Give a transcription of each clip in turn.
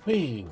Whee.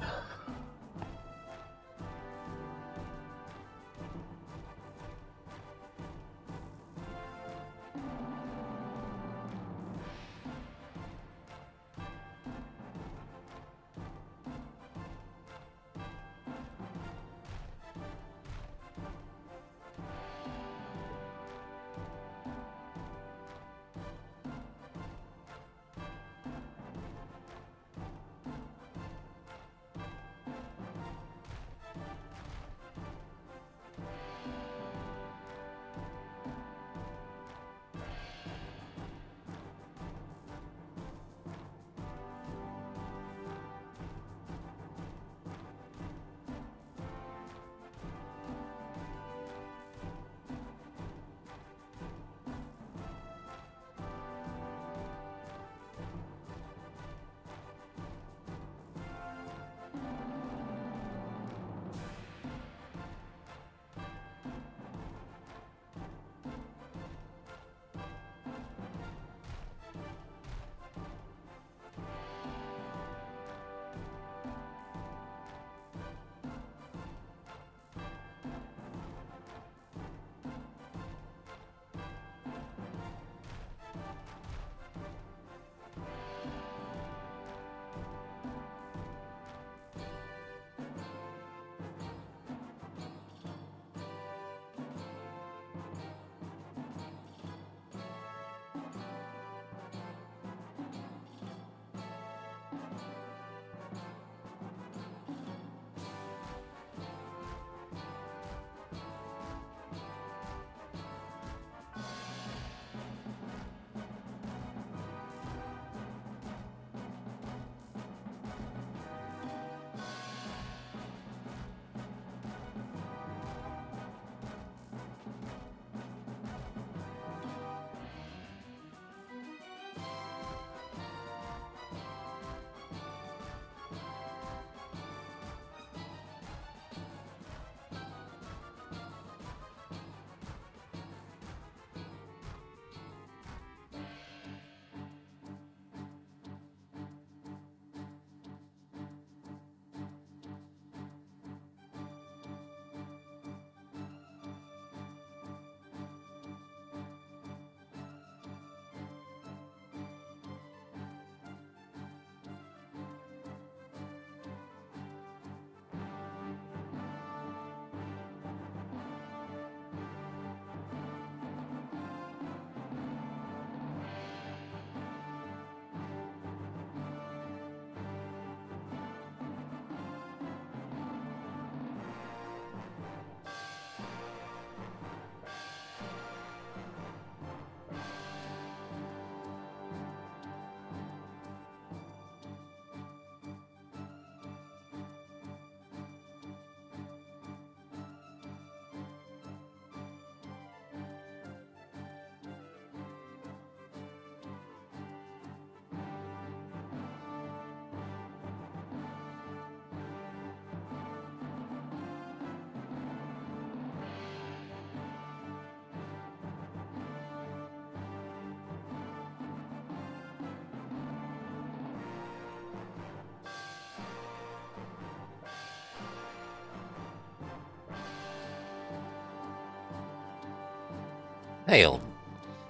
Hail,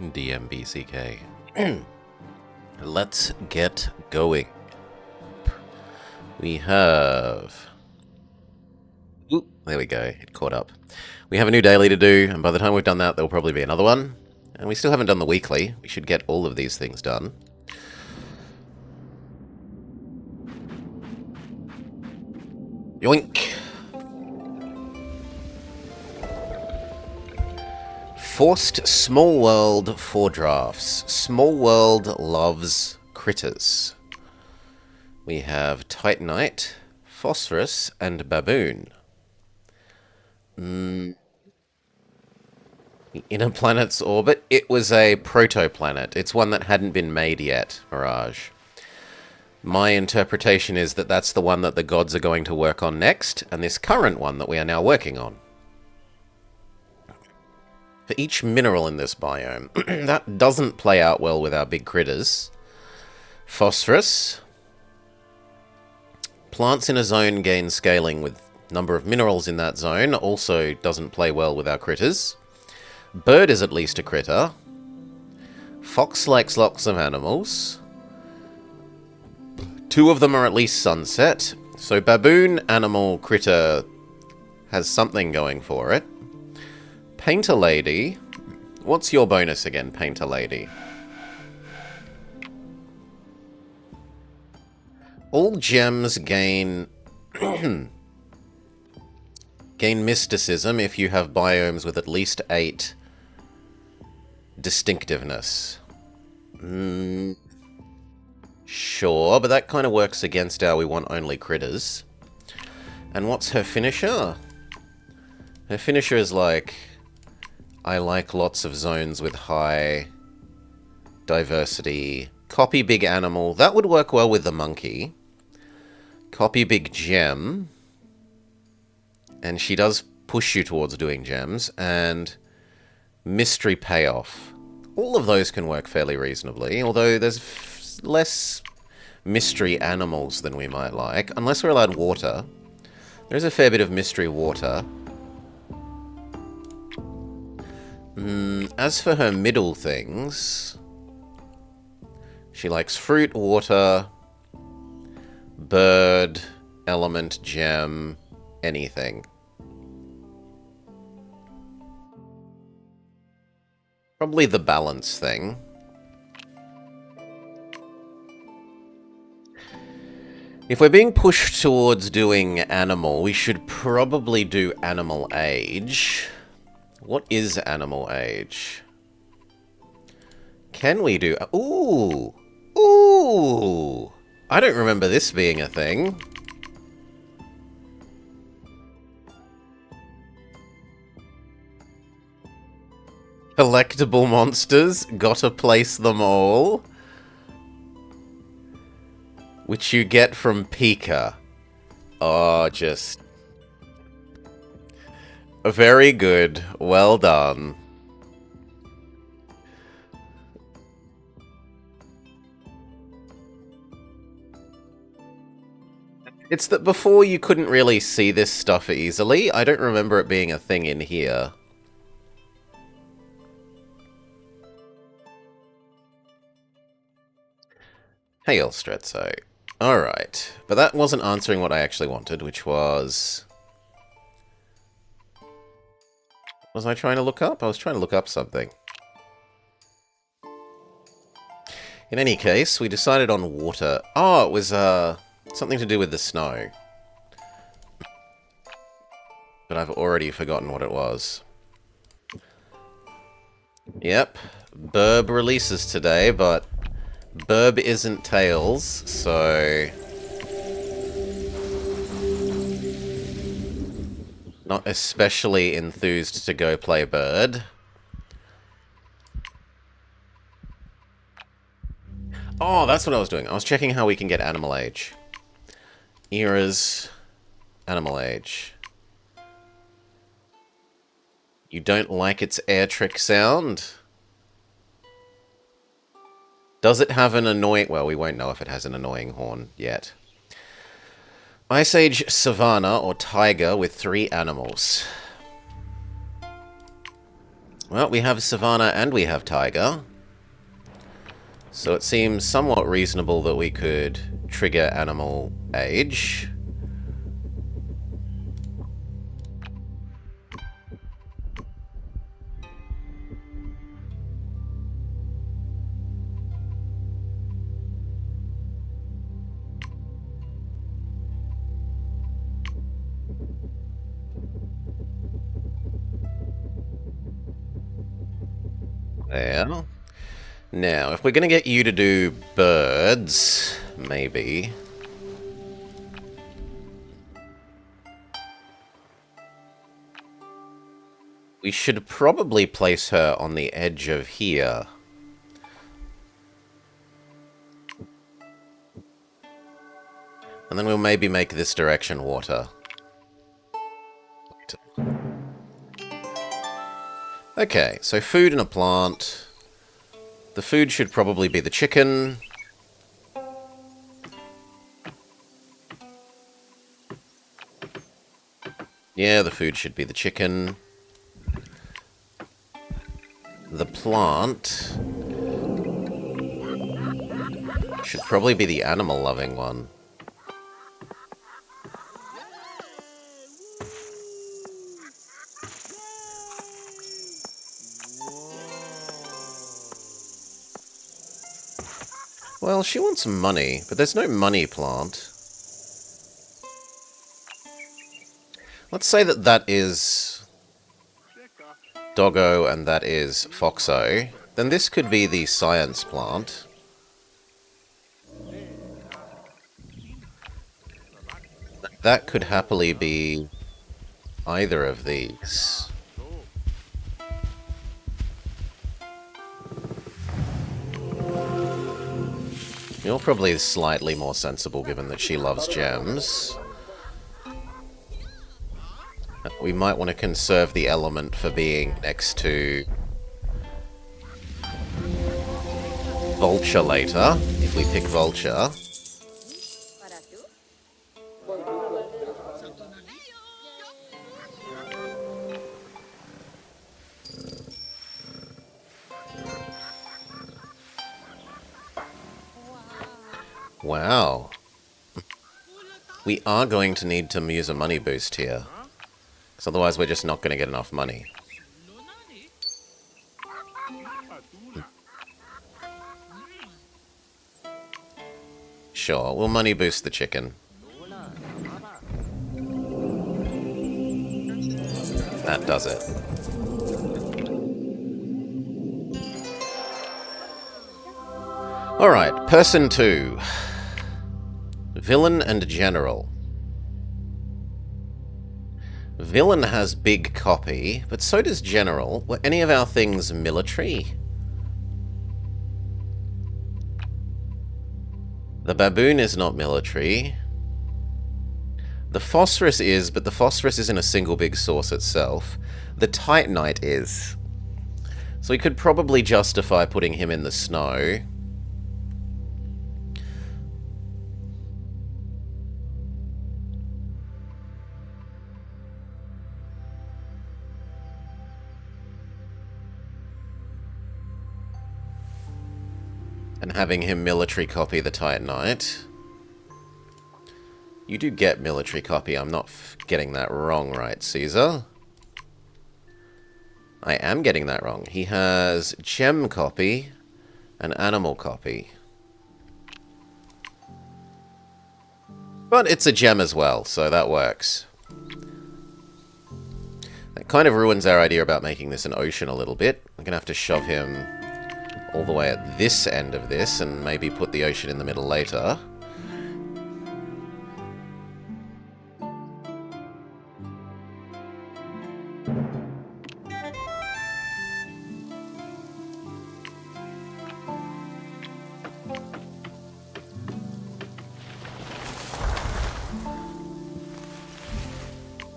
DMBCK. Let's get going. We have... Ooh, there we go, it caught up. We have a new daily to do, and by the time we've done that, there'll probably be another one. And we still haven't done the weekly. We should get all of these things done. Yoink! Forced Small World 4 drafts. Small World loves critters. We have Titanite, Phosphorus, and Baboon. The inner planet's orbit. It was a protoplanet. It's one that hadn't been made yet, Mirage. My interpretation is that that's the one that the gods are going to work on next, and this current one that we are now working on. For each mineral in this biome, that doesn't play out well with our big critters. Phosphorus, Plants in a zone gain scaling with number of minerals in that zone. Also doesn't play well with our critters. Bird is at least a critter. Fox likes lots of animals. 2 of them are at least sunset. So baboon, animal, critter has something going for it. Painter Lady. What's your bonus again, Painter Lady? All gems gain gain mysticism if you have biomes with at least 8 distinctiveness. Sure, but that kind of works against our we want only critters. And what's her finisher? Her finisher is like, I like lots of zones with high diversity. Copy big animal. That would work well with the monkey. Copy big gem. And she does push you towards doing gems. And mystery payoff. All of those can work fairly reasonably, although there's less mystery animals than we might like. Unless we're allowed water. There's a fair bit of mystery water. As for her middle things, she likes fruit, water, bird, element, gem, anything. Probably the balance thing. If we're being pushed towards doing animal, we should probably do animal age. What is animal age? Can we do... Ooh! Ooh! I don't remember this being a thing. Collectible monsters. Gotta place them all. Which you get from Pika. Oh, just... Very good. Well done. It's that before you couldn't really see this stuff easily. I don't remember it being a thing in here. Hey, Elstretzo. Alright. But that wasn't answering what I actually wanted, which was... Was I trying to look up? I was trying to look up something. In any case, we decided on water. Oh, it was something to do with the snow. But I've already forgotten what it was. Yep. Burb releases today, but Burb isn't Tails, so... Not especially enthused to go play Bird. Oh, that's what I was doing. I was checking how we can get animal age. Eras, animal age. You don't like its air trick sound? Does it have an annoying... Well, we won't know if it has an annoying horn yet. Ice Age Savanna, or Tiger, with 3 animals. Well, we have Savanna and we have Tiger. So it seems somewhat reasonable that we could trigger animal age. There. Now, if we're going to get you to do birds, maybe... we should probably place her on the edge of here. And then we'll maybe make this direction water. Okay, so food and a plant. The food should probably be the chicken. Yeah, the food should be the chicken. The plant should probably be the animal-loving one. Well, she wants money, but there's no money plant. Let's say that that is Doggo and that is Foxo. Then this could be the science plant. That could happily be either of these. You're probably slightly more sensible given that she loves gems. We might want to conserve the element for being next to Vulture later, if we pick Vulture. Wow. We are going to need to use a money boost here. Because otherwise we're just not going to get enough money. Sure, we'll money boost the chicken. That does it. Alright, person 2. Villain and General. Villain has big copy, but so does General. Were any of our things military? The baboon is not military. The phosphorus is, but the phosphorus isn't a single big source itself. The titanite is. So we could probably justify putting him in the snow. And having him military copy the titanite. You do get military copy, I'm not getting that wrong, right, Caesar? I am getting that wrong. He has gem copy and animal copy. But it's a gem as well, so that works. That kind of ruins our idea about making this an ocean a little bit. I'm going to have to shove him all the way at this end of this and maybe put the ocean in the middle later.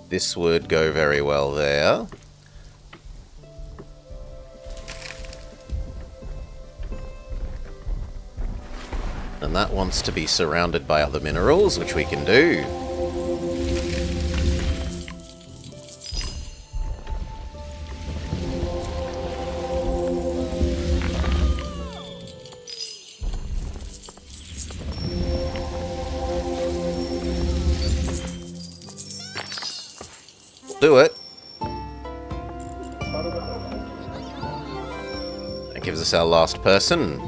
This would go very well there. And that wants to be surrounded by other minerals, which we can do. Do it. That gives us our last person.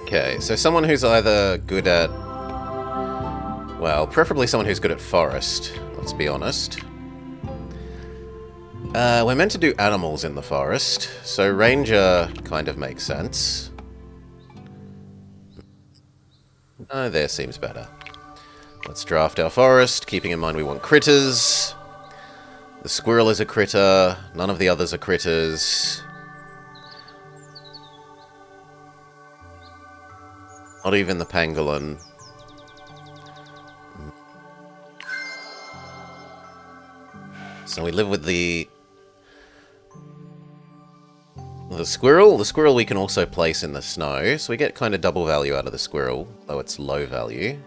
Okay, so someone who's either good at... well, preferably someone who's good at forest, let's be honest. We're meant to do animals in the forest, so ranger kind of makes sense. Oh, there seems better. Let's draft our forest, keeping in mind we want critters. The squirrel is a critter, none of the others are critters. Not even the pangolin. So we live with the squirrel. The squirrel we can also place in the snow, so we get kind of double value out of the squirrel, though it's low value.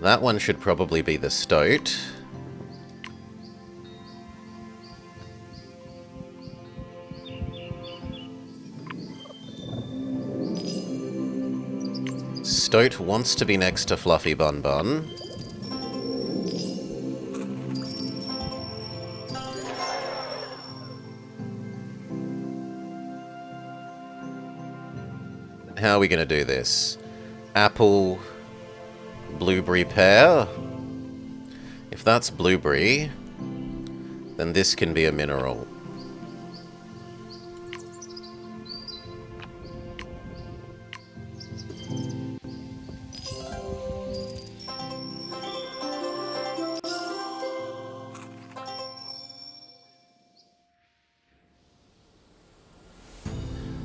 That one should probably be the stoat. Stoat wants to be next to Fluffy Bun Bun. How are we going to do this? Apple, blueberry, pear? If that's blueberry, then this can be a mineral.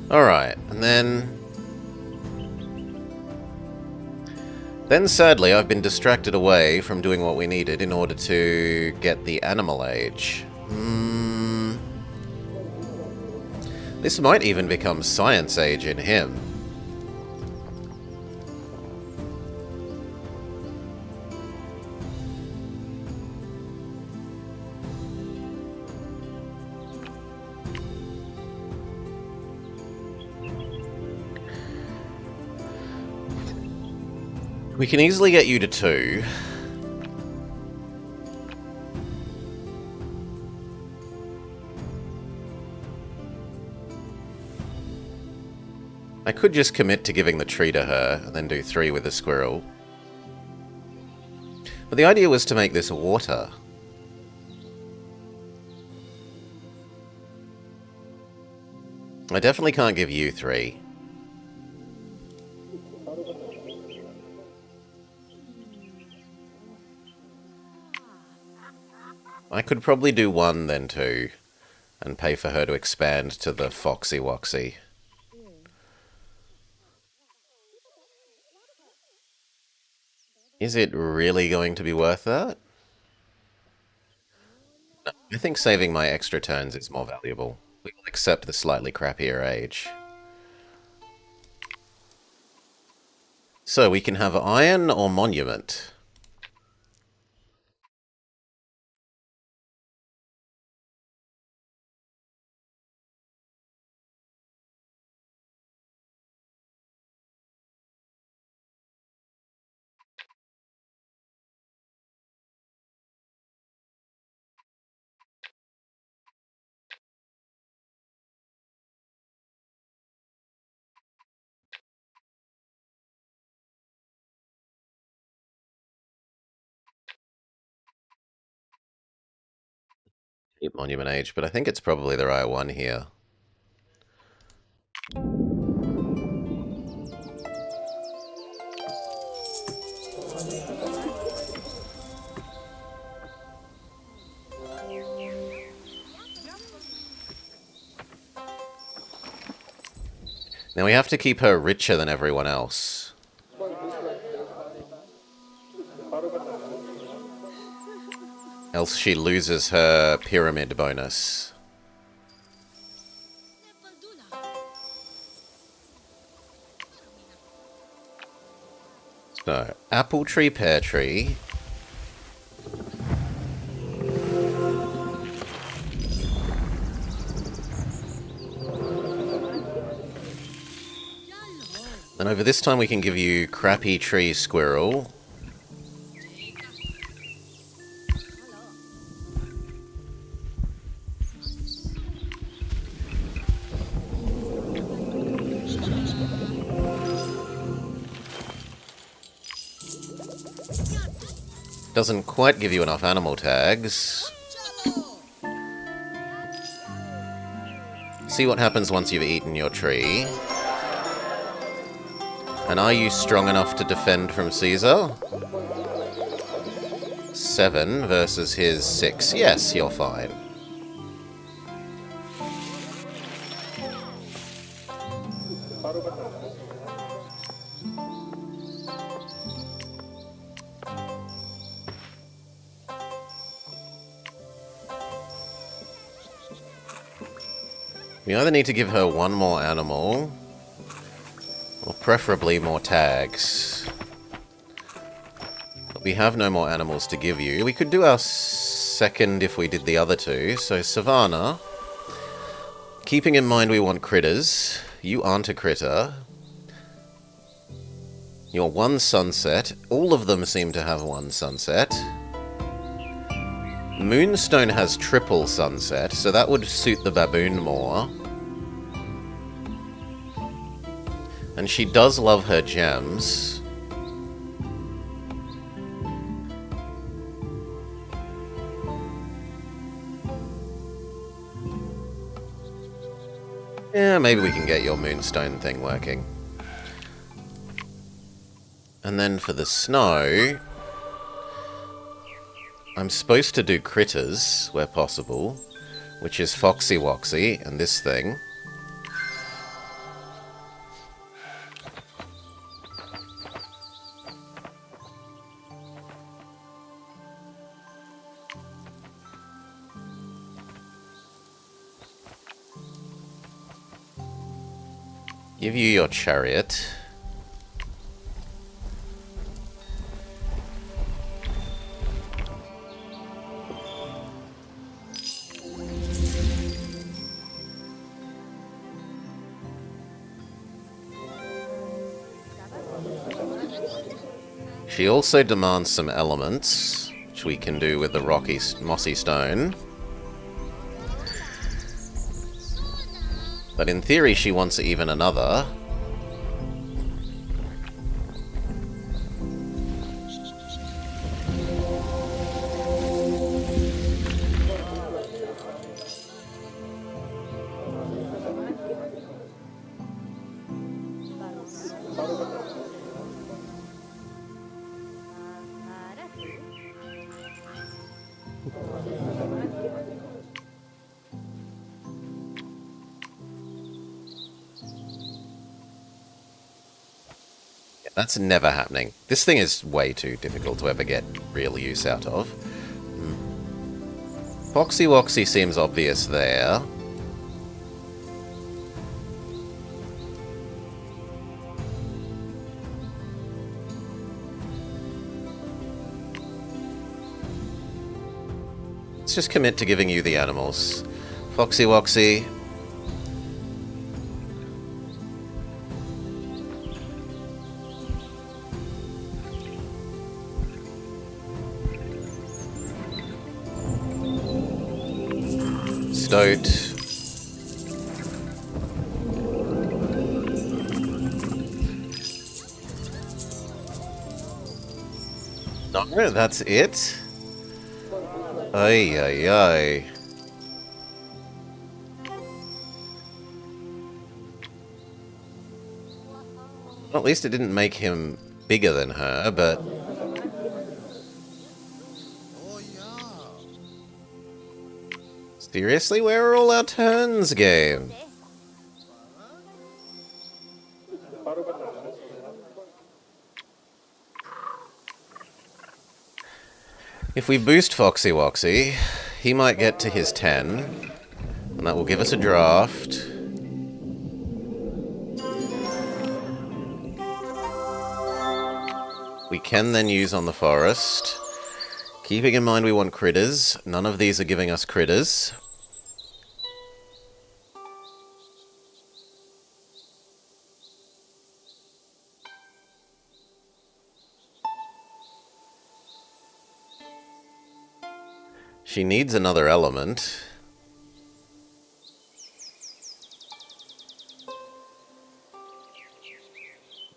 Alright, and then sadly I've been distracted away from doing what we needed in order to get the animal age. This might even become science age in him. We can easily get you to 2. I could just commit to giving the tree to her, and then do 3 with the squirrel. But the idea was to make this water. I definitely can't give you 3. I could probably do 1, then 2, and pay for her to expand to the Foxy Woxy. Is it really going to be worth that? No, I think saving my extra turns is more valuable. We will accept the slightly crappier age. So we can have iron or monument. Keep monument age, but I think it's probably the right one here. Now we have to keep her richer than everyone else. Else she loses her pyramid bonus. So, apple tree, pear tree. And over this time we can give you crappy tree squirrel. Doesn't quite give you enough animal tags. See what happens once you've eaten your tree. And are you strong enough to defend from Caesar? 7 versus his 6. Yes, you're fine. We either need to give her one more animal, or preferably more tags. But we have no more animals to give you. We could do our second if we did the other two. So, Savannah, keeping in mind we want critters. You aren't a critter. You're one sunset. All of them seem to have one sunset. Moonstone has triple sunset, so that would suit the baboon more. And she does love her gems. Yeah, maybe we can get your Moonstone thing working. And then for the snow, I'm supposed to do critters where possible, which is Foxy Woxy and this thing. Give you your chariot. She also demands some elements, which we can do with the mossy stone. But in theory, she wants even another. That's never happening. This thing is way too difficult to ever get real use out of. Foxy Woxy seems obvious there. Let's just commit to giving you the animals. Foxy Woxy. Stoat. No, that's it? Ay, ay, ay. Well, at least it didn't make him bigger than her, but... Seriously, where are all our turns, game? If we boost Foxy Woxy, he might get to his 10, and that will give us a draft. We can then use on the forest. Keeping in mind we want critters. None of these are giving us critters. She needs another element.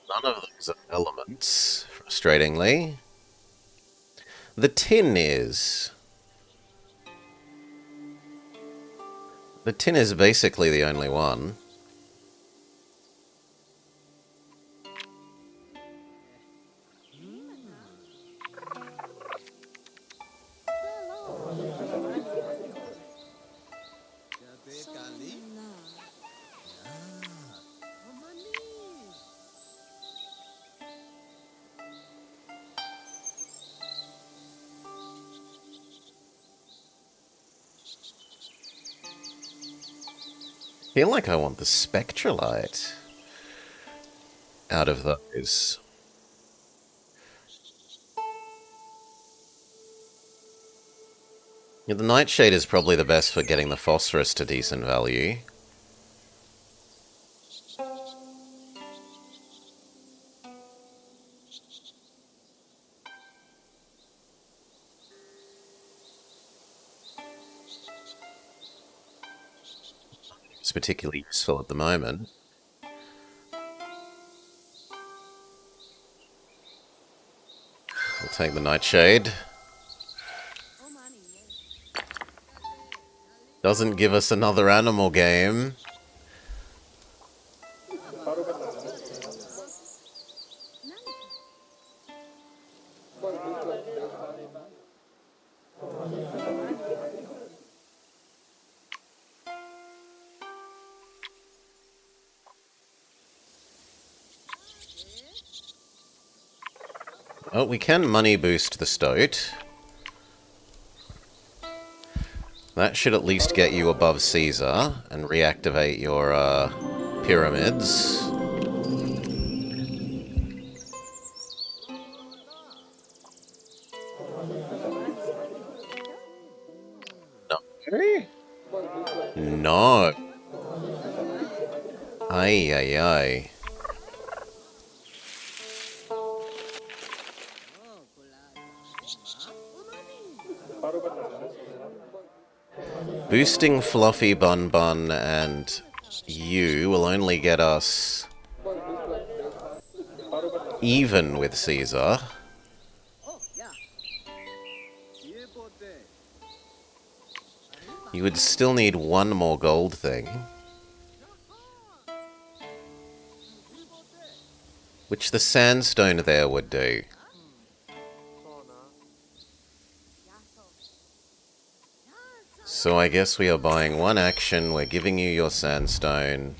None of those are elements, frustratingly. The tin is. The tin is basically the only one. feel like I want the Spectralite out of those. Yeah, the Nightshade is probably the best for getting the Phosphorus to decent value. It's particularly useful at the moment. We'll take the Nightshade. Doesn't give us another animal game. Oh, we can money boost the Stoat. That should at least get you above Caesar and reactivate your pyramids. No. No. Ay, ay, ay. Boosting Fluffy Bun Bun and you will only get us even with Caesar. You would still need one more gold thing. Which the sandstone there would do. So I guess we are buying one action, we're giving you your sandstone.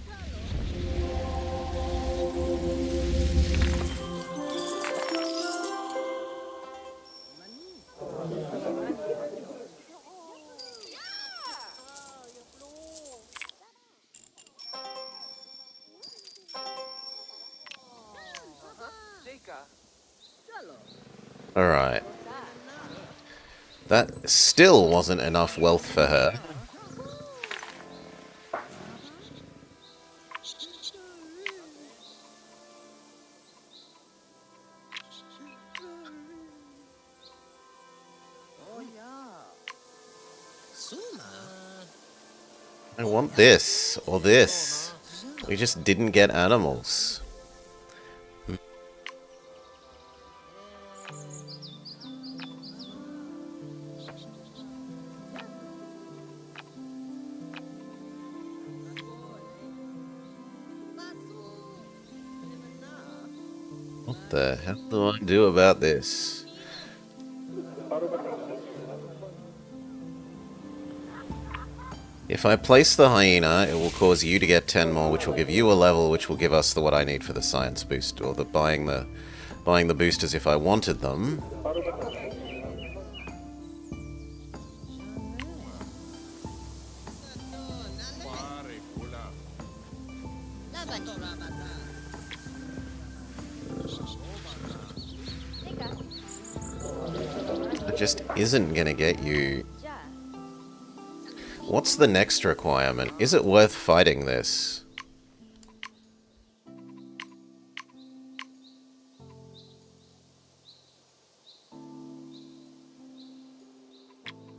Alright. That still wasn't enough wealth for her. I want this, or this. We just didn't get animals. What the hell do I do about this? If I place the hyena, it will cause you to get 10 more, which will give you a level, which will give us what I need for the science boost, or the buying the boosters if I wanted them. It just isn't gonna get you. What's the next requirement? Is it worth fighting this?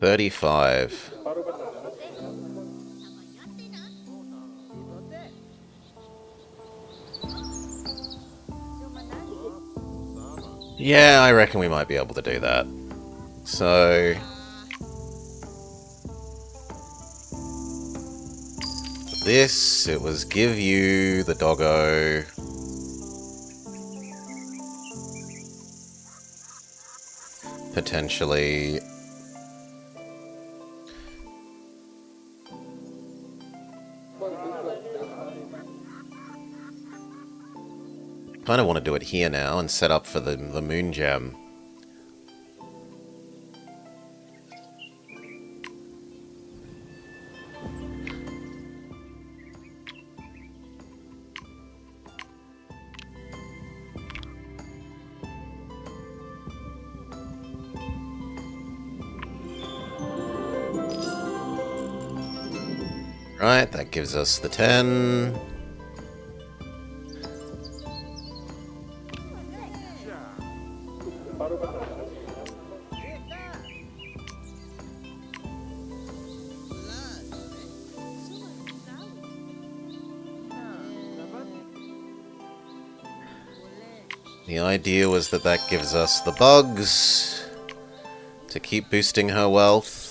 $35. Yeah, I reckon we might be able to do that. So this, it was give you the doggo. Potentially. Kind of want to do it here now and set up for the moon gem. Right, that gives us the 10. The idea was that that gives us the bugs to keep boosting her wealth.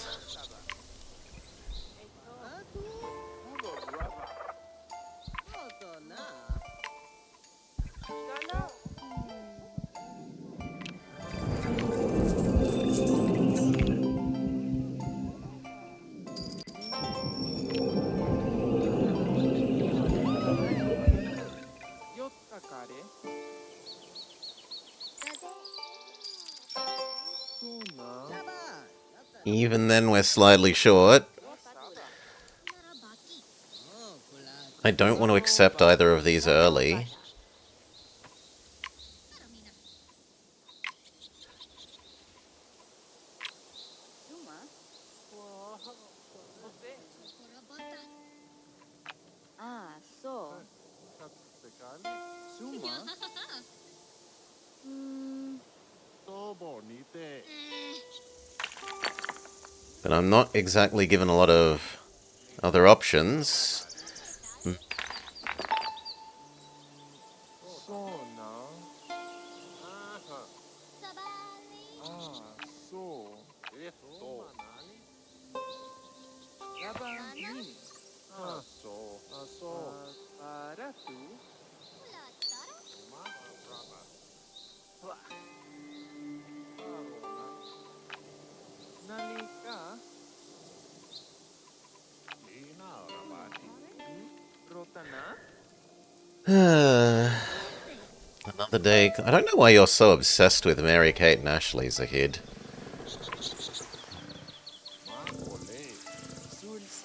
Even then, we're slightly short. I don't want to accept either of these early. But I'm not exactly given a lot of other options. Another day. I don't know why you're so obsessed with Mary-Kate and Ashley, Zahid.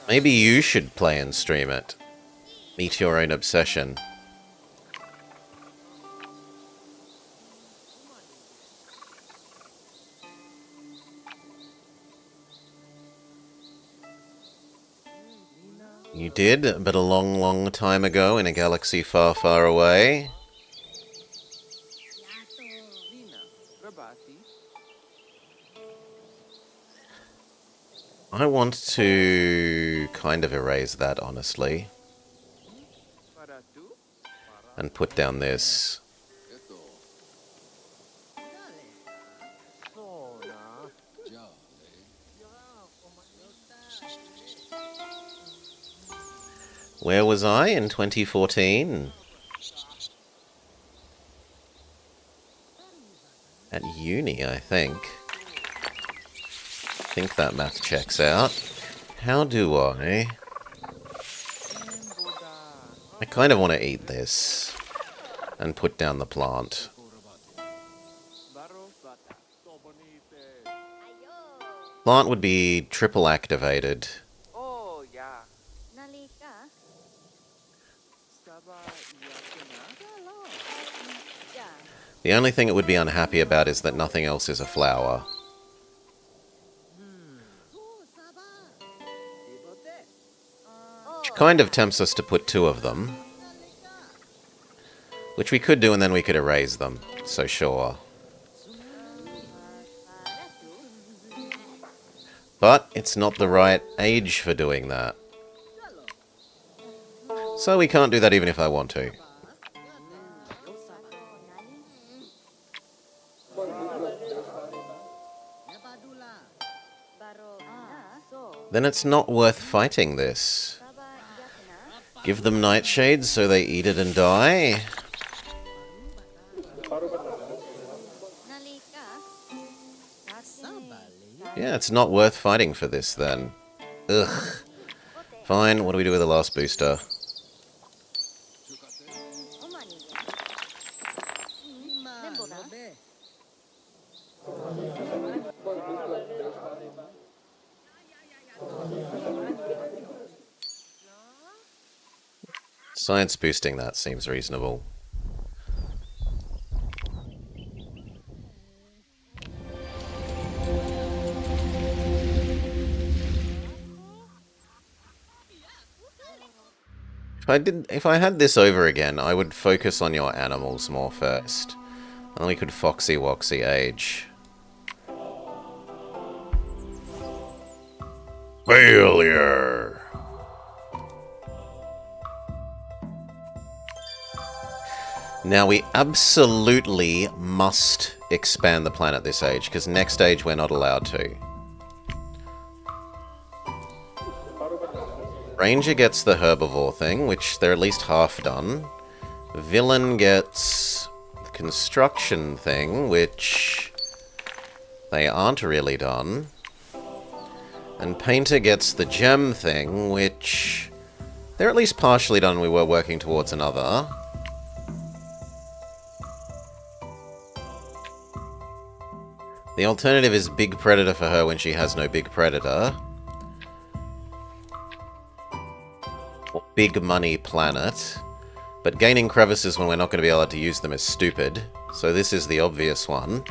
Maybe you should play and stream it. Meet your own obsession. You did, but a long, long time ago in a galaxy far, far away. I want to kind of erase that, honestly. And put down this. Where was I in 2014? At uni, I think. I think that math checks out. How do I... I kind of want to eat this. And put down the plant. Plant would be triple activated. The only thing it would be unhappy about is that nothing else is a flower. Which kind of tempts us to put 2 of them. Which we could do and then we could erase them. So sure. But it's not the right age for doing that. So we can't do that even if I want to. Then it's not worth fighting this. Give them nightshades so they eat it and die. Yeah, it's not worth fighting for this then. Ugh. Fine, what do we do with the last booster? Science boosting that seems reasonable. If I had this over again, I would focus on your animals more first. And then we could Foxy Woxy age. Failure! Now we absolutely must expand the planet this age, because next age we're not allowed to. Ranger gets the herbivore thing, which they're at least half done. Villain gets the construction thing, which they aren't really done. And Painter gets the gem thing, which they're at least partially done. We were working towards another. The alternative is Big Predator for her when she has no Big Predator. Or Big Money Planet. But gaining crevices when we're not going to be able to use them is stupid. So this is the obvious one.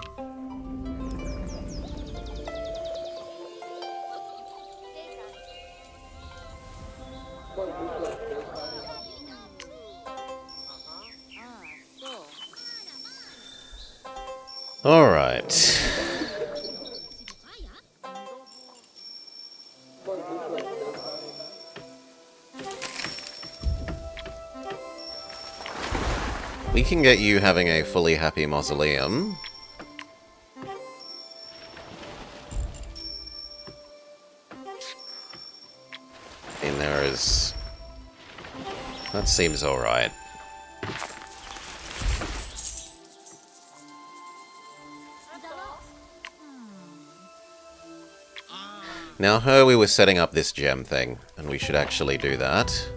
Alright. We can get you having a fully happy mausoleum. And there is... That seems alright. Now, her, we were setting up this gem thing, and we should actually do that.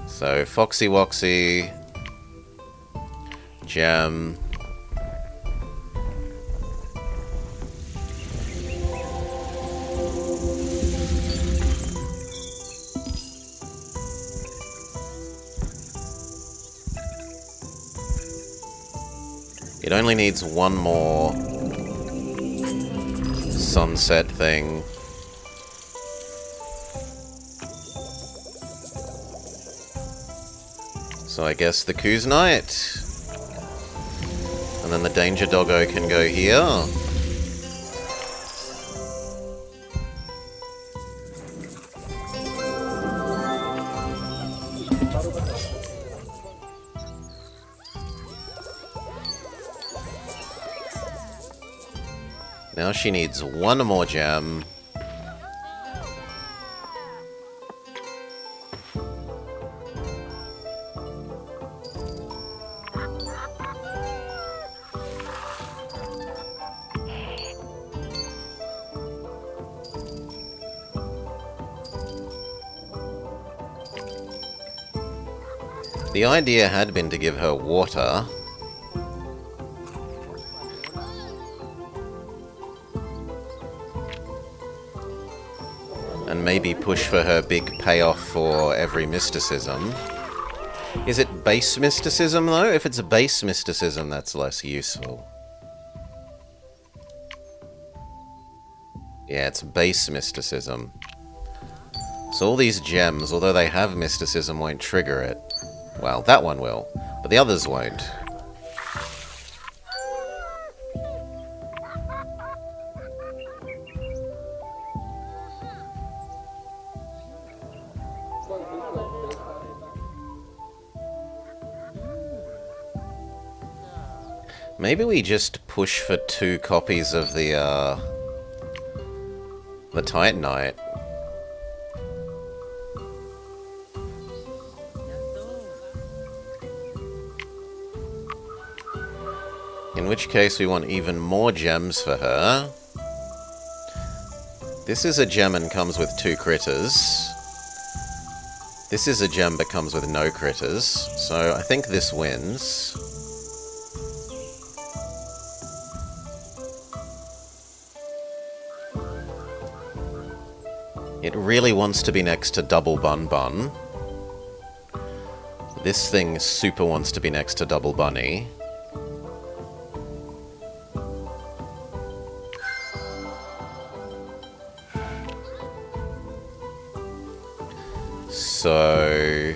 So, Foxy Woxy, gem. It only needs one more sunset thing. So I guess the Coos Knight. And then the Danger Doggo can go here. Now she needs one more gem. The idea had been to give her water. And maybe push for her big payoff for every mysticism. Is it base mysticism, though? If it's a base mysticism, that's less useful. Yeah, it's base mysticism. So all these gems, although they have mysticism, won't trigger it. Well, that one will, but the others won't. Maybe we just push for 2 copies of the Titanite. In which case we want even more gems for her. This is a gem and comes with 2 critters. This is a gem but comes with no critters. So I think this wins. It really wants to be next to Double Bun Bun. This thing super wants to be next to Double Bunny. So...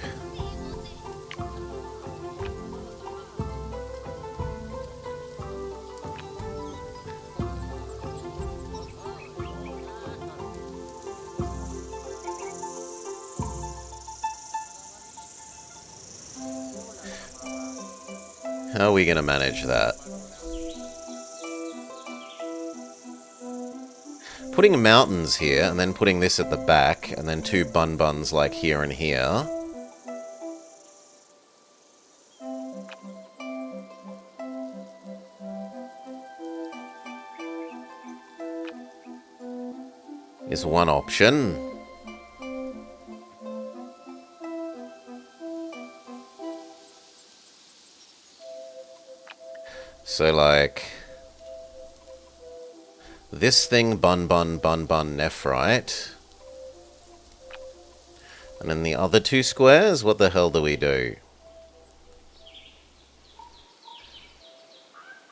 how are we going to manage that? Putting mountains here, and then putting this at the back, and then 2 bun-buns like here and here. Is one option. So, like... this thing, bun, nephrite. And then the other 2 squares, what the hell do we do?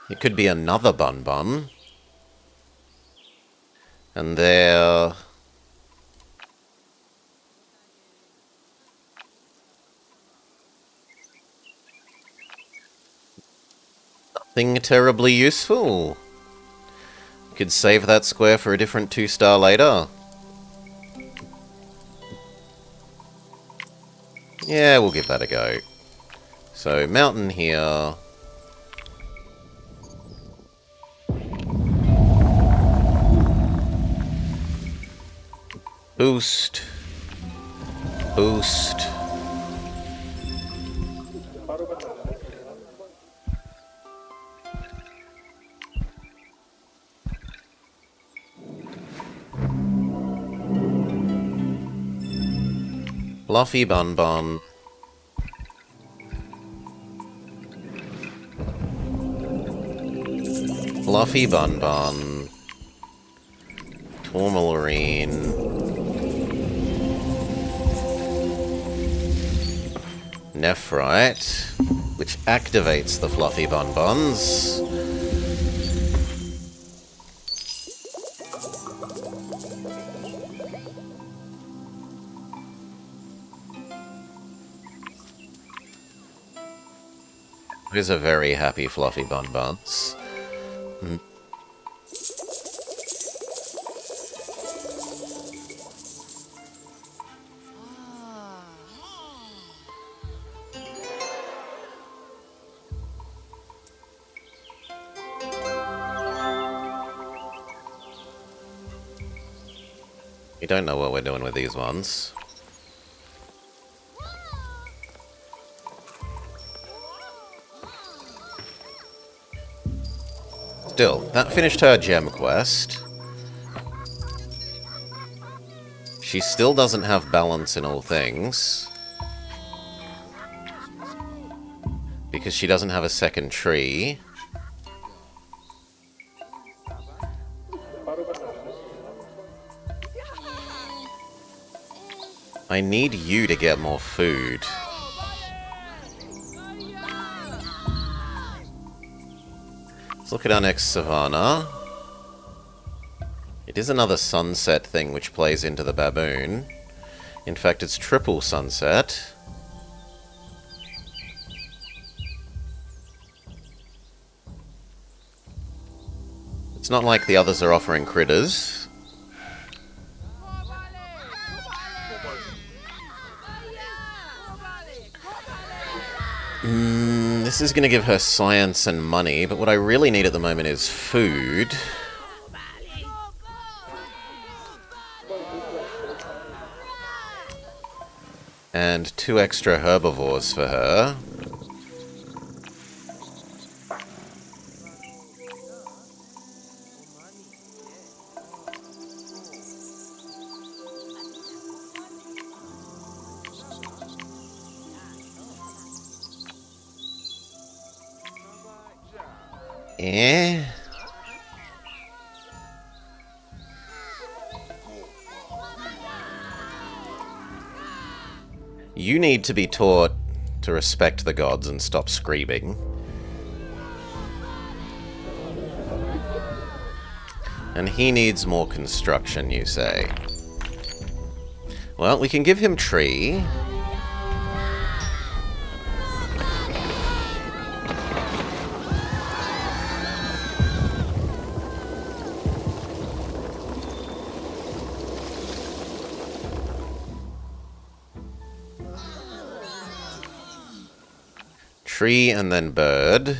It could be another bun. And they're... nothing terribly useful. Could save that square for a different 2-star later. Yeah, we'll give that a go. So, mountain here. Boost. Boost. Fluffy bun. Fluffy bun. Tourmaline. Nephrite, which activates the fluffy bun-buns. These are very happy fluffy bun-buns. We don't know what we're doing with these ones. Still, that finished her gem quest. She still doesn't have balance in all things. Because she doesn't have a second tree. I need you to get more food. Let's look at our next savanna. It is another sunset thing which plays into the baboon. In fact, it's triple sunset. It's not like the others are offering critters. This is going to give her science and money, but what I really need at the moment is food. And 2 extra herbivores for her. Eh? You need to be taught to respect the gods and stop screaming. And he needs more construction, you say. Well, we can give him tree. Tree and then bird.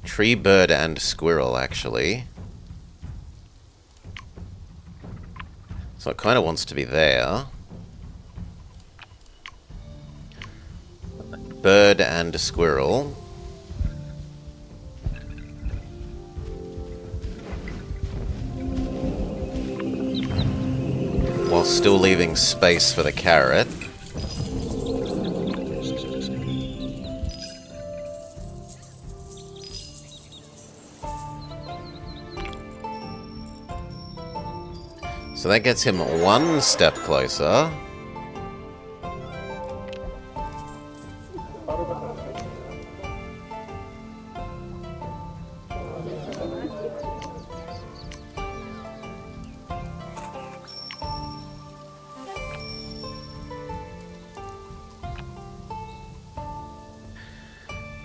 Tree, bird, and squirrel, actually. So it kind of wants to be there. Bird and squirrel. While still leaving space for the carrot. So that gets him one step closer.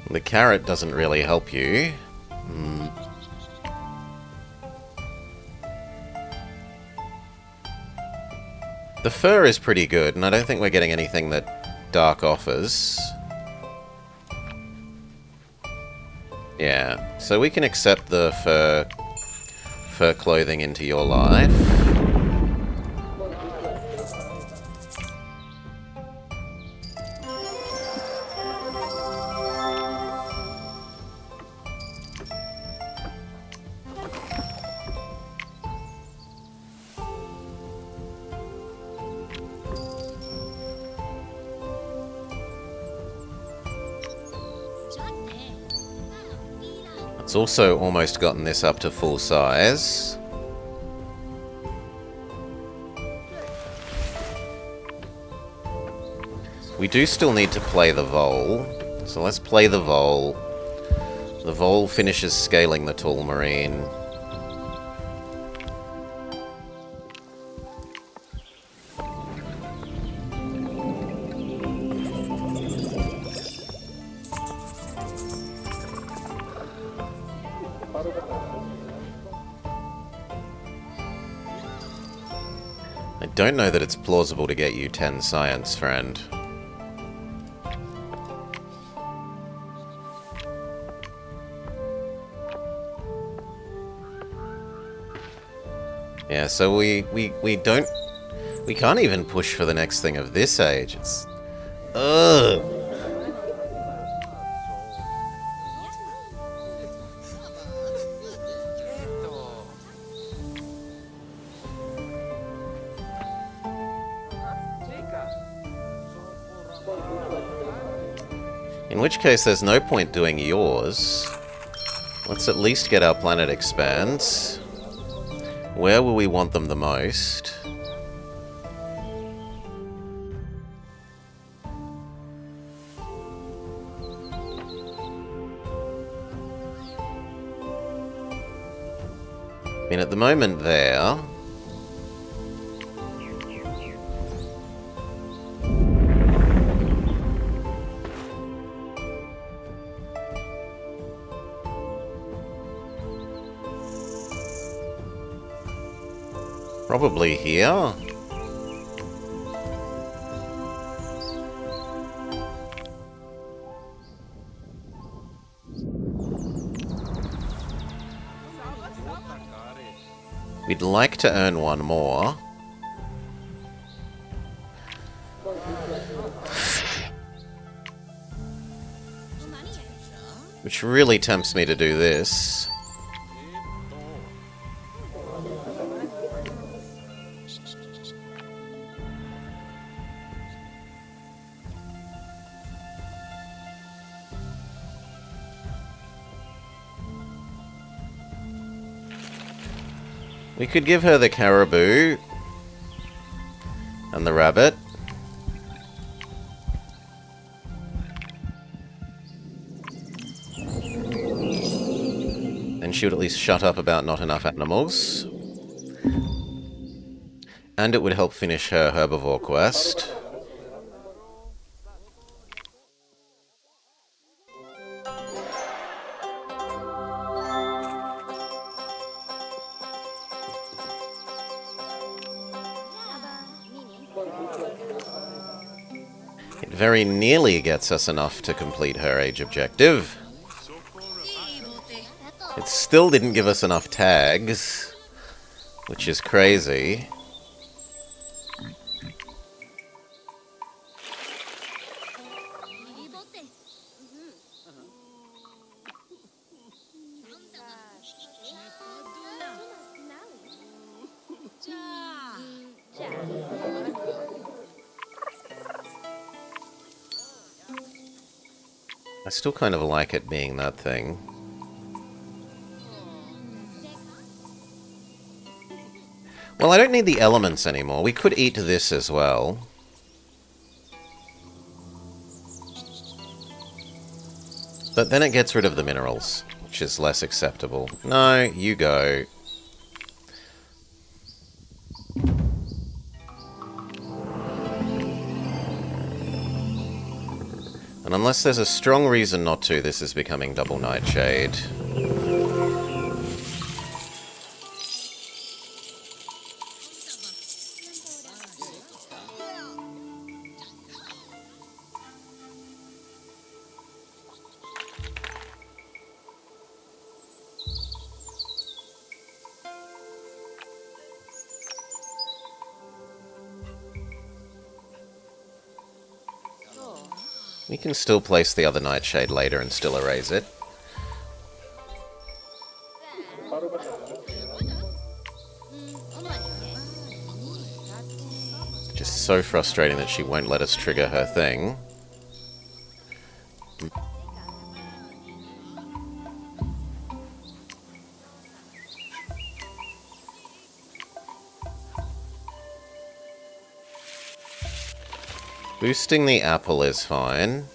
The carrot doesn't really help you. The fur is pretty good, and I don't think we're getting anything that Dark offers. Yeah, so we can accept the fur clothing into your life. It's also almost gotten this up to full size. We do still need to play the vole, so let's play the vole. The vole finishes scaling the tall marine. I don't know that it's plausible to get you 10 science, friend. Yeah, so we can't even push for the next thing of this age. It's... ugh! In which case, there's no point doing yours. Let's at least get our planet expands. Where will we want them the most? I mean, at the moment there... probably here. We'd like to earn one more. Which really tempts me to do this. We could give her the caribou and the rabbit. Then she would at least shut up about not enough animals. And it would help finish her herbivore quest. It very nearly gets us enough to complete her age objective. It still didn't give us enough tags, which is crazy. I still kind of like it being that thing. Well, I don't need the elements anymore. We could eat this as well. But then it gets rid of the minerals, which is less acceptable. No, you go. And unless there's a strong reason not to, this is becoming double nightshade. We can still place the other nightshade later and still erase it. Just so frustrating that she won't let us trigger her thing. Boosting the apple is fine.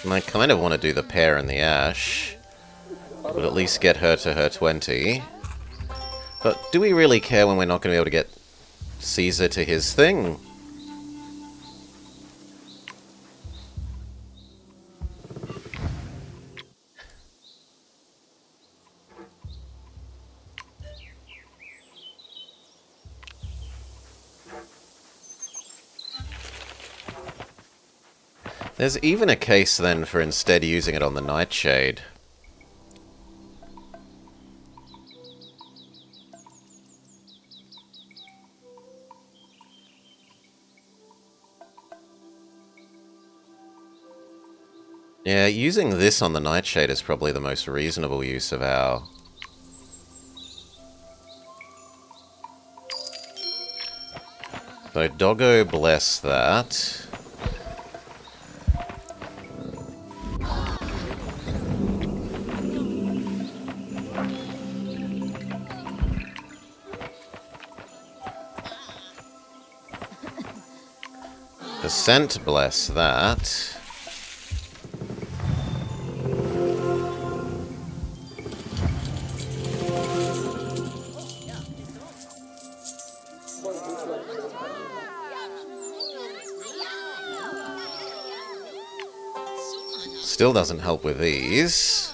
And I kind of want to do the pear and the ash. But at least get her to her 20. But do we really care when we're not going to be able to get Caesar to his thing? There's even a case then for instead using it on the nightshade. Yeah, using this on the nightshade is probably the most reasonable use of our... So Doggo bless that. Percent bless that. Still doesn't help with these.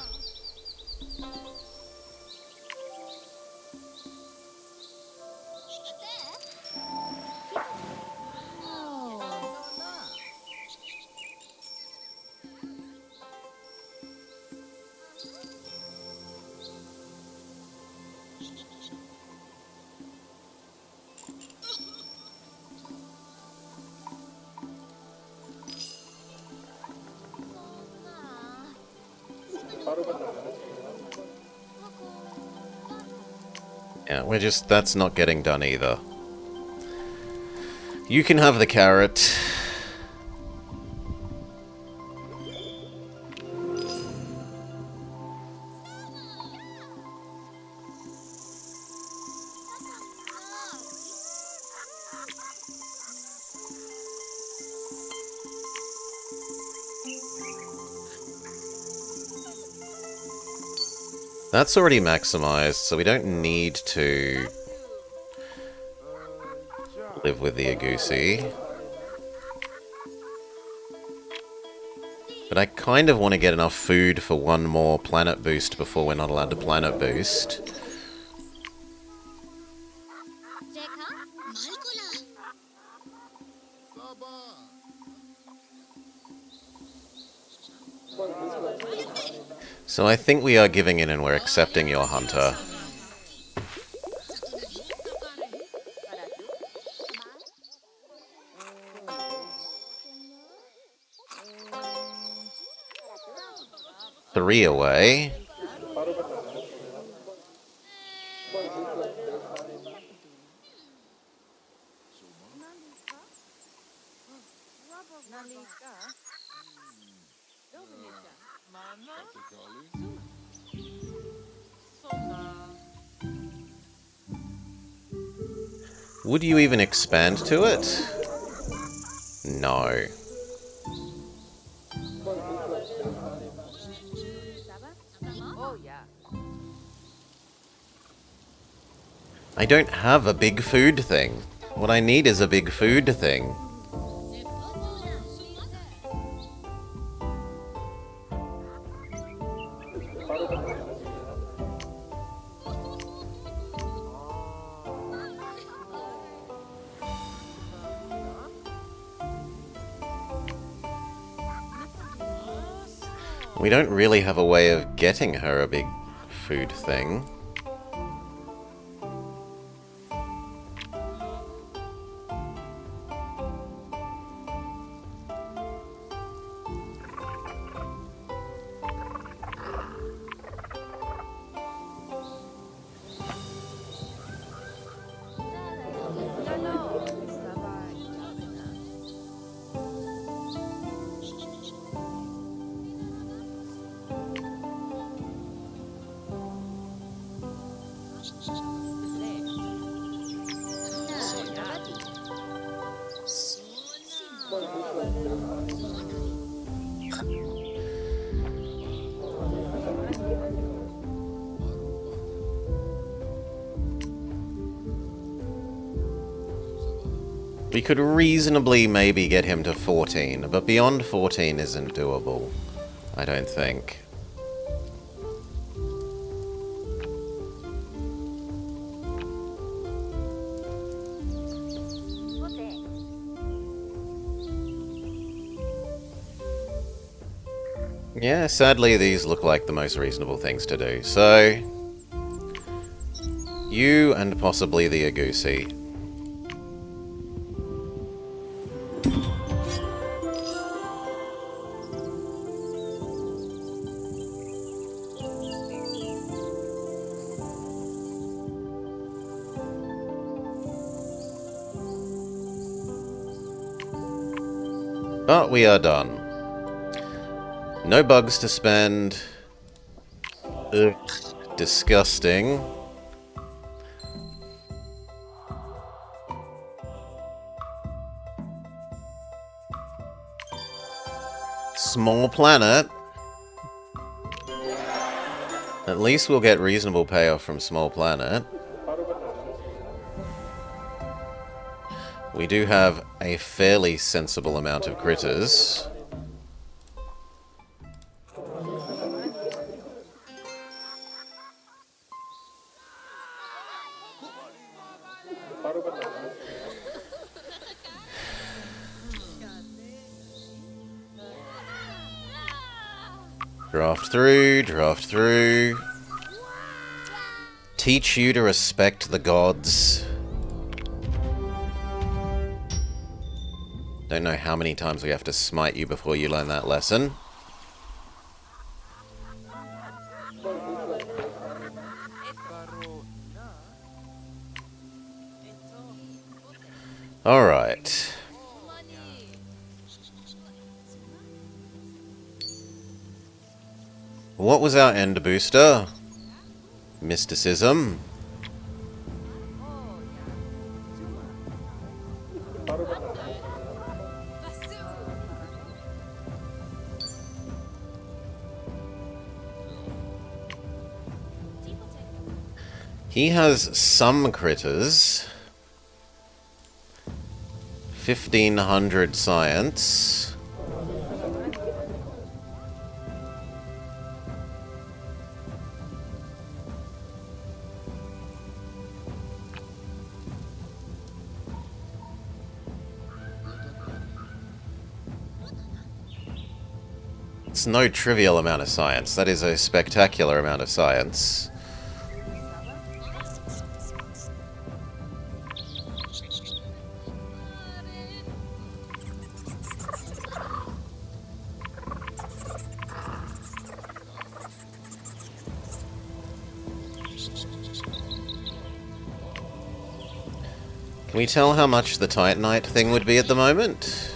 Yeah, we're just... that's not getting done either. You can have the carrot. That's already maximized, so we don't need to live with the Agusi. But I kind of want to get enough food for one more planet boost before we're not allowed to planet boost. So I think we are giving in and we're accepting your hunter. Three away. Would you even expand to it? No. I don't have a big food thing. What I need is a big food thing. We don't really have a way of getting her a big food thing. We could reasonably maybe get him to 14, but beyond 14 isn't doable, I don't think. Yeah, sadly these look like the most reasonable things to do, so... you and possibly the Agusi. But we are done. No bugs to spend. Ugh, disgusting. Small planet. At least we'll get reasonable payoff from small planet. We do have a fairly sensible amount of critters. Draft through, draft through. Teach you to respect the gods. Don't know how many times we have to smite you before you learn that lesson. Alright. What was our end booster? Mysticism. He has some critters. 1500 science. That's no trivial amount of science. That is a spectacular amount of science. Can we tell how much the Titanite thing would be at the moment?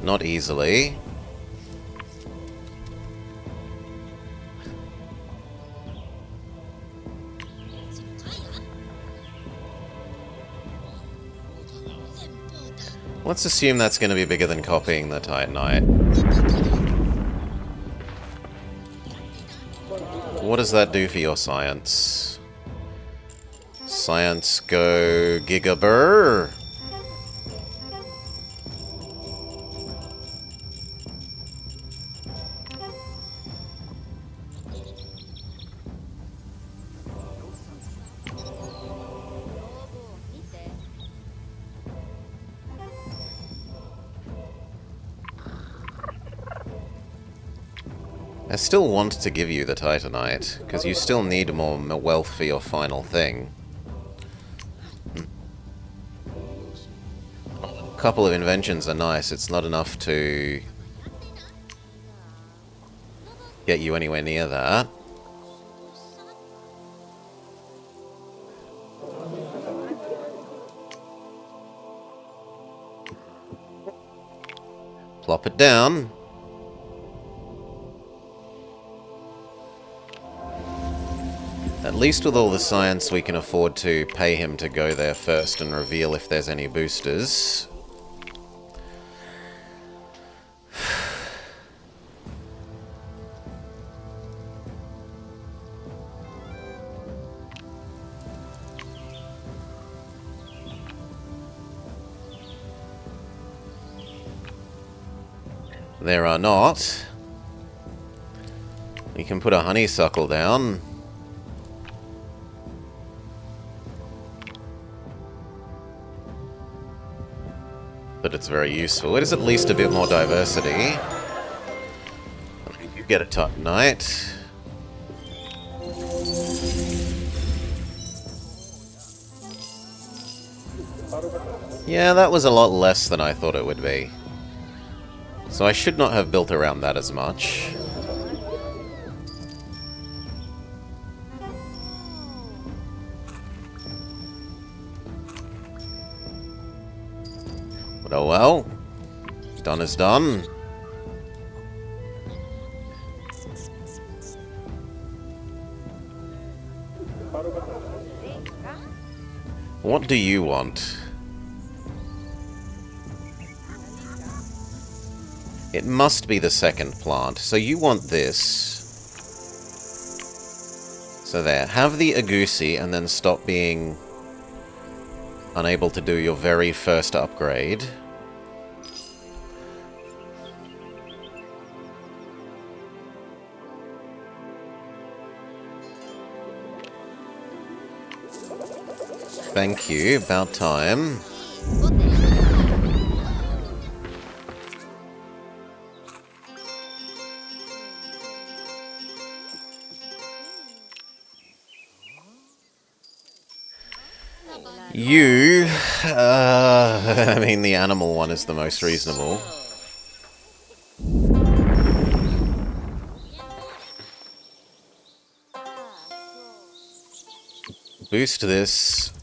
Not easily. Let's assume that's going to be bigger than copying the Titanite. What does that do for your science? Science go gigaburr. I still want to give you the Titanite, because you still need more wealth for your final thing. A couple of inventions are nice, it's not enough to get you anywhere near that. Plop it down. At least with all the science, we can afford to pay him to go there first and reveal if there's any boosters. There are not. We can put a honeysuckle down. But it's very useful. It is at least a bit more diversity. You get a Titanite. Yeah, that was a lot less than I thought it would be. So I should not have built around that as much. But oh well. Done is done. What do you want? It must be the second plant. So you want this. So there. Have the Agusi and then stop being unable to do your very first upgrade. Thank you. About time. You... I mean, the animal one is the most reasonable. Boost this.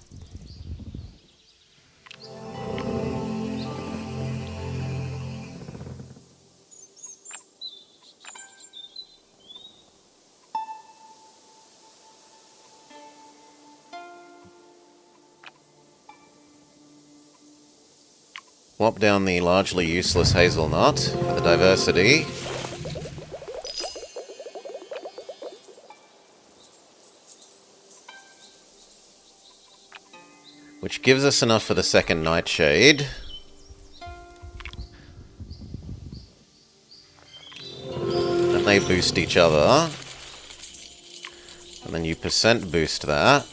Plop down the largely useless hazelnut for the diversity. Which gives us enough for the second nightshade. And they boost each other. And then you percent boost that.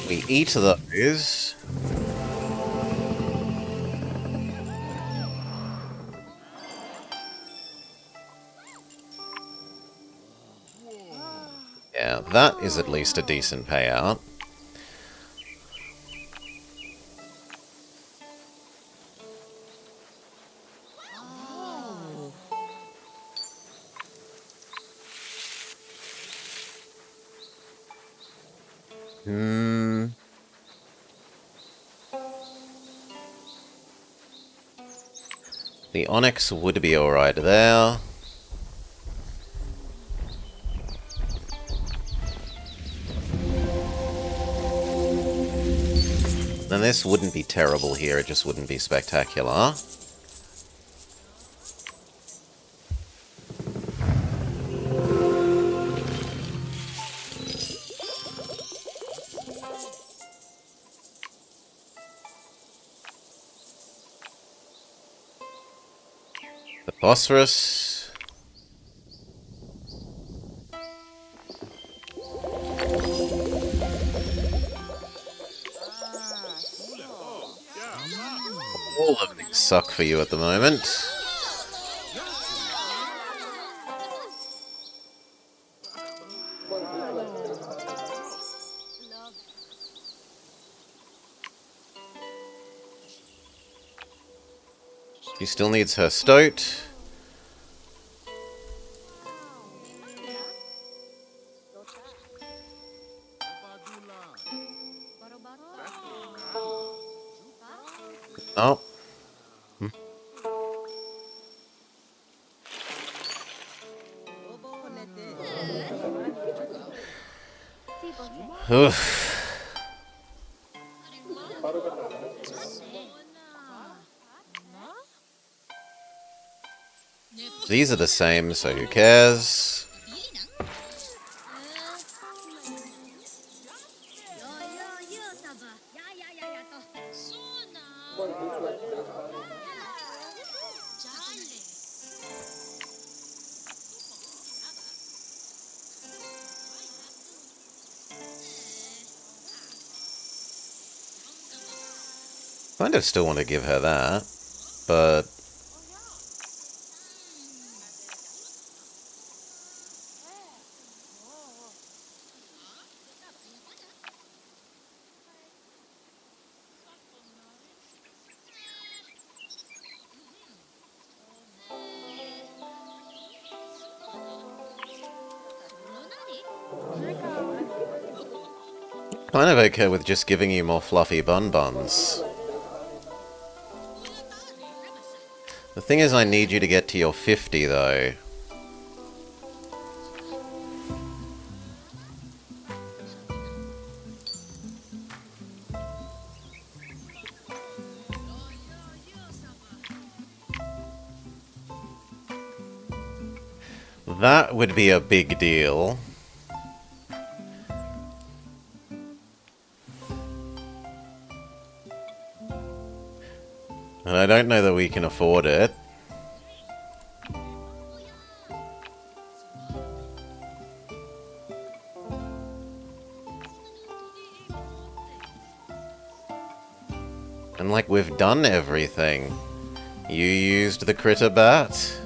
We eat those. Yeah, that is at least a decent payout. The Onyx would be alright there. And this wouldn't be terrible here, it just wouldn't be spectacular. The phosphorus. All of these suck for you at the moment. She still needs her stoat. Oh. Oof. These are the same, so who cares? Kind of still want to give her that, but kind of okay with just giving you more fluffy bun-buns. The thing is, I need you to get to your 50, though. That would be a big deal. And I don't know that we can afford it. And like, we've done everything. You used the critter bat.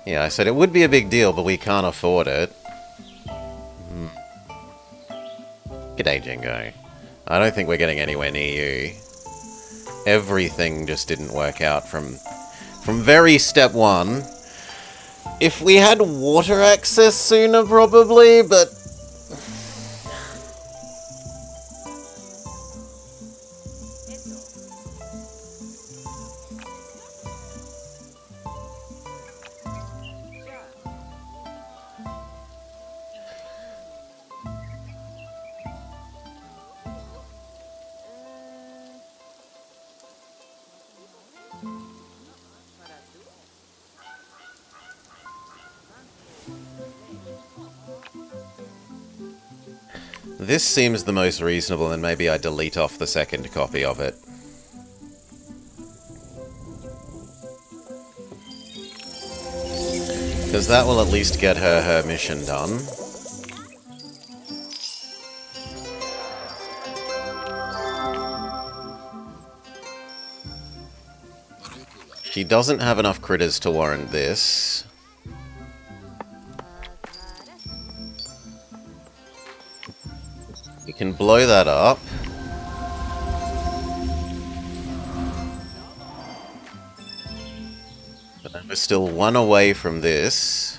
Yeah, I said it would be a big deal, but we can't afford it. G'day, Jingo. I don't think we're getting anywhere near you. Everything just didn't work out from very step one. If we had water access sooner, probably, but... This seems the most reasonable, and maybe I delete off the second copy of it. Because that will at least get her mission done. He doesn't have enough critters to warrant this. We can blow that up. But then we're still one away from this.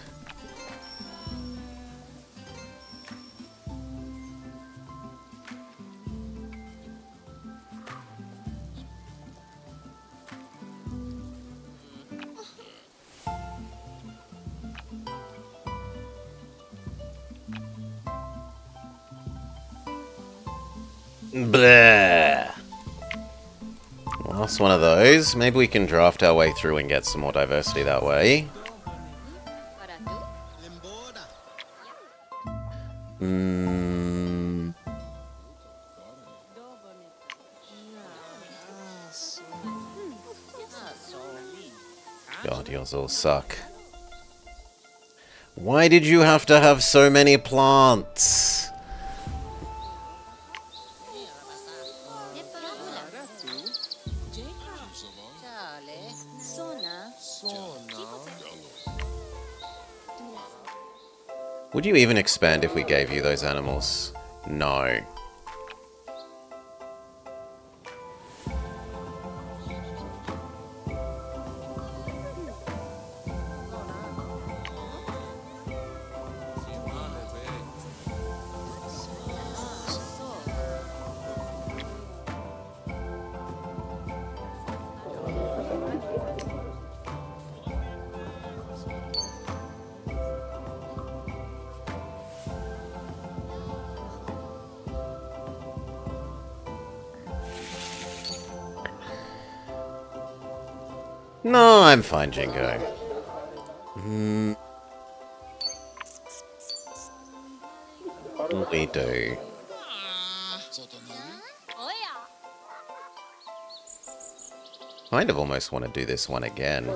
Blah. Last one of those. Maybe we can draft our way through and get some more diversity that way. God, yours all suck. Why did you have to have so many plants? Would you even expand if we gave you those animals? No. No, I'm fine, Jingo. We do. Kind of almost want to do this one again.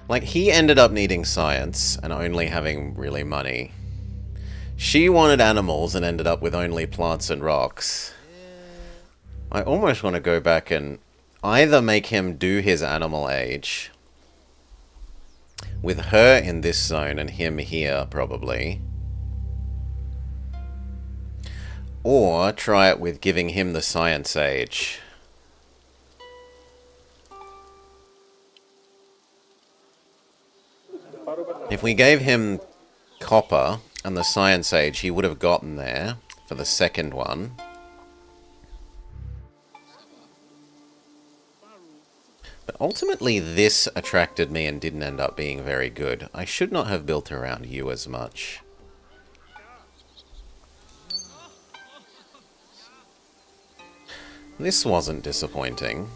Like, he ended up needing science and only having really money. She wanted animals and ended up with only plants and rocks. I almost want to go back and either make him do his animal age with her in this zone and him here, probably. Or try it with giving him the science age. If we gave him copper and the science age, he would have gotten there for the second one. But ultimately, this attracted me and didn't end up being very good. I should not have built around you as much. This wasn't disappointing.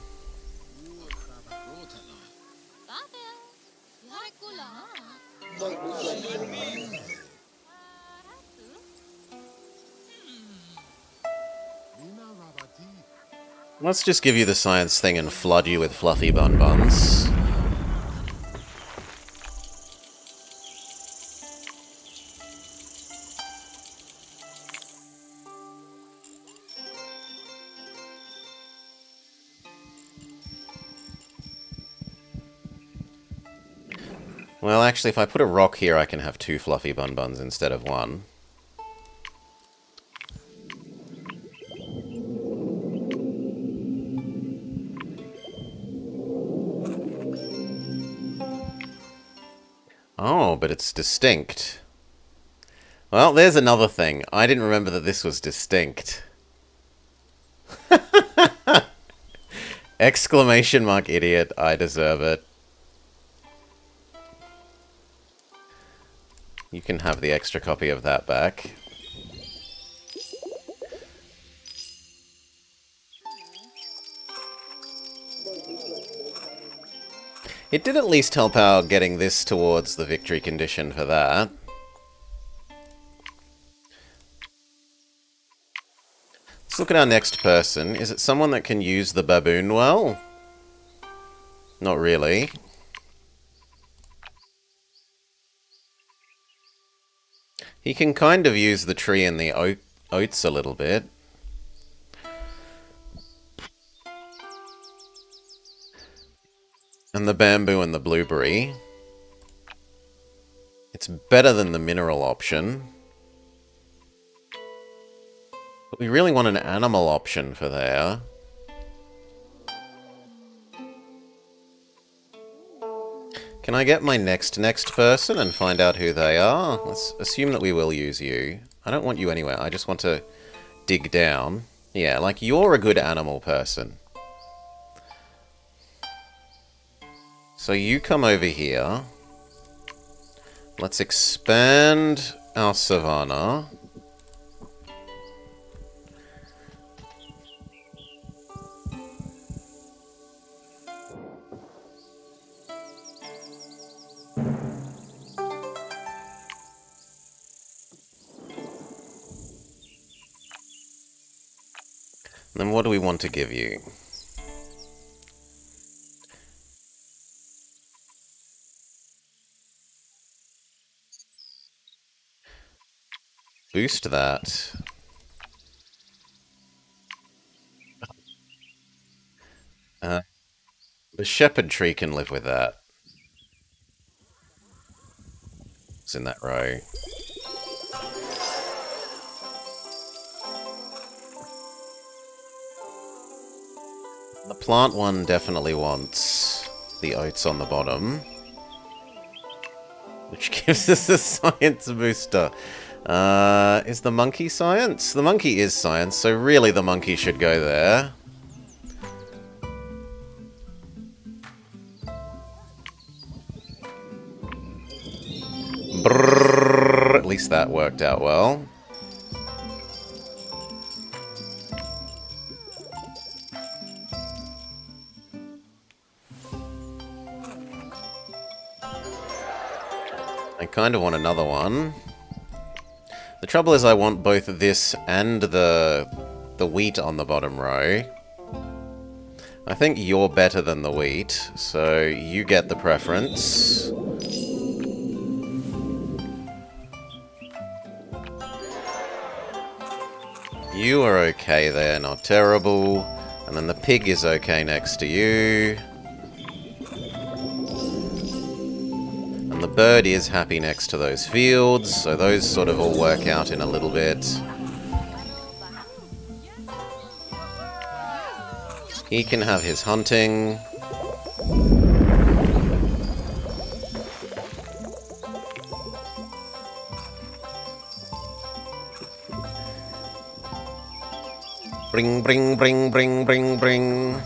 Let's just give you the science thing and flood you with fluffy bun-buns. Well, actually, if I put a rock here, I can have 2 fluffy bun-buns instead of 1. Oh, but it's distinct. Well, there's another thing. I didn't remember that this was distinct. Exclamation mark idiot, I deserve it. You can have the extra copy of that back. It did at least help out getting this towards the victory condition for that. Let's look at our next person. Is it someone that can use the baboon well? Not really. He can kind of use the tree and the oak oats a little bit. And the bamboo and the blueberry. It's better than the mineral option. But we really want an animal option for there. Can I get my next person and find out who they are? Let's assume that we will use you. I don't want you anywhere. I just want to dig down. Yeah, like you're a good animal person. So you come over here. Let's expand our savanna. Then what do we want to give you? Boost that. The shepherd tree can live with that. It's in that row. The plant one definitely wants the oats on the bottom, which gives us a science booster. Is the monkey science? The monkey is science, so really the monkey should go there. Brrr, at least that worked out well. I kind of want another one. The trouble is I want both this and the wheat on the bottom row. I think you're better than the wheat, so you get the preference. You are okay there, not terrible. And then the pig is okay next to you. And the bird is happy next to those fields, so those sort of all work out in a little bit. He can have his hunting. Bring, bring, bring, bring, bring, bring.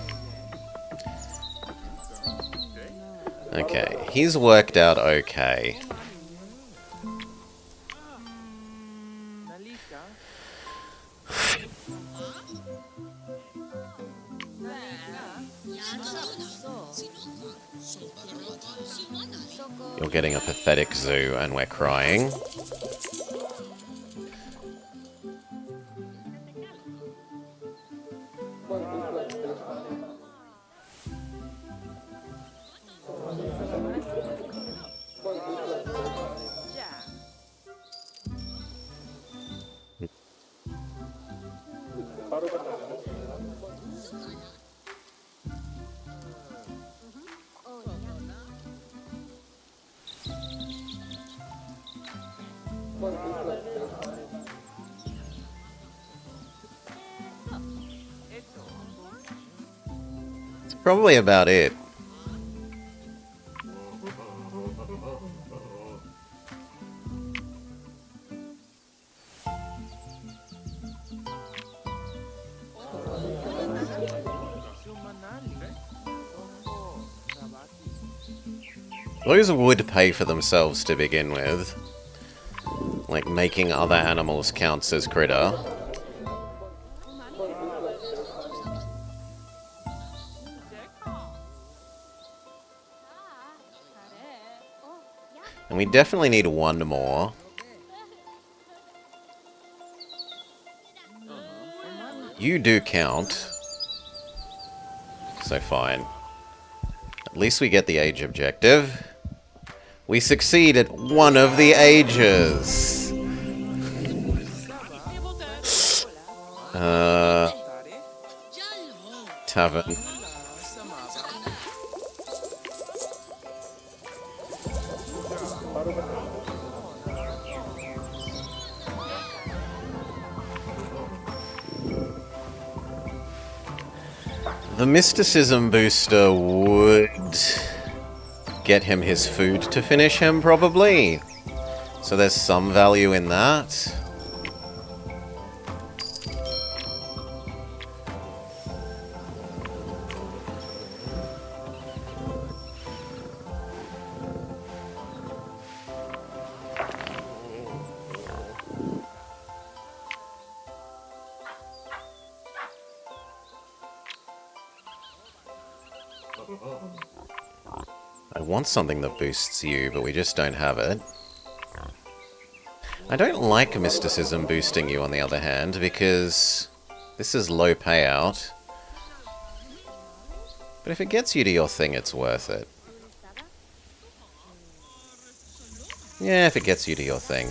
Okay, he's worked out okay. You're getting a pathetic zoo and we're crying. It's probably about it. Those would pay for themselves to begin with. Like, making other animals counts as critter. And we definitely need one more. You do count. So fine. At least we get the age objective. We succeed at one of the ages. Uh, Tavern. The mysticism booster would get him his food to finish him, probably. So there's some value in that. I want something that boosts you, but we just don't have it. I don't like mysticism boosting you, on the other hand, because this is low payout. But if it gets you to your thing, it's worth it. Yeah, if it gets you to your thing.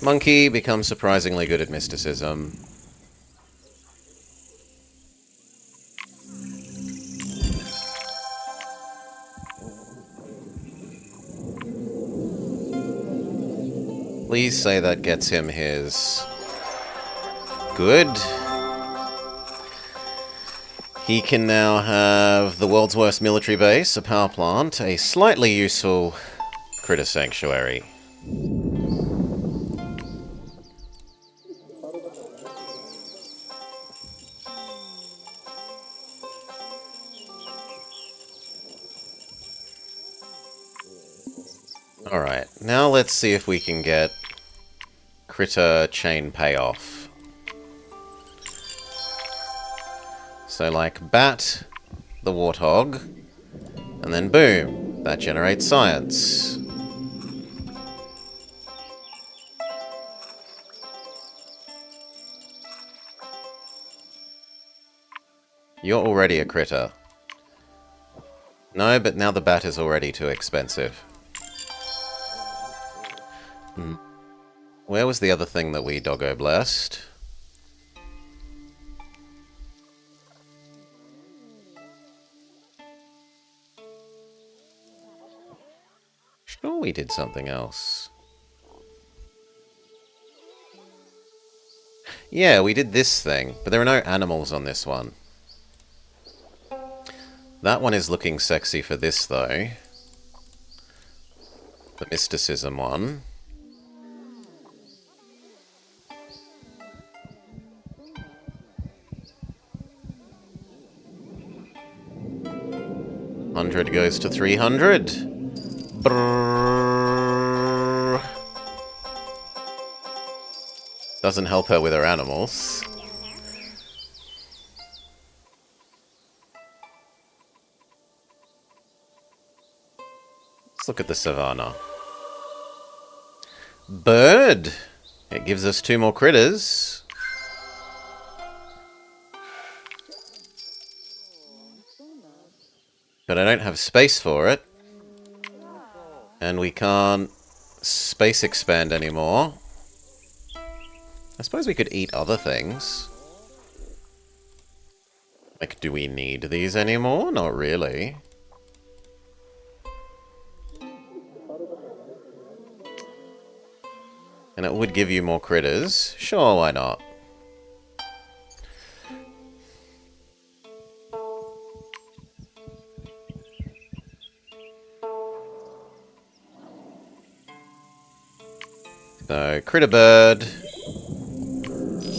Monkey becomes surprisingly good at mysticism. Please say that gets him his... Good. He can now have the world's worst military base, a power plant, a slightly useful critter sanctuary. Alright, now let's see if we can get critter chain payoff. So like bat, the warthog, and then boom, that generates science. You're already a critter. No, but now the bat is already too expensive. Where was the other thing that we doggo blessed? Sure, we did something else. Yeah, we did this thing, but there are no animals on this one. That one is looking sexy for this, though. The mysticism one. $100 goes to $300. Brrr. Doesn't help her with her animals. Let's look at the savannah. Bird! It gives us 2 more critters. But I don't have space for it. And we can't space expand anymore. I suppose we could eat other things. Like, do we need these anymore? Not really. And it would give you more critters. Sure, why not? So, critter bird.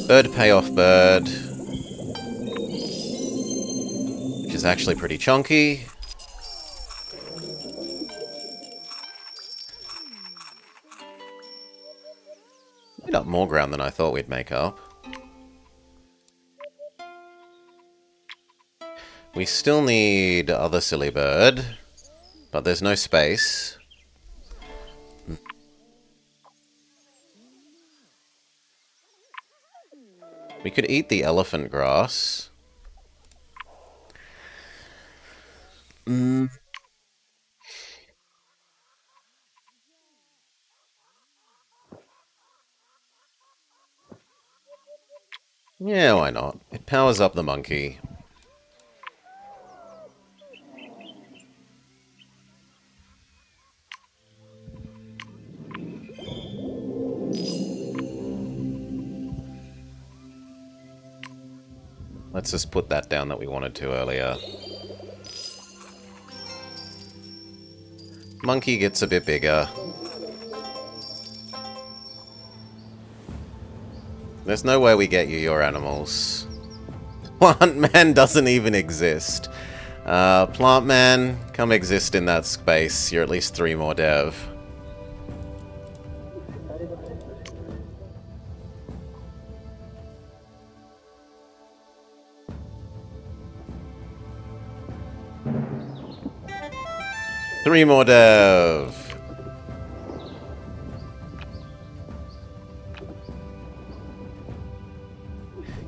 Bird payoff bird. Which is actually pretty chunky. Made up more ground than I thought we'd make up. We still need other silly bird. But there's no space. We could eat the elephant grass. Yeah, why not? It powers up the monkey. Let's just put that down that we wanted to earlier. Monkey gets a bit bigger. There's no way we get you your animals. Plant Man doesn't even exist. Plant Man, come exist in that space. You're at least 3 more dev. Three more dev.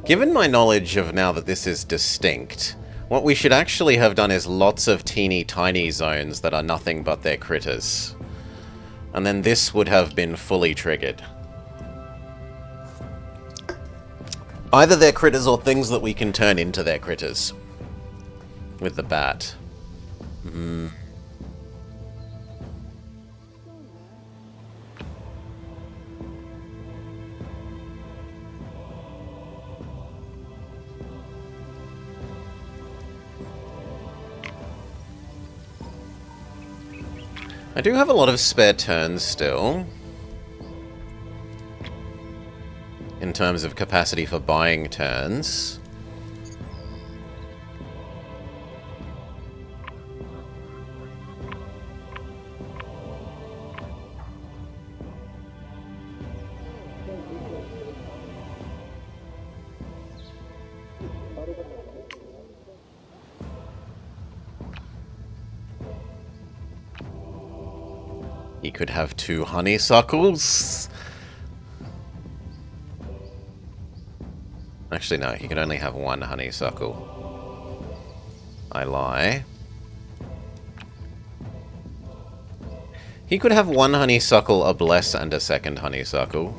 Given my knowledge of now that this is distinct, what we should actually have done is lots of teeny tiny zones that are nothing but their critters. And then this would have been fully triggered. Either their critters or things that we can turn into their critters. With the bat. I do have a lot of spare turns still. In terms of capacity for buying turns. He could have 2 honeysuckles. Actually, no, he can only have 1 honeysuckle. I lie. He could have 1 honeysuckle, a bless, and a 2nd honeysuckle.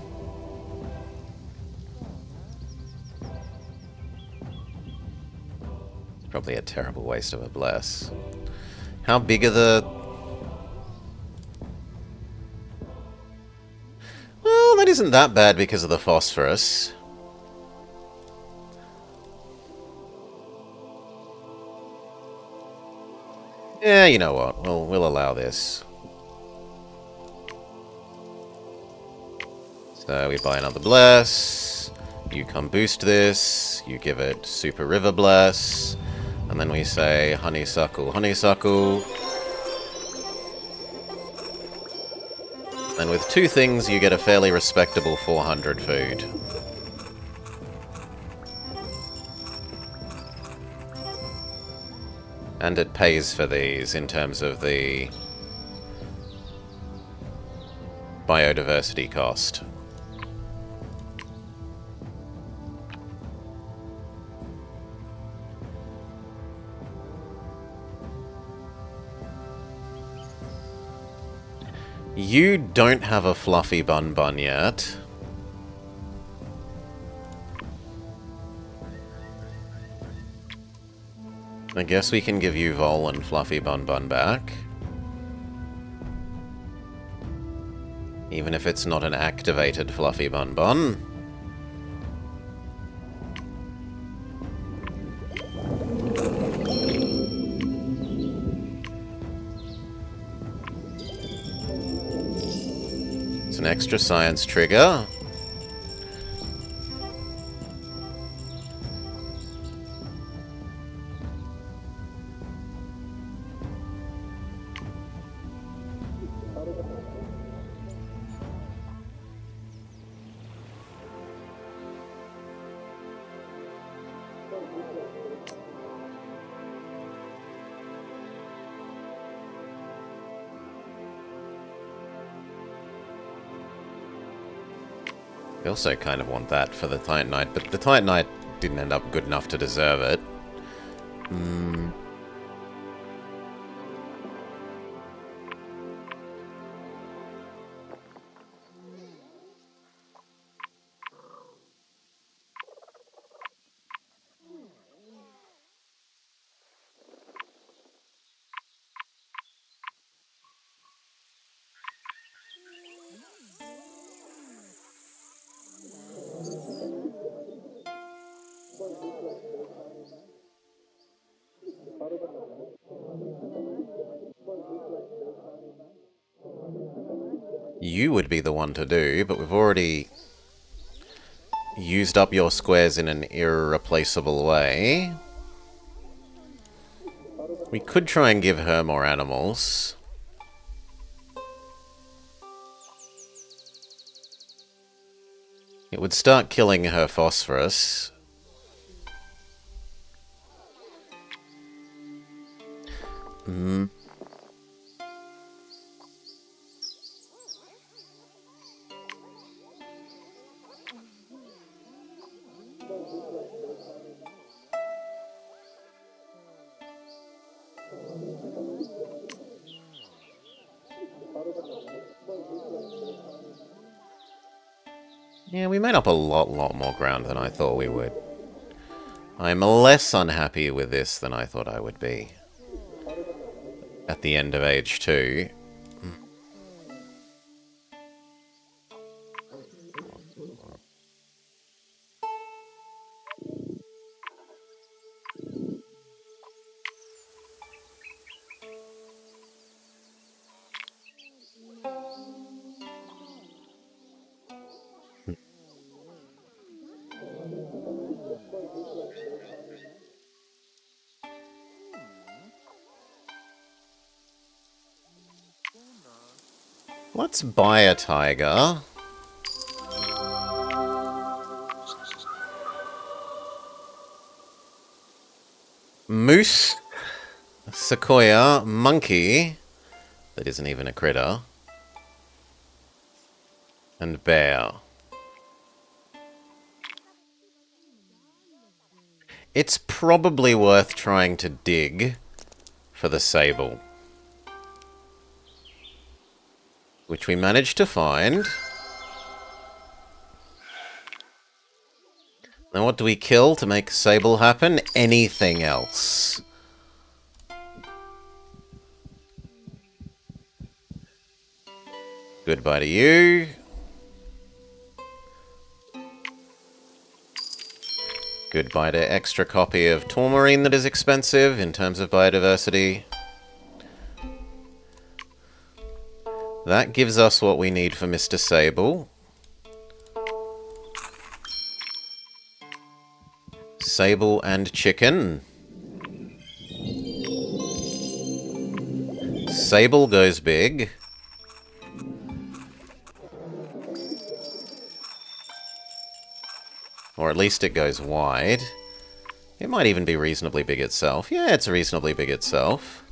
Probably a terrible waste of a bless. How big are the... Well, that isn't that bad because of the phosphorus. Yeah, you know what? We'll allow this. So we buy another bless. You come boost this. You give it super river bless. And then we say honeysuckle, honeysuckle. And with 2 things, you get a fairly respectable 400 food. And it pays for these in terms of the biodiversity cost. You don't have a fluffy bun bun yet. I guess we can give you Vol and Fluffy Bun Bun back. Even if it's not an activated Fluffy Bun Bun. It's an extra science trigger. We also kind of want that for the Titanite, but the Titanite didn't end up good enough to deserve it. you would be the one to do, but we've already used up your squares in an irreplaceable way. We could try and give her more animals. It would start killing her phosphorus. Yeah, we made up a lot more ground than I thought we would. I'm less unhappy with this than I thought I would be. At the end of age 2. Let's buy a tiger. Moose, sequoia, monkey, that isn't even a critter, and bear. It's probably worth trying to dig for the sable, which we managed to find. Now what do we kill to make sable happen? Anything else. Goodbye to you. Goodbye to extra copy of tourmaline that is expensive in terms of biodiversity. That gives us what we need for Mr. Sable. Sable and chicken. Sable goes big. Or at least it goes wide. It might even be reasonably big itself. Yeah, it's reasonably big itself.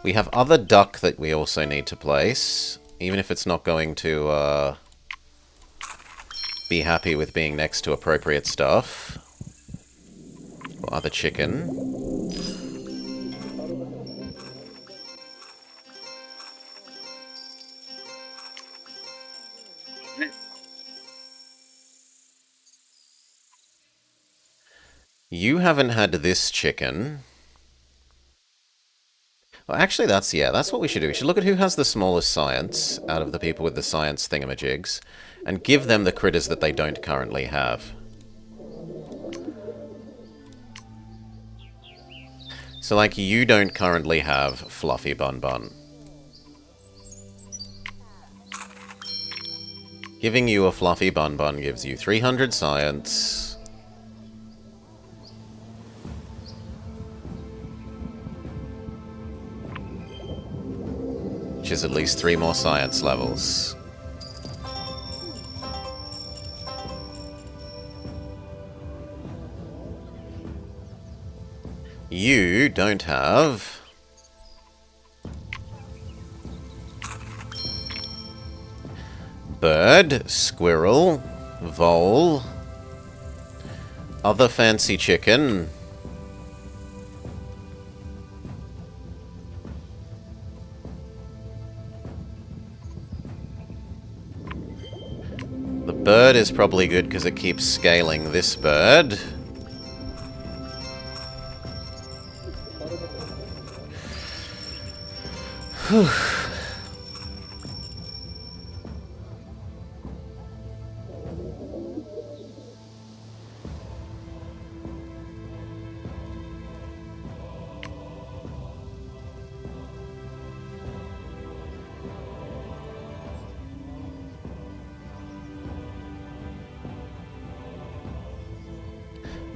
We have other duck that we also need to place. Even if it's not going to be happy with being next to appropriate stuff. Or other chicken. You haven't had this chicken. Well, actually, that's what we should do. We should look at who has the smallest science out of the people with the science thingamajigs, and give them the critters that they don't currently have. So, like, you don't currently have Fluffy Bun Bun. Giving you a Fluffy Bun Bun gives you 300 science. Which is at least 3 more science levels. You don't have... bird, squirrel, vole, other fancy chicken... The bird is probably good because it keeps scaling this bird. Whew.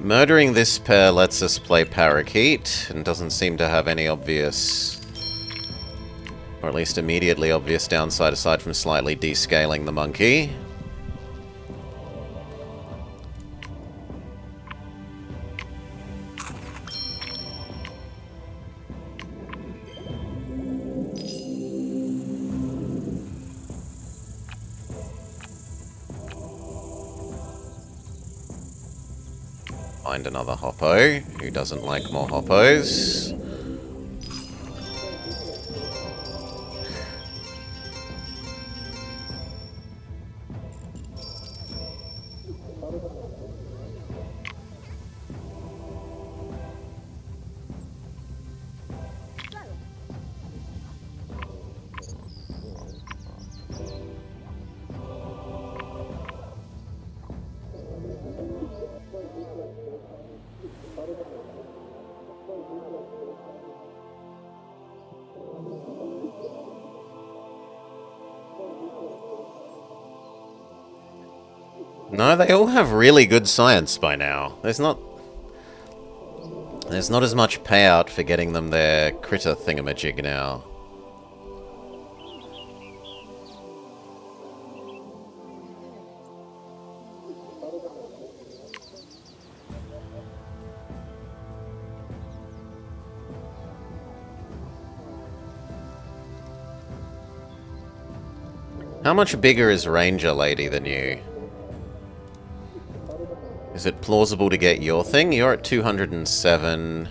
Murdering this pair lets us play Parakeet, and doesn't seem to have any obvious, or at least immediately obvious downside aside from slightly descaling the monkey. Find another hoppo. Who doesn't like more hoppos? No, they all have really good science by now. There's not as much payout for getting them their critter thingamajig now. How much bigger is Ranger Lady than you? Is it plausible to get your thing? You're at 207.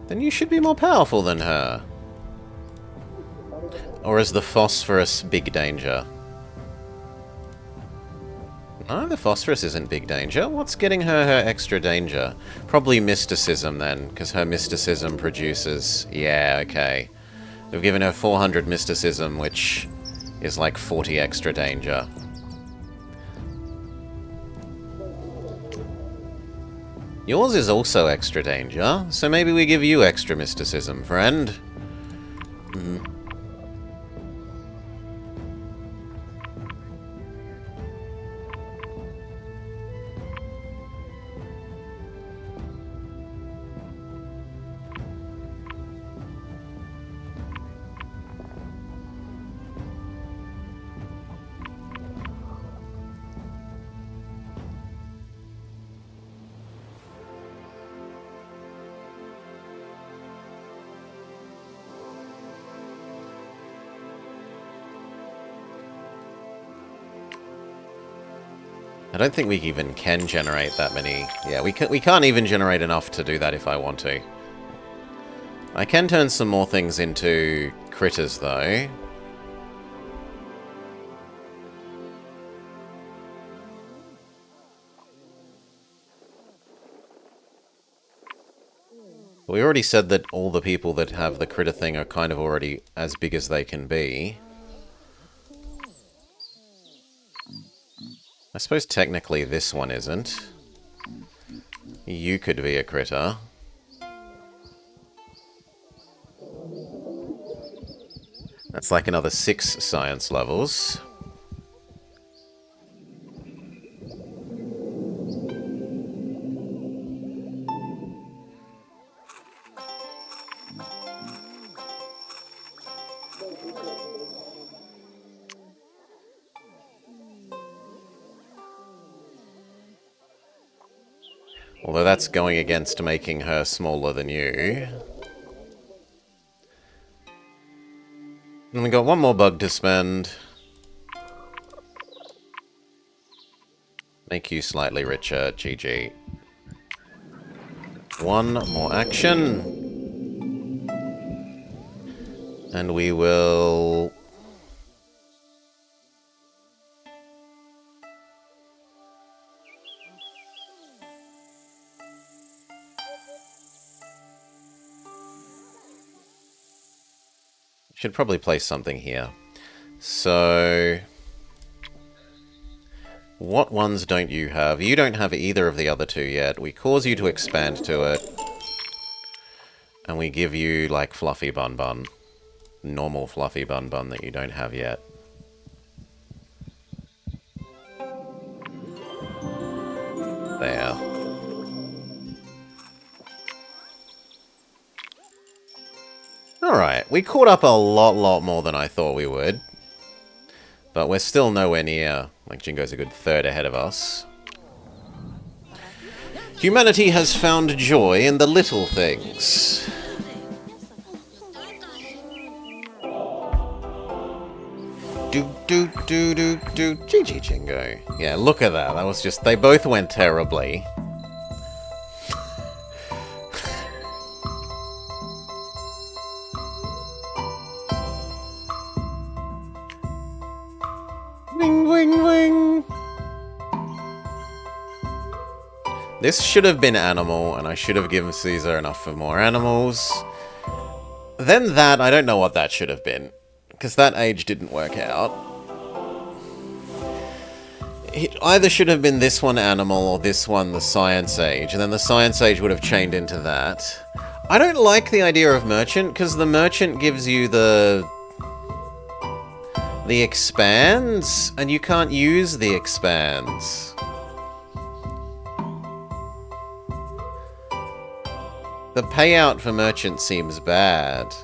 Then you should be more powerful than her. Or is the phosphorus big danger? No, the phosphorus isn't big danger. What's getting her extra danger? Probably mysticism then, because her mysticism produces... Yeah, okay. We've given her 400 mysticism, which is like 40 extra danger. Yours is also extra danger, so maybe we give you extra mysticism, friend. I don't think we even can generate that many. Yeah, we can't even generate enough to do that if I want to. I can turn some more things into critters, though. We already said that all the people that have the critter thing are kind of already as big as they can be. I suppose technically this one isn't. You could be a critter. That's like another 6 science levels. Although that's going against making her smaller than you. And we got one more bug to spend. Make you slightly richer, GG. One more action. And we will... Should probably place something here. So... What ones don't you have? You don't have either of the other two yet. We cause you to expand to it. And we give you, like, Fluffy Bun Bun. Normal Fluffy Bun Bun that you don't have yet. There. Alright, we caught up a lot more than I thought we would. But we're still nowhere near. Like, Jingo's a good third ahead of us. Humanity has found joy in the little things. Do. GG, Jingo. Yeah, look at that. That was just... They both went terribly. Wing, wing, wing. This should have been animal, and I should have given Caesar enough for more animals. Then that, I don't know what that should have been. Because that age didn't work out. It either should have been this one animal or this one the science age, and then the science age would have chained into that. I don't like the idea of merchant, because the merchant gives you the expands, and you can't use the expands. The payout for merchant seems bad.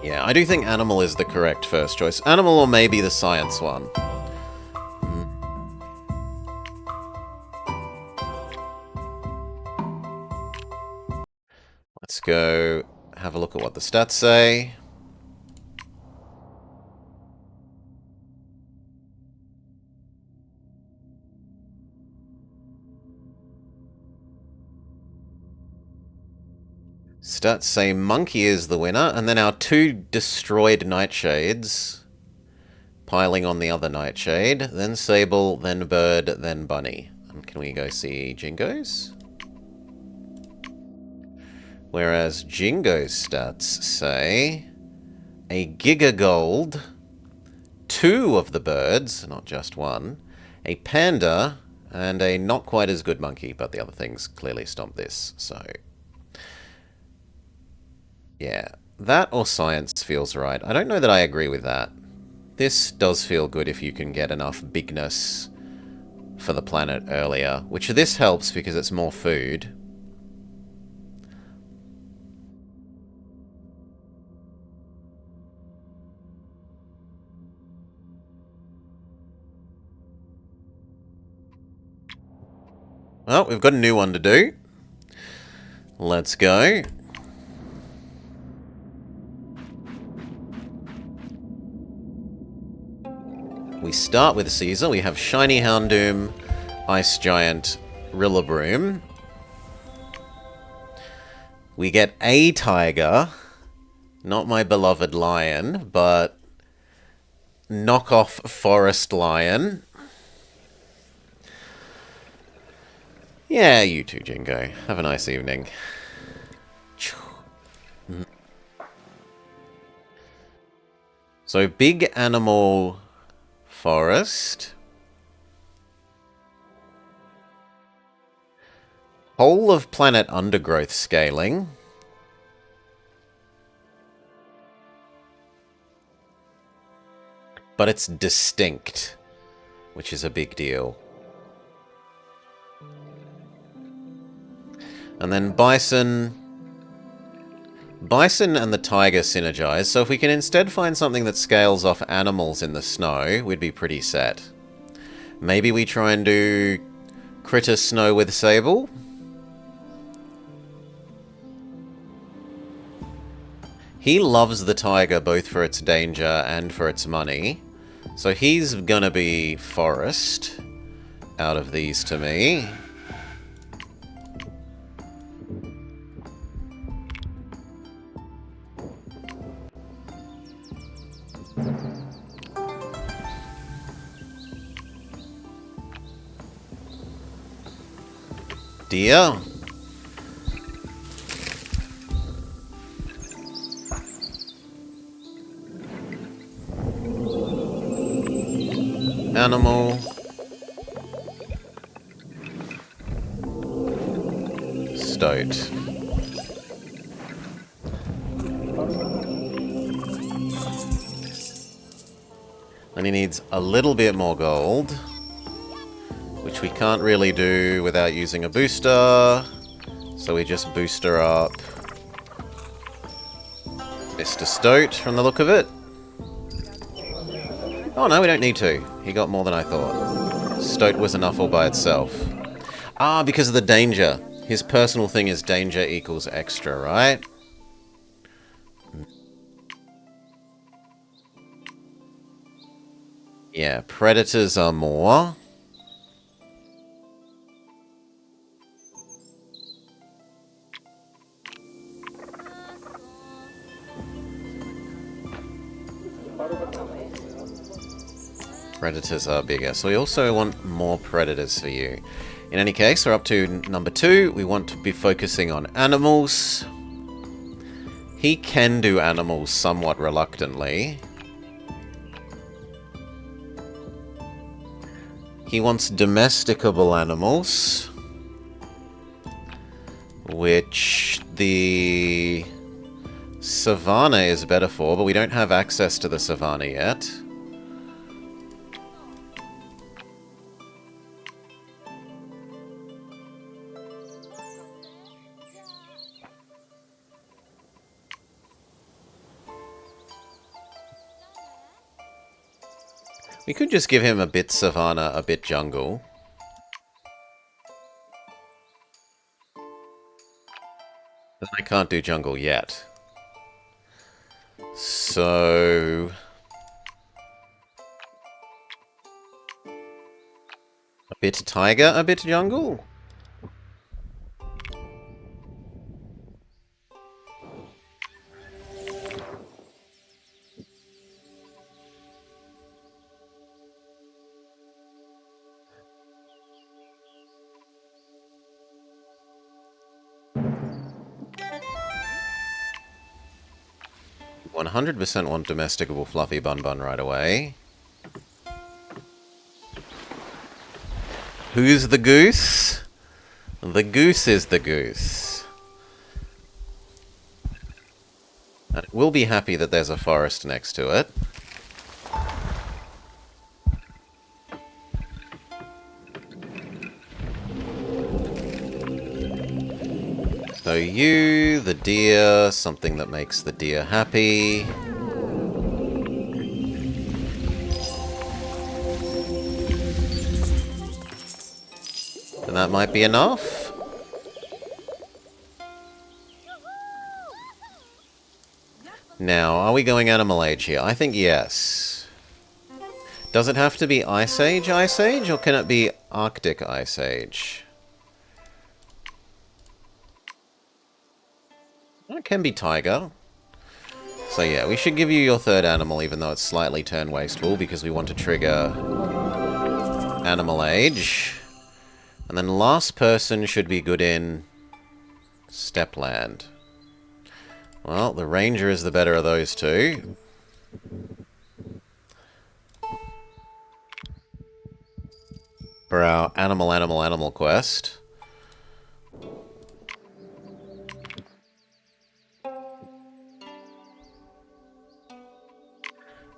Yeah, I do think animal is the correct first choice. Animal or maybe the science one. Let's go have a look at what the stats say. Stats say monkey is the winner, and then our 2 destroyed nightshades piling on the other nightshade, then sable, then bird, then bunny. And can we go see Jingo's? Whereas Jingo's stats say a giga gold, 2 of the birds, not just 1, a panda, and a not quite as good monkey, but the other things clearly stomp this, so... Yeah, that or science feels right. I don't know that I agree with that. This does feel good if you can get enough bigness for the planet earlier, which this helps because it's more food. Well, we've got a new one to do. Let's go. We start with Caesar. We have Shiny Houndoom, Ice Giant, Rillaboom. We get a tiger. Not my beloved lion, but knockoff forest lion. Yeah, you too, Jingo. Have a nice evening. So, big animal forest. Whole of planet undergrowth scaling. But it's distinct, which is a big deal. And then bison. Bison and the tiger synergize, so if we can instead find something that scales off animals in the snow, we'd be pretty set. Maybe we try and do critter snow with sable? He loves the tiger both for its danger and for its money, so he's gonna be forest out of these to me. Deer. Animal. stoat. And he needs a little bit more gold, which we can't really do without using a booster. So we just booster up Mr. Stoat from the look of it. Oh no, we don't need to. He got more than I thought. Stoat was enough all by itself. Ah, because of the danger. His personal thing is danger equals extra, right? Yeah, predators are more. Predators are bigger, so we also want more predators for you. In any case, we're up to number 2. We want to be focusing on animals. He can do animals somewhat reluctantly. He wants domesticable animals, which the Savannah is better for, but we don't have access to the Savannah yet. We could just give him a bit Savannah, a bit jungle. But I can't do jungle yet. So... a bit tiger, a bit jungle? We 100% want domesticable Fluffy Bun Bun right away. Who's the goose? The goose is the goose. And it will be happy that there's a forest next to it. So you, the deer, something that makes the deer happy. And that might be enough. Now, are we going Animal Age here? I think yes. Does it have to be Ice Age, or can it be Arctic Ice Age? It can be Tiger. So yeah, we should give you your third animal, even though it's slightly turn wasteful, because we want to trigger Animal Age. And then last person should be good in Stepland. Well, the Ranger is the better of those two. For our animal quest.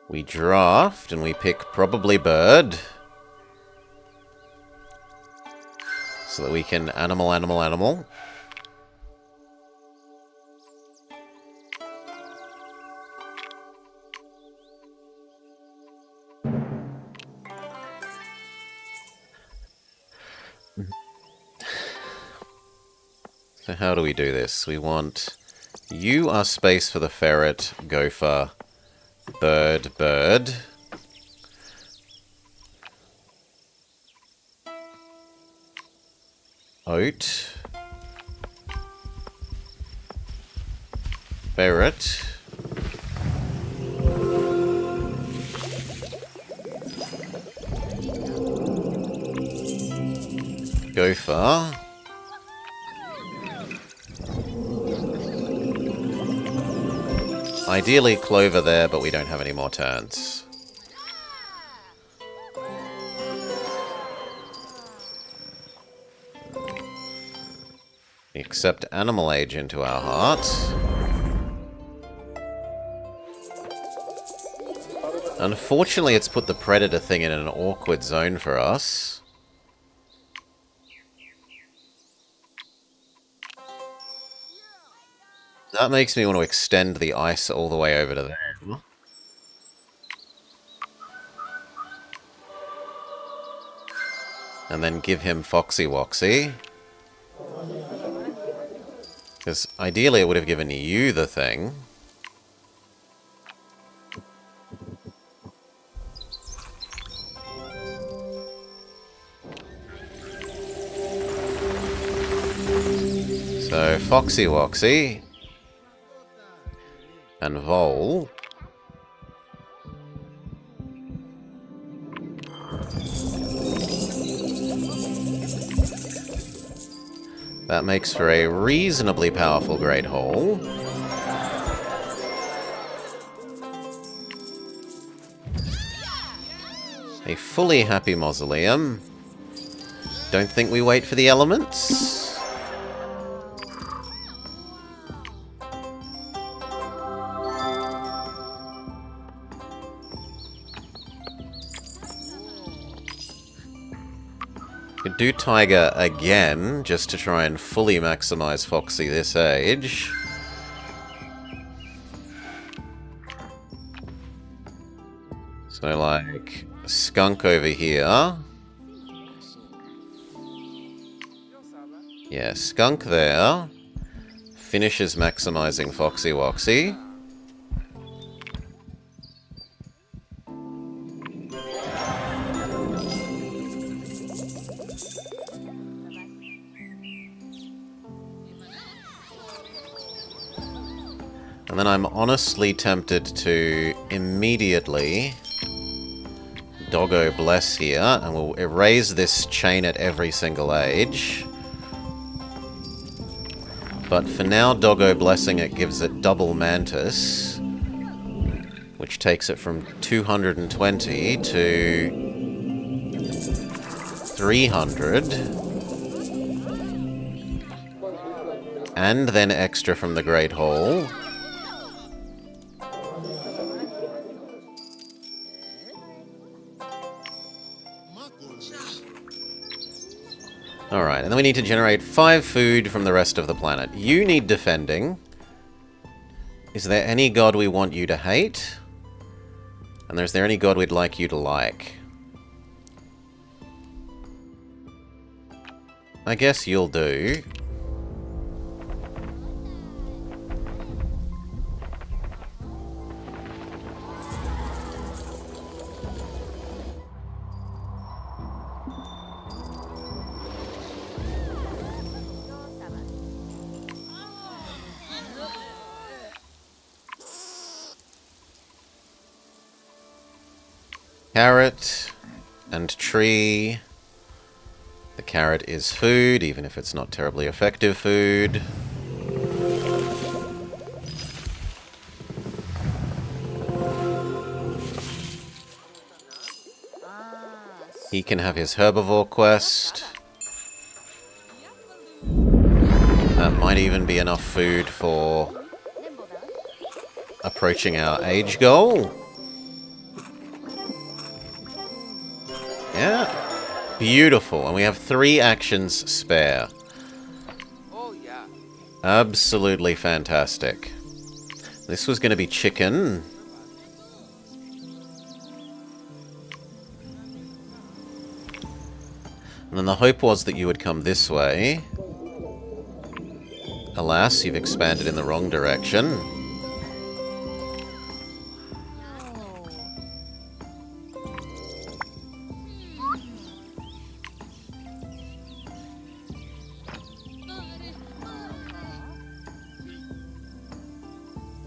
We draft and we pick probably bird. So that we can animal. So how do we do this? We want... you are space for the ferret, gopher, bird. Oat. Ferret. Gopher. Ideally Clover there, but we don't have any more turns. Accept animal age into our heart. Unfortunately, it's put the predator thing in an awkward zone for us. That makes me want to extend the ice all the way over to there. And then give him Foxy Woxy. Because ideally it would have given you the thing. So, Foxy Woxy. And Vole. That makes for a reasonably powerful Great Hall. A fully happy Mausoleum. Don't think we wait for the elements. Could do Tiger again, just to try and fully maximize Foxy this age. So, like, Skunk over here. Yeah, Skunk there. Finishes maximizing Foxy Woxy. And then I'm honestly tempted to immediately Doggo Bless here, and we'll erase this chain at every single age. But for now, Doggo Blessing it gives it double Mantis, which takes it from 220 to 300. And then extra from the Great Hall. Alright, and then we need to generate 5 food from the rest of the planet. You need defending. Is there any god we want you to hate? And is there any god we'd like you to like? I guess you'll do. Carrot and tree. The carrot is food, even if it's not terribly effective food. He can have his herbivore quest. That might even be enough food for approaching our age goal. Yeah. Beautiful. And we have 3 actions spare. Oh, yeah. Absolutely fantastic. This was going to be chicken. And then the hope was that you would come this way. Alas, you've expanded in the wrong direction.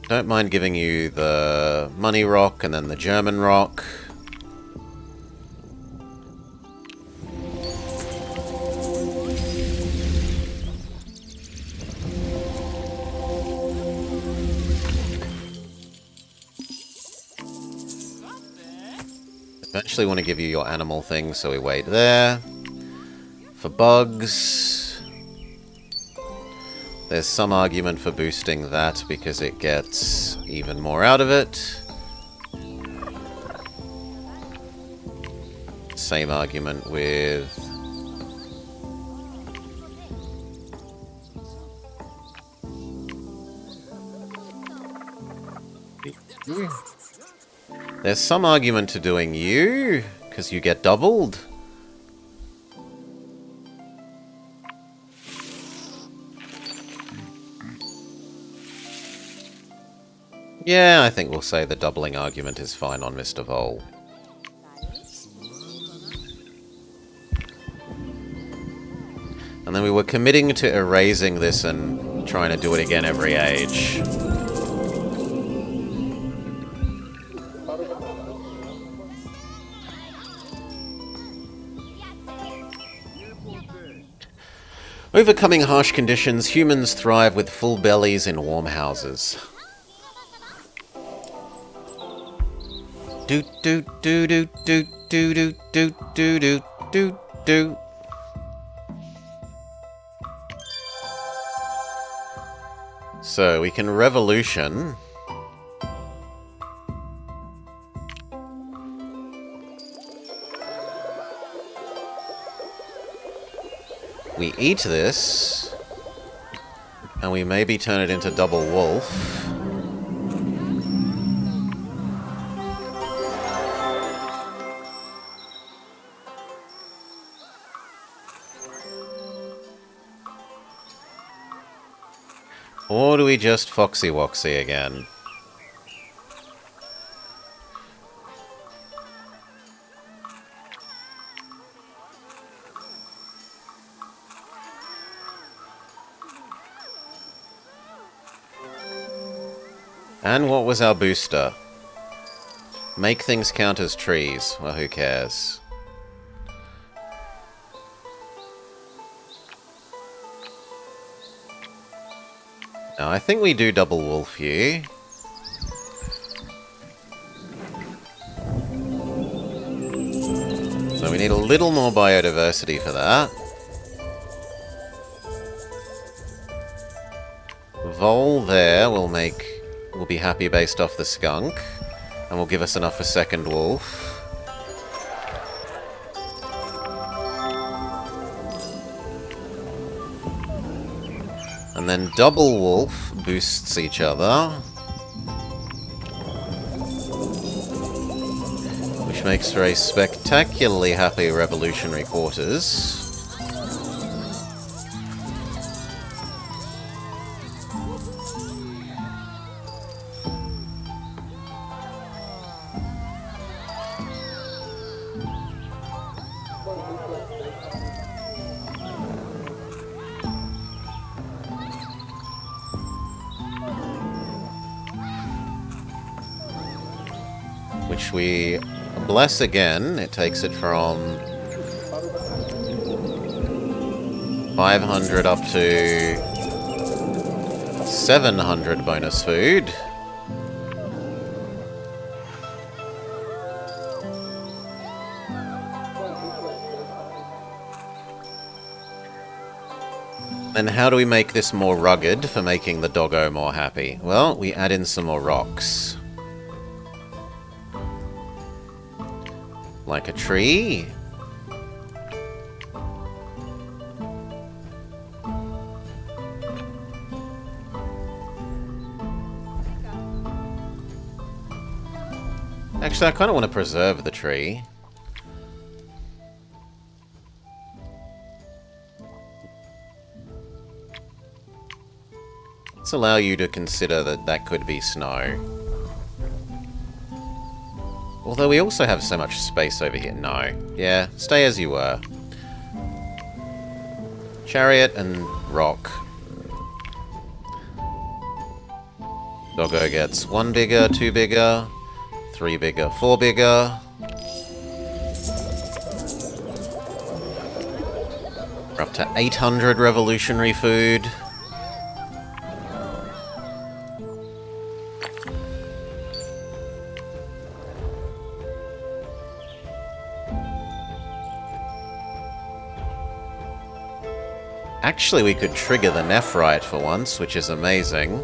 Don't mind giving you the money rock and then the German rock. Eventually want to give you your animal thing, so we wait there. For bugs. There's some argument for boosting that because it gets even more out of it. Same argument with... There's some argument to doing you, because you get doubled. Yeah, I think we'll say the doubling argument is fine on Mr. Vol. And then we were committing to erasing this and trying to do it again every age. Overcoming harsh conditions, humans thrive with full bellies in warm houses. Do do do do do do do do do do do do. So we can revolution. We eat this, and we maybe turn it into double wolf. Or do we just Foxy Woxy again? And what was our booster? Make things count as trees. Well, who cares? Now, I think we do double wolf here. So we need a little more biodiversity for that. Vol there will be happy based off the skunk, and will give us enough for second wolf. And then double wolf boosts each other, which makes for a spectacularly happy revolutionary quarters. Which we bless again. It takes it from 500 up to 700 bonus food. And how do we make this more rugged for making the doggo more happy? Well, we add in some more rocks. Like a tree. Actually, I kind of want to preserve the tree. Let's allow you to consider that that could be snow. Although we also have so much space over here. No. Yeah, stay as you were. Chariot and rock. Doggo gets 1 bigger, 2 bigger, 3 bigger, 4 bigger. We're up to 800 revolutionary food. Actually, we could trigger the Nephrite for once, which is amazing.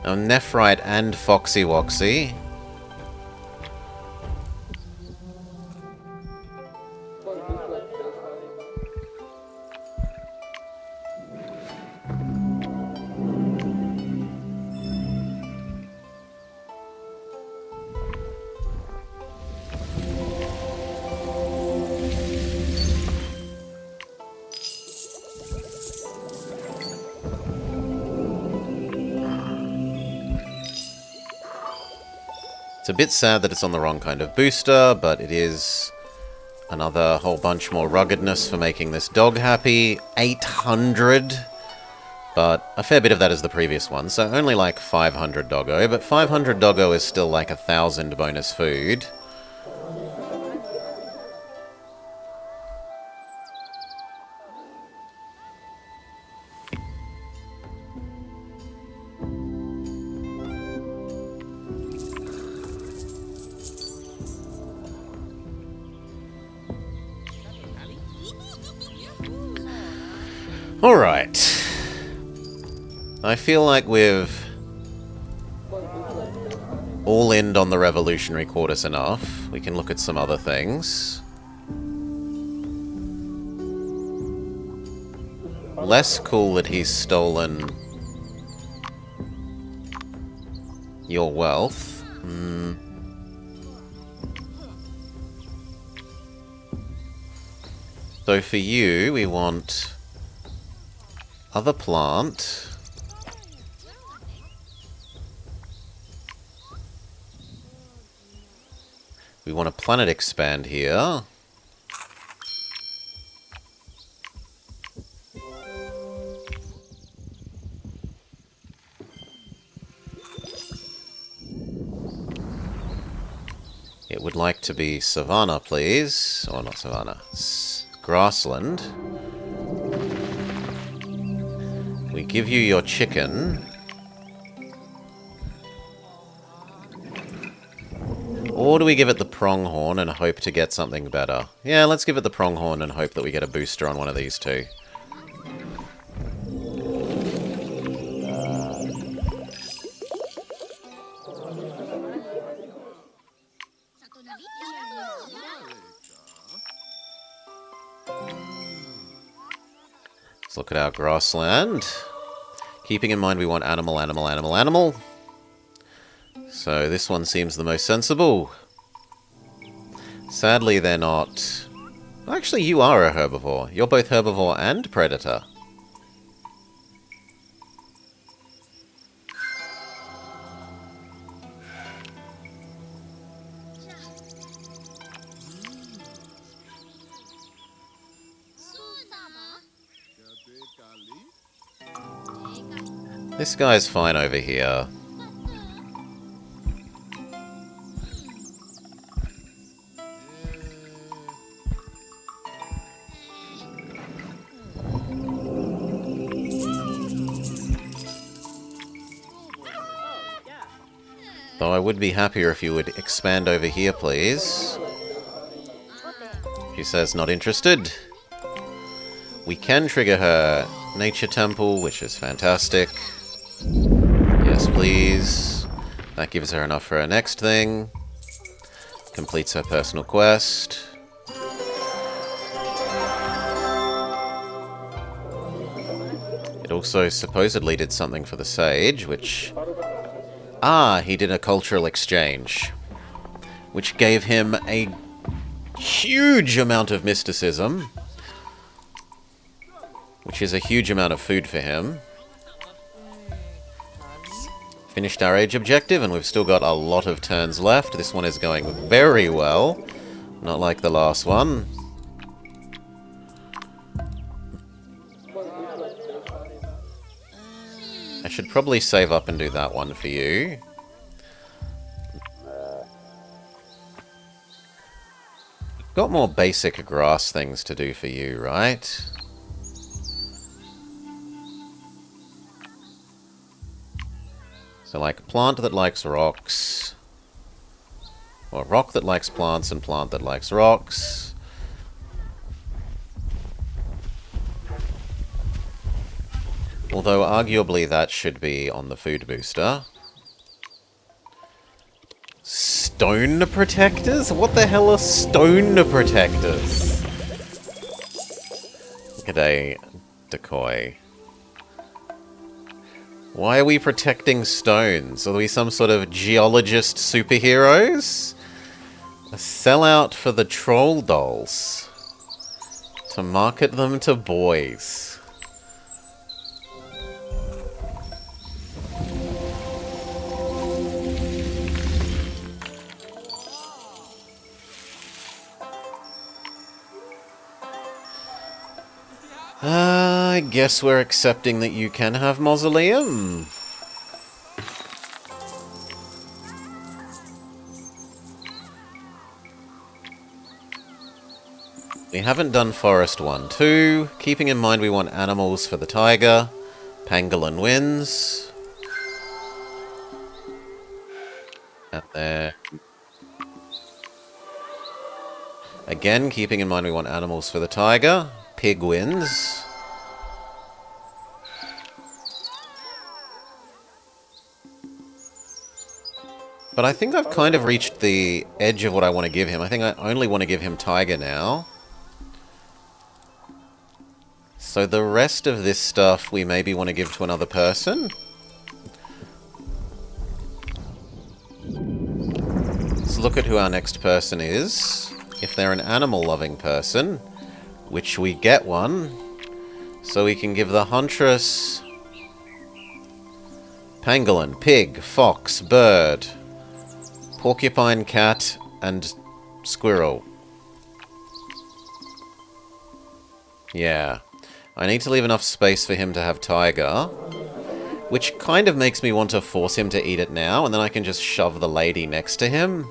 Now, Nephrite and Foxy Woxy. It's a bit sad that it's on the wrong kind of booster, but it is another whole bunch more ruggedness for making this dog happy. 800, but a fair bit of that is the previous one, so only like 500 doggo, but 500 doggo is still like 1,000 bonus food. Alright. I feel like we've all-ined on the Revolutionary Quarters enough. We can look at some other things. Less cool that he's stolen your wealth. So for you, we want other plant. We want a planet expand here. It would like to be Savannah, please. Or not Savannah. Grassland. We give you your chicken. Or do we give it the pronghorn and hope to get something better? Yeah, let's give it the pronghorn and hope that we get a booster on one of these two. Let's look at our grassland. Keeping in mind we want animal, animal, animal, animal. So this one seems the most sensible. Sadly, they're not... Actually, you are a herbivore. You're both herbivore and predator. This guy's fine over here. Though I would be happier if you would expand over here, please. She says not interested. We can trigger her nature temple, which is fantastic. Yes, please. That gives her enough for her next thing. Completes her personal quest. It also supposedly did something for the sage, which... Ah, he did a cultural exchange, which gave him a huge amount of mysticism, which is a huge amount of food for him. Finished our age objective, and we've still got a lot of turns left. This one is going very well, not like the last one. I should probably save up and do that one for you. Got more basic grass things to do for you, right? So like a plant that likes rocks. Or rock that likes plants and plant that likes rocks. Although, arguably, that should be on the food booster. Stone protectors? What the hell are stone protectors? G'day, Decoy. Why are we protecting stones? Are we some sort of geologist superheroes? A sellout for the troll dolls. To market them to boys. I guess we're accepting that you can have Mausoleum. We haven't done Forest 1. 2, keeping in mind we want animals for the tiger. Pangolin wins. And then... Again, keeping in mind we want animals for the tiger. Pig wins. But I think I've kind of reached the edge of what I want to give him. I think I only want to give him tiger now. So the rest of this stuff we maybe want to give to another person. Let's look at who our next person is. If they're an animal-loving person, which we get one, so we can give the huntress pangolin, pig, fox, bird, porcupine, cat, and squirrel. Yeah. I need to leave enough space for him to have tiger, which kind of makes me want to force him to eat it now, and then I can just shove the lady next to him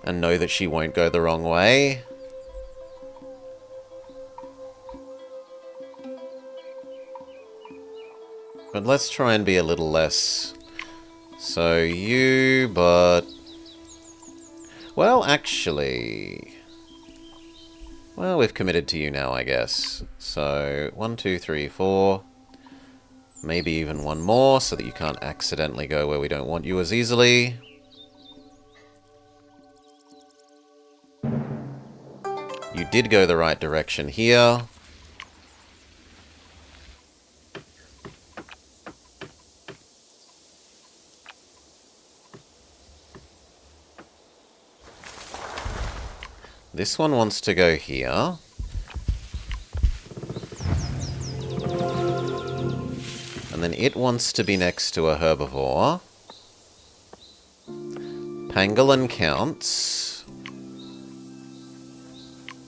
and know that she won't go the wrong way. But let's try and be a little less. So you, but... Well, actually... Well, we've committed to you now, I guess. So, 1, 2, 3, 4. Maybe even one more, so that you can't accidentally go where we don't want you as easily. You did go the right direction here. This one wants to go here. And then it wants to be next to a herbivore. Pangolin counts.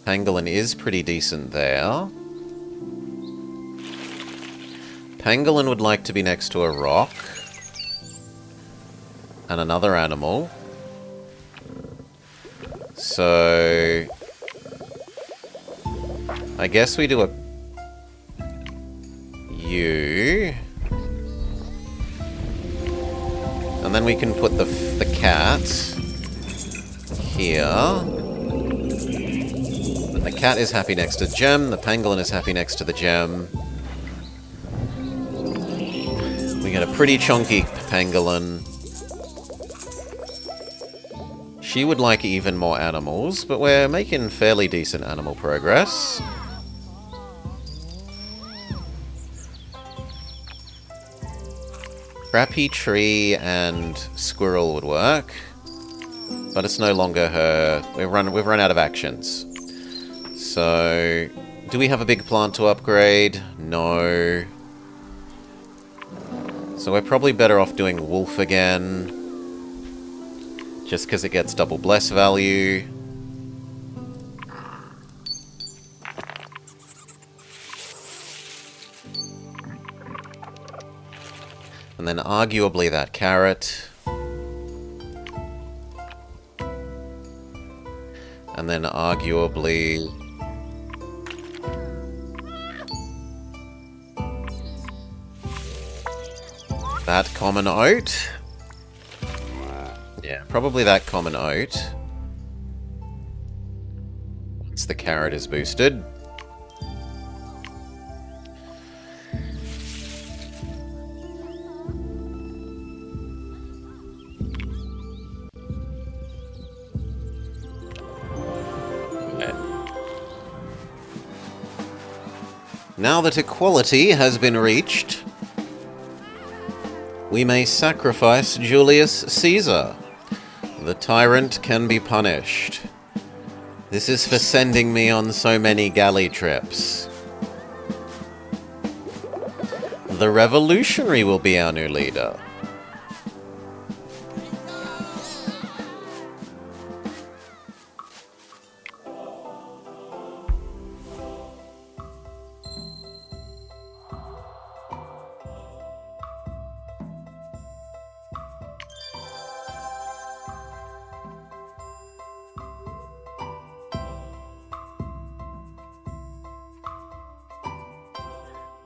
Pangolin is pretty decent there. Pangolin would like to be next to a rock. And another animal. So... I guess we do a... You... And then we can put the cat... here. And the cat is happy next to Gem, the pangolin is happy next to the Gem. We get a pretty chunky pangolin. She would like even more animals, but we're making fairly decent animal progress. Crappy tree and squirrel would work, but it's no longer her. We've run out of actions. So, do we have a big plant to upgrade? No. So we're probably better off doing wolf again. Just because it gets double bless value. And then arguably that carrot. And then arguably... that common oat. Yeah. probably that common oat. Once the carrot is boosted. Now that equality has been reached, we may sacrifice Julius Caesar. The tyrant can be punished. This is for sending me on so many galley trips. The revolutionary will be our new leader.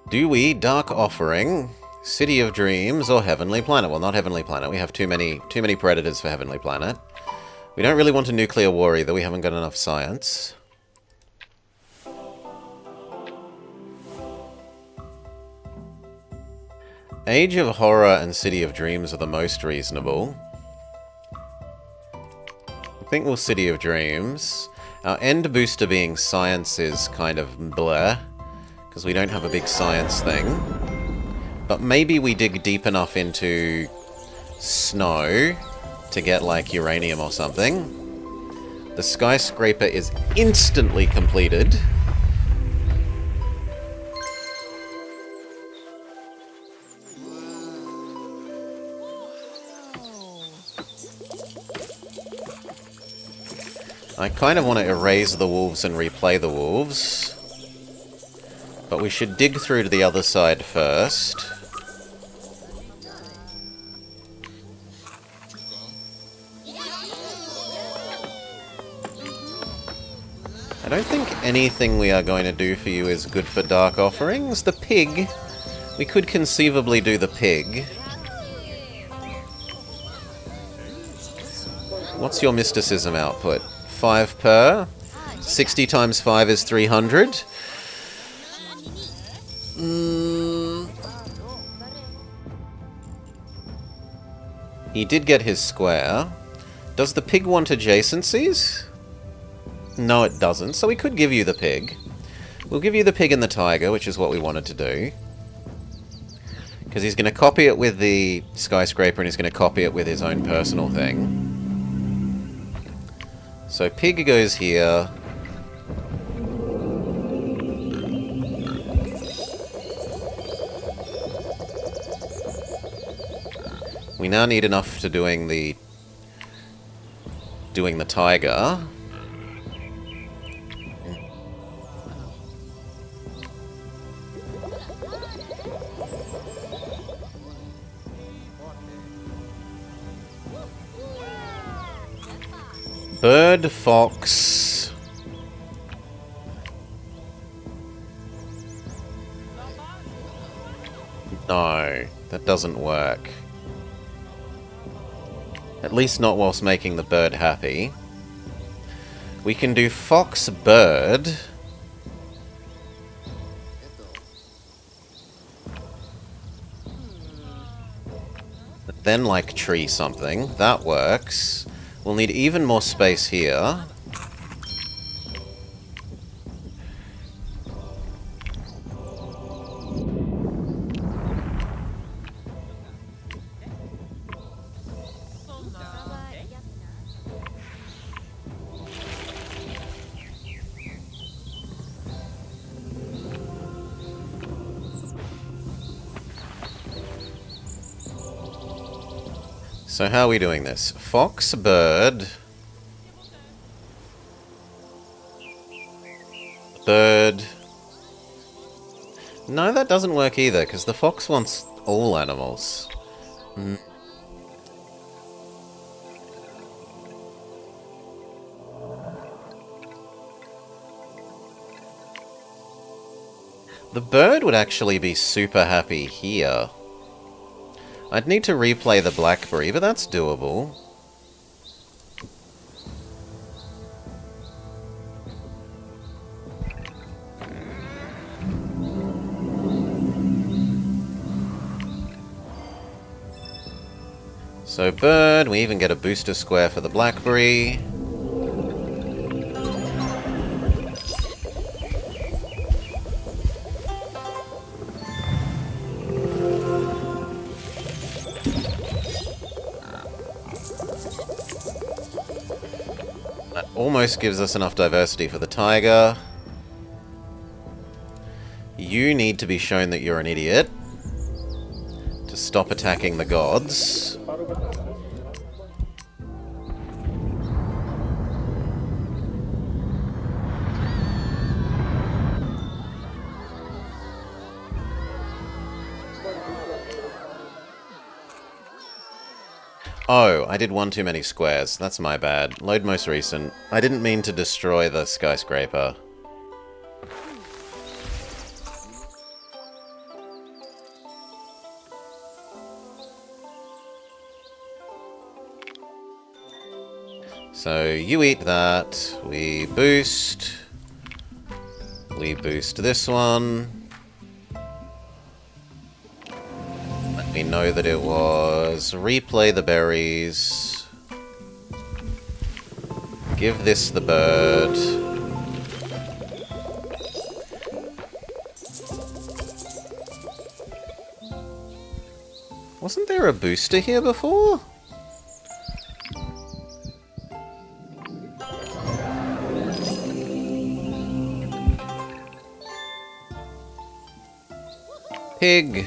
Do we Dark Offering, City of Dreams, or Heavenly Planet? Well, not Heavenly Planet. We have too many predators for Heavenly Planet. We don't really want a nuclear war either. We haven't got enough science. Age of Horror and City of Dreams are the most reasonable. I think we'll City of Dreams. Our end booster being science is kind of bleh, because we don't have a big science thing. But maybe we dig deep enough into snow to get, like, uranium or something. The skyscraper is instantly completed. I kind of want to erase the wolves and replay the wolves. But we should dig through to the other side first. I don't think anything we are going to do for you is good for Dark Offerings. The pig. We could conceivably do the pig. What's your mysticism output? 5 per? 60 times 5 is 300. He did get his square. Does the pig want adjacencies? No, it doesn't, so we could give you the pig. We'll give you the pig and the tiger, which is what we wanted to do. Because he's going to copy it with the skyscraper and he's going to copy it with his own personal thing. So pig goes here. We now need enough to doing the tiger. Bird, fox. No, that doesn't work. At least not whilst making the bird happy. We can do fox, bird. Then like tree something. That works. We'll need even more space here. So how are we doing this? Fox, bird. Bird. No, that doesn't work either, because the fox wants all animals. The bird would actually be super happy here. I'd need to replay the blackberry, but that's doable. So bird, we even get a booster square for the blackberry. That almost gives us enough diversity for the tiger. You need to be shown that you're an idiot to stop attacking the gods. Oh, I did one too many squares. That's my bad. Load most recent. I didn't mean to destroy the skyscraper. So you eat that. We boost. We boost this one. Let me know that it was replay the berries. Give this the bird. Wasn't there a booster here before? Pig.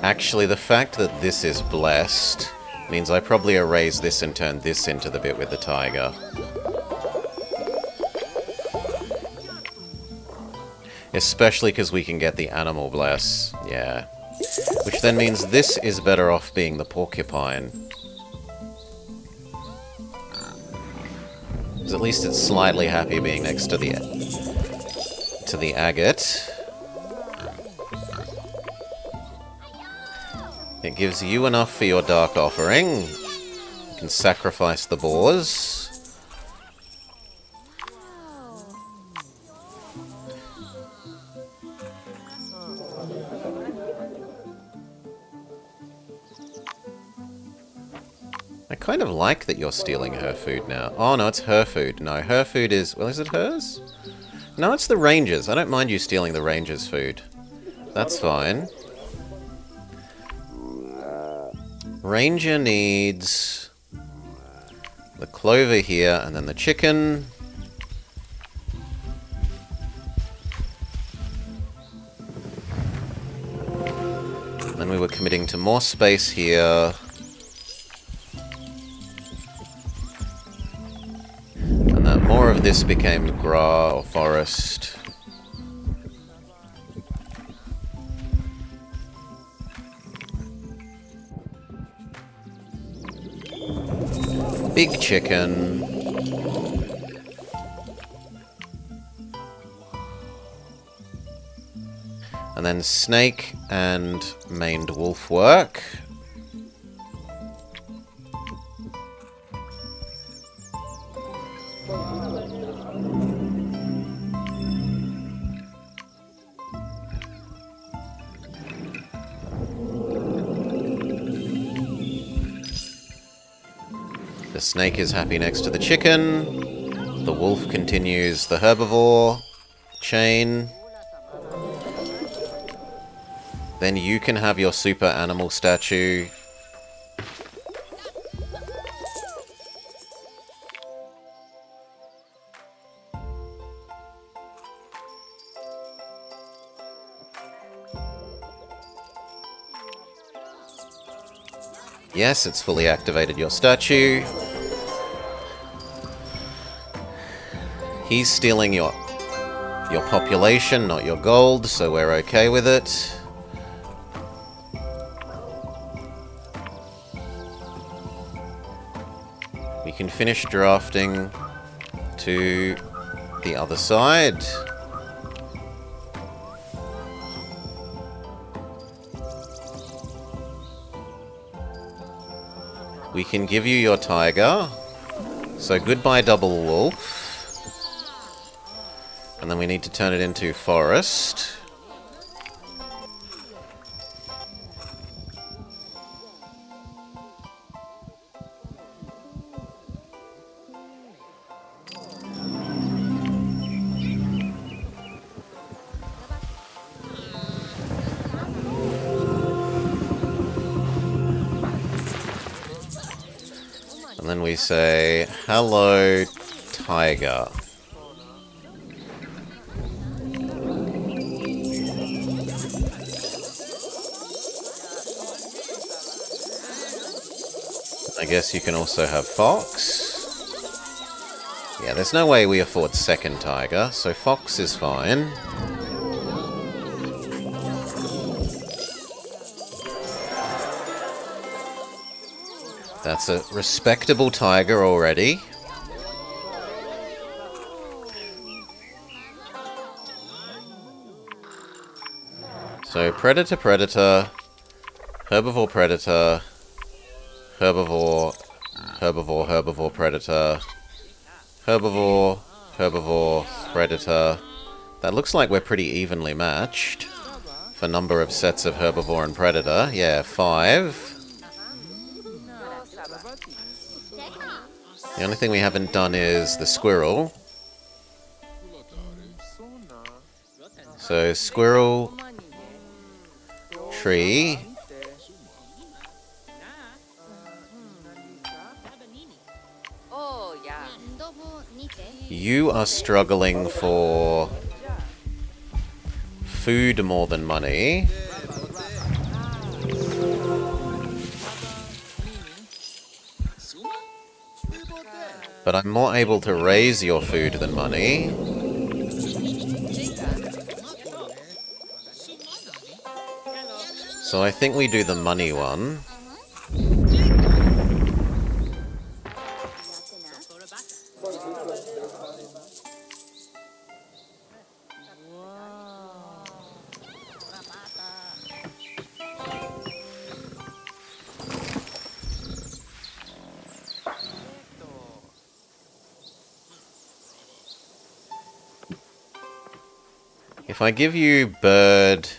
Actually, the fact that this is blessed means I probably erase this and turn this into the bit with the tiger. Especially because we can get the animal bless. Yeah. Which then means this is better off being the porcupine. Because at least it's slightly happy being next to the agate. It gives you enough for your dark offering. You can sacrifice the boars. I kind of like that you're stealing her food now. Oh, no, it's her food. No, her food is... Well, is it hers? No, it's the ranger's. I don't mind you stealing the ranger's food. That's fine. Ranger needs the clover here, and then the chicken. Then we were committing to more space here. And that more of this became grass or forest. Big chicken. And then snake and maned wolf work. The snake is happy next to the chicken. The wolf continues the herbivore chain. Then you can have your super animal statue. Yes, it's fully activated your statue. He's stealing your population, not your gold, so we're okay with it. We can finish drafting to the other side. We can give you your tiger. So goodbye double wolf. And then we need to turn it into forest. And then we say, hello, tiger. I guess you can also have fox. Yeah, there's no way we afford second tiger, so fox is fine. That's a respectable tiger already. So predator, predator, herbivore, predator, herbivore, herbivore, herbivore, predator, herbivore, herbivore, predator. That looks like we're pretty evenly matched for number of sets of herbivore and predator. Yeah, 5. The only thing we haven't done is the squirrel. So squirrel, tree. You are struggling for food more than money. But I'm more able to raise your food than money. So I think we do the money one. If I give you bird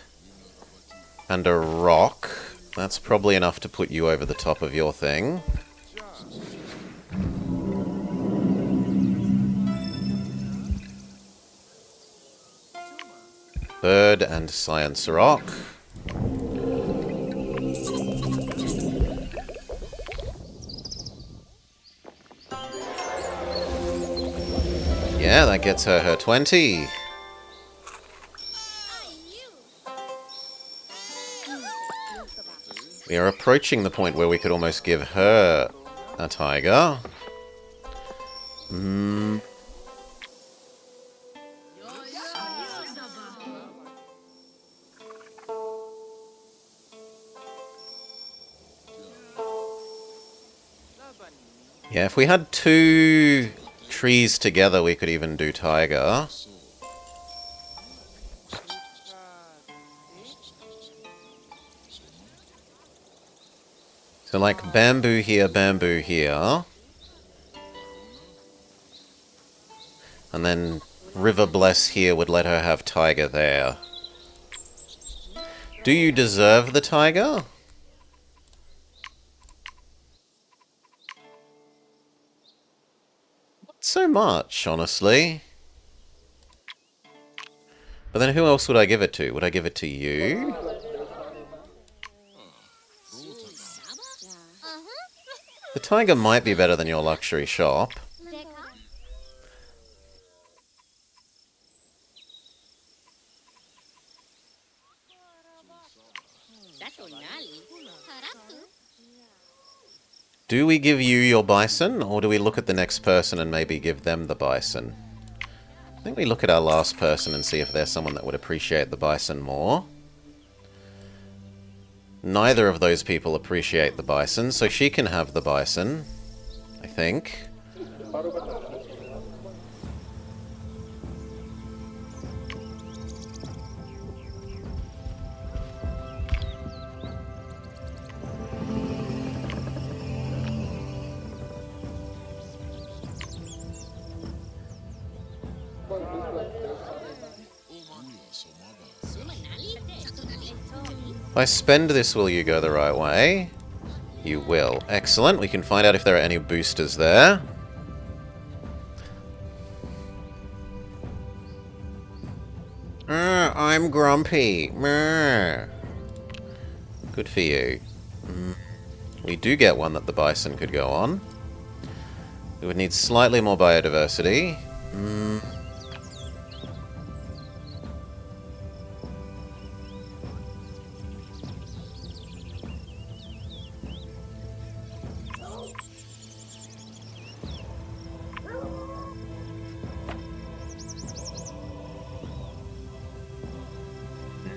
and a rock, that's probably enough to put you over the top of your thing. Bird and science rock. Yeah, that gets her 20. We are approaching the point where we could almost give her a tiger. Yeah, if we had 2 trees together, we could even do tiger. So like bamboo here, bamboo here. And then River Bless here would let her have tiger there. Do you deserve the tiger? Not so much, honestly. But then who else would I give it to? Would I give it to you? The tiger might be better than your luxury shop. Do we give you your bison, or do we look at the next person and maybe give them the bison? I think we look at our last person and see if there's someone that would appreciate the bison more. Neither of those people appreciate the bison, so she can have the bison, I think. If I spend this, will you go the right way? You will. Excellent. We can find out if there are any boosters there. I'm grumpy. Good for you. We do get one that the bison could go on. We would need slightly more biodiversity.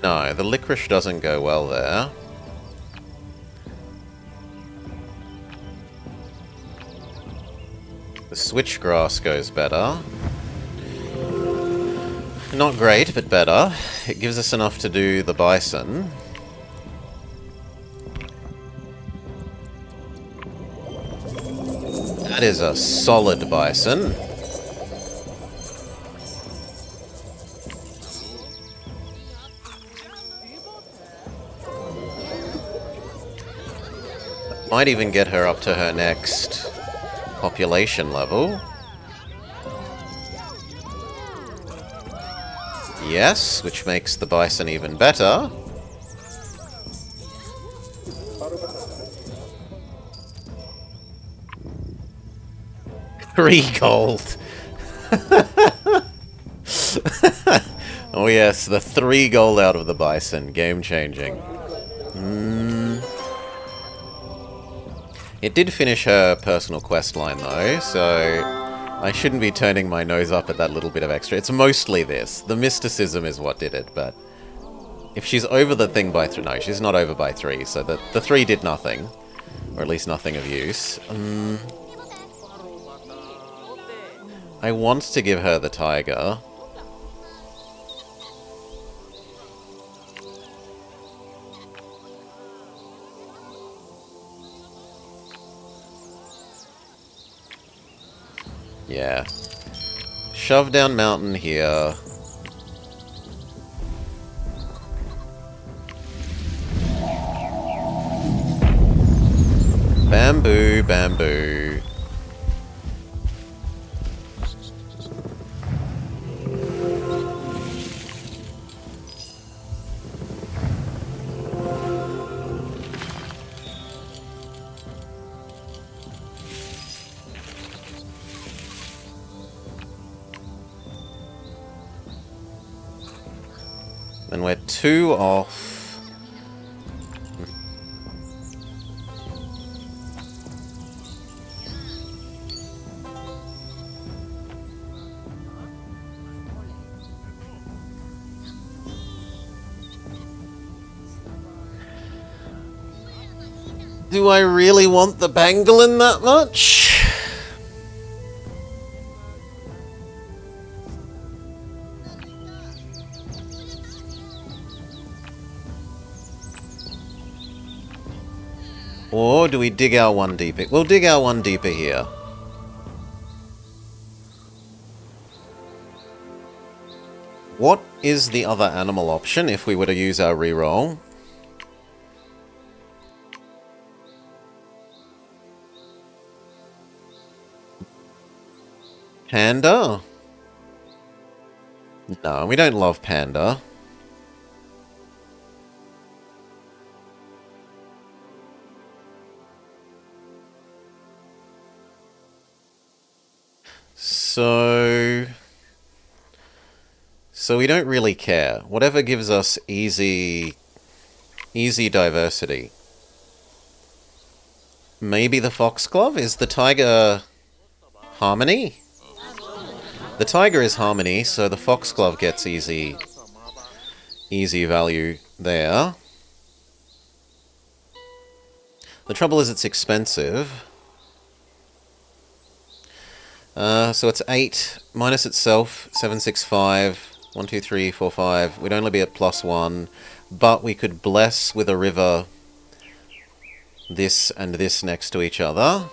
No, the licorice doesn't go well there. The switchgrass goes better. Not great, but better. It gives us enough to do the bison. That is a solid bison. Might even get her up to her next population level. Yes, which makes the bison even better. $3 gold. Oh yes, the 3 gold out of the bison. Game changing. It did finish her personal quest line though, so I shouldn't be turning my nose up at that little bit of extra. It's mostly this. The mysticism is what did it, but if she's over the thing by 3... No, she's not over by 3, so the 3 did nothing. Or at least nothing of use. I want to give her the tiger. Yeah. Shove down mountain here. Bamboo, bamboo. And we're 2 off. Do I really want the pangolin that much? Or do we dig our one deeper? We'll dig our one deeper here. What is the other animal option if we were to use our reroll? Panda? No, we don't love panda. So we don't really care. Whatever gives us easy diversity. Maybe the foxglove? Is the tiger harmony? The tiger is harmony, so the foxglove gets easy value there. The trouble is it's expensive. So it's 8 minus itself, 765, 1, 2, 3, 4, 5. We'd only be at +1, but we could bless with a river this and this next to each other.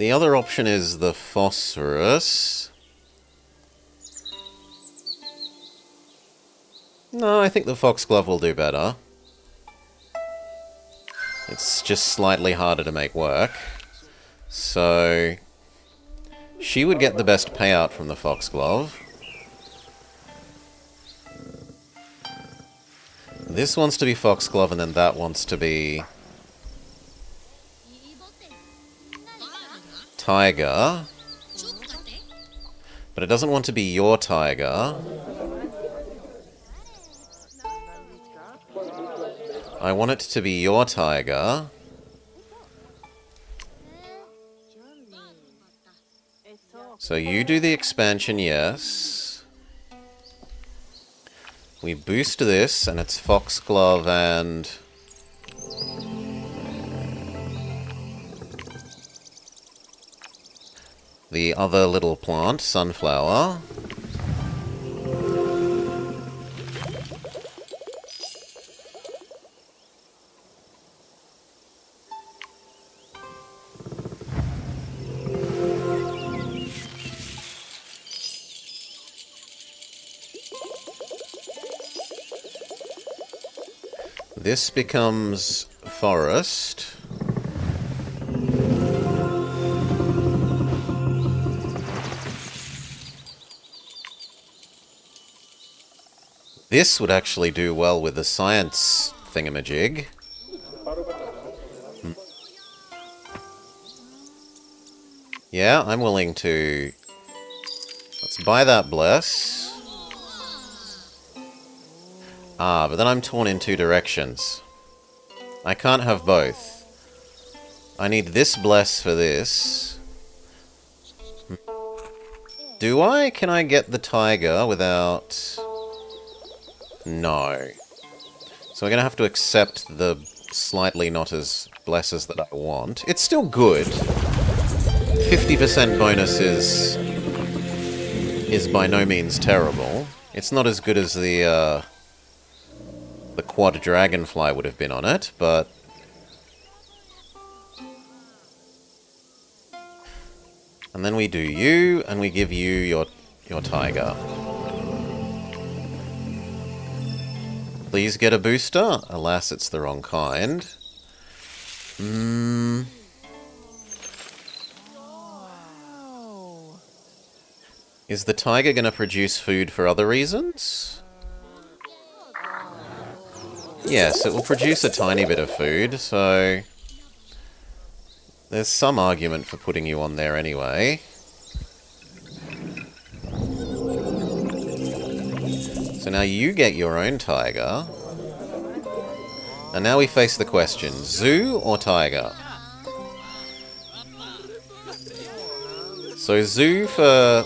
The other option is the phosphorus. No, I think the foxglove will do better. It's just slightly harder to make work. So she would get the best payout from the foxglove. This wants to be foxglove, and then that wants to be tiger. But it doesn't want to be your tiger. I want it to be your tiger. So you do the expansion, yes. We boost this, and it's foxglove and... the other little plant, sunflower. This becomes forest. This would actually do well with the science thingamajig. Yeah, I'm willing to... let's buy that bless. Ah, but then I'm torn in two directions. I can't have both. I need this bless for this. Do I? Can I get the tiger without... no. So we're going to have to accept the slightly not as blesses that I want. It's still good. 50% bonus is by no means terrible. It's not as good as the quad dragonfly would have been on it, but... and then we do you, and we give you your tiger. Please get a booster. Alas, it's the wrong kind. Is the tiger going to produce food for other reasons? Yes, it will produce a tiny bit of food, so... there's some argument for putting you on there anyway. So now you get your own tiger. And now we face the question, zoo or tiger? So zoo for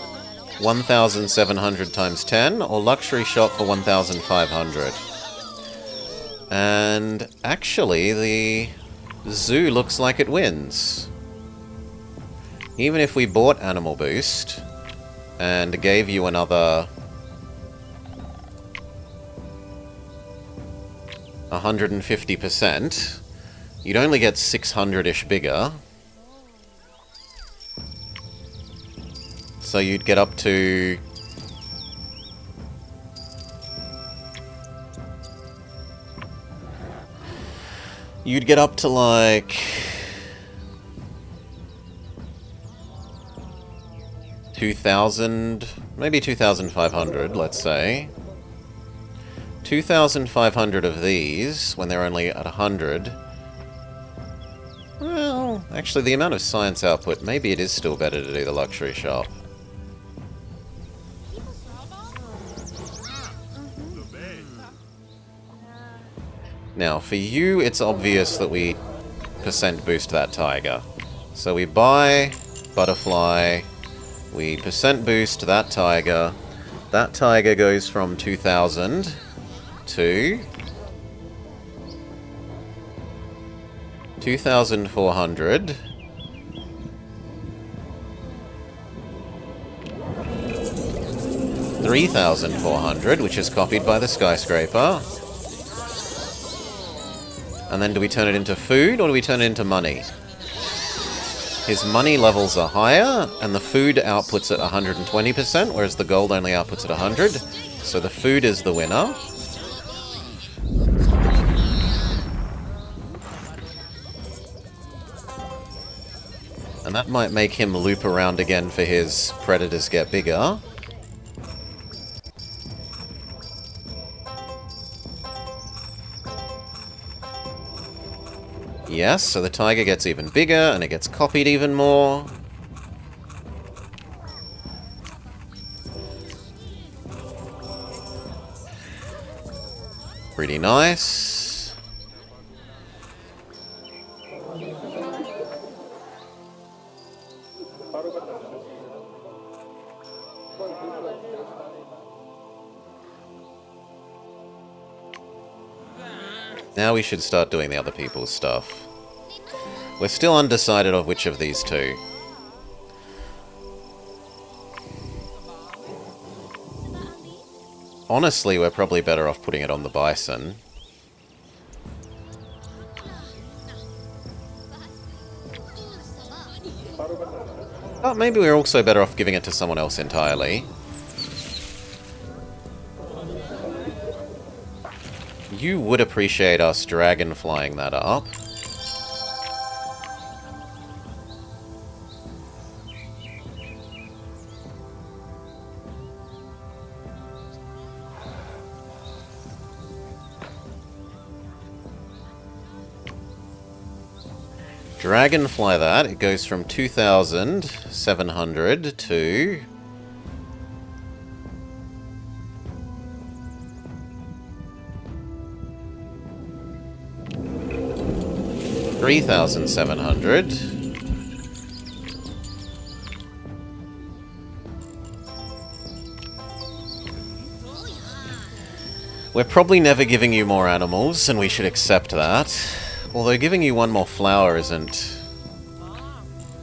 1,700 times 10, or luxury shop for 1,500? And actually, the zoo looks like it wins. Even if we bought Animal Boost and gave you another 150%, you'd only get 600-ish bigger. So you'd get up to... you'd get up to like... 2,000, maybe 2,500, let's say. 2,500 of these, when they're only at 100. Well, actually the amount of science output, maybe it is still better to do the luxury shop. Now, for you, it's obvious that we percent boost that tiger. So we buy butterfly, we percent boost that tiger. That tiger goes from 2,000 to 2,400. $3,400, which is copied by the skyscraper. And then do we turn it into food, or do we turn it into money? His money levels are higher, and the food outputs at 120%, whereas the gold only outputs at 100. So the food is the winner. And that might make him loop around again for his predators get bigger. Yes, so the tiger gets even bigger, and it gets copied even more. Pretty nice. Now we should start doing the other people's stuff. We're still undecided of which of these two. Honestly, we're probably better off putting it on the bison. But maybe we're also better off giving it to someone else entirely. You would appreciate us dragon flying that up. Dragonfly that. It goes from 2,700 to... $3,700. We're probably never giving you more animals, and we should accept that. Although giving you one more flower isn't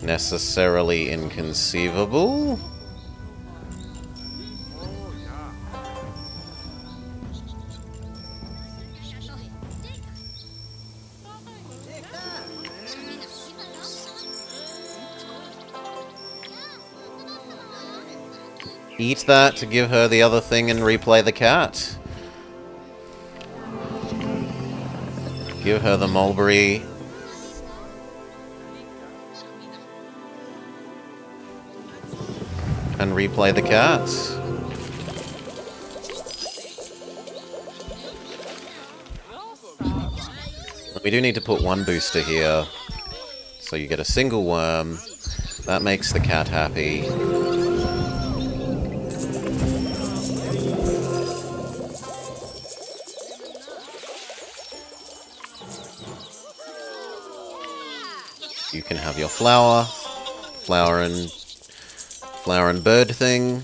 necessarily inconceivable. Eat that to give her the other thing and replay the cat. Give her the mulberry. And replay the cat. We do need to put one booster here. So you get a single worm. That makes the cat happy. You can have your flower and bird thing.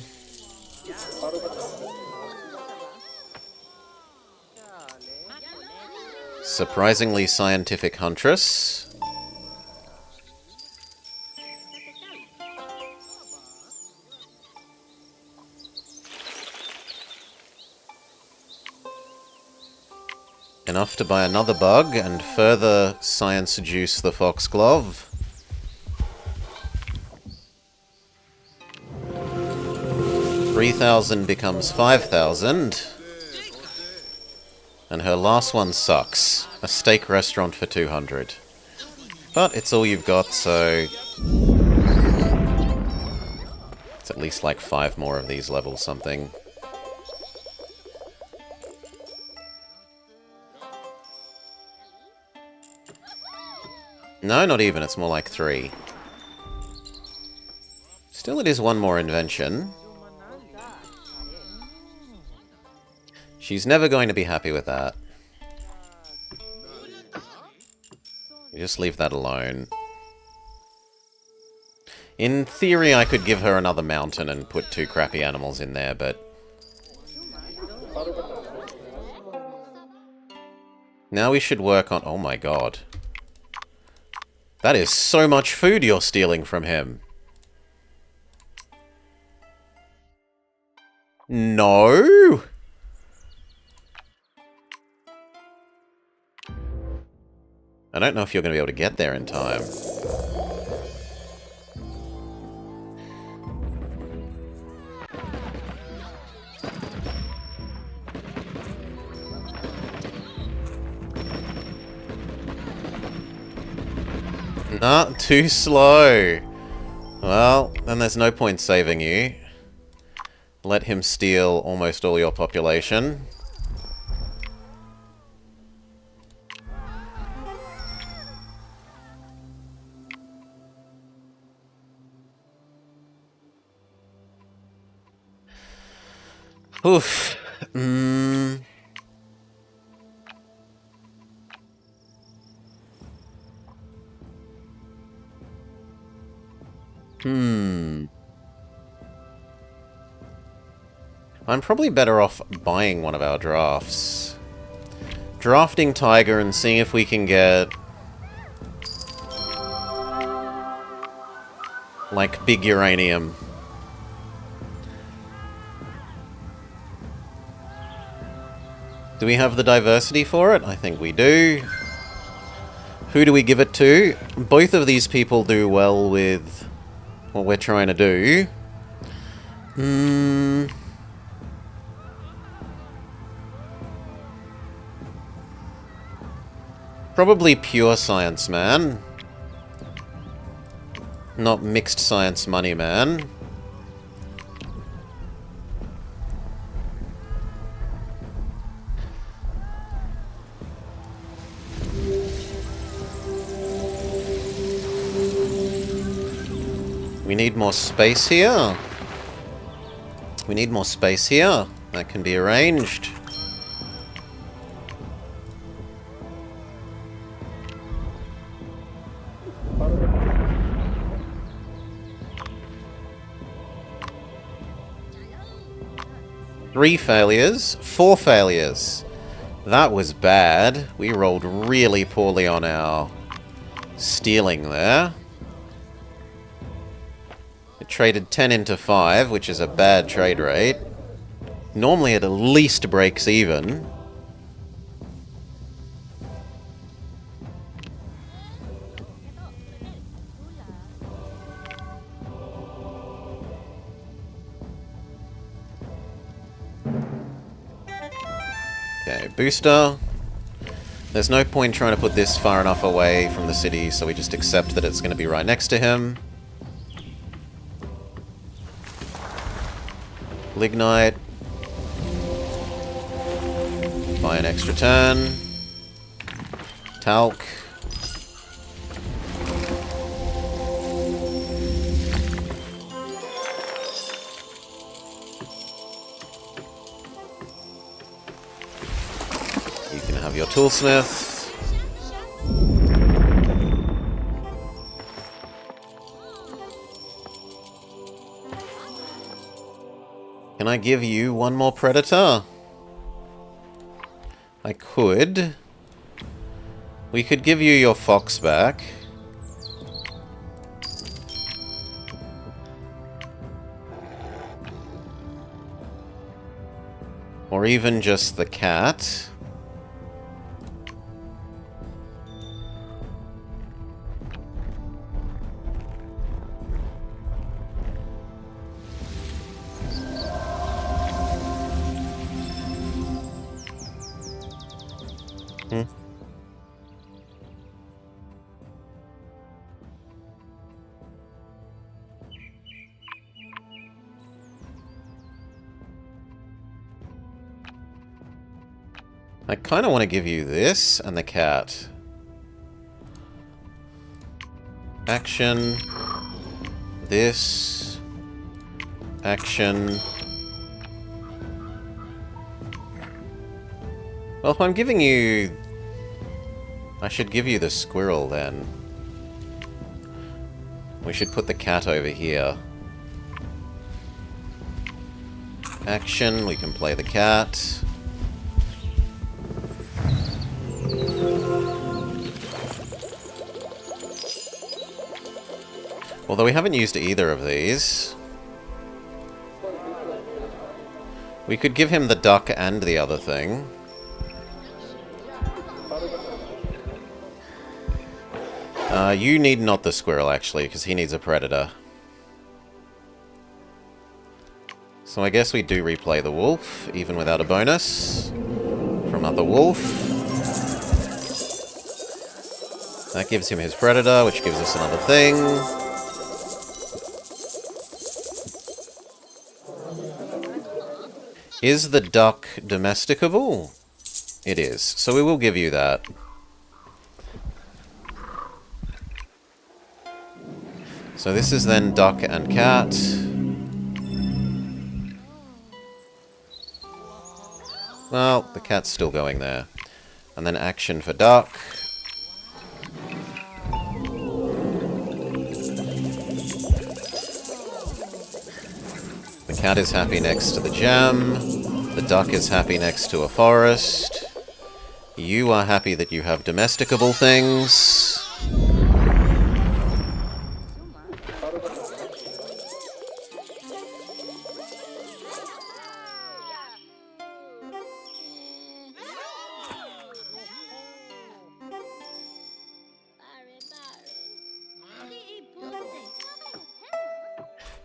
Surprisingly scientific huntress. Enough to buy another bug and further science juice the foxglove. 3,000 becomes 5,000. And her last one sucks. A steak restaurant for 200. But it's all you've got, so... it's at least like 5 more of these levels something. No, not even. It's more like 3. Still, it is one more invention. She's never going to be happy with that. You just leave that alone. In theory, I could give her another mountain and put 2 crappy animals in there, but... now we should work on... oh my god. That is so much food you're stealing from him. No! I don't know if you're going to be able to get there in time. Not too slow. Well, then there's no point saving you. Let him steal almost all your population. Oof. I'm probably better off buying one of our drafts. Drafting Tiger and seeing if we can get... like, big uranium. Do we have the diversity for it? I think we do. Who do we give it to? Both of these people do well with what we're trying to do. Probably pure science man. Not mixed science money man. We need more space here. We need more space here. That can be arranged. Three failures. 4 failures. That was bad. We rolled really poorly on our stealing there. It traded 10 into 5, which is a bad trade rate. Normally it at least breaks even. Okay, booster. There's no point trying to put this far enough away from the city, so we just accept that it's going to be right next to him. Lignite. Buy an extra turn. Talc. You can have your toolsmith. Can I give you one more predator? I could. We could give you your fox back. Or even just the cat. I kind of want to give you this and the cat. Action. This. Action. Well, if I'm giving you... I should give you the squirrel then. We should put the cat over here. Action, we can play the cat. Although we haven't used either of these. We could give him the duck and the other thing. You need not the squirrel, actually, because he needs a predator. So I guess we do replay the wolf, even without a bonus from other wolf. That gives him his predator, which gives us another thing. Is the duck domesticable? It is. So we will give you that. So this is then duck and cat. Well, the cat's still going there. And then action for duck. The cat is happy next to the jam. The duck is happy next to a forest. You are happy that you have domesticable things.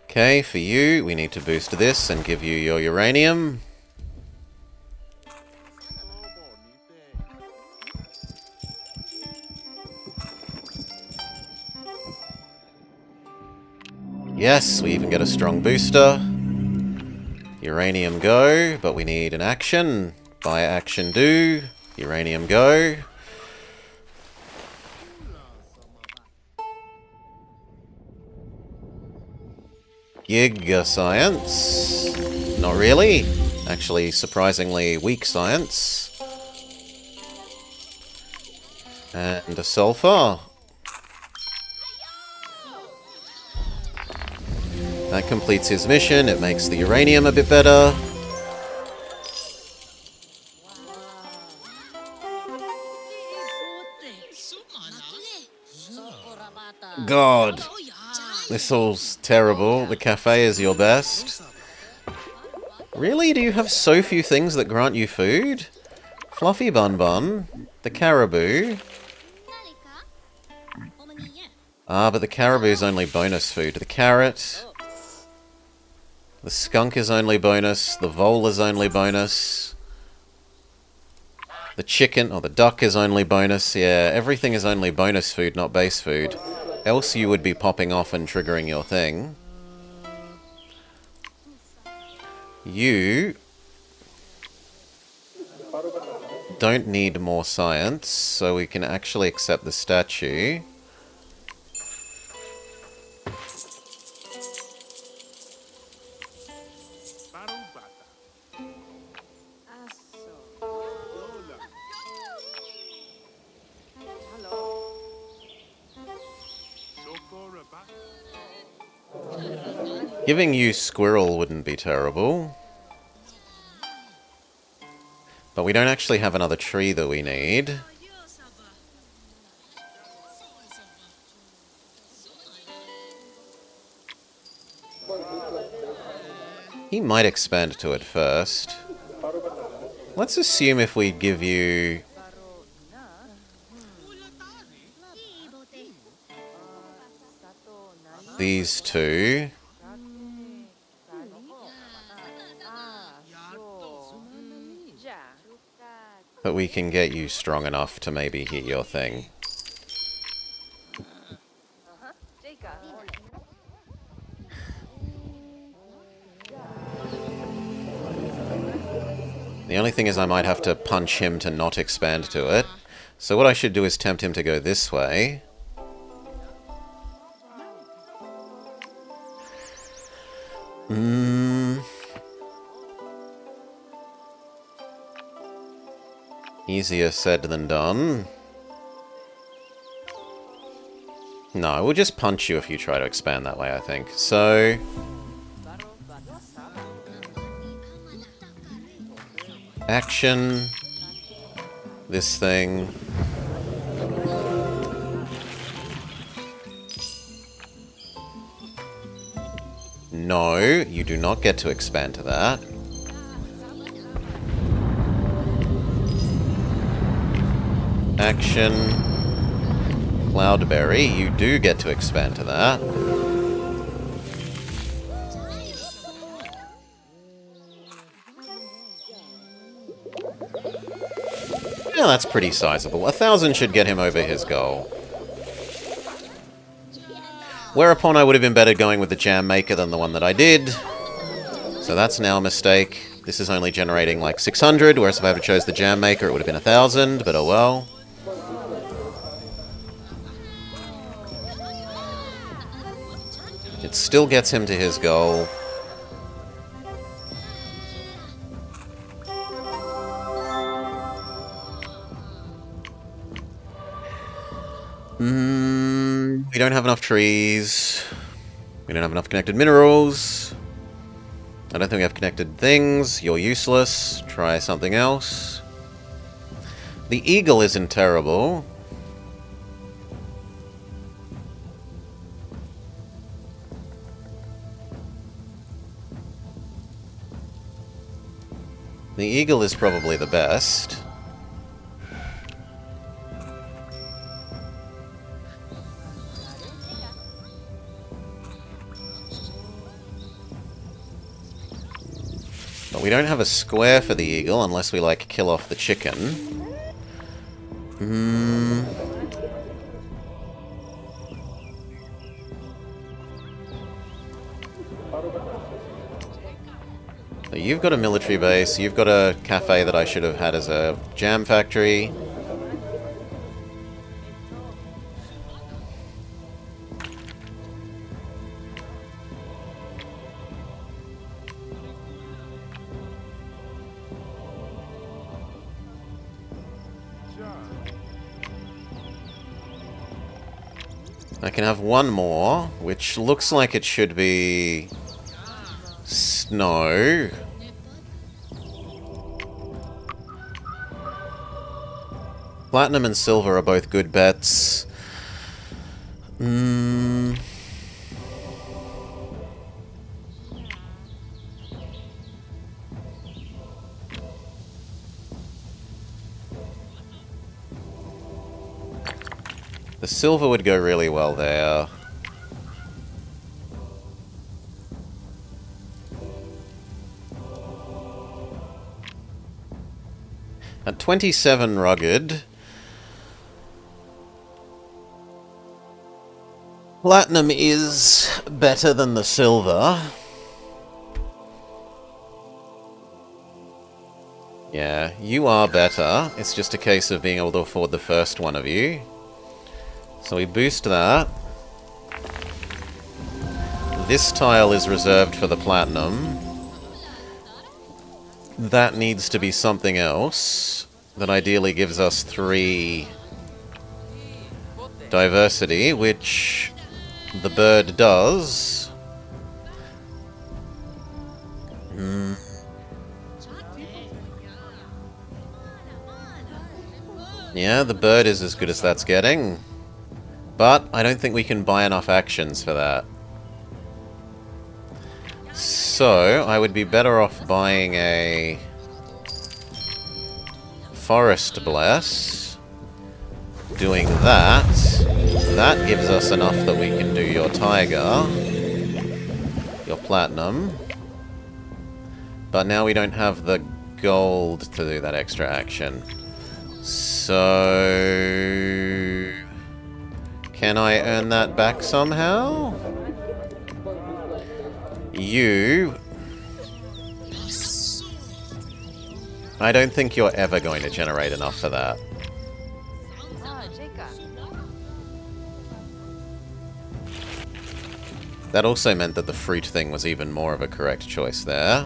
Okay, for you, we need to boost this and give you your uranium. Yes, we even get a strong booster. Uranium go, but we need an action. Buy action do. Uranium go. Giga science. Not really. Actually, surprisingly weak science. And a sulfur. That completes his mission. It makes the uranium a bit better. God. This all's terrible. The cafe is your best. Really? Do you have so few things that grant you food? Fluffy Bun Bun. The caribou. Ah, but the caribou's only bonus food. The carrot. The skunk is only bonus. The vole is only bonus. The chicken, or the duck is only bonus. Yeah, everything is only bonus food, not base food. Else you would be popping off and triggering your thing. You don't need more science, so we can actually accept the statue. Giving you squirrel wouldn't be terrible. But we don't actually have another tree that we need. He might expand to it first. Let's assume if we give you these two, that we can get you strong enough to maybe hit your thing. The only thing is I might have to punch him to not expand to it. So what I should do is tempt him to go this way. Easier said than done. No, we'll just punch you if you try to expand that way, I think. So action. This thing. No, you do not get to expand to that. Action. Cloudberry, you do get to expand to that. Yeah, that's pretty sizable. 1,000 should get him over his goal. Whereupon I would have been better going with the jam maker than the one that I did. So that's now a mistake. This is only generating like 600, whereas if I had chose the jam maker it would have been 1,000, but oh well. It still gets him to his goal. We don't have enough trees. We don't have enough connected minerals. I don't think we have connected things. You're useless. Try something else. The eagle isn't terrible. The eagle is probably the best. But we don't have a square for the eagle unless we, like, kill off the chicken. So you've got a military base, you've got a cafe that I should have had as a jam factory. I can have one more, which looks like it should be snow. Platinum and silver are both good bets. The silver would go really well there. At 27 rugged, platinum is better than the silver. Yeah, you are better. It's just a case of being able to afford the first one of you. So we boost that. This tile is reserved for the platinum. That needs to be something else that ideally gives us 3 diversity, which the bird does. Yeah, the bird is as good as that's getting. But I don't think we can buy enough actions for that. So, I would be better off buying a Forest Bless. Doing that. That gives us enough that we can do your Tiger. Your Platinum. But now we don't have the gold to do that extra action. So... can I earn that back somehow? You... I don't think you're ever going to generate enough for that. That also meant that the fruit thing was even more of a correct choice there.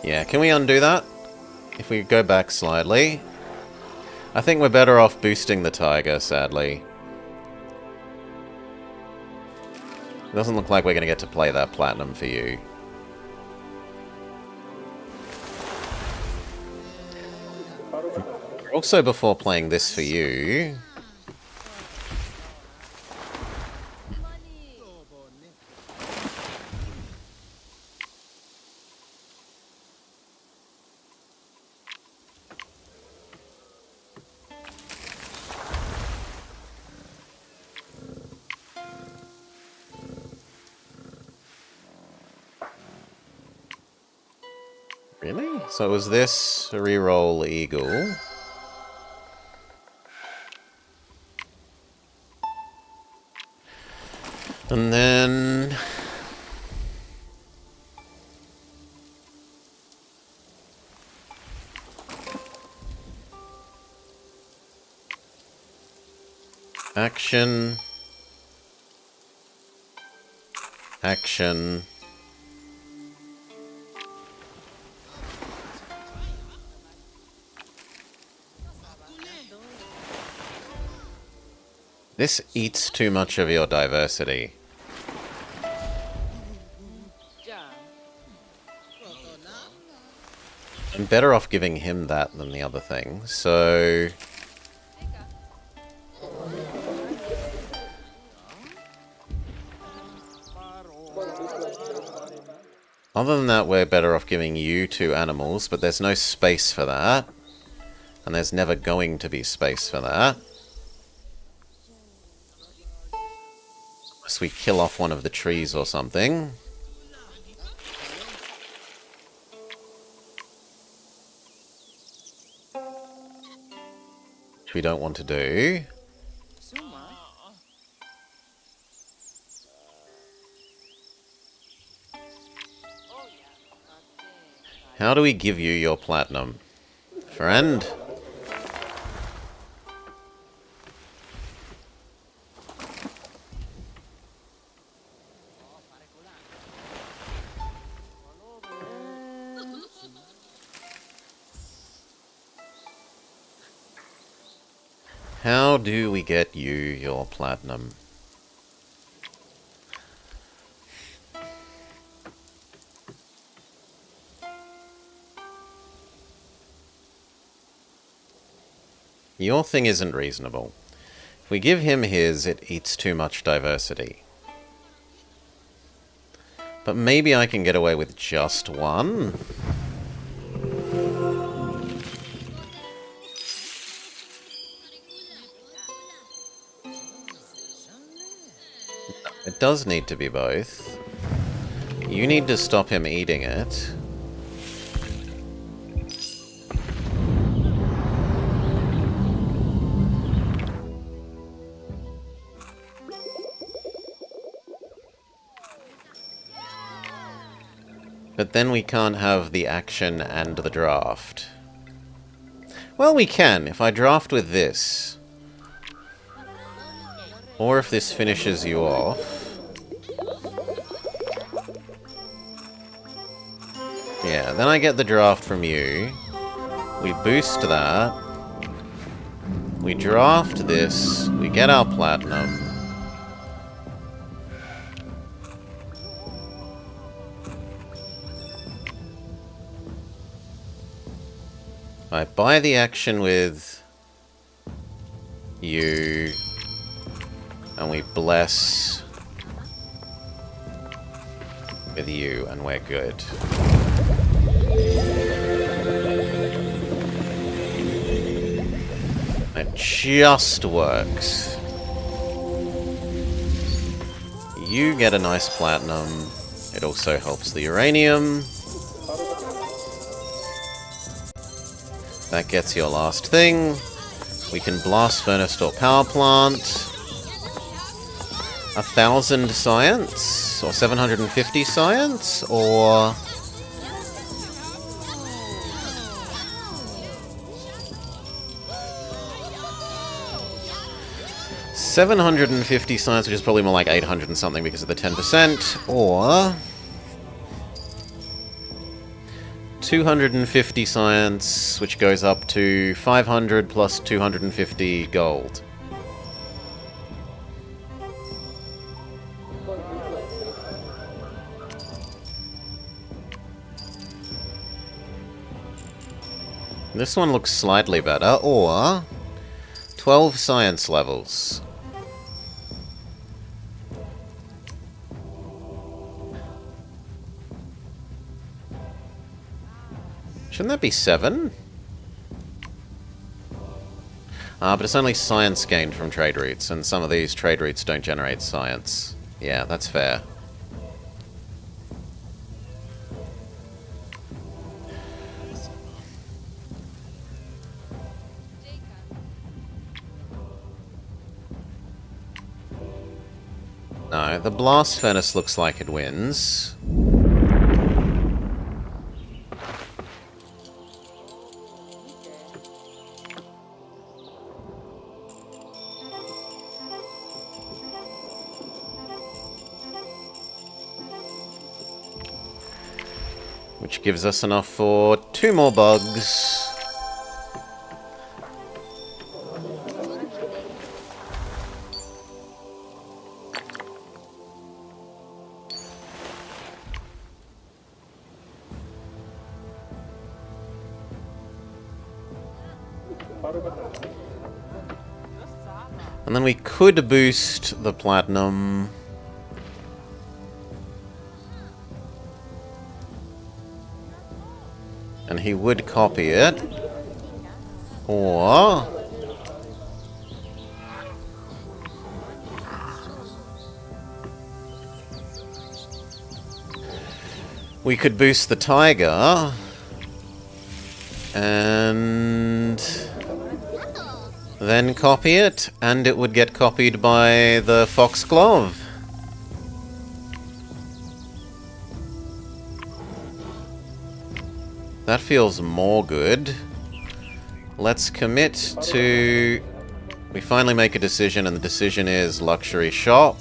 Yeah, can we undo that? If we go back slightly. I think we're better off boosting the tiger, sadly. It doesn't look like we're going to get to play that platinum for you. Also, before playing this for you... So it was this, reroll eagle. And then... action. Action. This eats too much of your diversity. I'm better off giving him that than the other thing, so... other than that, we're better off giving you 2 animals, but there's no space for that. And there's never going to be space for that. Unless we kill off one of the trees or something. Which we don't want to do. How do we give you your platinum? Friend? How do we get you your platinum? Your thing isn't reasonable. If we give him his, it eats too much diversity. But maybe I can get away with just one. It does need to be both. You need to stop him eating it. But then we can't have the action and the draft. Well, we can, if I draft with this. Or if this finishes you off. Yeah, then I get the draft from you. We boost that. We draft this. We get our platinum. I buy the action with you, and we bless with you, and we're good. It just works. You get a nice platinum. It also helps the uranium. That gets your last thing. We can blast furnace or power plant. 1,000 science? Or 750 science? Or... 750 science, which is probably more like 800 and something because of the 10%. Or... 250 science, which goes up to 500 plus 250 gold. This one looks slightly better, or 12 science levels. Shouldn't that be 7? But it's only science gained from trade routes, and some of these trade routes don't generate science. Yeah, that's fair. No, the blast furnace looks like it wins. Which gives us enough for 2 more bugs. And then we could boost the platinum. And he would copy it. Or we could boost the tiger. And then copy it, and it would get copied by the foxglove. That feels more good. Let's commit to... We finally make a decision, and the decision is luxury shop.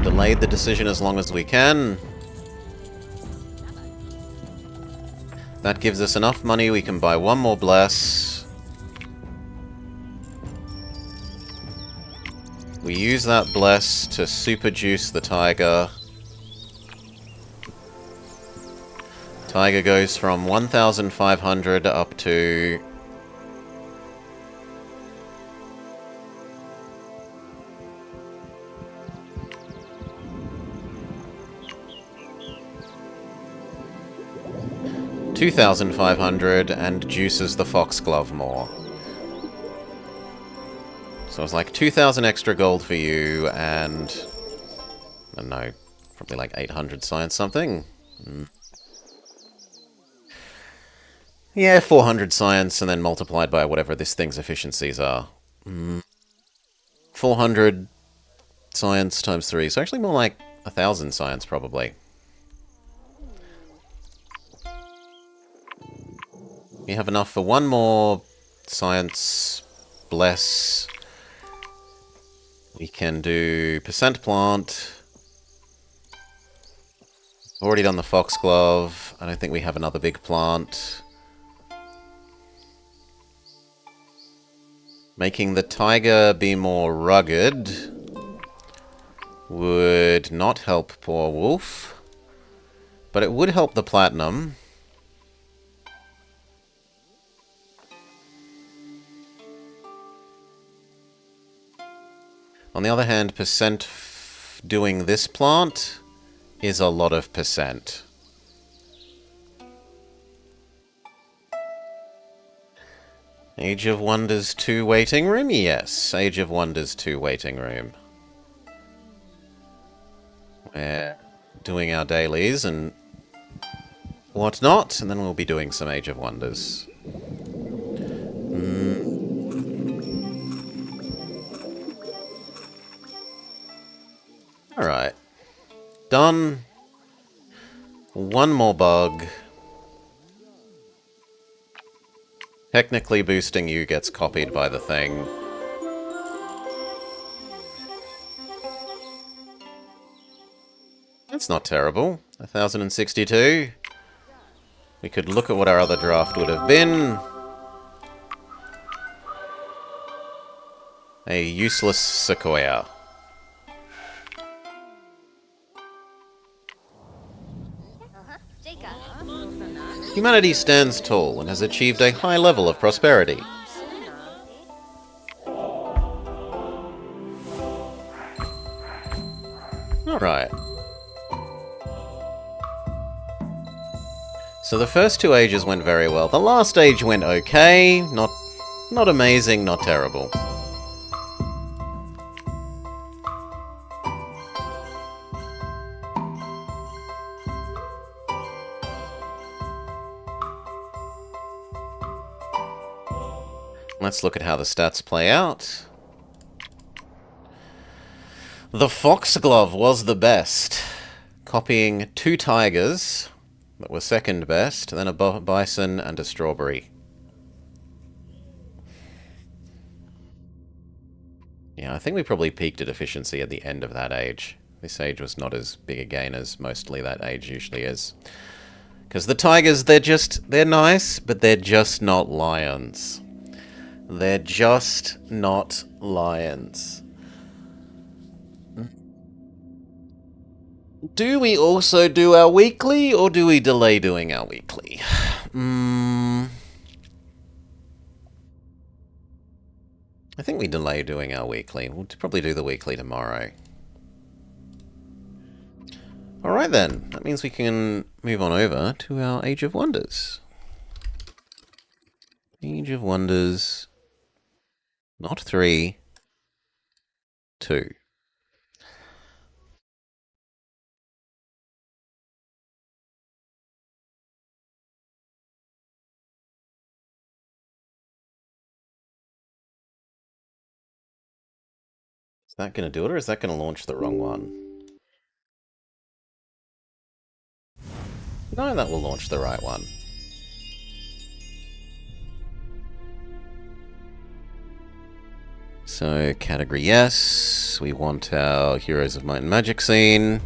Delayed the decision as long as we can. That gives us enough money, we can buy 1 more bless. We use that bless to super juice the tiger. Tiger goes from 1,500 up to... $2,500 and juices the foxglove more. So it's like 2,000 extra gold for you and... I don't know, probably like 800 science something. Yeah, 400 science and then multiplied by whatever this thing's efficiencies are. 400 science times 3, so actually more like 1,000 science probably. We have enough for 1 more science bless. We can do percent plant. Already done the foxglove. I don't think we have another big plant. Making the tiger be more rugged would not help poor wolf, but it would help the platinum. On the other hand, percent doing this plant is a lot of percent. Age of Wonders 2 waiting room? Yes, Age of Wonders 2 waiting room. We're doing our dailies and whatnot, and then we'll be doing some Age of Wonders. Alright. Done. 1 more bug. Technically boosting you gets copied by the thing. That's not terrible. 1,062. We could look at what our other draft would have been. A useless sequoia. Humanity stands tall and has achieved a high level of prosperity. Alright. So the first 2 ages went very well. The last age went okay. Not amazing, not terrible. Let's look at how the stats play out. The foxglove was the best, copying two tigers that were second best, then a bison and a strawberry. Yeah, I think we probably peaked at efficiency at the end of that age. This age was not as big a gain as mostly that age usually is. Because the tigers, they're nice, but they're just not lions. They're just not lions. Do we also do our weekly, or do we delay doing our weekly? I think we delay doing our weekly. We'll probably do the weekly tomorrow. Alright then, that means we can move on over to our Age of Wonders. Age of Wonders, not 3, 2. Is that going to do it, or is that going to launch the wrong one? No, that will launch the right one. So, category yes. We want our Heroes of Might and Magic scene.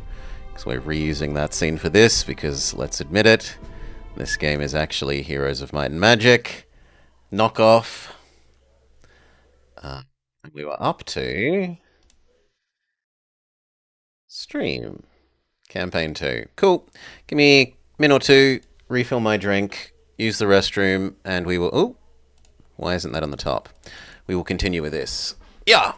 Because we're reusing that scene for this, because, let's admit it, this game is actually Heroes of Might and Magic. Knockoff. We were up to... Stream. Campaign 2. Cool. Give me a minute or two, refill my drink, use the restroom, and we will... Oh! Why isn't that on the top? We will continue with this. Yeah!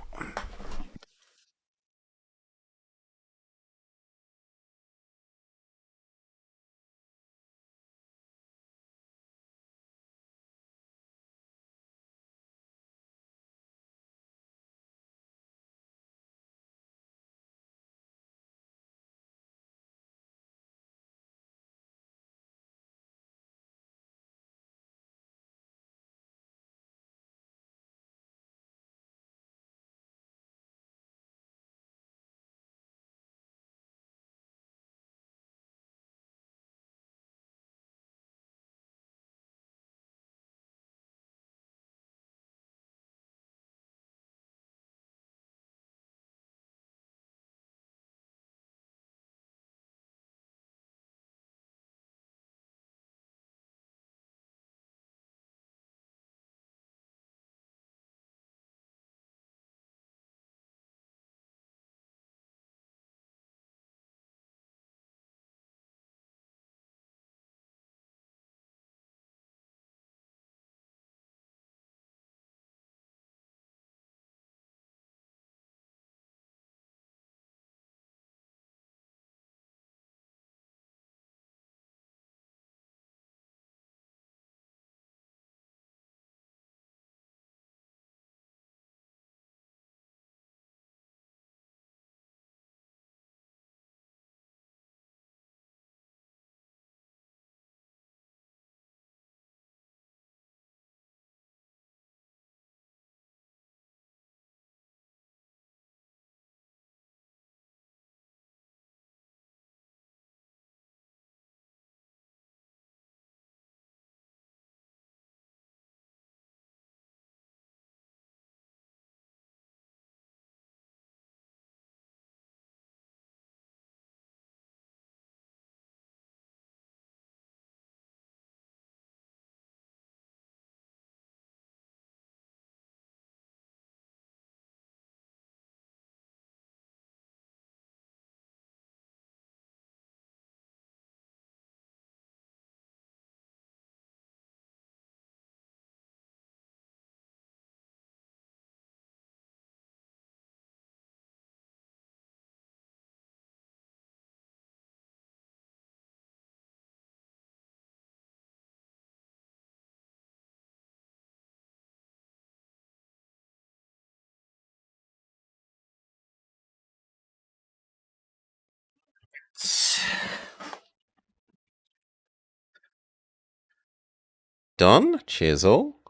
Done. Cheers all.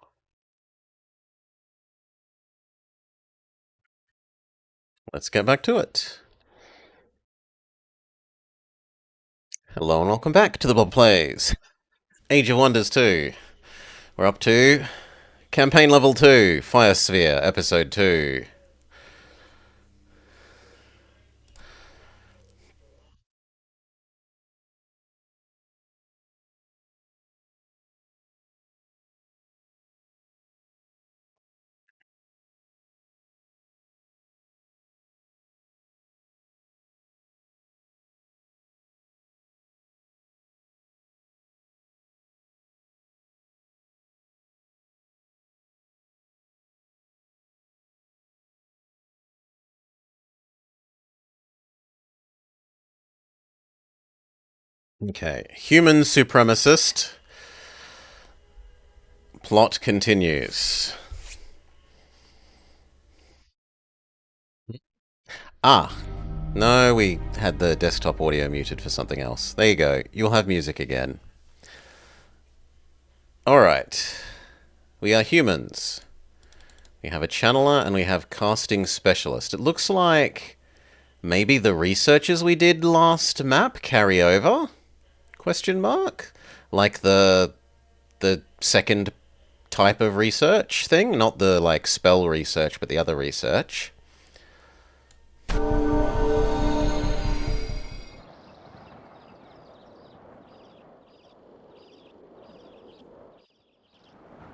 let's get back to it. Hello and welcome back to the Blob Plays Age of Wonders 2. We're up to Campaign Level 2, Fire Sphere, Episode 2. Okay, Human Supremacist. Plot continues. Ah, no, we had the desktop audio muted for something else. There you go, you'll have music again. Alright, we are humans. We have a channeler and we have casting specialist. It looks like maybe the researches we did last map carry over? Question mark? Like the second type of research thing? Not the, like, spell research, but the other research.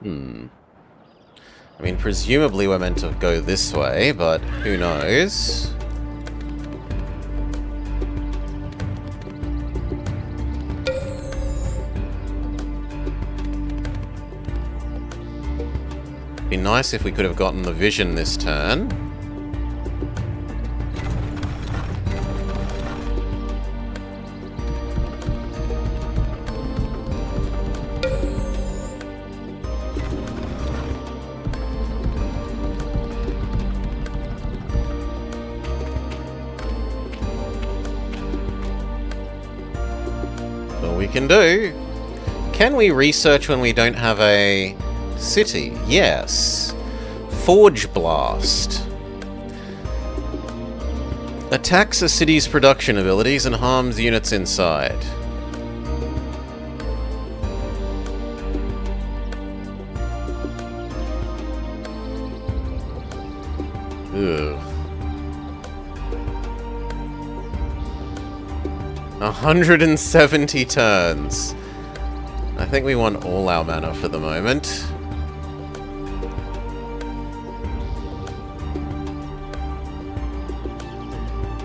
I mean, presumably we're meant to go this way, but who knows? Be nice if we could have gotten the vision this turn. All we can do. Can we research when we don't have a city? Yes. Forge Blast. Attacks a city's production abilities and harms units inside. Ugh. 170 turns. I think we want all our mana for the moment.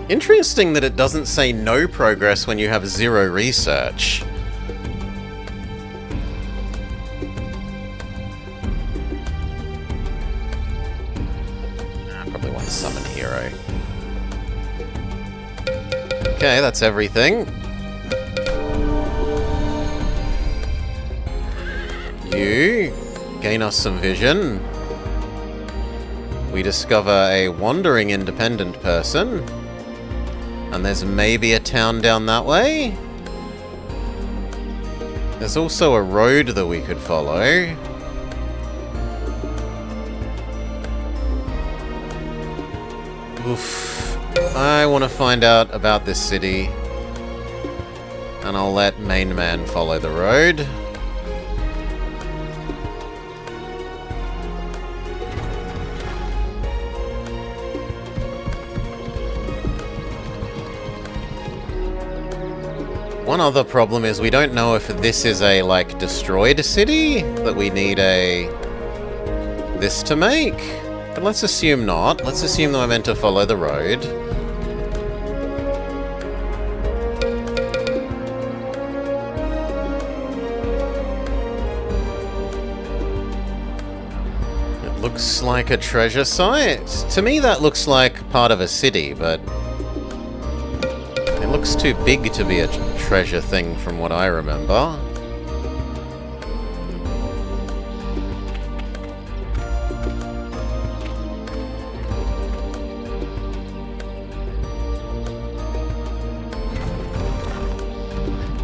Interesting that it doesn't say no progress when you have 0 research. Probably want to summon hero. Okay, that's everything. You gain us some vision. We discover a wandering independent person. And there's maybe a town down that way. There's also a road that we could follow. Oof. I want to find out about this city. And I'll let Main Man follow the road. One other problem is we don't know if this is a, like, destroyed city that we need this to make. But let's assume not. Let's assume that we're meant to follow the road. It looks like a treasure site. To me that looks like part of a city, but it looks too big to be a treasure thing from what I remember.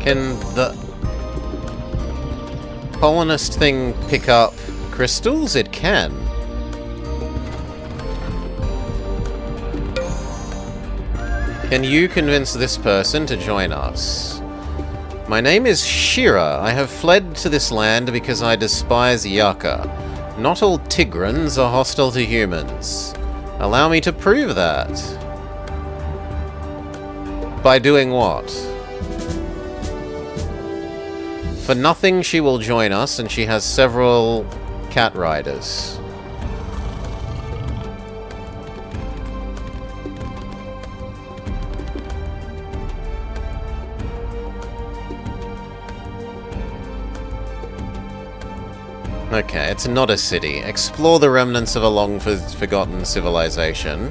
Can the colonist thing pick up crystals? It can. Can you convince this person to join us? My name is Shira. I have fled to this land because I despise Yaka. Not all Tigrans are hostile to humans. Allow me to prove that. By doing what? For nothing, she will join us, and she has several cat riders. Okay, it's not a city. Explore the remnants of a long-forgotten civilization.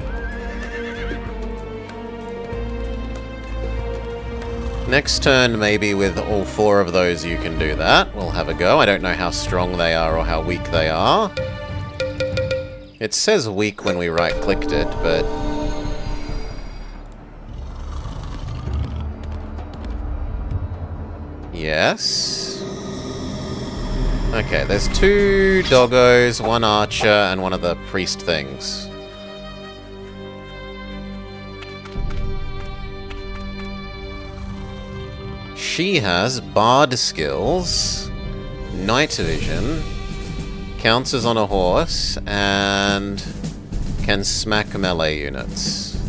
Next turn, maybe with all 4 of those you can do that. We'll have a go. I don't know how strong they are or how weak they are. It says weak when we right-clicked it, but... Yes. Okay, there's 2 doggos, 1 archer, and 1 of the priest things. She has bard skills, night vision, counts as on a horse, and can smack melee units.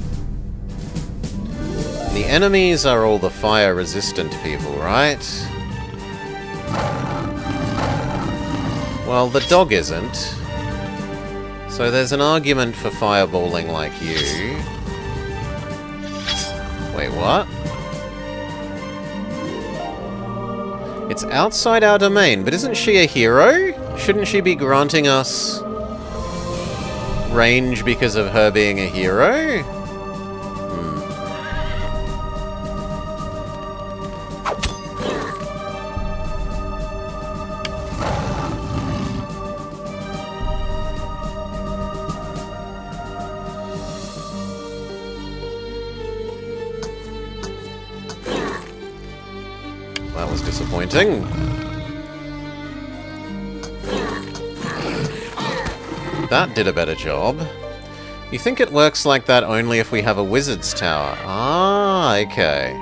The enemies are all the fire-resistant people, right? Well, the dog isn't. So there's an argument for fireballing like you. Wait, what? It's outside our domain, but isn't she a hero? Shouldn't she be granting us range because of her being a hero? That was disappointing. That did a better job. You think it works like that only if we have a wizard's tower? Ah, okay.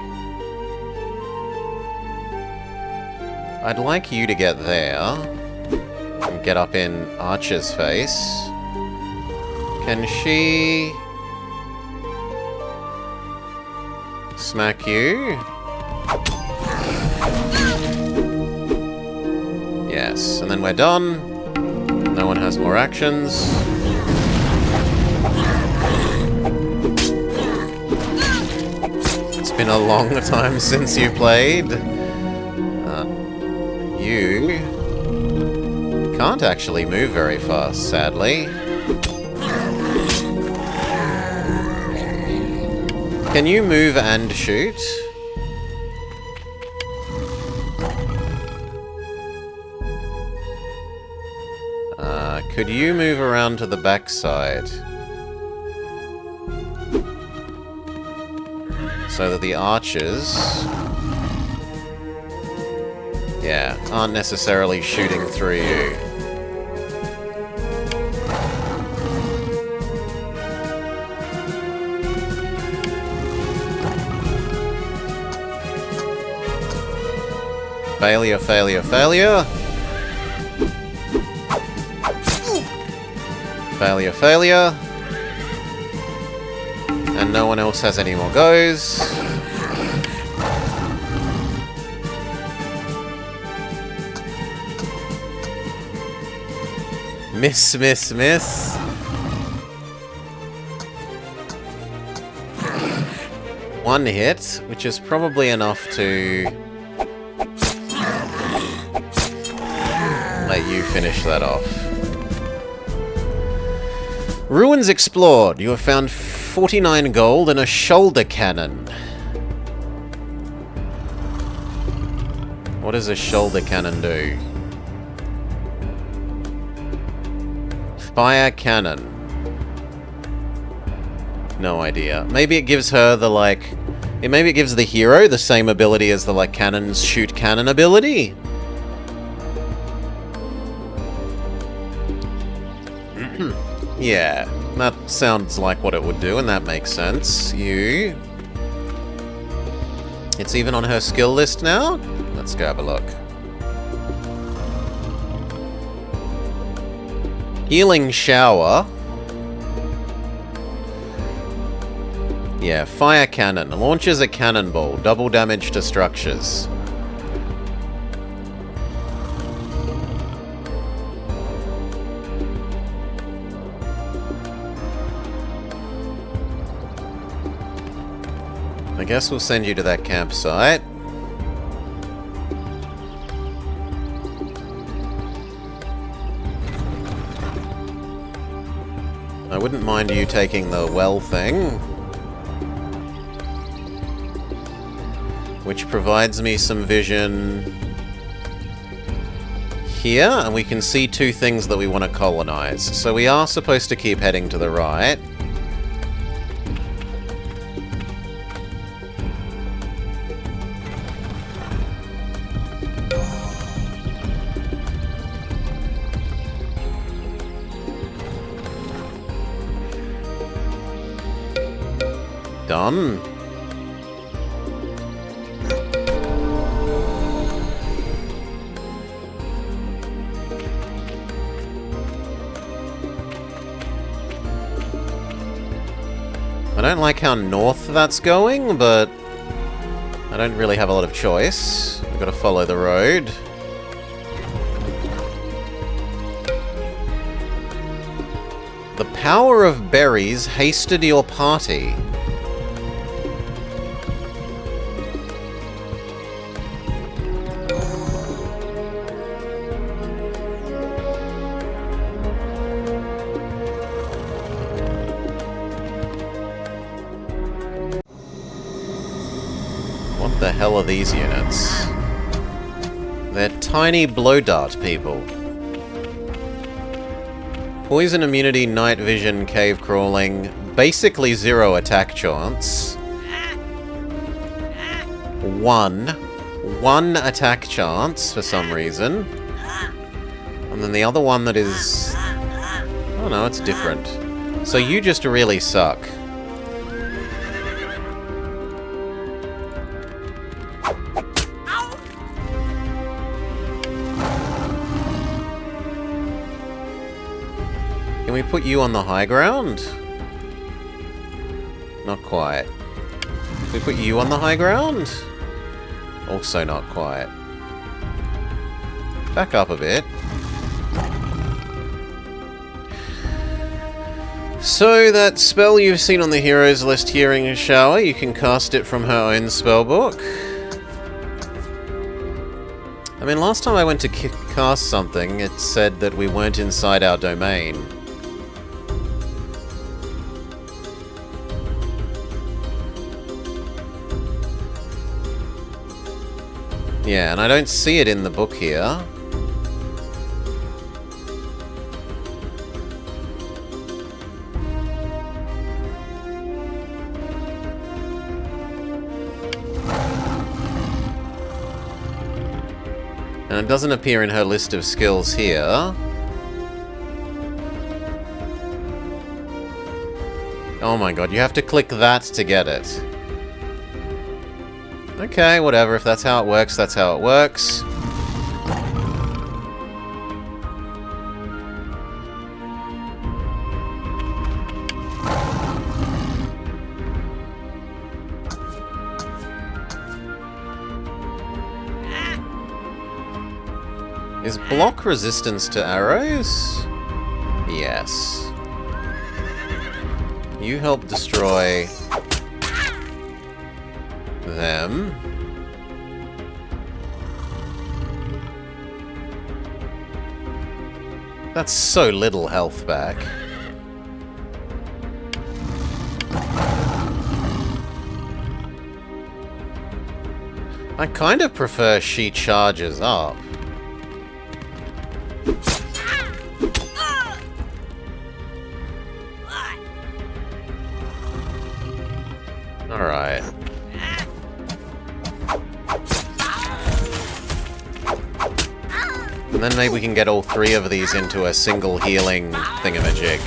I'd like you to get there. And get up in Archer's face. Can she... smack you? Yes, and then we're done. No one has more actions. It's been a long time since you played. You can't actually move very fast, sadly. Can you move and shoot? Could you move around to the backside? So that the archers... yeah, aren't necessarily shooting through you. Failure, failure, failure! Failure, failure. And no one else has any more goes. Miss, miss, miss. One hit, which is probably enough to let you finish that off. Ruins explored. You have found 49 gold and a shoulder cannon. What does a shoulder cannon do? Fire cannon. No idea. Maybe it gives her the, like... maybe it gives the hero the same ability as the, like, cannons shoot cannon ability? Yeah, that sounds like what it would do, and that makes sense. You It's even on her skill list now? Let's go have a look. Healing Shower. Yeah, Fire Cannon. Launches a cannonball. Double damage to structures. I guess we'll send you to that campsite. I wouldn't mind you taking the well thing, which provides me some vision here, and we can see two things that we want to colonize. So we are supposed to keep heading to the right. Done. I don't like how north that's going, but I don't really have a lot of choice. I've got to follow the road. The power of berries hasted your party. What the hell are these units? They're tiny blow dart people. Poison immunity, night vision, cave crawling, basically 0 attack chance. One attack chance for some reason. And then the other one that is... oh no, it's different. So you just really suck. Can we put you on the high ground? Not quite. Can we put you on the high ground? Also not quite. Back up a bit. So that spell you've seen on the heroes list, Healing Shower, you can cast it from her own spellbook. I mean, last time I went to cast something, it said that we weren't inside our domain. Yeah, and I don't see it in the book here. And it doesn't appear in her list of skills here. Oh my god, you have to click that to get it. Okay, whatever. If that's how it works, that's how it works. Is block resistance to arrows? Yes. You help destroy them. That's so little health back. I kind of prefer she charges up. Alright. And then maybe we can get all three of these into a single healing thingamajig.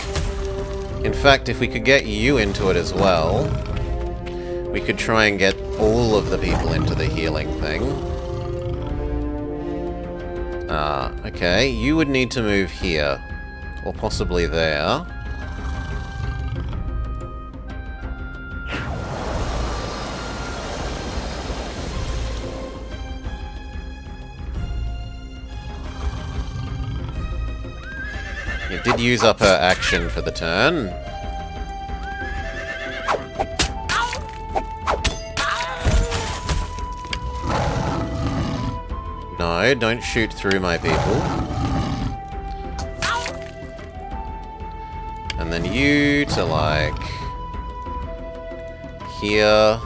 In fact, if we could get you into it as well, We could try and get all of the people into the healing thing. Okay. You would need to move here. Or possibly there. It did use up her action for the turn. No, don't shoot through my people. And then you to, like... here.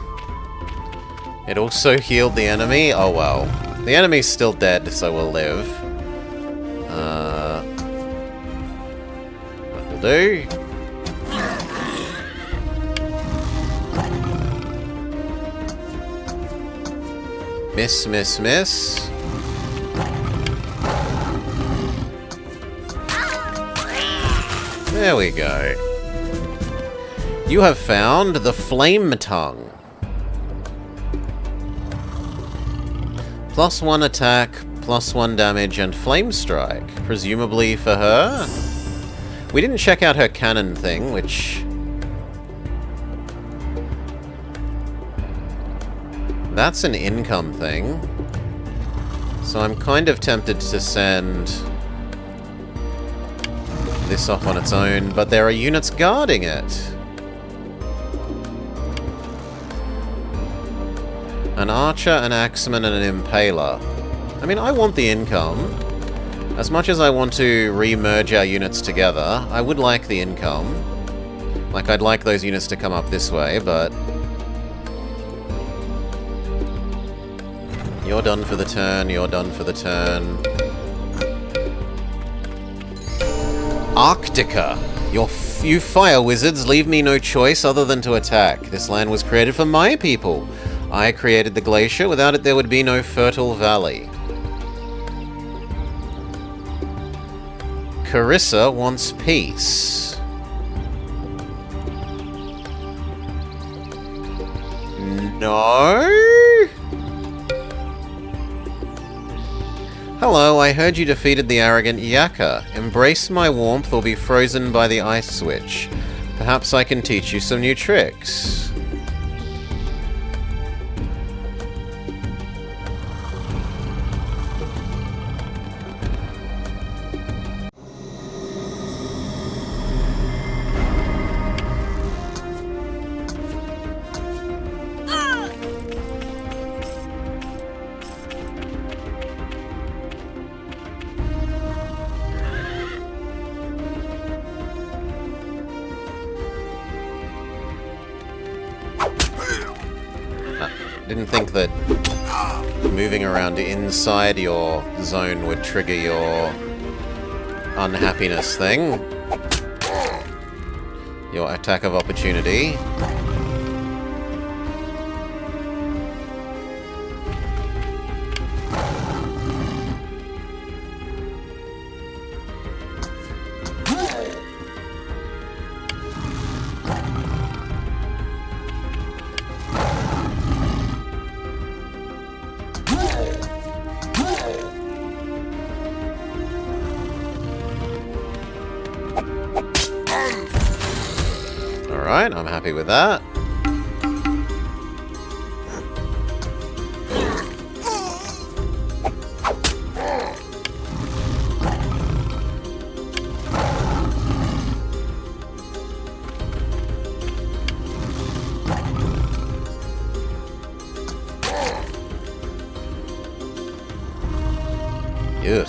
It also healed the enemy? Oh, well. The enemy's still dead, so we'll live. That'll do. Miss, miss, miss. There we go. You have found the Flame Tongue. +1 attack, +1 damage, and Flame Strike. Presumably for her? We didn't check out her cannon thing, which... that's an income thing. So I'm kind of tempted to send this off on its own, but there are units guarding it. An archer, an axeman, and an impaler. I mean, I want the income. As much as I want to re-merge our units together, I would like the income. Like, I'd like those units to come up this way, but... you're done for the turn, you're done for the turn. Arctica! You fire wizards leave me no choice other than to attack. This land was created for my people. I created the glacier. Without it, there would be no fertile valley. Carissa wants peace. No? Hello, I heard you defeated the arrogant Yaka. Embrace my warmth or be frozen by the ice switch. Perhaps I can teach you some new tricks. Didn't think that moving around inside your zone would trigger your unhappiness thing. Your attack of opportunity. Alright, I'm happy with that. Ugh.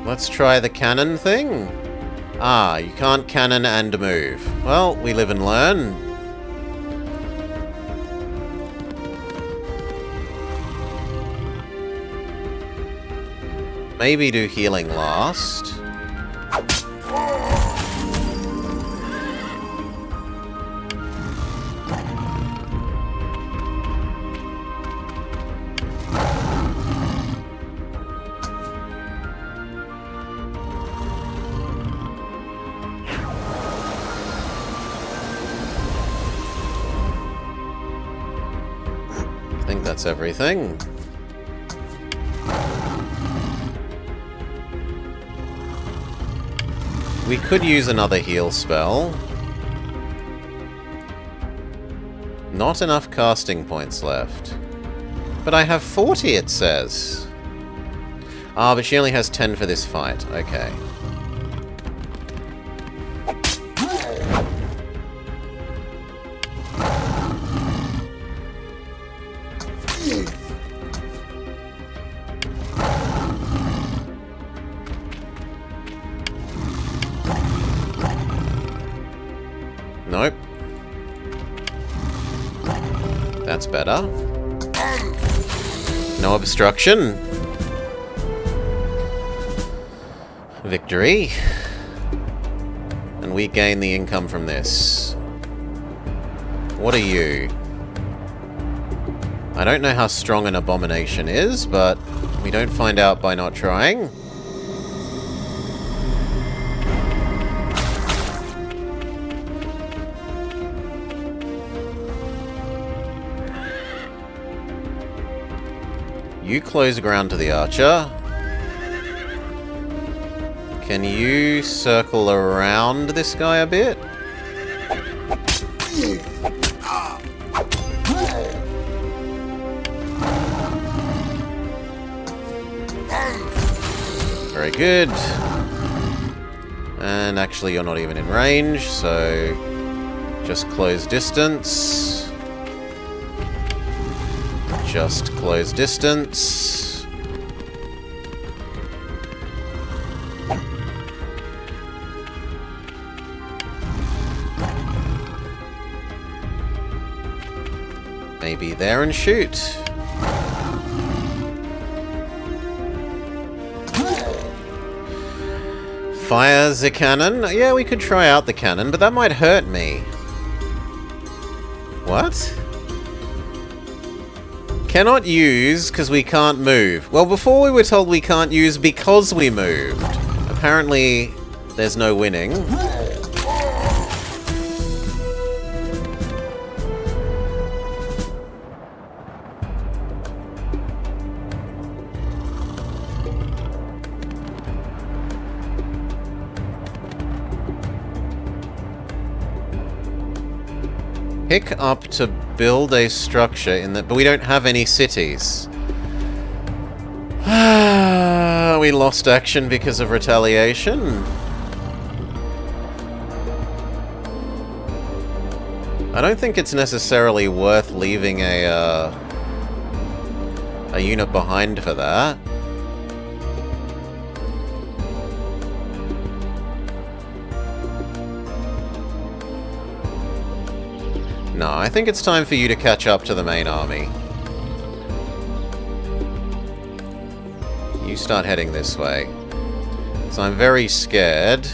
Let's try the cannon thing. Ah, you can't cannon and move. Well, we live and learn. Maybe do healing last. that's everything. We could use another heal spell. Not enough casting points left. But I have 40, it says. Ah, but she only has 10 for this fight. Okay. Nope. That's better. No obstruction. Victory. And we gain the income from this. What are you? I don't know how strong an abomination is, but we don't find out by not trying. You close ground to the archer. Can you circle around this guy a bit? Very good. And actually you're not even in range, so just close distance. Just close distance. Maybe there and shoot. Fire the cannon? Yeah, we could try out the cannon, but that might hurt me. What? Cannot use because we can't move. Well, before we were told we can't use because we moved. Apparently, there's no winning. Pick up to build a structure in the... But we don't have any cities. We lost action because of retaliation. I don't think it's necessarily worth leaving a unit behind for that. No, I think it's time for you to catch up to the main army. You start heading this way. So I'm very scared.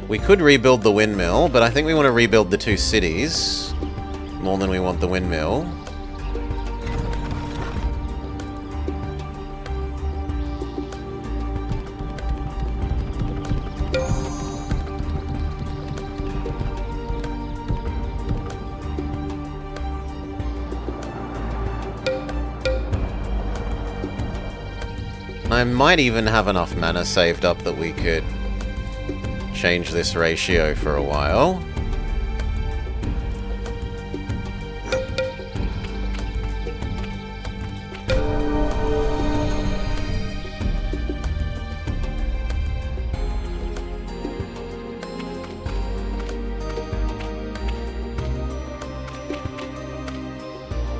We could rebuild the windmill, but I think we want to rebuild the two cities more than we want the windmill. I might even have enough mana saved up that we could change this ratio for a while.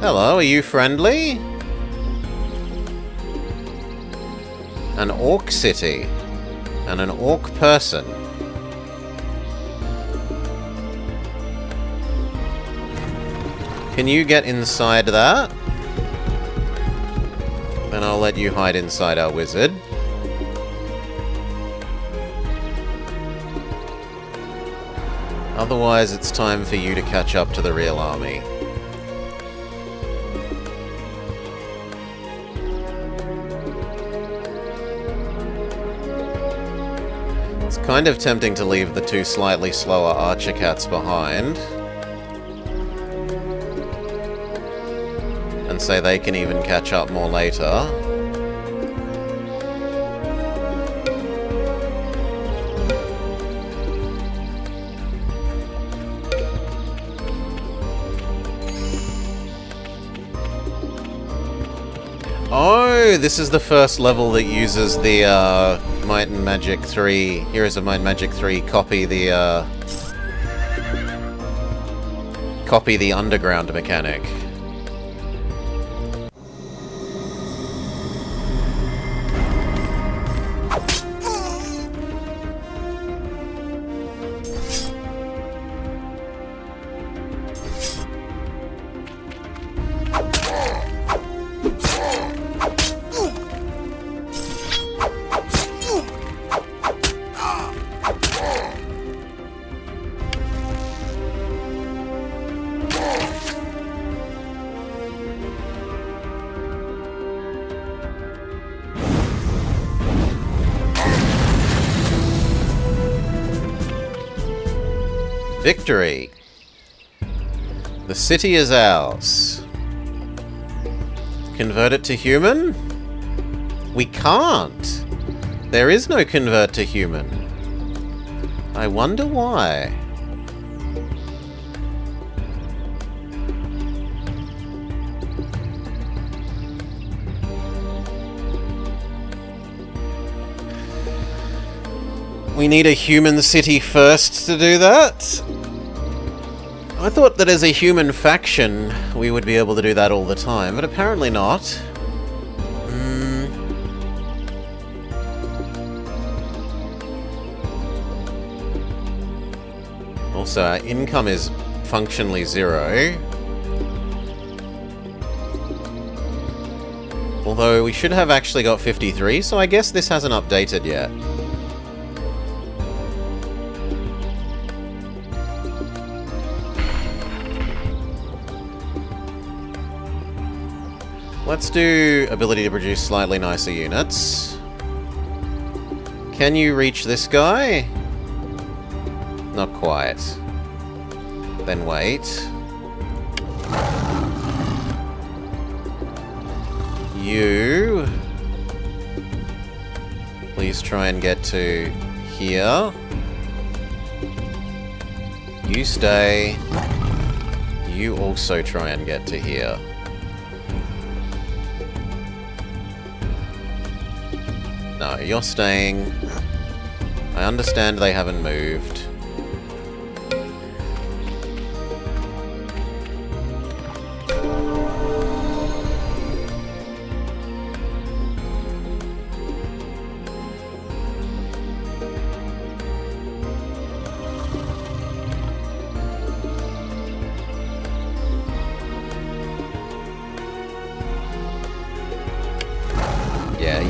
Hello, are you friendly? An orc city. And an orc person. Can you get inside that? Then I'll let you hide inside our wizard. Otherwise, it's time for you to catch up to the real army. kind of tempting to leave the two slightly slower archer cats behind. And say they can even catch up more later. Oh, this is the first level that uses the Might and Magic 3, Heroes of Might and Magic 3 copy the underground mechanic. Victory! The city is ours. Convert it to human? We can't! There is no convert to human. I wonder why. We need a human city first to do that? I thought that as a human faction, we would be able to do that all the time, but apparently not. Also, our income is functionally 0. Although, we should have actually got 53, so I guess this hasn't updated yet. Let's do ability to produce slightly nicer units. Can you reach this guy? Not quite. Then wait. You... please try and get to here. You stay. You also try and get to here. No, you're staying. I understand they haven't moved.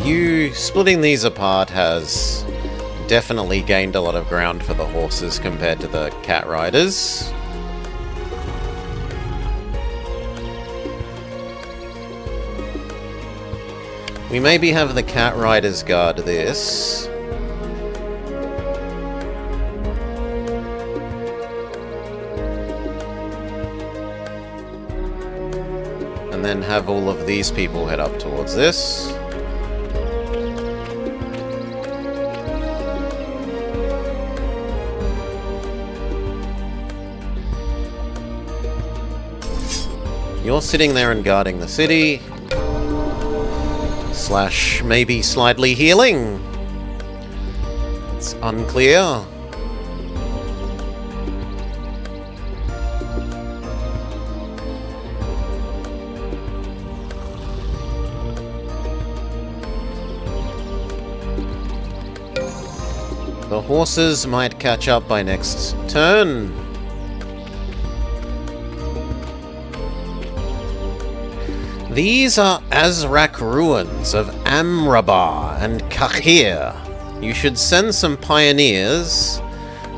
You splitting these apart has definitely gained a lot of ground for the horses compared to the cat riders. We maybe have the cat riders guard this. And then have all of these people head up towards this. You're sitting there and guarding the city. Slash maybe slightly healing. It's unclear. The horses might catch up by next turn. These are Azrak ruins of Amrabar and Kahir. You should send some pioneers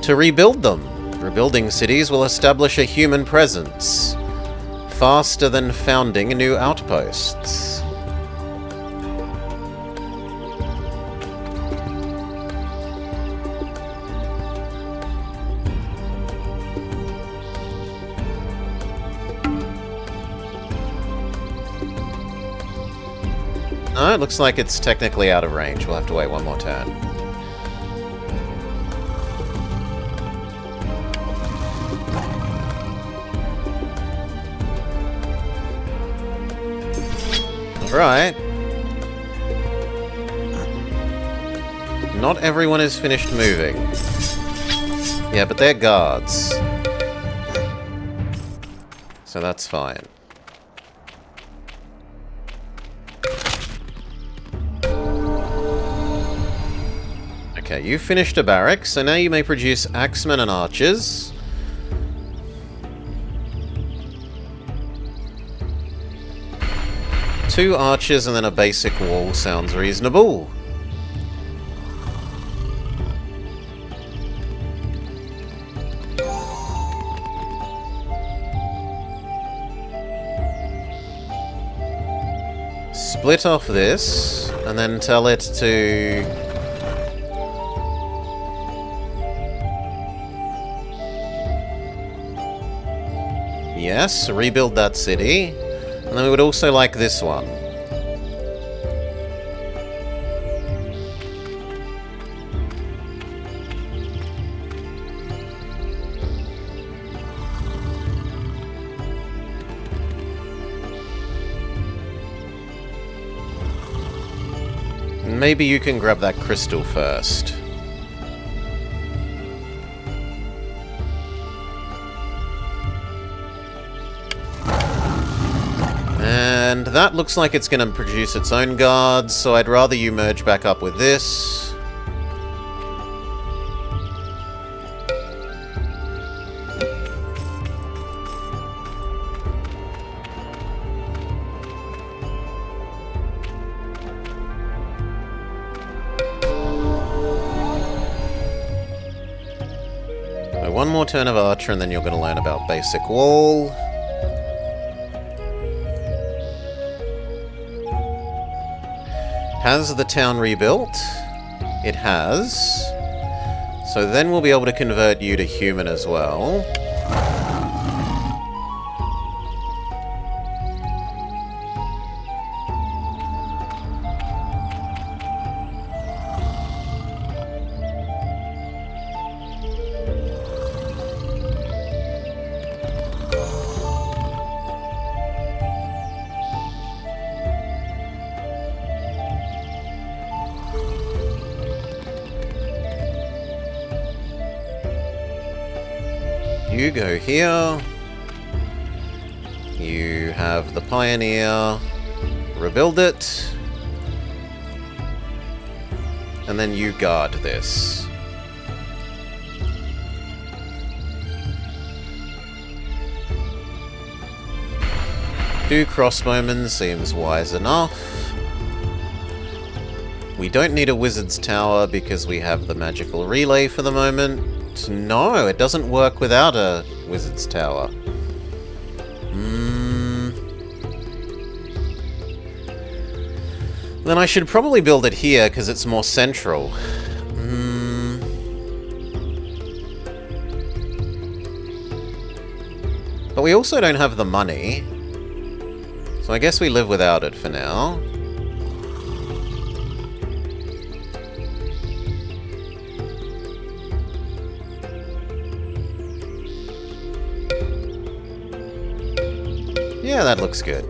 to rebuild them. Rebuilding cities will establish a human presence, faster than founding new outposts. Oh, it looks like it's technically out of range. We'll have to wait one more turn. Alright. Not everyone is finished moving. Yeah, but they're guards. So that's fine. Okay, you finished a barrack, so now you may produce axemen and archers. Two archers and then a basic wall sounds reasonable. Split off this, and then tell it to... Yes, rebuild that city. And then we would also like this one. Maybe you can grab that crystal first. And that looks like it's going to produce its own guards, so I'd rather you merge back up with this. So one more turn of Archer, and then you're going to learn about basic wall. Has the town rebuilt? It has. So then we'll be able to convert you to human as well. You go here. You have the Pioneer. Rebuild it. And then you guard this. Two crossbowmen seems wise enough. We don't need a wizard's tower because we have the magical relay for the moment. No, it doesn't work without a wizard's tower. Then I should probably build it here because it's more central. But we also don't have the money. So I guess we live without it for now. Yeah, that looks good.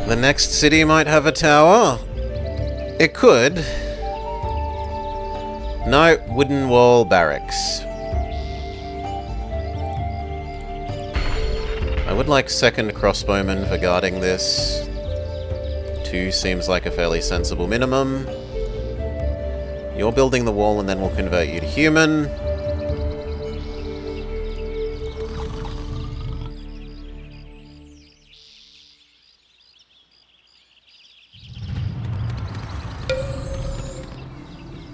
The next city might have a tower. It could. No, wooden wall barracks. I would like second crossbowmen for guarding this. 2 seems like a fairly sensible minimum. You're building the wall and then we'll convert you to human.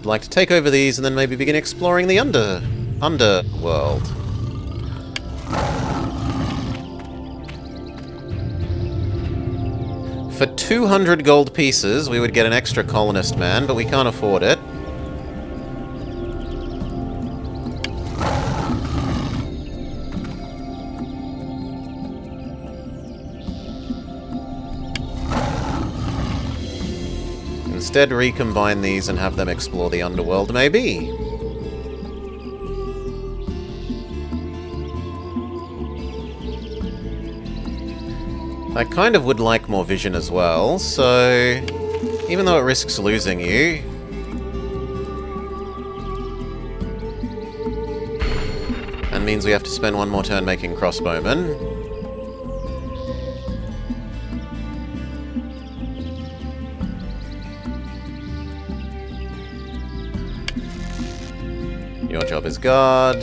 I'd like to take over these and then maybe begin exploring the underworld. For 200 gold pieces, we would get an extra colonist man, but we can't afford it. instead recombine these and have them explore the underworld, maybe? I kind of would like more vision as well, so even though it risks losing you, and means we have to spend one more turn making crossbowmen. Your job is guard.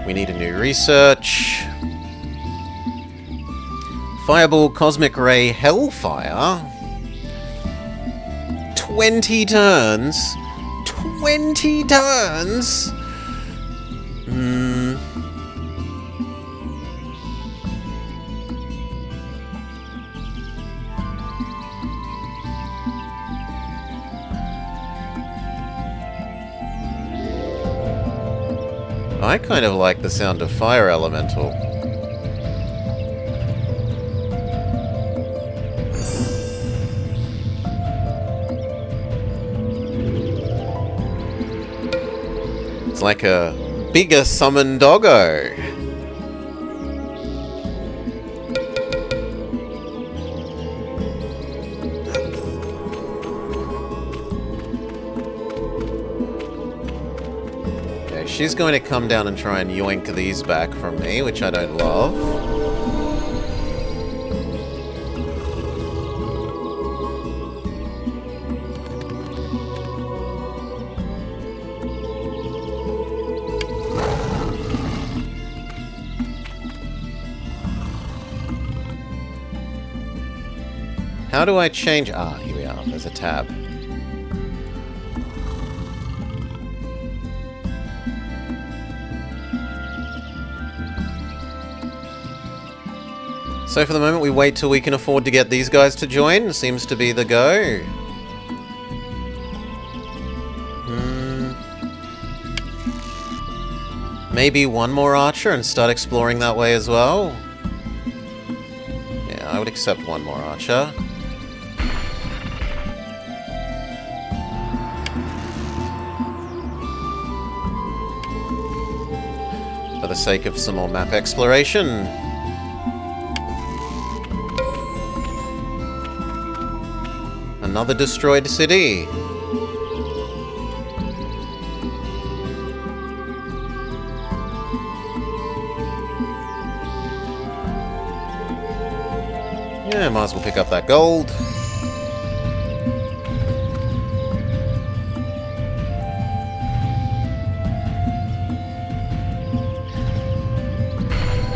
We need a new research. Fireball, Cosmic Ray, Hellfire. 20 turns? 20 turns? I kind of like the sound of Fire Elemental. It's like a bigger summon doggo. Okay, she's going to come down and try and yoink these back from me, which I don't love. How do I change... Ah, here we are. There's a tab. So for the moment, we wait till we can afford to get these guys to join. Seems to be the go. Maybe one more archer and start exploring that way as well. Yeah, I would accept one more archer. For the sake of some more map exploration. Another destroyed city. Yeah, might as well pick up that gold.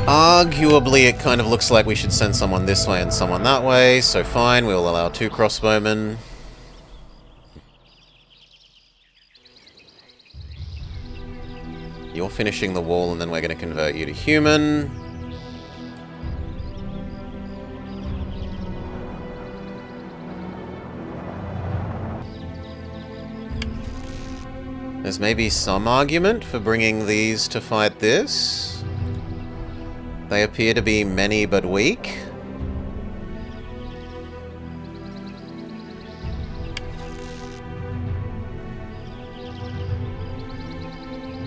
Arguably, it kind of looks like we should send someone this way and someone that way, so fine, we'll allow 2 crossbowmen. You're finishing the wall, and then we're going to convert you to human. There's maybe some argument for bringing these to fight this. They appear to be many but weak.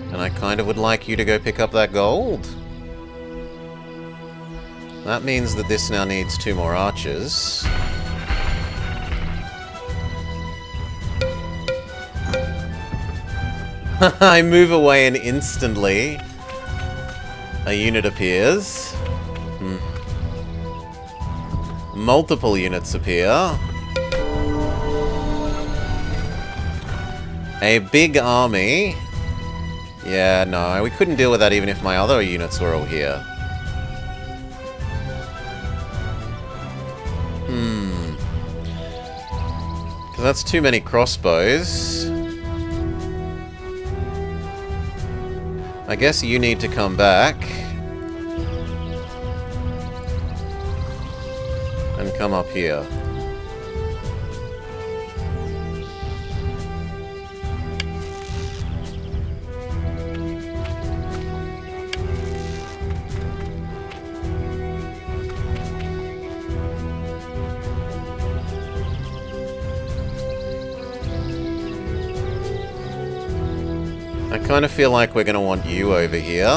And I kind of would like you to go pick up that gold. That means that this now needs 2 more archers. I move away and instantly a unit appears. Multiple units appear. A big army. Yeah, no, we couldn't deal with that even if my other units were all here. Because that's too many crossbows. I guess you need to come back. And come up here. I kind of feel like we're going to want you over here.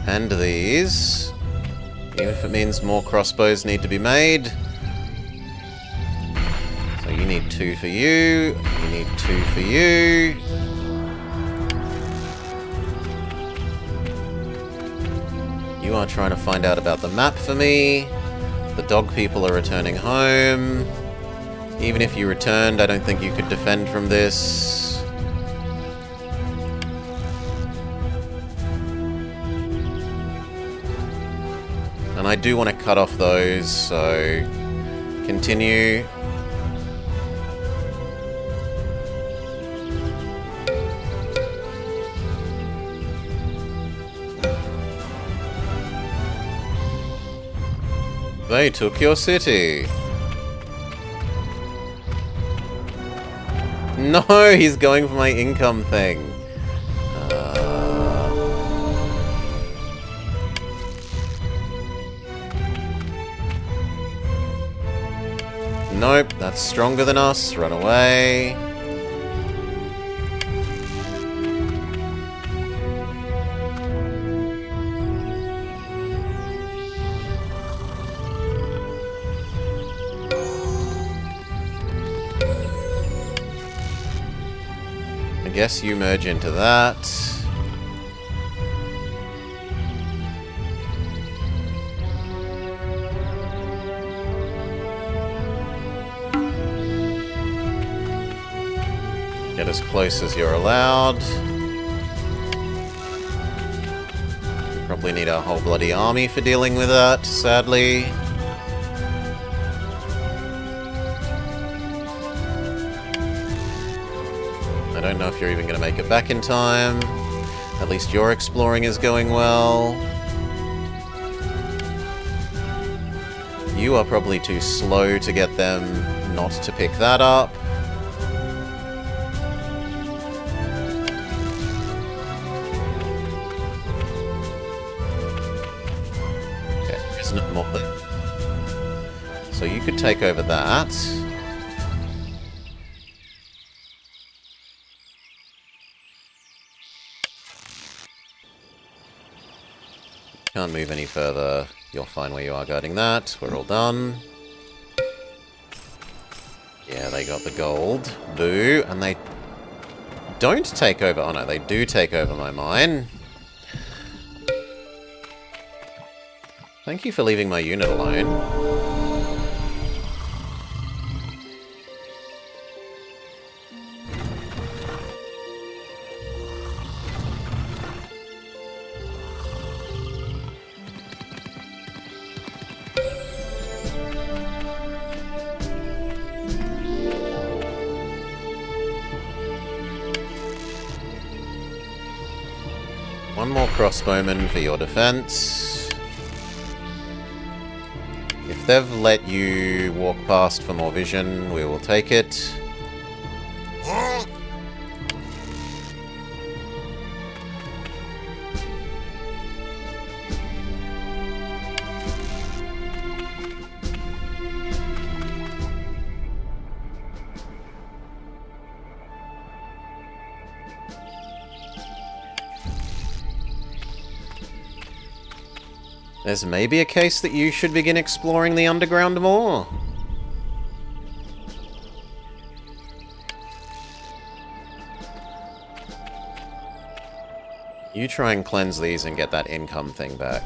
And these. Even if it means more crossbows need to be made. So you need 2 for you. You need 2 for you. You are trying to find out about the map for me. The dog people are returning home. Even if you returned, I don't think you could defend from this. And I do want to cut off those, so continue. They took your city. No, he's going for my income thing. Nope, that's stronger than us. Run away. I guess you merge into that. Get as close as you're allowed. We probably need a whole bloody army for dealing with that, sadly. I don't know if you're even going to make it back in time. At least your exploring is going well. You are probably too slow to get them not to pick that up. Okay, there's no more there. So you could take over that. Can't move any further. You're fine where you are guarding that. We're all done. Yeah, they got the gold. Boo. And they don't take over... Oh no, they do take over my mine. Thank you for leaving my unit alone. One more crossbowman for your defense. If they've let you walk past for more vision, we will take it. There's maybe a case that you should begin exploring the underground more. You try and cleanse these and get that income thing back.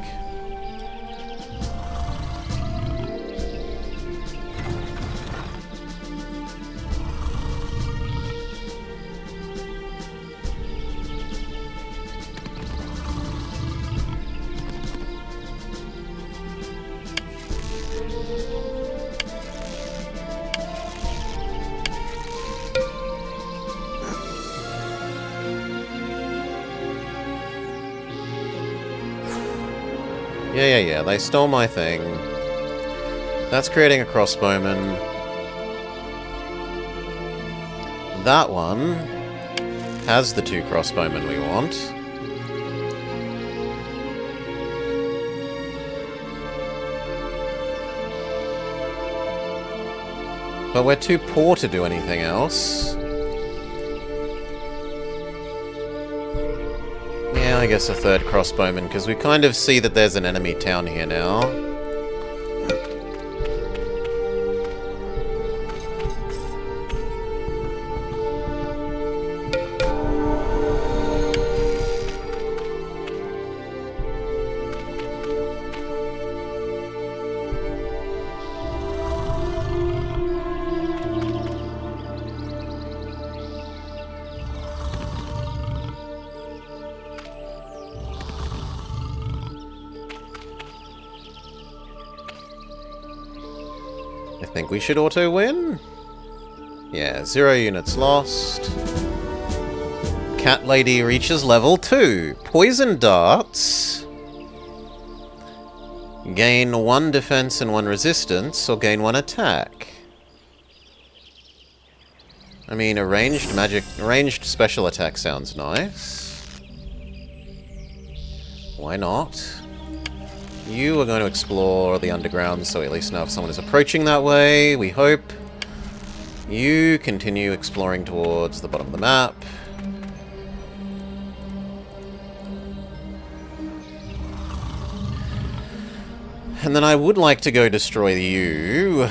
Yeah, they stole my thing. That's creating a crossbowman. That one has the 2 crossbowmen we want. But we're too poor to do anything else. Yeah, I guess a third crossbowman, because we kind of see that there's an enemy town here now. I think we should auto-win. Yeah, 0 units lost. Cat Lady reaches level 2. Poison darts. Gain 1 defense and 1 resistance, or gain 1 attack. I mean, a ranged special attack sounds nice. Why not? You are going to explore the underground, so we at least know if someone is approaching that way, we hope. You continue exploring towards the bottom of the map. And then I would like to go destroy you.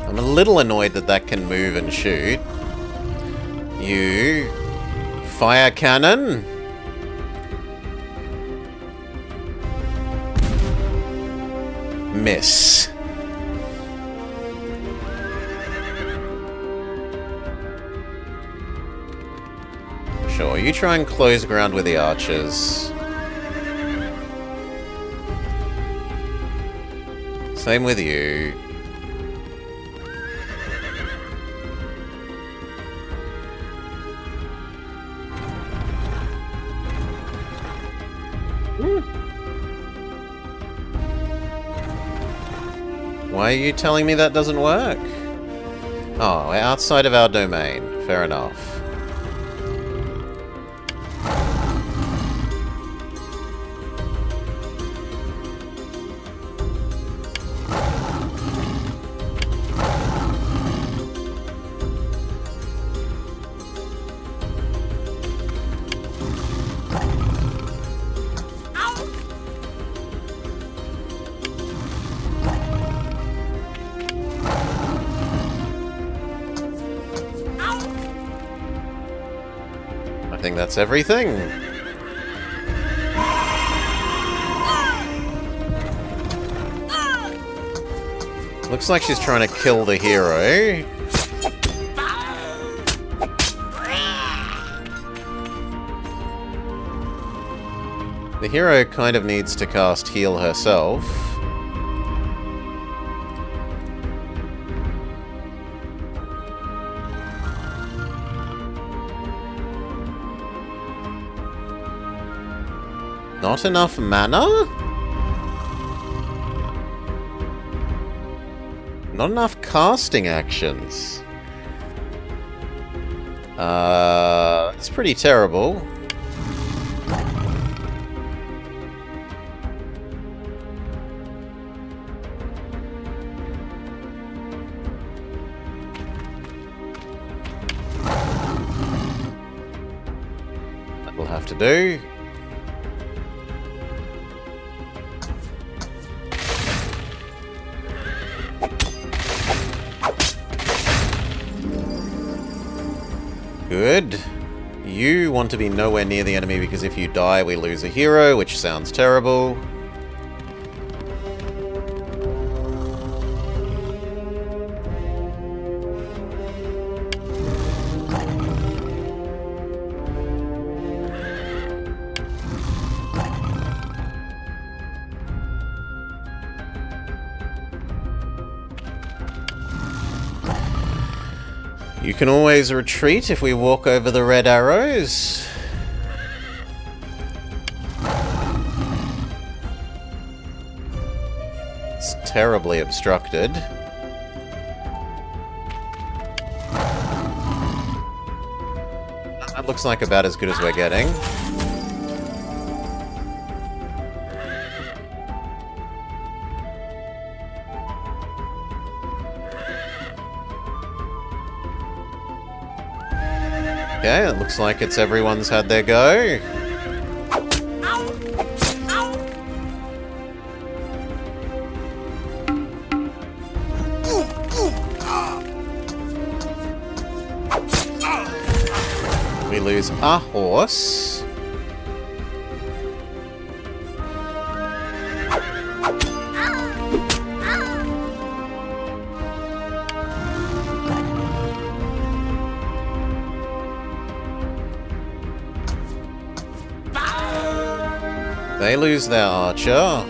I'm a little annoyed that that can move and shoot. You... Fire cannon? Miss. Sure, you try and close ground with the archers. Same with you. Why are you telling me that doesn't work? Oh, we're outside of our domain. Fair enough. I think that's everything. Looks like she's trying to kill the hero. The hero kind of needs to cast heal herself. Not enough mana? Not enough casting actions. It's pretty terrible. That will have to do. Good. You want to be nowhere near the enemy because if you die, we lose a hero, which sounds terrible. You can always retreat if we walk over the red arrows. It's terribly obstructed. That looks like about as good as we're getting. Okay, it looks like it's everyone's had their go. We lose a horse. They lose their archer.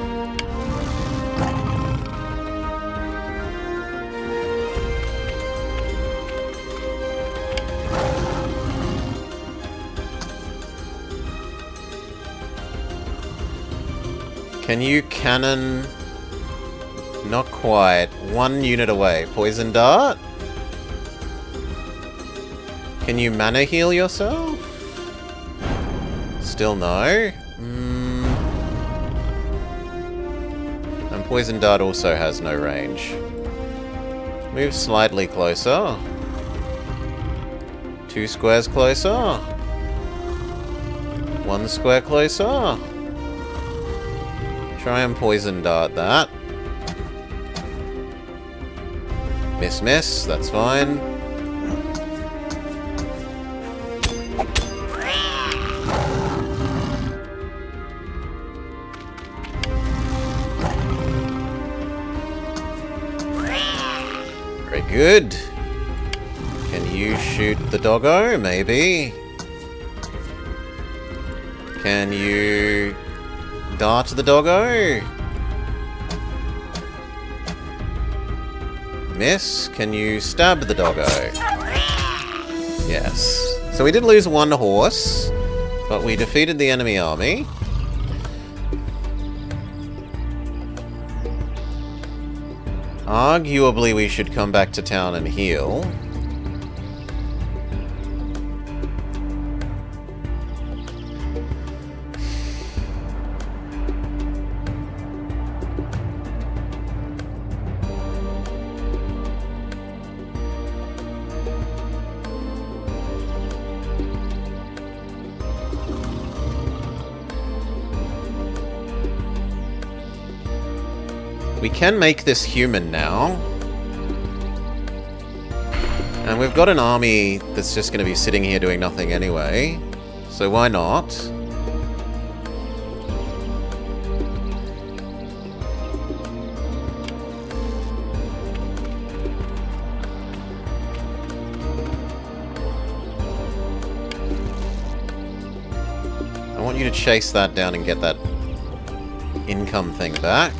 Can you cannon? Not quite. 1 unit away. Poison dart? Can you mana heal yourself? Still no. And poison dart also has no range. Move slightly closer. 2 squares closer. 1 square closer. Try and poison dart that. Miss, miss. That's fine. Very good. Can you shoot the doggo? Maybe. Can you dart the doggo? Miss. Can you stab the doggo? Yes. So we did lose 1 horse, but we defeated the enemy army. Arguably, we should come back to town and heal. We can make this human now. And we've got an army that's just going to be sitting here doing nothing anyway. So why not? I want you to chase that down and get that income thing back.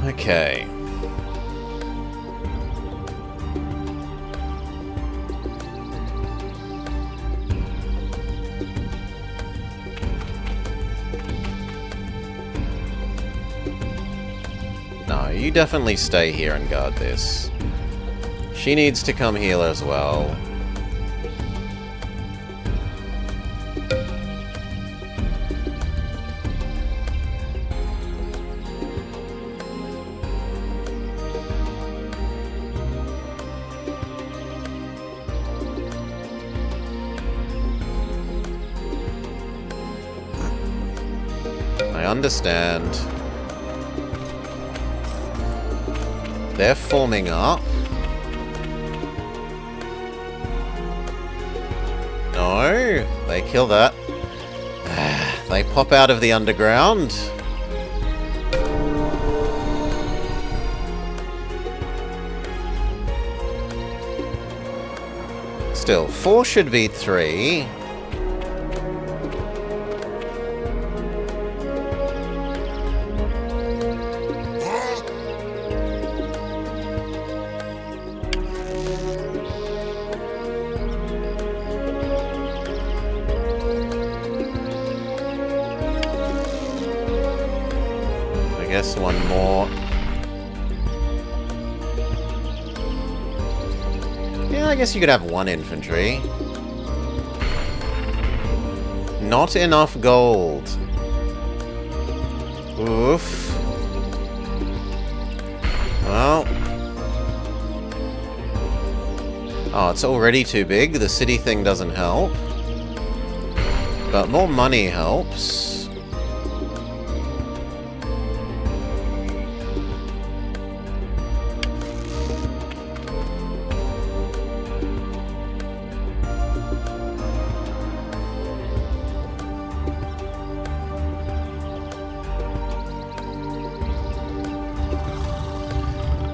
Okay. No, you definitely stay here and guard this. She needs to come heal as well. I understand. They're forming up. No, they kill that. They pop out of the underground. Still, 4 should beat 3. guess one more. Yeah, I guess you could have one infantry. Not enough gold. Oof. Well. Oh, it's already too big. The city thing doesn't help. But more money helps.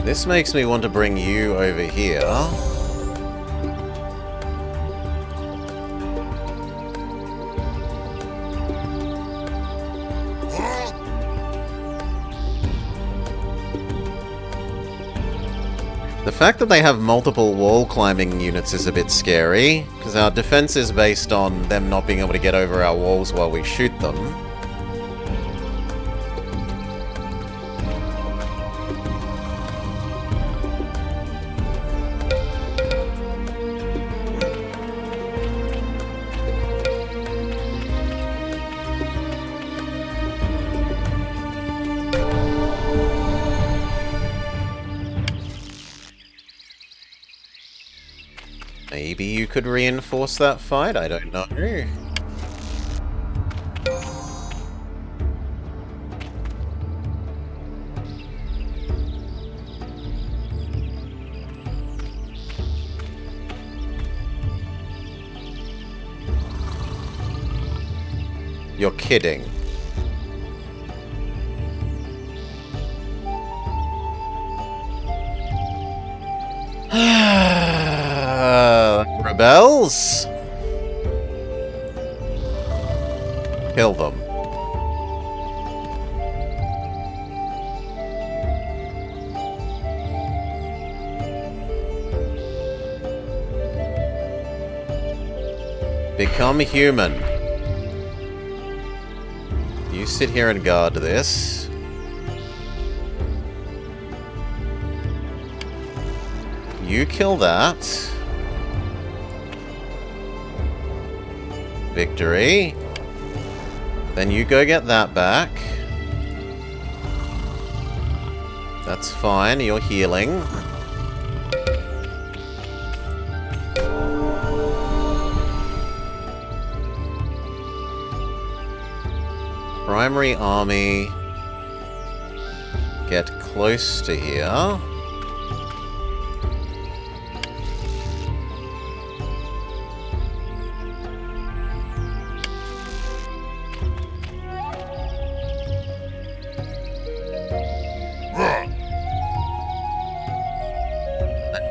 This makes me want to bring you over here. The fact that they have multiple wall climbing units is a bit scary, because our defense is based on them not being able to get over our walls while we shoot them. Maybe you could reinforce that fight? I don't know. You're kidding. Rebels? Kill them. Become human. You sit here and guard this. You kill that. Victory. Then you go get that back. That's fine, you're healing. Primary army. Get close to here.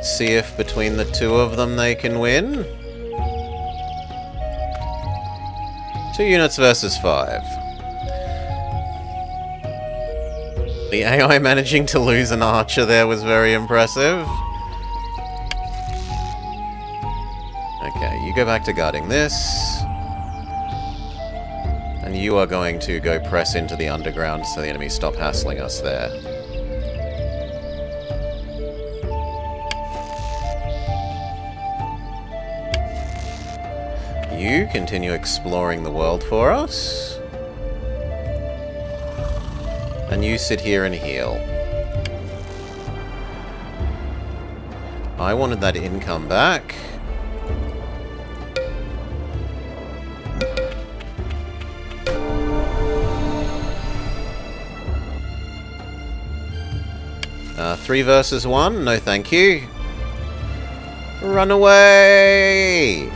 See if between the two of them they can win. 2 units versus 5. The AI managing to lose an archer there was very impressive. Okay, you go back to guarding this. And you are going to go press into the underground so the enemy stop hassling us there. You continue exploring the world for us. And you sit here and heal. I wanted that income back. Three versus 1? No thank you. Run away!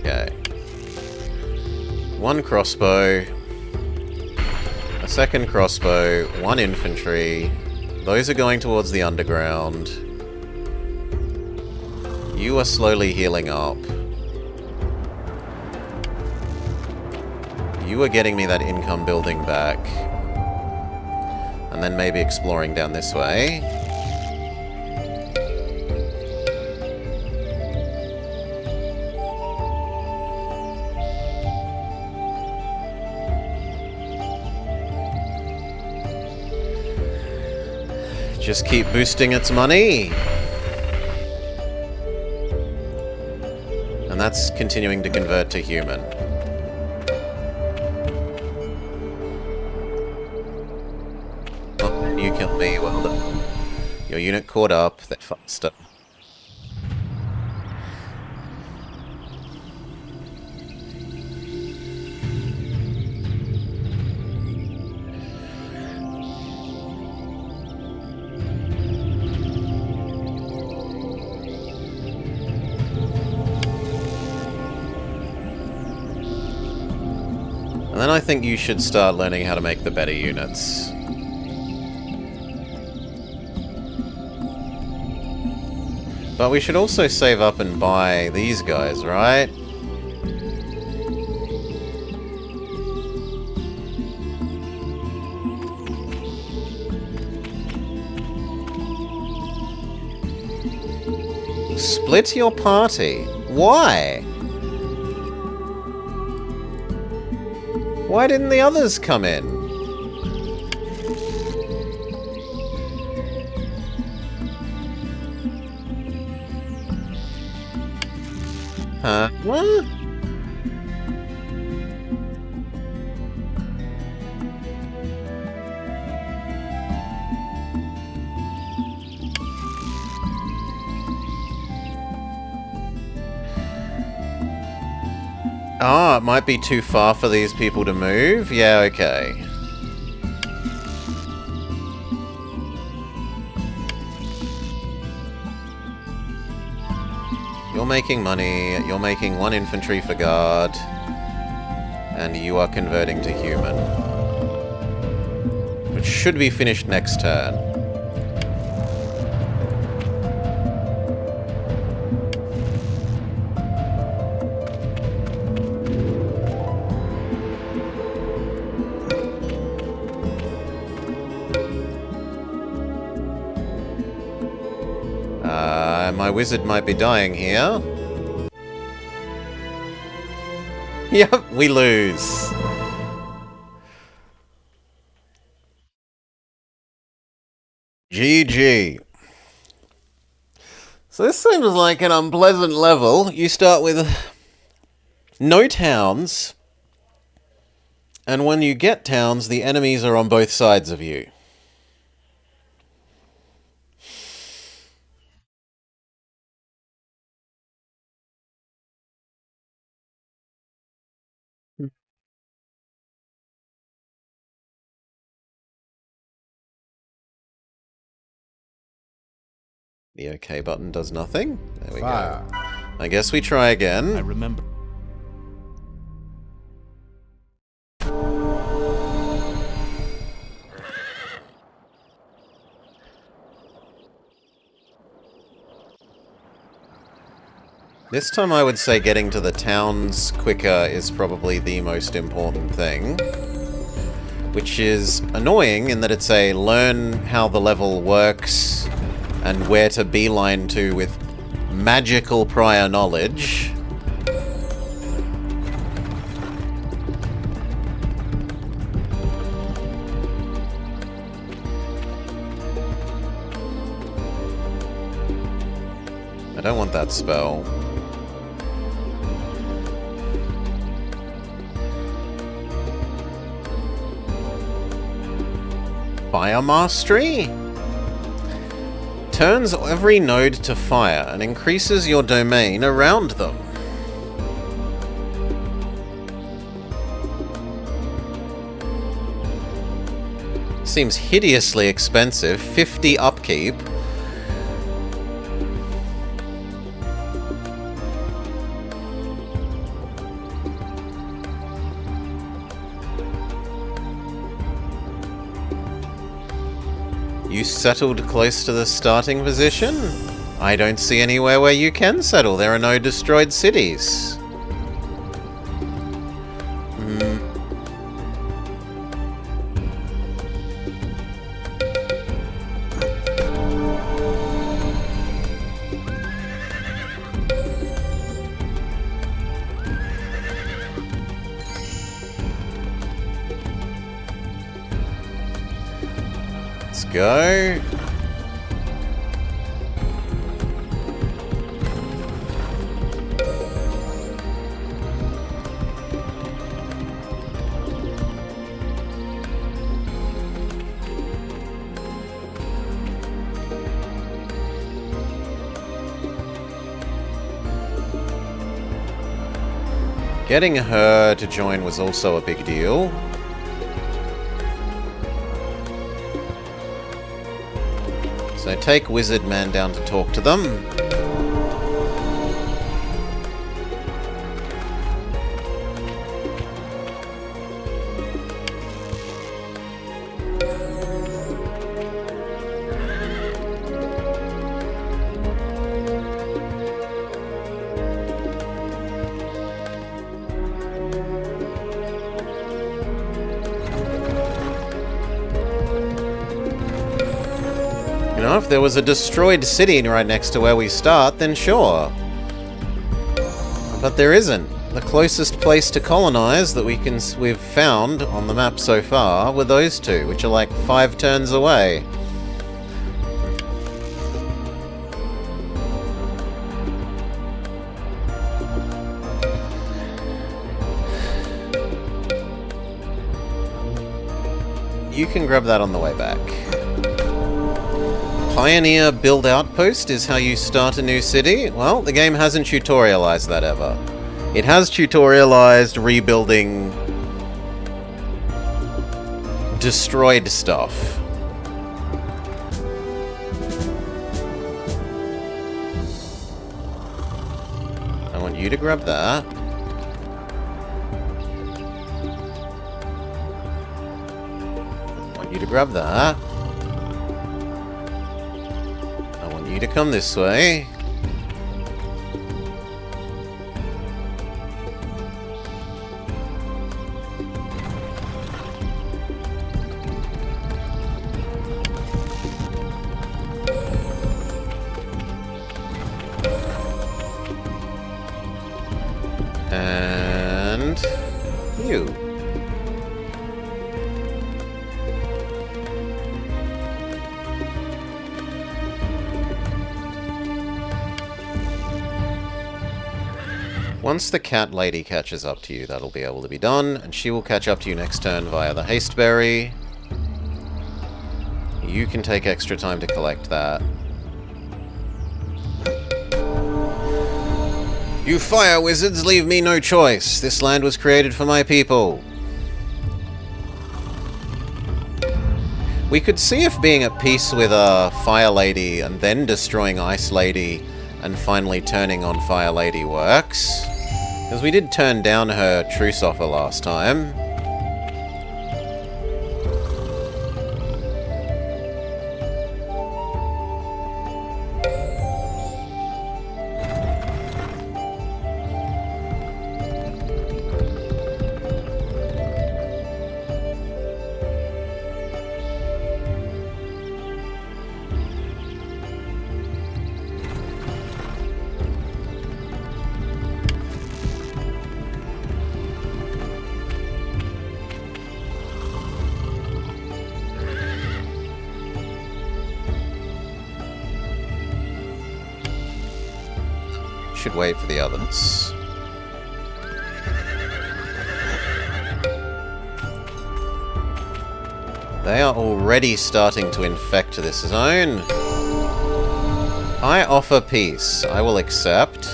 Okay. 1 crossbow. A 2nd crossbow. 1 infantry. Those are going towards the underground. You are slowly healing up. You are getting me that income building back. And then maybe exploring down this way. Just keep boosting its money. And that's continuing to convert to human. Oh, you killed me, well done. Your unit caught up, they're faster. And then I think you should start learning how to make the better units. But we should also save up and buy these guys, right? Split your party. Why? Why didn't the others come in? Huh? What? Ah, it might be too far for these people to move? Yeah, okay. You're making money, you're making 1 infantry for guard, and you are converting to human. Which should be finished next turn. My wizard might be dying here. Yep, we lose. GG. So this seems like an unpleasant level. You start with no towns, and when you get towns, the enemies are on both sides of you. The OK button does nothing. There we go. I guess we try again. I remember. This time I would say getting to the towns quicker is probably the most important thing. Which is annoying in that it's a learn how the level works and where to beeline to with magical prior knowledge. I don't want that spell. Fire Mastery? Turns every node to fire and increases your domain around them. Seems hideously expensive. 50 upkeep. You settled close to the starting position? I don't see anywhere where you can settle. There are no destroyed cities. Let's go. Getting her to join was also a big deal. So take Wizard Man down to talk to them. You know, if there was a destroyed city right next to where we start, then sure. But there isn't. The closest place to colonize that we've found on the map so far were those two, which are like 5 turns away. You can grab that on the way back. Pioneer Build Outpost is how you start a new city. Well, the game hasn't tutorialized that ever. It has tutorialized rebuilding destroyed stuff. I want you to grab that. I want you to grab that. You to come this way. And you. Once the cat lady catches up to you, that'll be able to be done, and she will catch up to you next turn via the haste berry. You can take extra time to collect that. You fire wizards leave me no choice. This land was created for my people. We could see if being at peace with Fire Lady and then destroying Ice Lady and finally turning on Fire Lady works. Because we did turn down her truce offer last time. Should wait for the others. They are already starting to infect this zone. I offer peace. I will accept.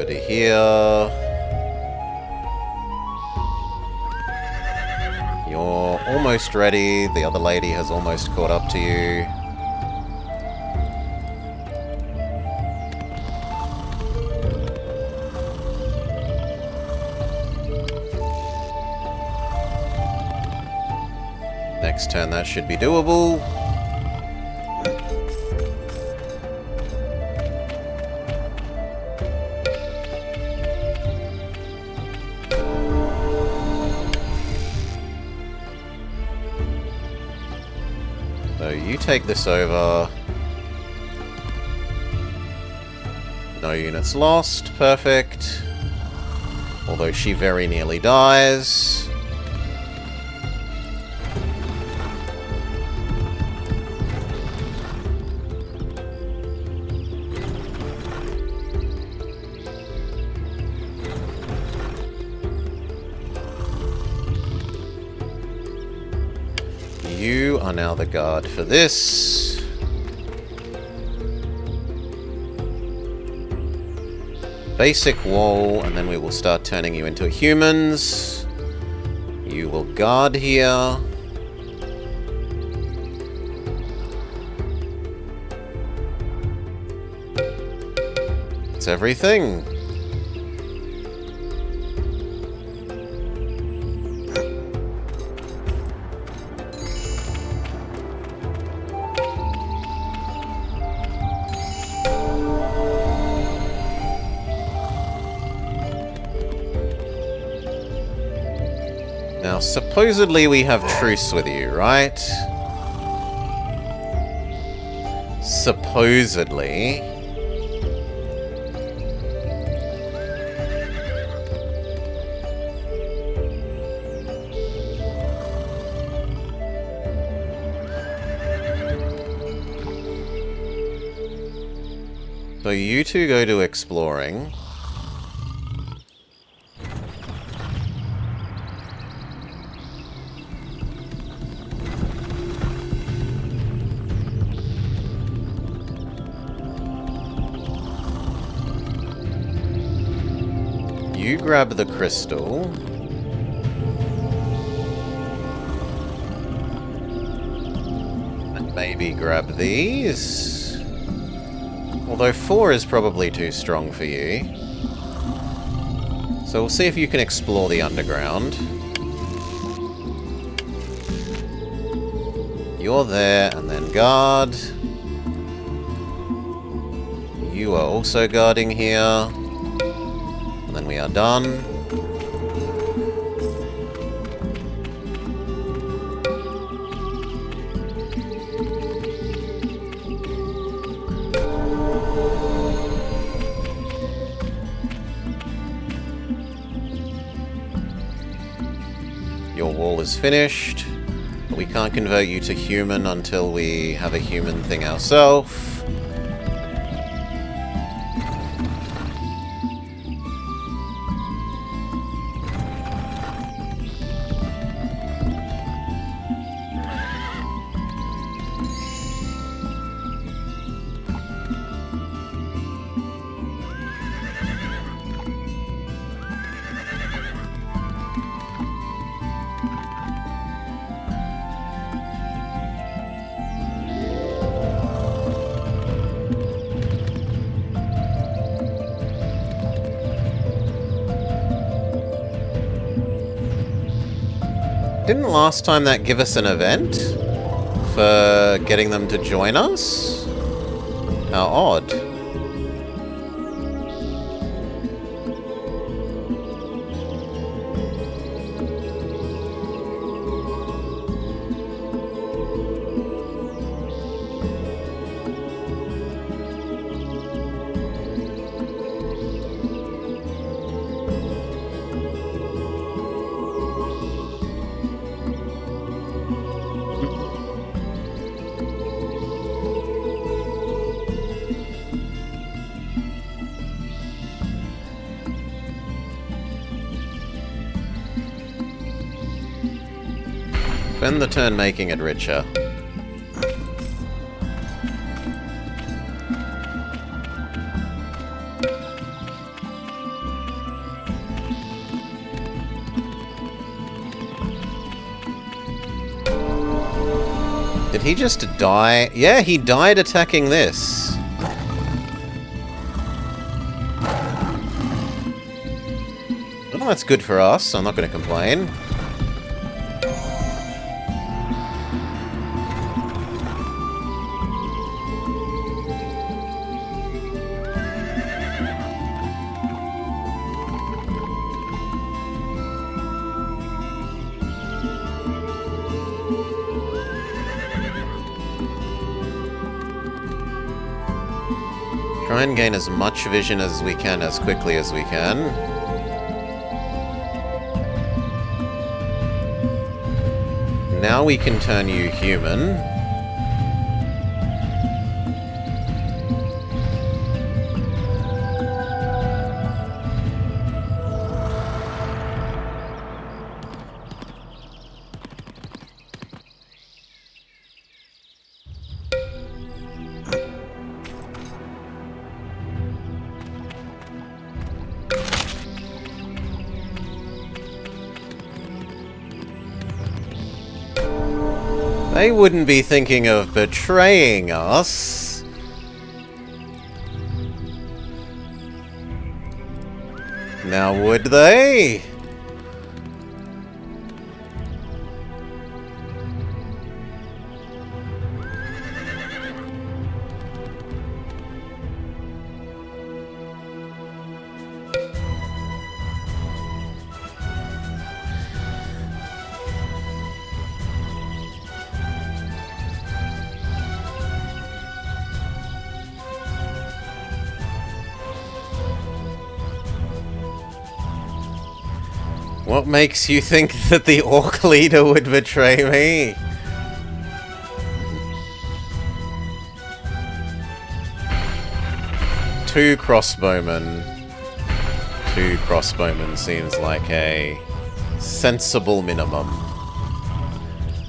to here. You're almost ready. The other lady has almost caught up to you. Next turn that should be doable. So you take this over. No units lost. Perfect. Although she very nearly dies. You are now the guard for this. Basic wall, and then we will start turning you into humans. You will guard here. It's everything. Now, supposedly we have truce with you, right? Supposedly. So you two go to exploring. You grab the crystal. And maybe grab these. Although 4 is probably too strong for you. So we'll see if you can explore the underground. You're there, and then guard. You are also guarding here. And then we are done. Your wall is finished. But we can't convert you to human until we have a human thing ourselves. Didn't last time that give us an event for getting them to join us? How odd. Spend the turn making it richer. Did he just die? Yeah, he died attacking this. Well, that's good for us. I'm not going to complain. Try and gain as much vision as we can, as quickly as we can. Now we can turn you human. They wouldn't be thinking of betraying us. Now would they? What makes you think that the orc leader would betray me? Two crossbowmen. Two crossbowmen seems like a sensible minimum.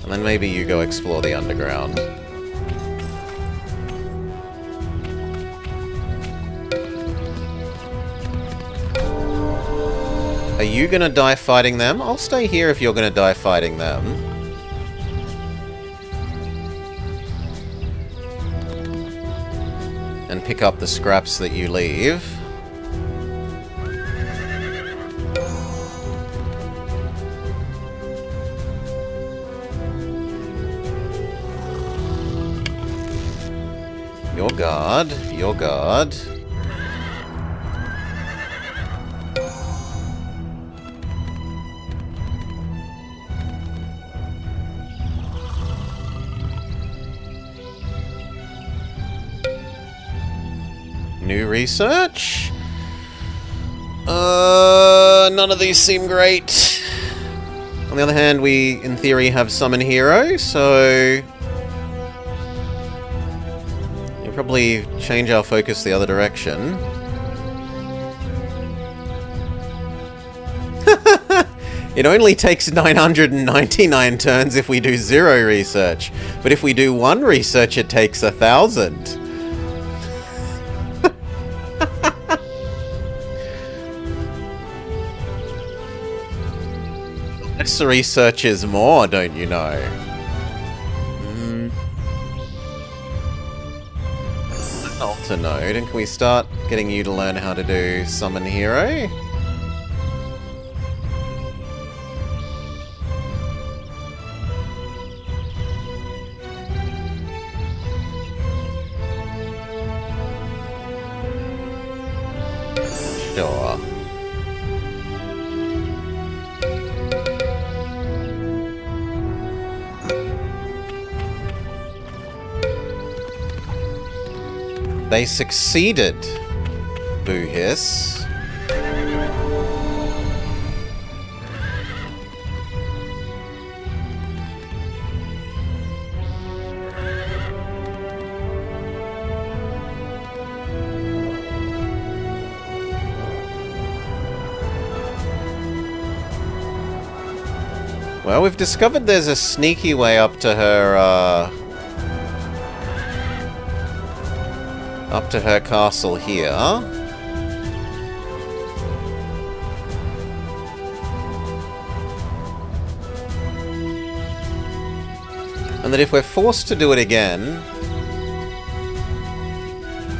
And then maybe you go explore the underground. Are you gonna die fighting them? I'll stay here if you're gonna die fighting them. And pick up the scraps that you leave. Your guard, your guard. New research? None of these seem great. On the other hand, we, in theory, have Summon Hero, so... we'll probably change our focus the other direction. It only takes 999 turns if we do 0 research, but if we do 1 research, it takes 1,000. Less research is more, don't you know? Alter node, and can we start getting you to learn how to do Summon Hero? Sure. They succeeded, Boo Hiss. Well, we've discovered there's a sneaky way up to her, castle here. And that if we're forced to do it again,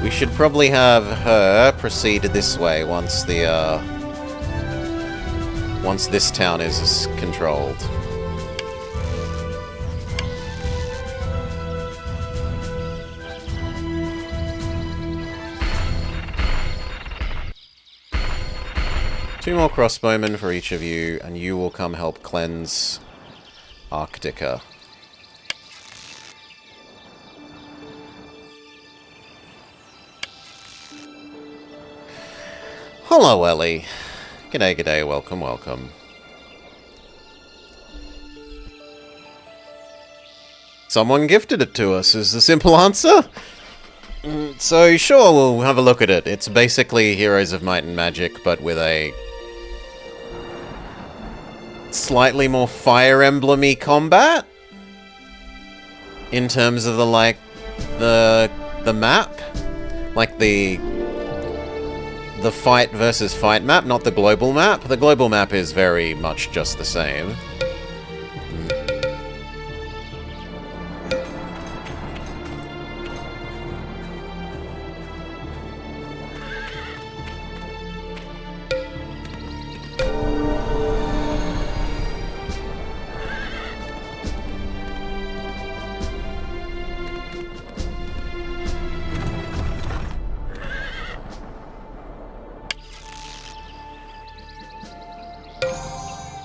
we should probably have her proceed this way once once this town is controlled. Two more crossbowmen for each of you, and you will come help cleanse Arctica. Hello, Ellie. G'day, g'day, welcome, welcome. Someone gifted it to us, is the simple answer. So, sure, we'll have a look at it. It's basically Heroes of Might and Magic, but with a slightly more Fire Emblem-y combat. In terms of the, like, the map. Like, the fight versus fight map, not the global map. The global map is very much just the same.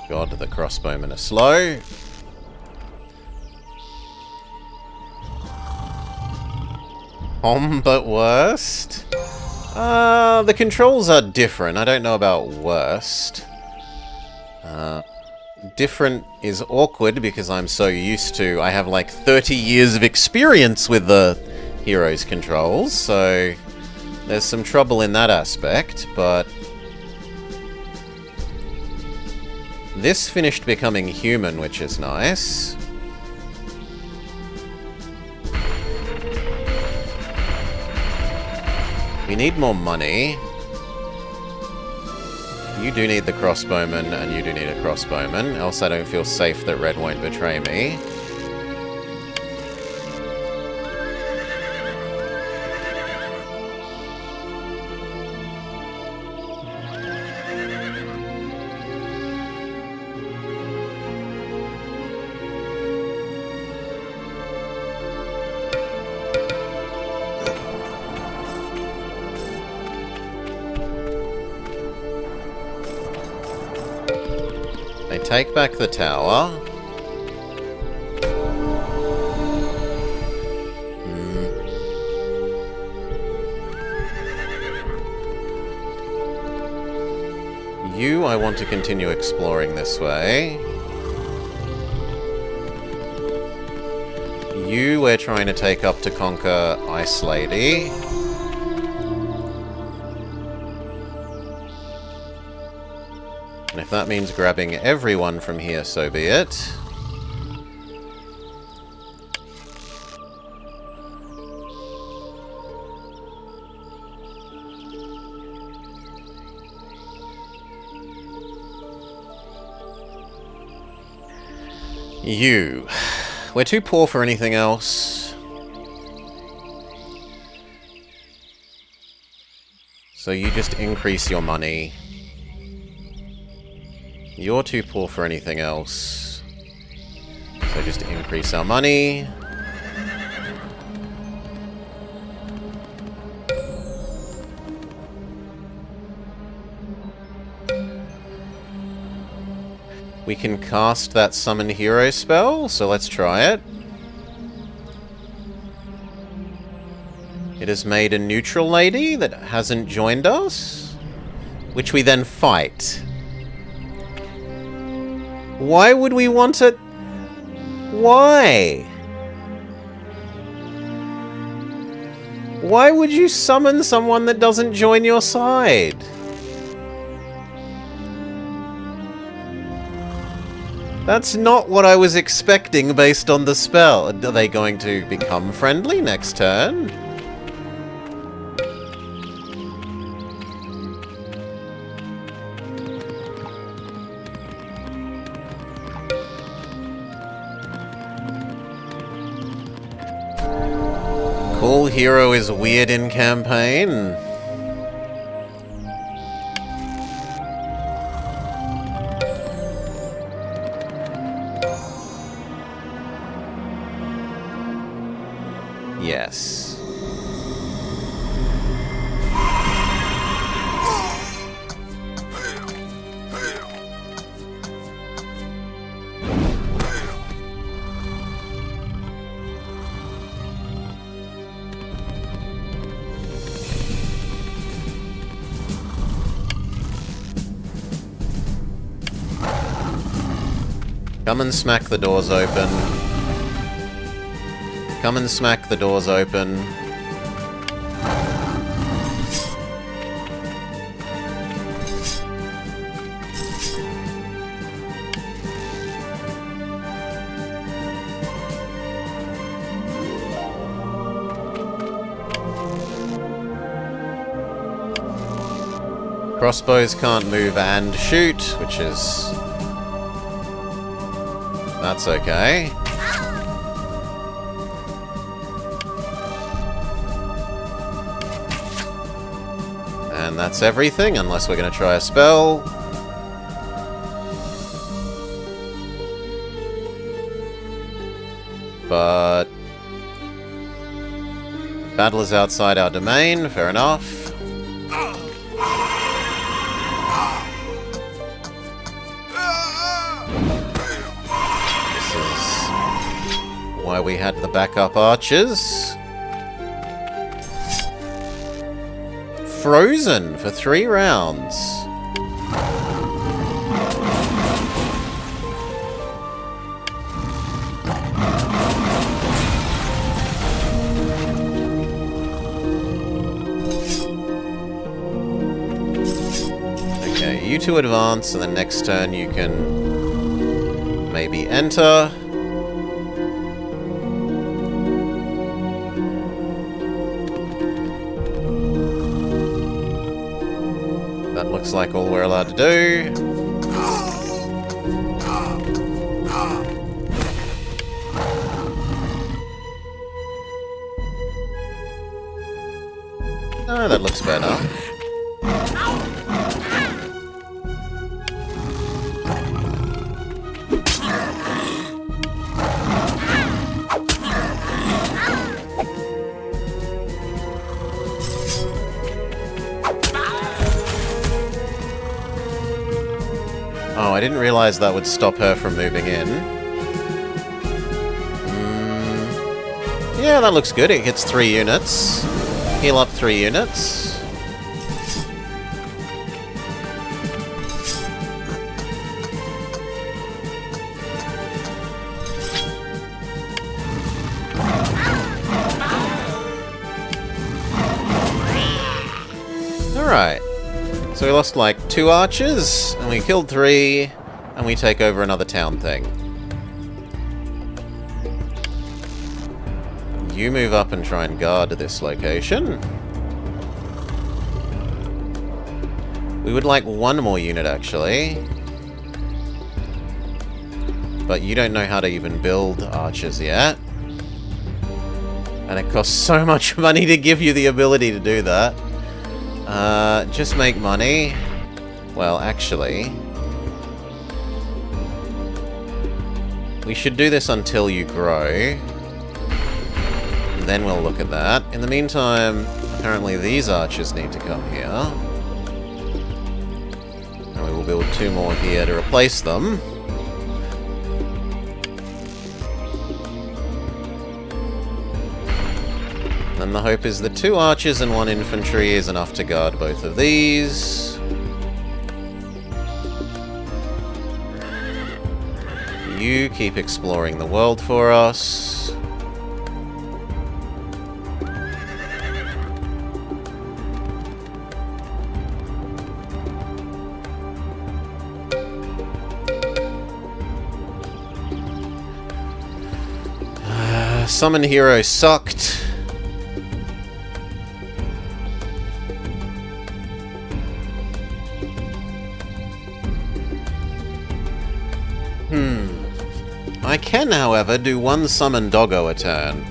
God, the crossbowmen are slow. But worst? The controls are different. I don't know about worst. Different is awkward because I'm so used to... I have like 30 years of experience with the Heroes controls, so there's some trouble in that aspect, but... This finished becoming human, which is nice. We need more money. You do need the crossbowman, and you do need a crossbowman, else I don't feel safe that Red won't betray me. Take back the tower. You, I want to continue exploring this way. You, we're trying to take up to conquer Ice Lady. And if that means grabbing everyone from here, so be it. You. We're too poor for anything else. So you just increase your money. You're too poor for anything else. So just increase our money. We can cast that Summon Hero spell, so let's try it. It has made a neutral lady that hasn't joined us, which we then fight. Why would we want it? Why? Why would you summon someone that doesn't join your side? That's not what I was expecting based on the spell. Are they going to become friendly next turn? All hero is weird in campaign. Yes. Come and smack the doors open. Come and smack the doors open. Crossbows can't move and shoot, which is... that's okay. And that's everything, unless we're going to try a spell. But... battle is outside our domain, fair enough. Why we had the backup archers. Frozen for 3 rounds. Okay, you two advance, and then next turn you can maybe enter. Looks like all we're allowed to do. Oh, that looks better. Oh, I didn't realize that would stop her from moving in. Yeah, that looks good. It hits 3 units. Heal up 3 units. Alright. So we lost like 2 archers, and we killed 3, and we take over another town thing. You move up and try and guard this location. We would like 1 more unit, actually. But you don't know how to even build archers yet. And it costs so much money to give you the ability to do that. Just make money. Well, actually... we should do this until you grow. And then we'll look at that. In the meantime, apparently these archers need to come here. And we will build 2 more here to replace them. And the hope is that 2 archers and 1 infantry is enough to guard both of these. You keep exploring the world for us. Summon hero sucked. I can, however, do 1 summon doggo a turn.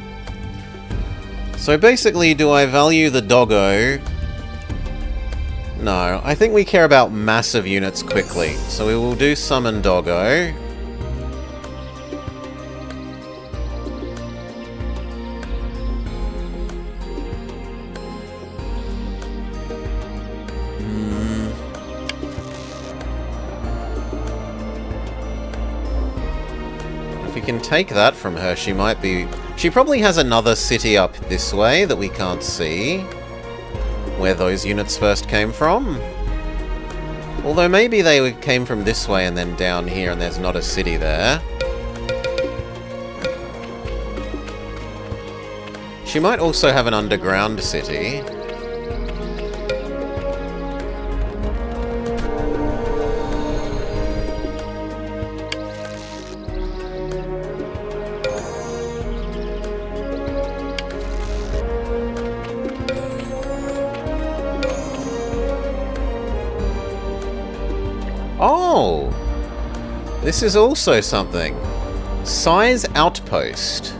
So basically, do I value the doggo? No, I think we care about massive units quickly. So we will do summon doggo. If we can take that from her, she might be... She probably has another city up this way that we can't see, where those units first came from. Although maybe they came from this way and then down here and there's not a city there. She might also have an underground city. Oh! This is also something. Size outpost.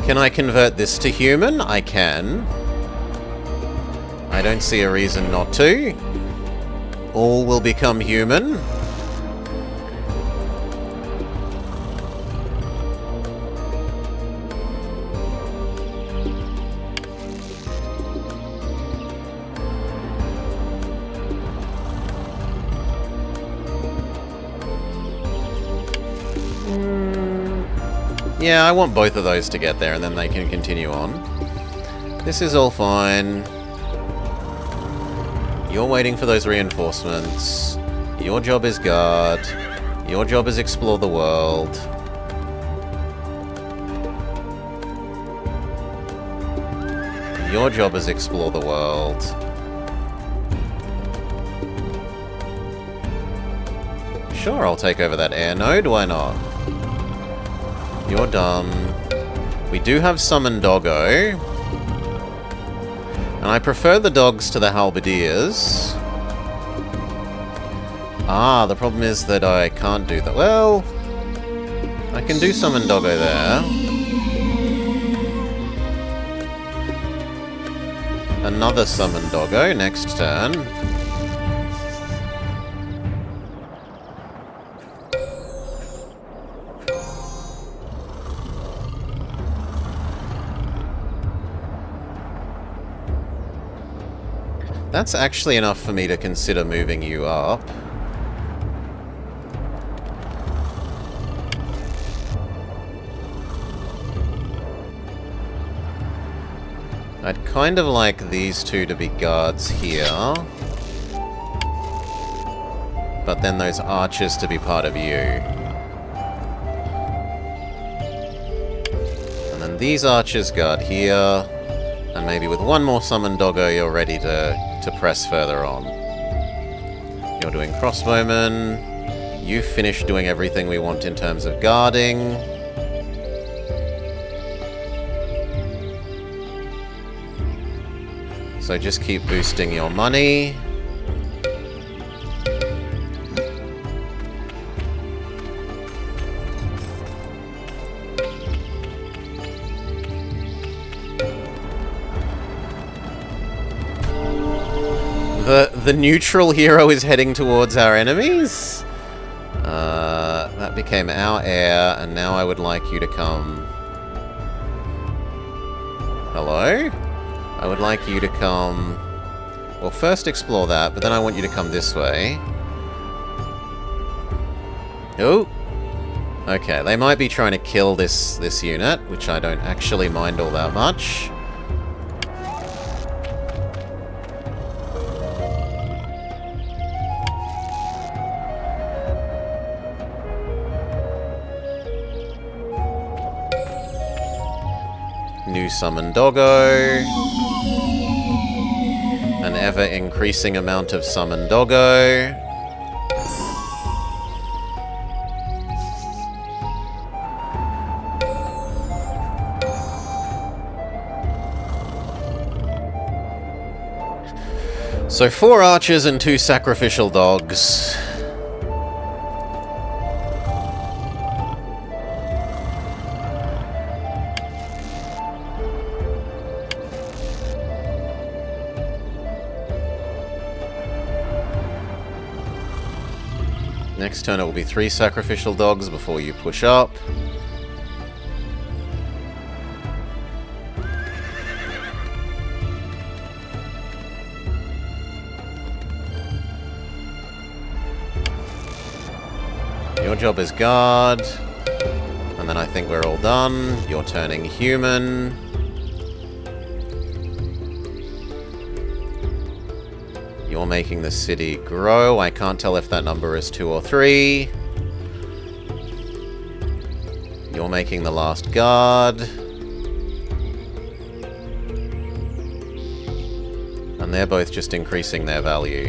Can I convert this to human? I can. I don't see a reason not to. All will become human. Yeah, I want both of those to get there, and then they can continue on. This is all fine. You're waiting for those reinforcements. Your job is guard. Your job is explore the world. Your job is explore the world. Sure, I'll take over that air node, why not? You're done. We do have summon doggo. And I prefer the dogs to the halberdiers. Ah, the problem is that I can't do that. Well, I can do summon doggo there. Another summon doggo next turn. That's actually enough for me to consider moving you up. I'd kind of like these two to be guards here. But then those archers to be part of you. And then these archers guard here. And maybe with one more summon doggo, you're ready to press further on. You're doing crossbowmen. You've finished doing everything we want in terms of guarding. So just keep boosting your money. The neutral hero is heading towards our enemies. That became our heir, and now I would like you to come... Hello? I would like you to come... Well, first explore that, but then I want you to come this way. Oh! Okay, they might be trying to kill this unit, which I don't actually mind all that much. New summon doggo. An ever-increasing amount of summon doggo. So 4 archers and 2 sacrificial dogs. Next turn it will be 3 sacrificial dogs before you push up. Your job is guard. And then I think we're all done. You're turning human. You're making the city grow. I can't tell if that number is 2 or 3. You're making the last guard. And they're both just increasing their value.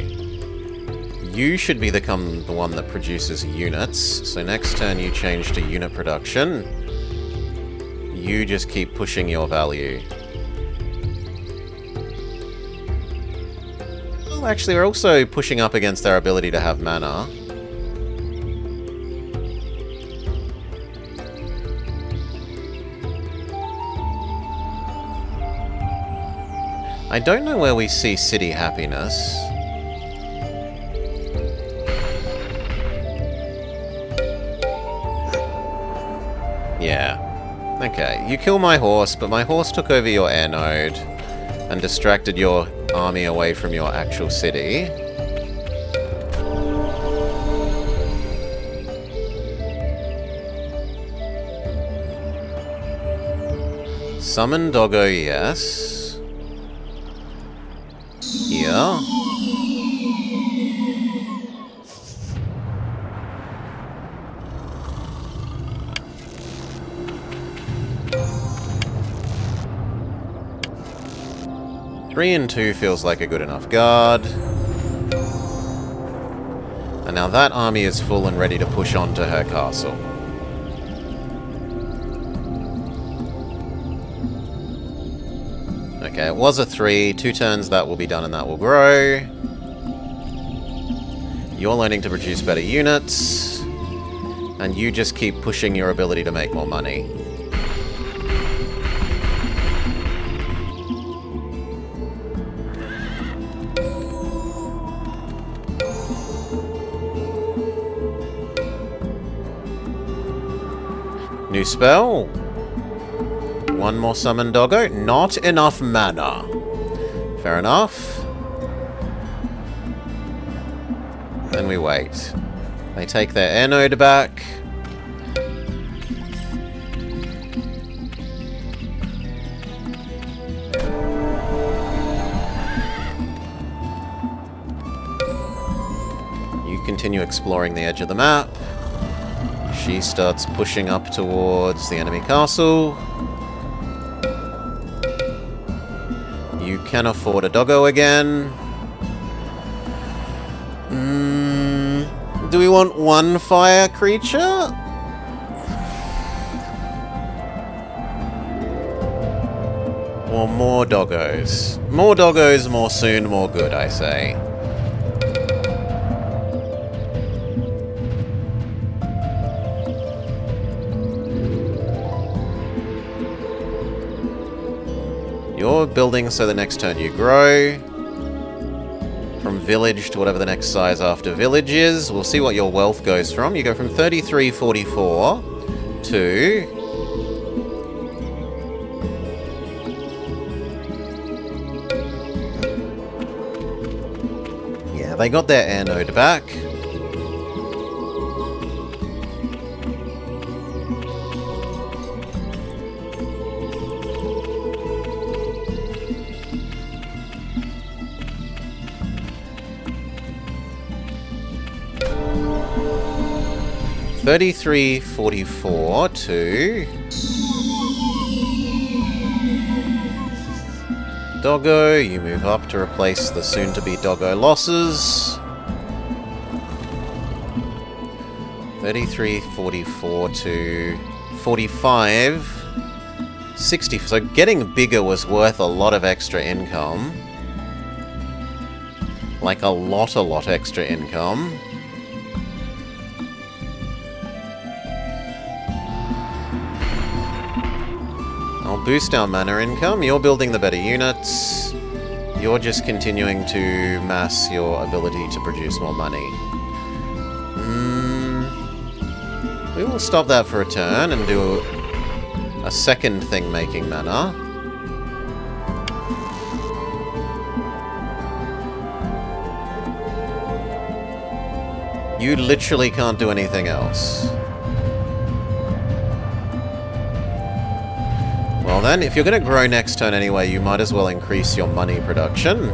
You should become the one that produces units. So next turn you change to unit production. You just keep pushing your value. Oh, actually, we're also pushing up against our ability to have mana. I don't know where we see city happiness. Yeah. Okay, you kill my horse, but my horse took over your air node and distracted your army away from your actual city. Summon Doggo, yes. Here. Three and 2 feels like a good enough guard. And now that army is full and ready to push on to her castle. Okay, it was a 3. 2 turns, that will be done and that will grow. You're learning to produce better units. And you just keep pushing your ability to make more money. New spell. One more summon Doggo. Not enough mana. Fair enough. Then we wait. They take their air node back. You continue exploring the edge of the map. She starts pushing up towards the enemy castle. You can afford a Doggo again. Do we want one fire creature? Or more Doggos? More Doggos, more soon, more good, I say. You're building so the next turn you grow. From village to whatever the next size after village is. We'll see what your wealth goes from. You go from 3344 to... Yeah, they got their air node back. $33.44 to Doggo. You move up to replace the soon-to-be Doggo losses. $33.44 to $45.60. So getting bigger was worth a lot of extra income. Like a lot extra income. I'll boost our mana income. You're building the better units. You're just continuing to mass your ability to produce more money. We'll stop that for a turn and do a second thing making mana. You literally can't do anything else. Well then, if you're going to grow next turn anyway, you might as well increase your money production.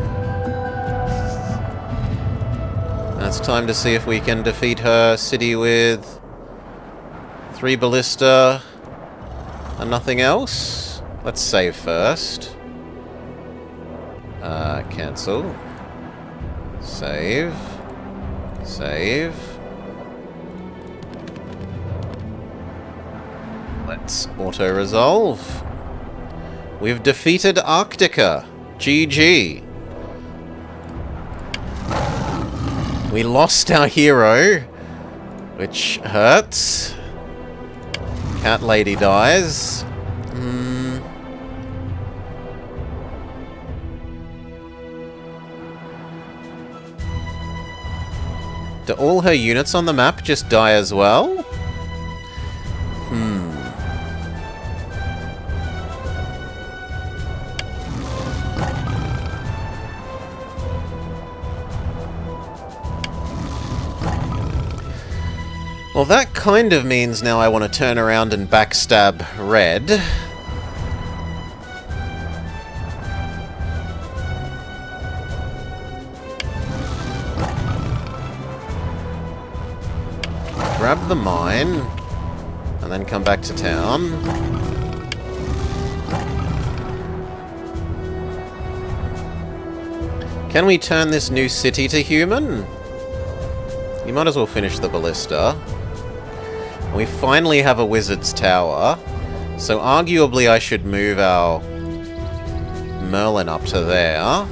And it's time to see if we can defeat her city with 3 ballista and nothing else. Let's save first. Cancel. Save. Save. Let's auto-resolve. We've defeated Arctica. GG. We lost our hero, which hurts. Cat lady dies. Do all her units on the map just die as well? Well, that kind of means now I want to turn around and backstab Red. Grab the mine, and then come back to town. Can we turn this new city to human? You might as well finish the ballista. We finally have a wizard's tower, so arguably I should move our Merlin up to there.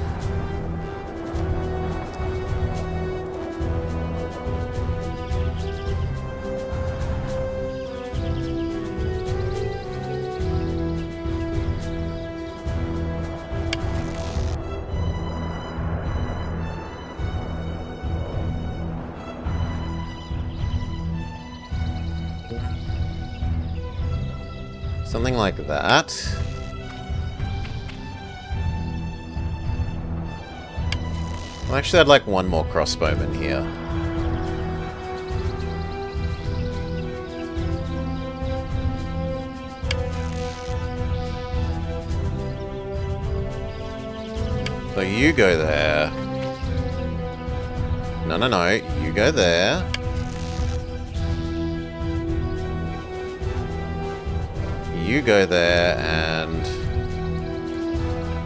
Something like that. Well, actually, I'd like one more crossbowman here. So you go there. No, no, no. You go there. You go there, and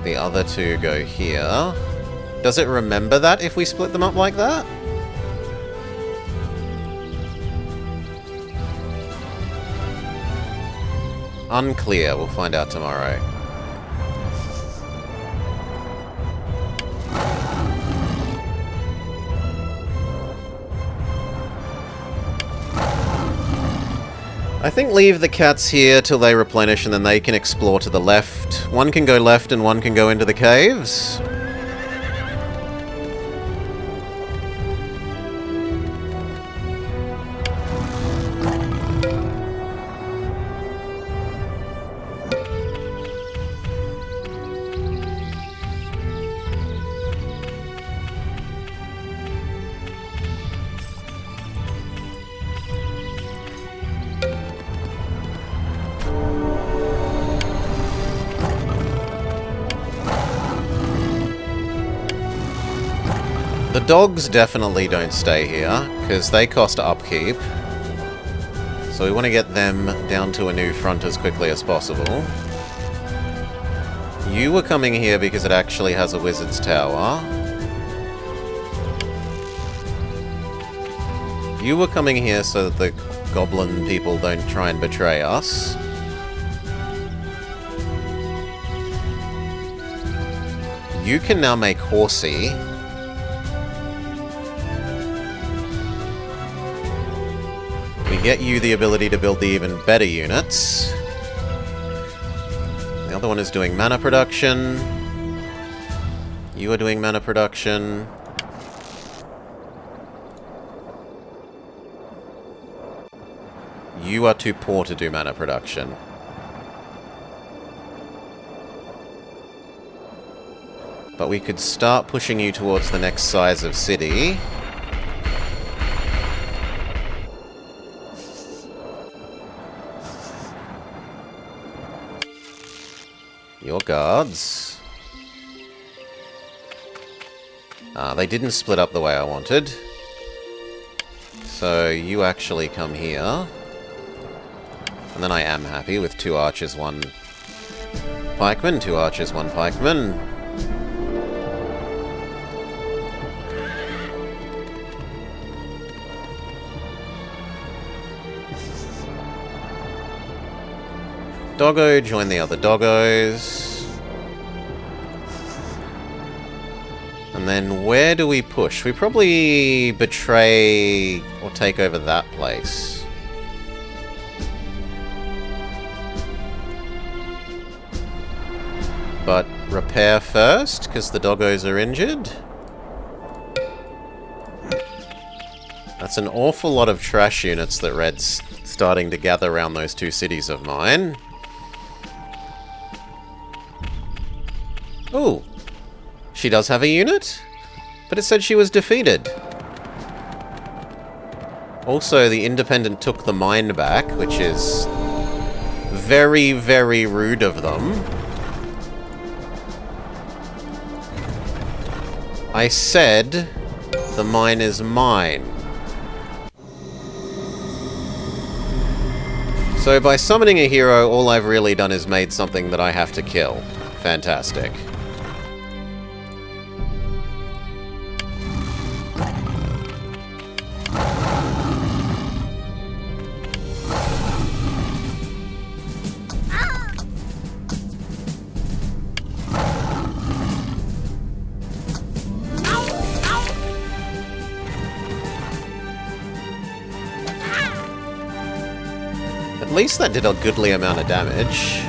the other two go here. Does it remember that if we split them up like that? Unclear. We'll find out tomorrow. I think leave the cats here till they replenish and then they can explore to the left. One can go left and one can go into the caves. The dogs definitely don't stay here, because they cost upkeep. So we want to get them down to a new front as quickly as possible. You were coming here because it actually has a wizard's tower. You were coming here so that the goblin people don't try and betray us. You can now make Horsey. We get you the ability to build the even better units. The other one is doing mana production. You are doing mana production. You are too poor to do mana production. But we could start pushing you towards the next size of city. Your guards. They didn't split up the way I wanted. So you actually come here. And then I am happy with 2 archers, 1 pikeman, 2 archers, 1 pikeman. Doggo, join the other doggos. And then where do we push? We probably betray or take over that place. But repair first, because the doggos are injured. That's an awful lot of trash units that Red's starting to gather around those 2 cities of mine. Ooh. She does have a unit? But it said she was defeated. Also, the Independent took the mine back, which is very, very rude of them. I said the mine is mine. So by summoning a hero, all I've really done is made something that I have to kill. Fantastic. At least that did a goodly amount of damage.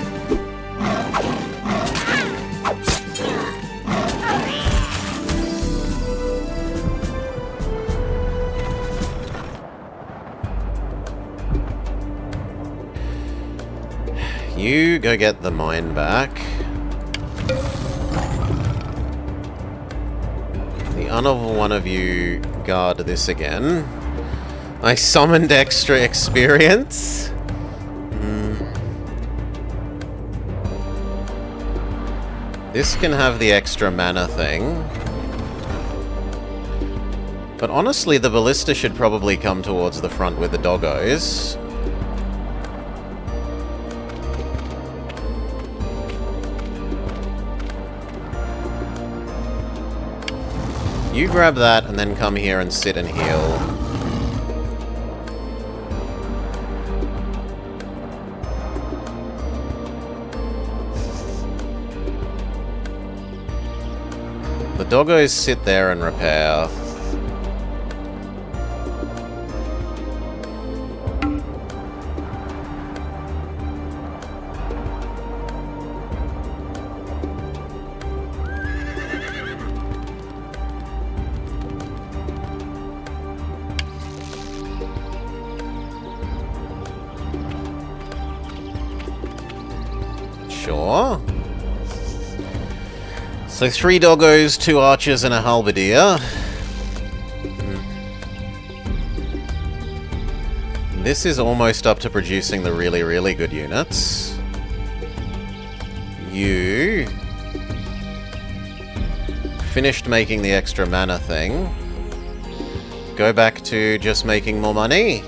You go get the mine back. The other one of you guard this again. I summoned extra experience. This can have the extra mana thing. But honestly, the ballista should probably come towards the front with the doggos. You grab that and then come here and sit and heal. The doggos sit there and repair. Sure. So 3 doggos, 2 archers, and a halberdier. This is almost up to producing the really, really good units. You finished making the extra mana thing. Go back to just making more money.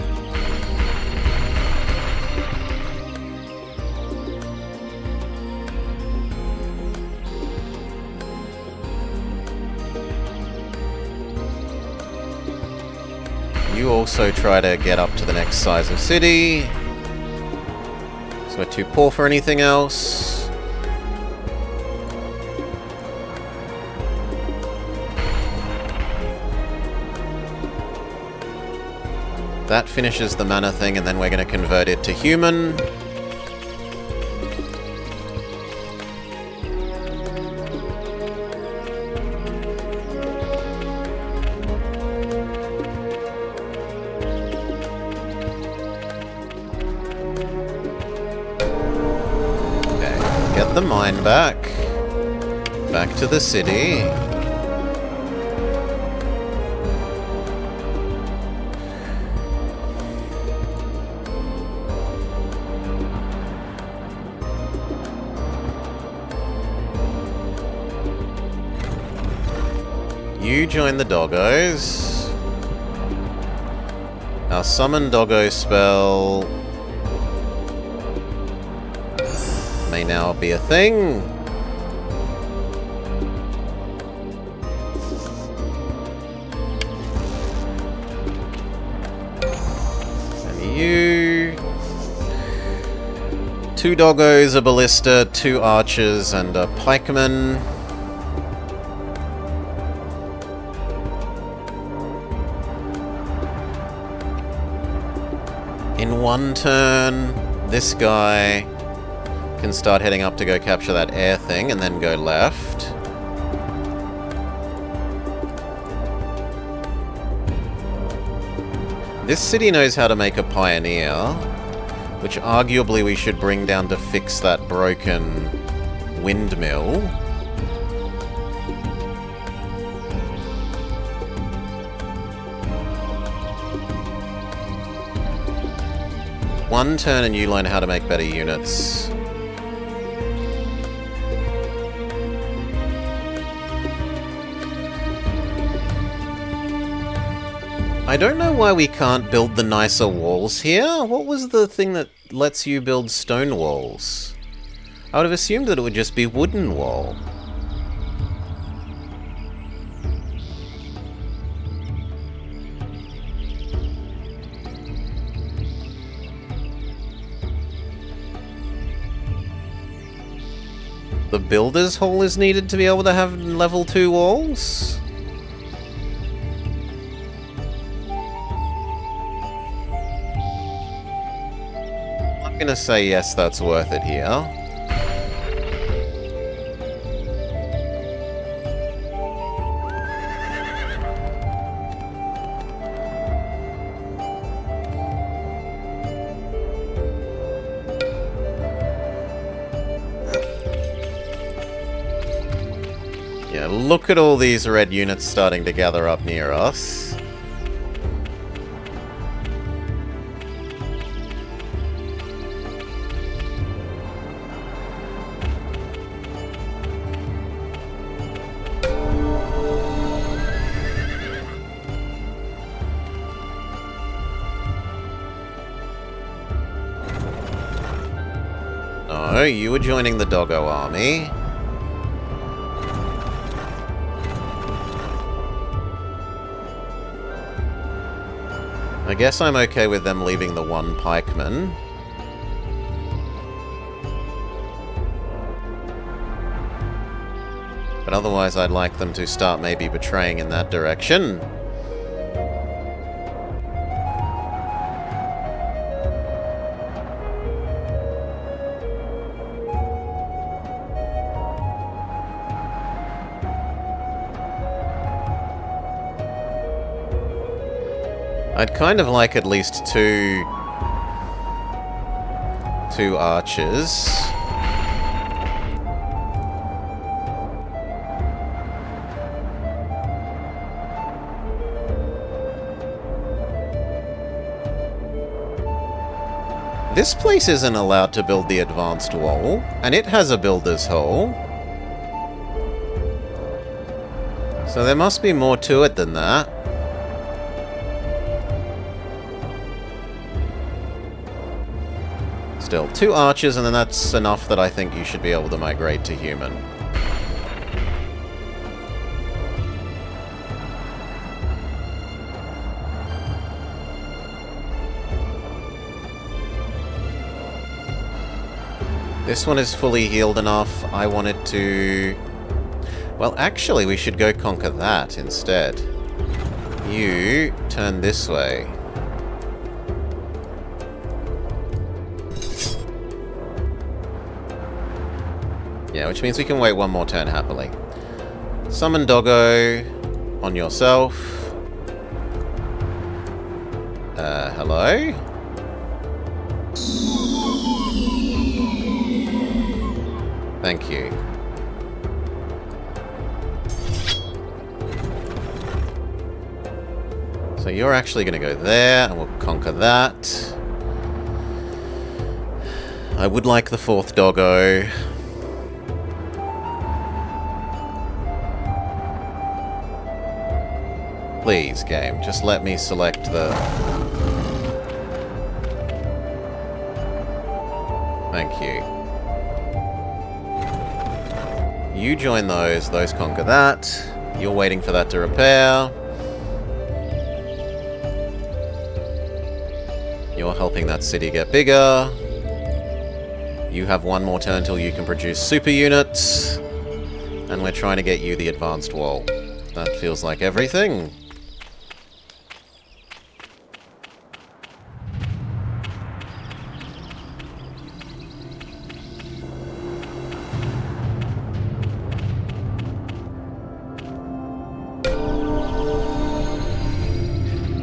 You also try to get up to the next size of city. So we're too poor for anything else. That finishes the mana thing, and then we're going to convert it to human. Get the mine back. Back to the city. You join the doggos. Our summon doggo spell may now be a thing. And you... 2 doggos, a ballista, 2 archers, and a pikeman. In 1 turn, this guy can start heading up to go capture that air thing and then go left. This city knows how to make a pioneer, which arguably we should bring down to fix that broken windmill. One turn and you learn how to make better units. I don't know why we can't build the nicer walls here. What was the thing that lets you build stone walls? I would have assumed that it would just be wooden wall. The builder's hall is needed to be able to have level 2 walls? I'm gonna say yes, that's worth it here. Yeah, look at all these red units starting to gather up near us. No, you were joining the doggo army. I guess I'm okay with them leaving the 1 pikeman. But otherwise I'd like them to start maybe betraying in that direction. I'd kind of like at least two archers. This place isn't allowed to build the advanced wall, and it has a builder's hole. So there must be more to it than that. Still, 2 archers, and then that's enough that I think you should be able to migrate to human. This one is fully healed enough. I wanted to... Well, actually, we should go conquer that instead. You turn this way. Yeah, which means we can wait 1 more turn happily. Summon Doggo on yourself. Hello? Thank you. So you're actually going to go there, and we'll conquer that. I would like the 4th doggo. Please, game, just let me select the... Thank you. You join those conquer that. You're waiting for that to repair. You're helping that city get bigger. You have one more turn until you can produce super units. And we're trying to get you the advanced wall. That feels like everything.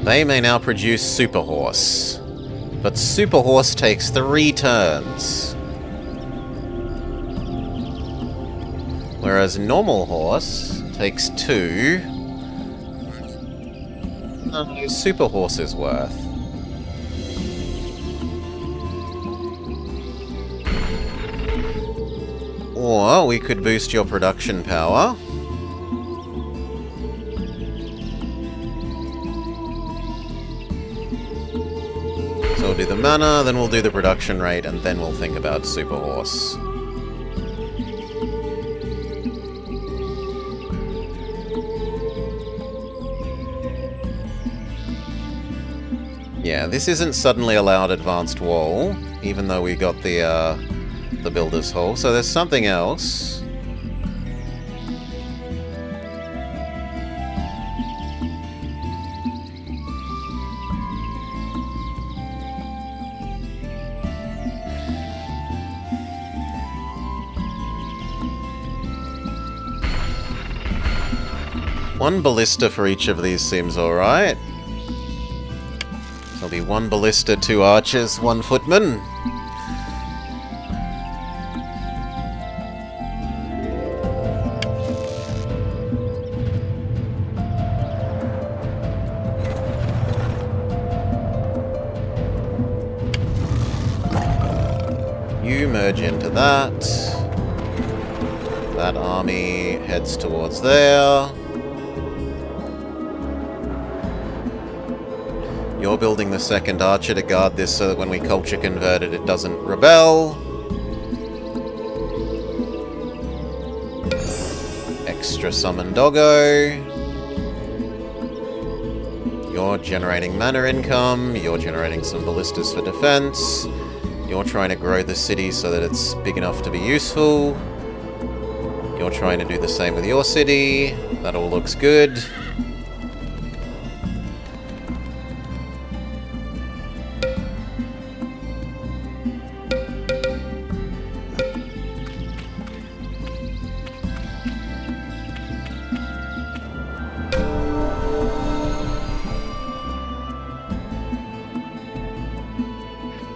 They may now produce Super Horse. But Super Horse takes 3 turns. Whereas Normal Horse takes 2. No, Super Horse is worth. Or we could boost your production power. So we'll do the mana, then we'll do the production rate, and then we'll think about Super Horse. Yeah, this isn't suddenly allowed advanced wall, even though we got the Builder's Hall, so there's something else. One ballista for each of these seems alright. There'll be 1 ballista, 2 archers, 1 footman. You merge into that. That army heads towards there. You're building the 2nd archer to guard this so that when we culture convert it, it doesn't rebel. Extra summon doggo. You're generating mana income. You're generating some ballistas for defense. You're trying to grow the city so that it's big enough to be useful. You're trying to do the same with your city. That all looks good.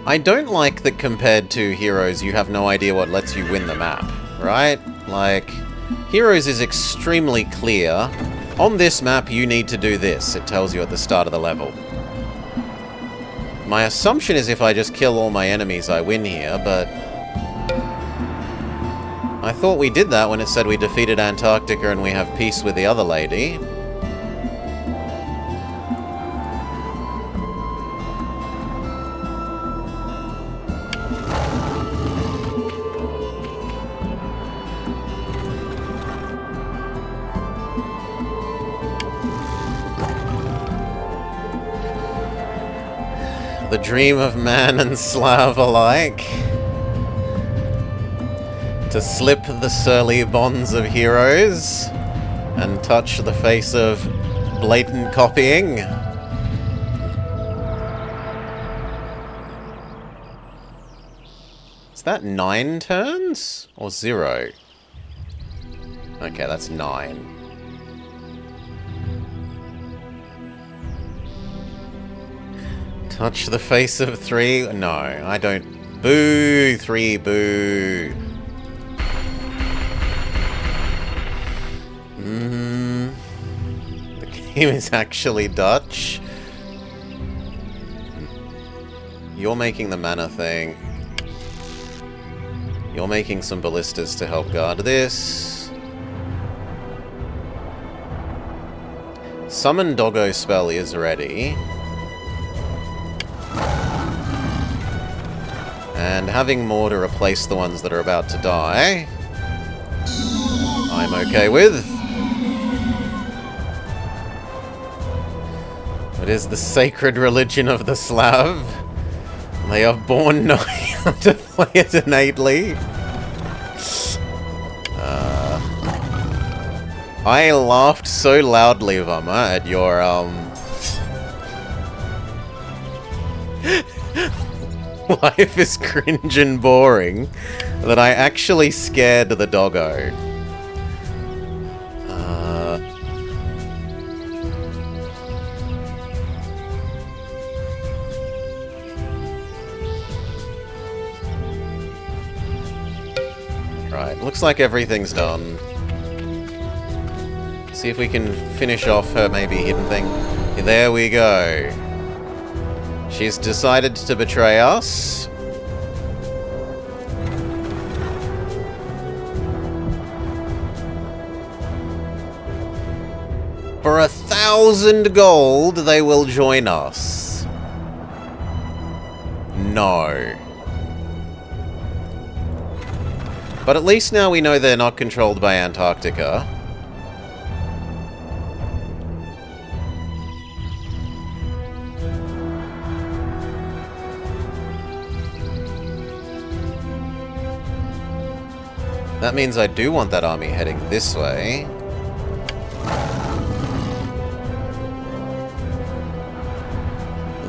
I don't like that compared to Heroes, you have no idea what lets you win the map, right? Like, Heroes is extremely clear. On this map, you need to do this. It tells you at the start of the level. My assumption is if I just kill all my enemies, I win here, but... I thought we did that when it said we defeated Antarctica and we have peace with the other lady. The dream of man and Slav alike. To slip the surly bonds of heroes and touch the face of blatant copying. Is that 9 turns? Or 0? Okay, that's 9. Touch the face of 3? No, I don't. Boo! 3, boo! name is actually Dutch. You're making the mana thing. You're making some ballistas to help guard this. Summon Doggo spell is ready. And having more to replace the ones that are about to die, I'm okay with. It is the sacred religion of the Slav. They are born knowing how to play it innately. I laughed so loudly, Vama, at your, life is cringe and boring, that I actually scared the doggo. Right, looks like everything's done. See if we can finish off her maybe hidden thing. There we go. She's decided to betray us. For 1,000 gold, they will join us. No. But at least now we know they're not controlled by Antarctica. That means I do want that army heading this way.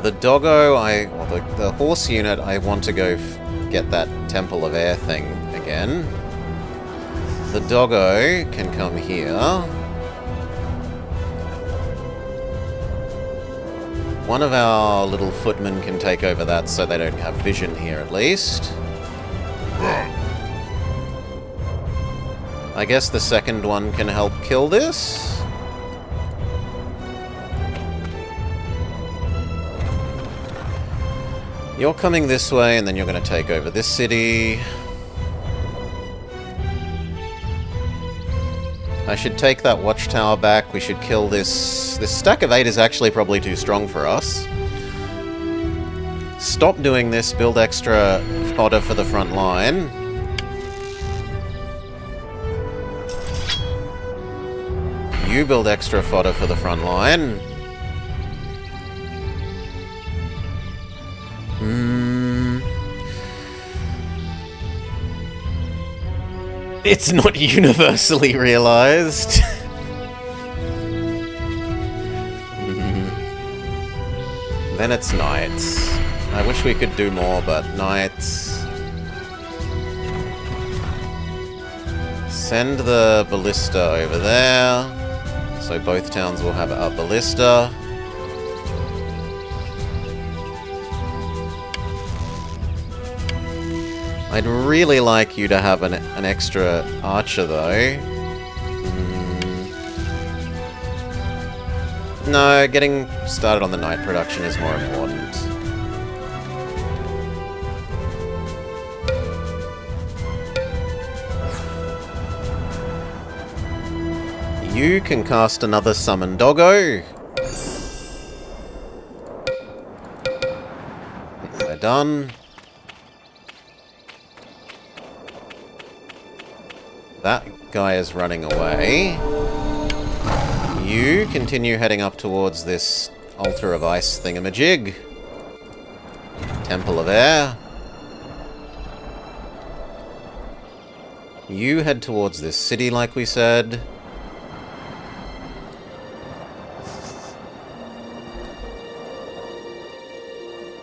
The doggo, the horse unit, I want to go get that Temple of Air thing again. The doggo can come here. One of our little footmen can take over that so they don't have vision here at least. I guess the second one can help kill this. You're coming this way, and then you're going to take over this city. I should take that watchtower back. We should kill this. This stack of 8 is actually probably too strong for us. Stop doing this. Build extra fodder for the front line. You build extra fodder for the front line. It's not universally realized. Then it's knights. I wish we could do more, but knights. Send the ballista over there. So both towns will have a ballista. I'd really like you to have an extra archer, though. No, getting started on the knight production is more important. You can cast another summon doggo. They're done. That guy is running away. You continue heading up towards this altar of ice thingamajig. Temple of Air. You head towards this city like we said.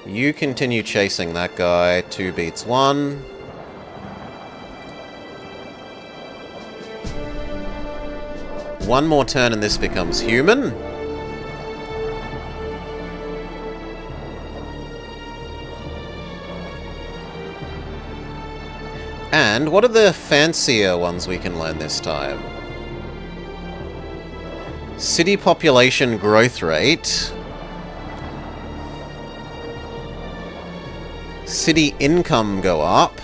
You continue chasing that guy. 2 beats 1. One more turn and this becomes human. And what are the fancier ones we can learn this time? City population growth rate. City income go up.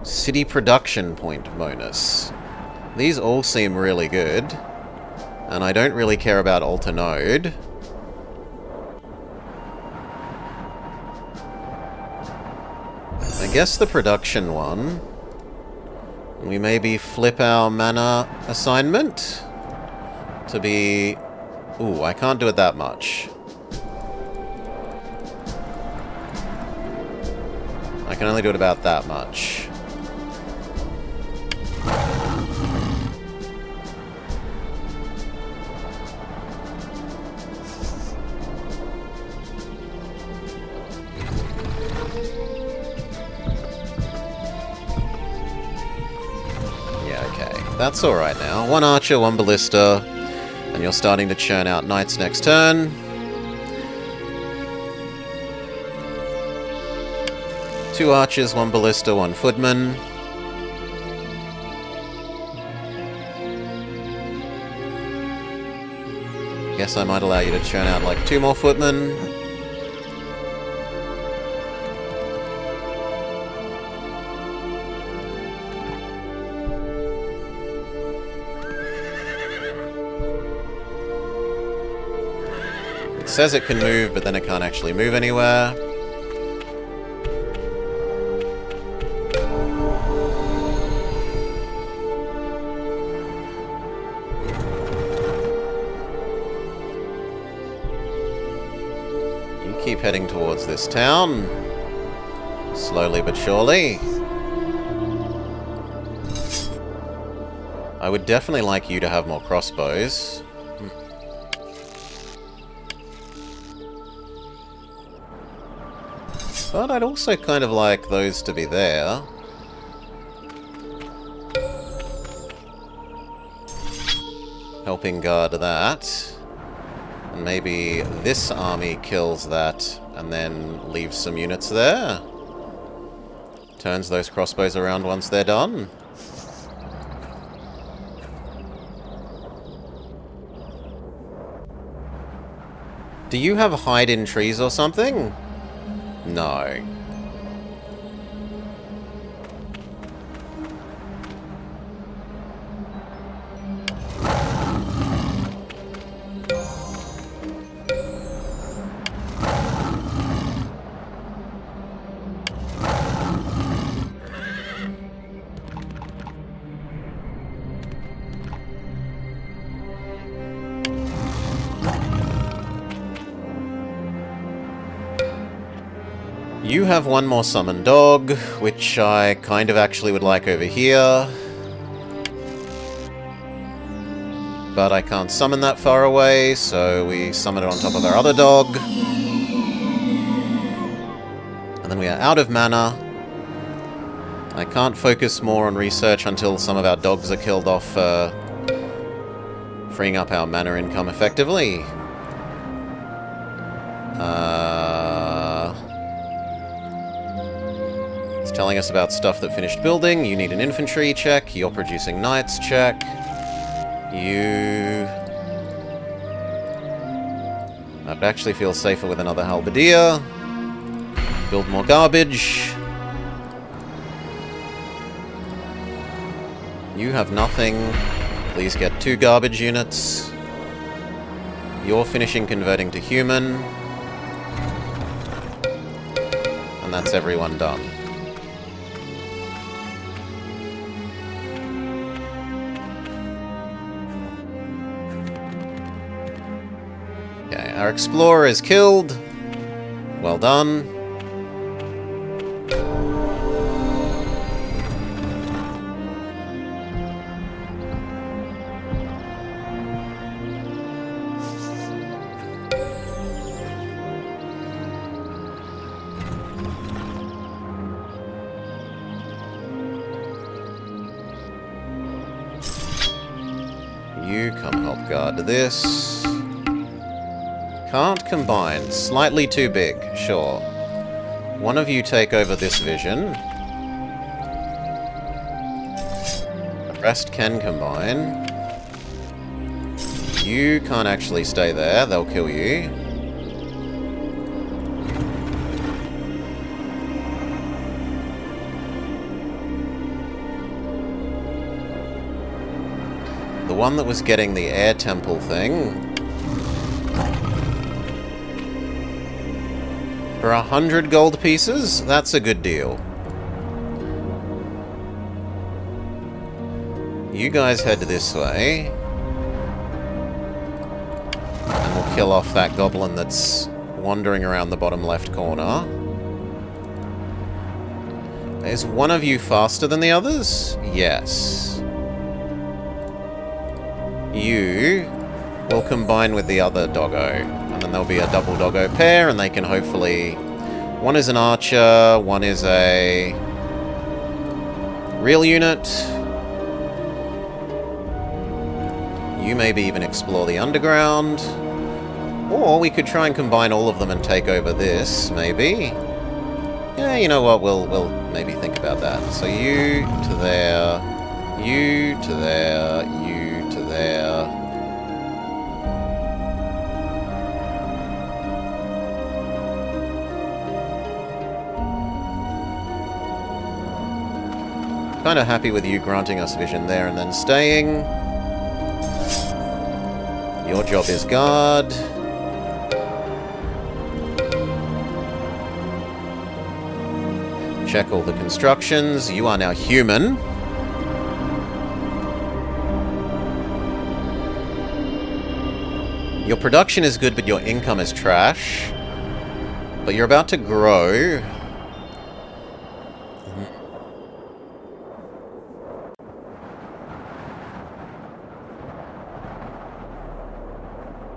City production point bonus. These all seem really good. And I don't really care about alter node. I guess the production one. We maybe flip our mana assignment to be... Ooh, I can't do it that much. I can only do it about that much. That's alright now. One archer, one ballista, and you're starting to churn out knights next turn. Two archers, one ballista, one footman. Guess I might allow you to churn out like two more footmen. It says it can move, but then it can't actually move anywhere. You keep heading towards this town. Slowly but surely. I would definitely like you to have more crossbows. But I'd also kind of like those to be there. Helping guard that. And maybe this army kills that and then leaves some units there. Turns those crossbows around once they're done. Do you have hide in trees or something? No. You have one more summon dog, which I kind of actually would like over here. But I can't summon that far away, so we summon it on top of our other dog. And then we are out of mana. I can't focus more on research until some of our dogs are killed off, freeing up our mana income effectively. Telling us about stuff that finished building. You need an infantry check. You're producing knights check. I'd actually feel safer with another halberdier. Build more garbage. You have nothing. Please get 2 garbage units. You're finishing converting to human. And that's everyone done. Our explorer is killed. Well done. You come help guard this. Can't combine. Slightly too big, sure. One of you take over this vision. can combine. You can't actually stay there. They'll kill you. The one that was getting the air temple thing... For 100 gold pieces? That's a good deal. You guys head this way. And we'll kill off that goblin that's wandering around the bottom left corner. Is one of you faster than the others? Yes. You will combine with the other doggo. And then there'll be a double doggo pair, and they can hopefully... One is an archer, one is a... real unit. You maybe even explore the underground. Or we could try and combine all of them and take over this, maybe. Yeah, you know what, we'll maybe think about that. So you to there, you to there, you to there. Kind of happy with you granting us vision there and then staying. Your job is guard. Check all the constructions. You are now human. Your production is good, but your income is trash. But you're about to grow.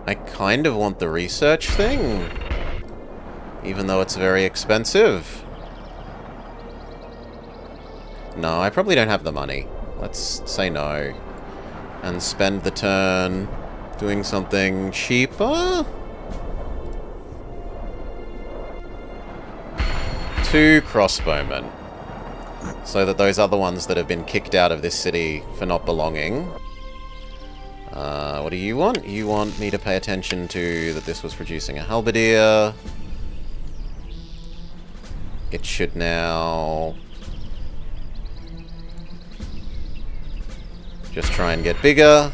I kind of want the research thing, even though it's very expensive. No, I probably don't have the money. Let's say no. And spend the turn doing something cheaper? 2 crossbowmen. So that those other ones that have been kicked out of this city for not belonging... what do you want? You want me to pay attention to that this was producing a halberdier. It should now... just try and get bigger.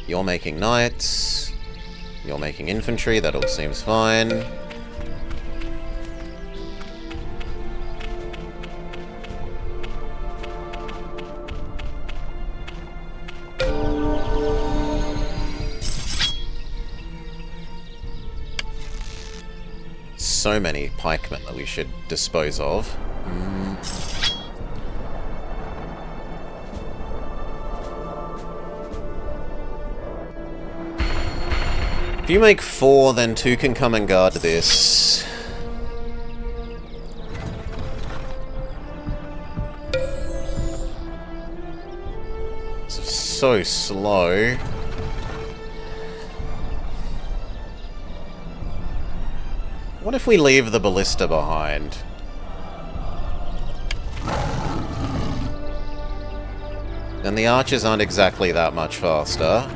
You're making knights. You're making infantry. That all seems fine. So many pikemen that we should dispose of. If you make 4, then 2 can come and guard this. It's so slow. What if we leave the ballista behind? And the archers aren't exactly that much faster.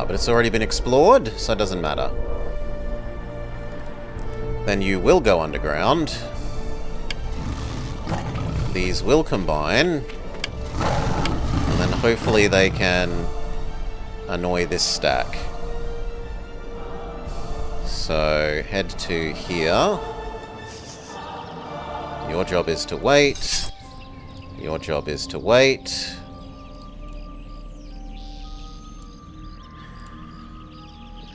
But it's already been explored, so it doesn't matter. Then you will go underground. These will combine. And then hopefully they can annoy this stack. So head to here. Your job is to wait. Your job is to wait.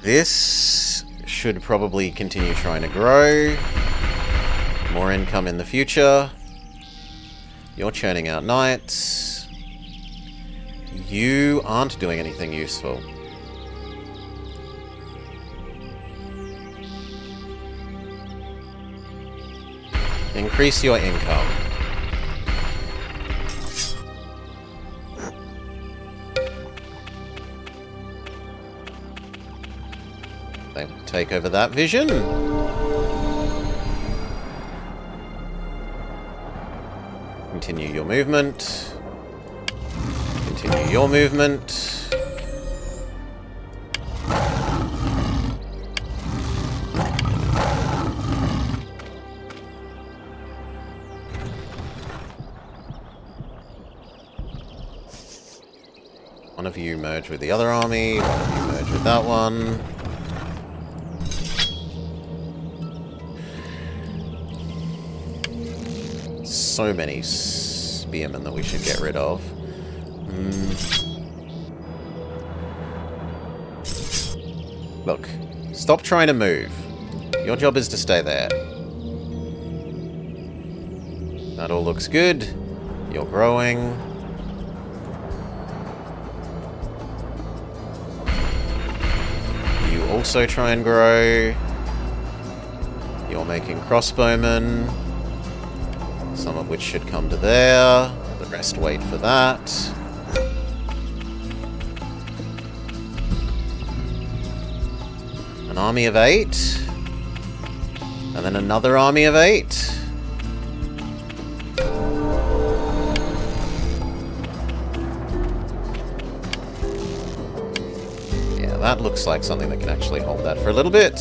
This should probably continue trying to grow. More income in the future. You're churning out knights. You aren't doing anything useful. Increase your income. They take over that vision. Continue your movement. Continue your movement. One of you merge with the other army, one of you merge with that one. So many spearmen that we should get rid of. Look, stop trying to move. Your job is to stay there. That all looks good. You're growing. You also try and grow. You're making crossbowmen. Some of which should come to there. The rest wait for that. An army of 8. And then another army of 8. Yeah, that looks like something that can actually hold that for a little bit.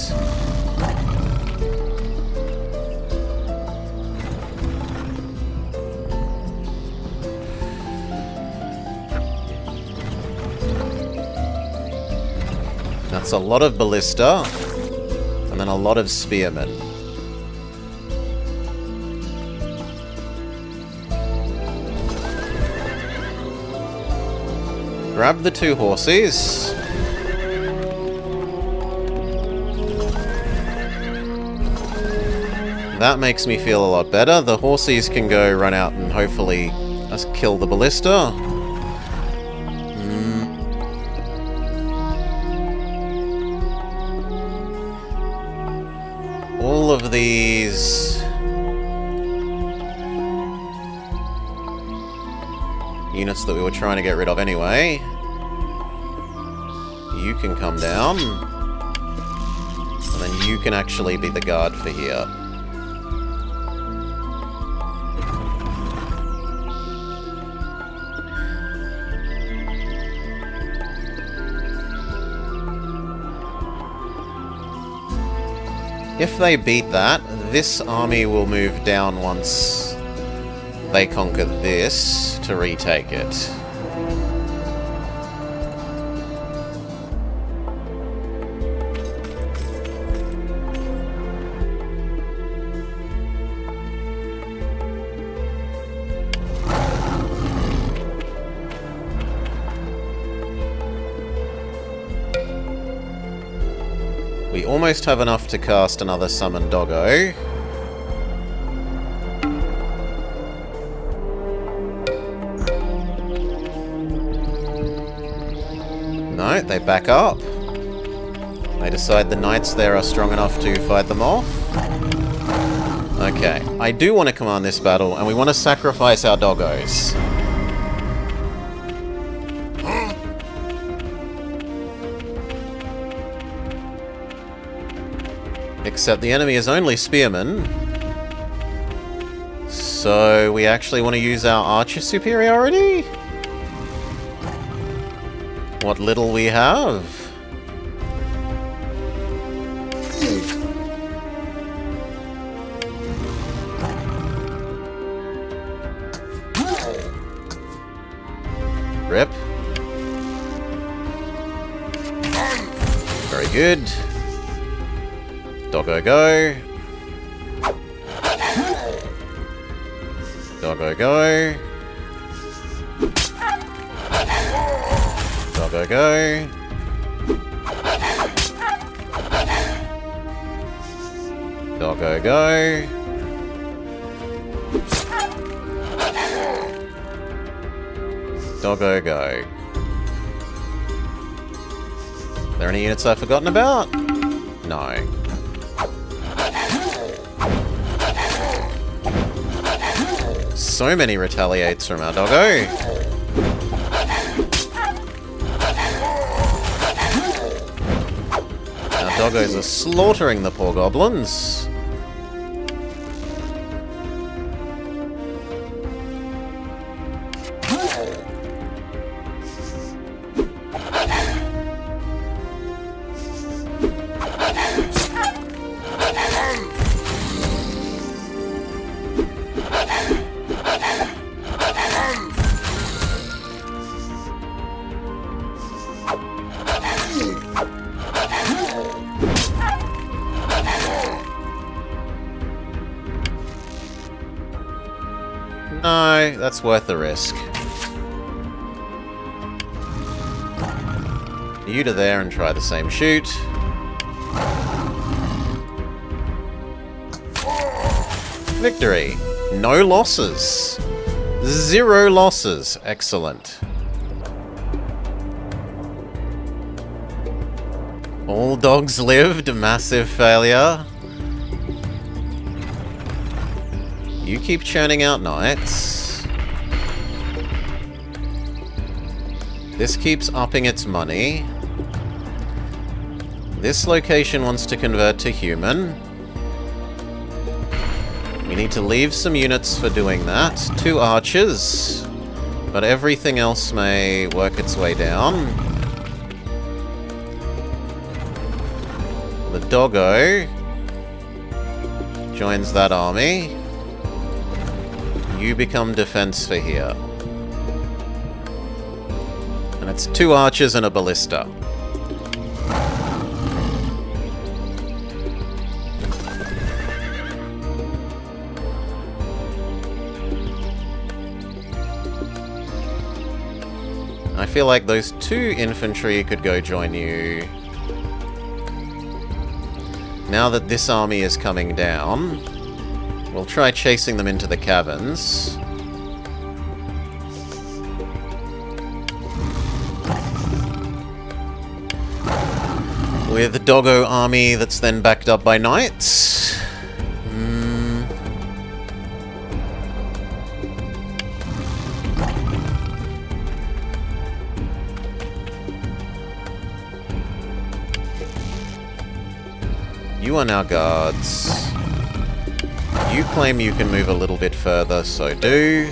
That's a lot of ballista, and then a lot of spearmen. Grab the 2 horses. That makes me feel a lot better. The horses can go run out and hopefully kill the ballista. All of these units that we were trying to get rid of anyway, you can come down, and then you can actually be the guard for here. If they beat that, this army will move down once they conquer this to retake it. We almost have enough to cast another Summon Doggo. No, they back up. They decide the knights there are strong enough to fight them off. Okay, I do want to command this battle, and we want to sacrifice our doggos. Except the enemy is only spearmen. So we actually want to use our archer superiority? What little we have. Rip. Very good. Doggo go. Doggo go. Doggo go. Doggo go. Doggo go. Are there any units I've forgotten about? No. So many retaliates from our doggo. Our doggos are slaughtering the poor goblins. No, that's worth the risk. You to there and try the same shoot. Victory! No losses! 0 losses! Excellent. All dogs lived, massive failure. You keep churning out knights. This keeps upping its money. This location wants to convert to human. We need to leave some units for doing that. 2 archers. But everything else may work its way down. The doggo joins that army. You become defense for here. And it's 2 archers and a ballista. I feel like those 2 infantry could go join you. Now that this army is coming down, we'll try chasing them into the caverns. With a doggo army that's then backed up by knights. You are now guards. You claim you can move a little bit further, so do.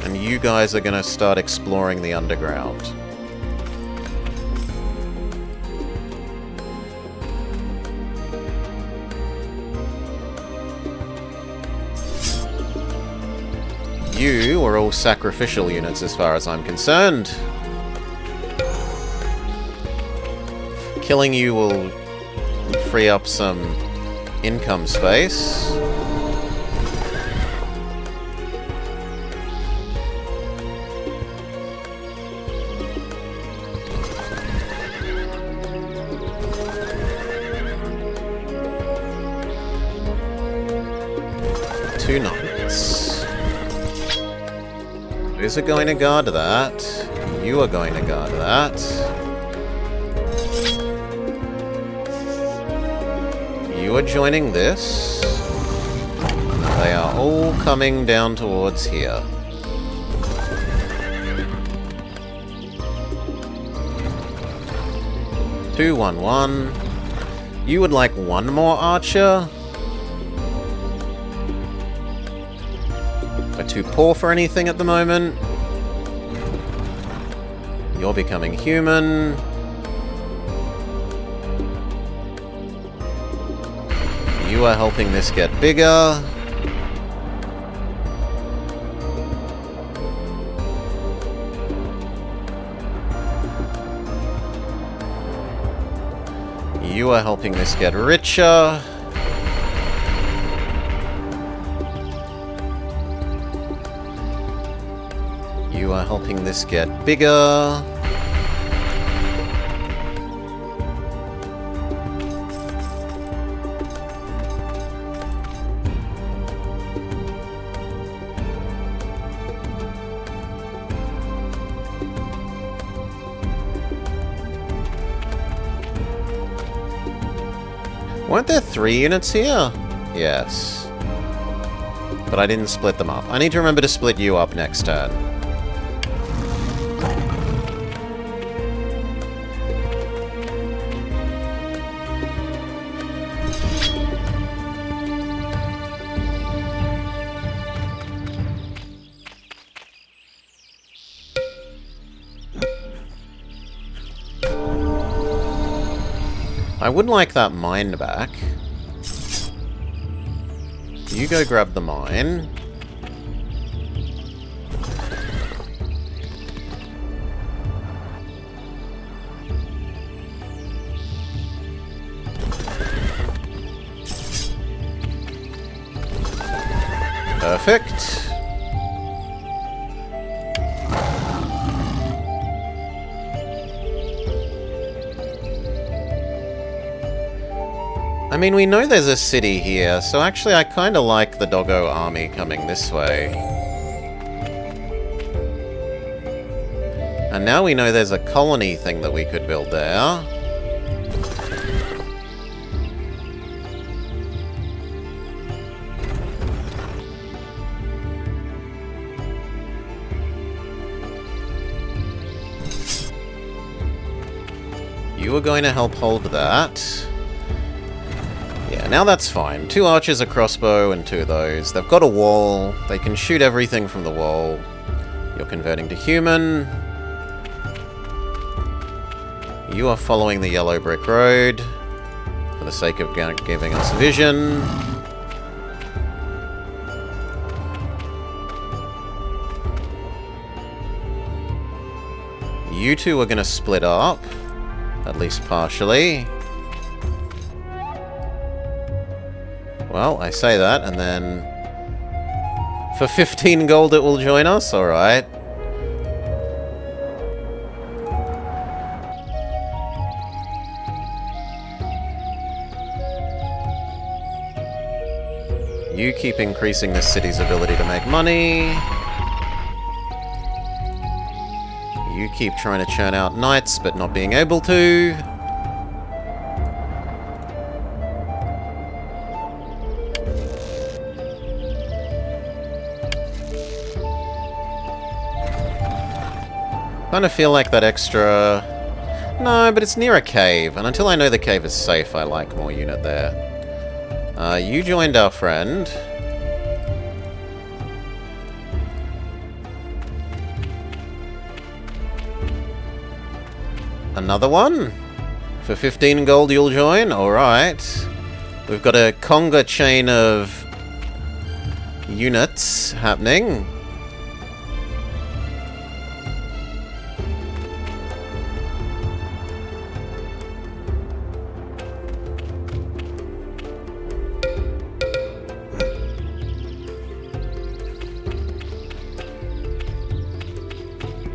And you guys are going to start exploring the underground. You are all sacrificial units as far as I'm concerned. Killing you will free up some income space. Two knights. Who's going to guard that? You are going to guard that. You are joining this. They are all coming down towards here. Two, 1, 1. You would like 1 more archer? We're too poor for anything at the moment. You're becoming human. You are helping this get bigger. You are helping this get richer. You are helping this get bigger. Weren't there 3 units here? Yes. But I didn't split them up. I need to remember to split you up next turn. I would like that mine back. You go grab the mine. Perfect. I mean, we know there's a city here, so actually I kind of like the doggo army coming this way. And now we know there's a colony thing that we could build there. You are going to help hold that. Yeah, now that's fine. 2 archers, a crossbow, and 2 of those. They've got a wall. They can shoot everything from the wall. You're converting to human. You are following the yellow brick road for the sake of giving us vision. You two are going to split up. At least partially. Well, I say that, and then... For 15 gold it will join us? Alright. You keep increasing this city's ability to make money. You keep trying to churn out knights, but not being able to. Kind of feel like that extra... No, but it's near a cave, and until I know the cave is safe, I like more unit there. You joined our friend. Another one? For 15 gold you'll join? Alright. We've got a conga chain of units happening.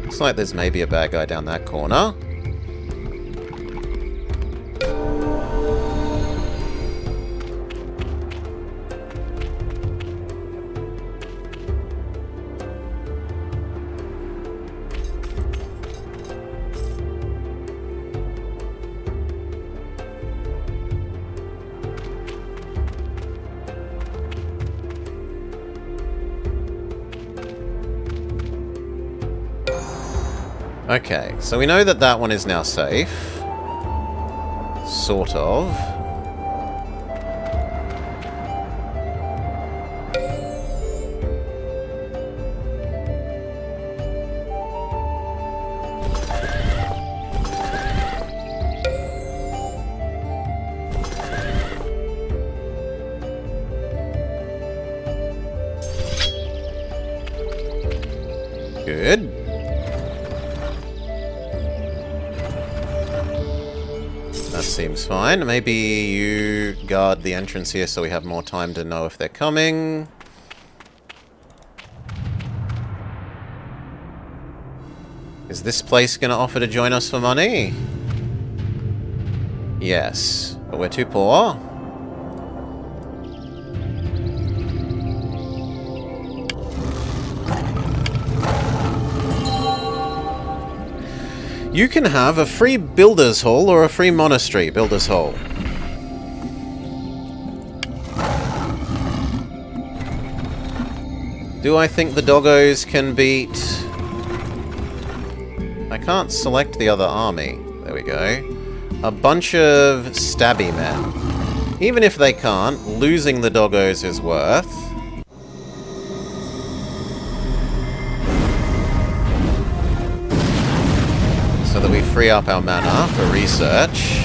Looks like there's maybe a bad guy down that corner. Okay, so we know that that one is now safe. Sort of. Good. That seems fine. Maybe you guard the entrance here so we have more time to know if they're coming. Is this place going to offer to join us for money? Yes, but we're too poor. You can have a free builder's hall or a free monastery builder's hall. Do I think the doggos can beat... I can't select the other army. There we go. A bunch of stabby men. Even if they can't, losing the doggos is worth. So that we free up our mana for research.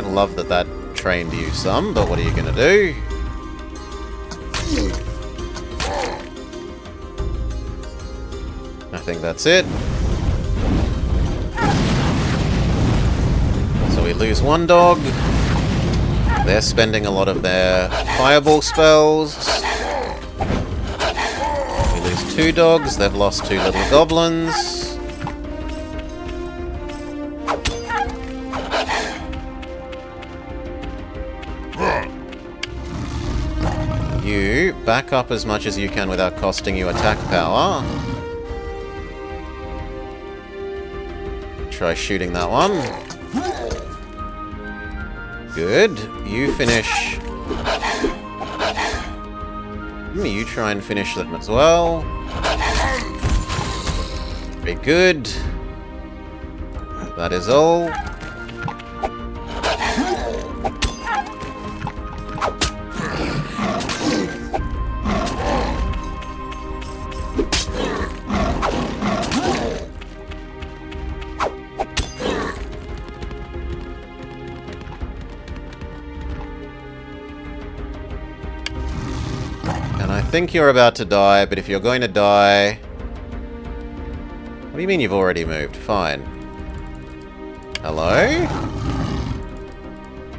don't love that that trained you some, but what are you going to do? I think that's it. So we lose one dog. They're spending a lot of their fireball spells. We lose 2 dogs. They've lost 2 little goblins. You back up as much as you can without costing you attack power. Try shooting that one. Good. You finish. You try and finish them as well. Very good. That is all. I think you're about to die, but if you're going to die... What do you mean you've already moved? Fine. Hello?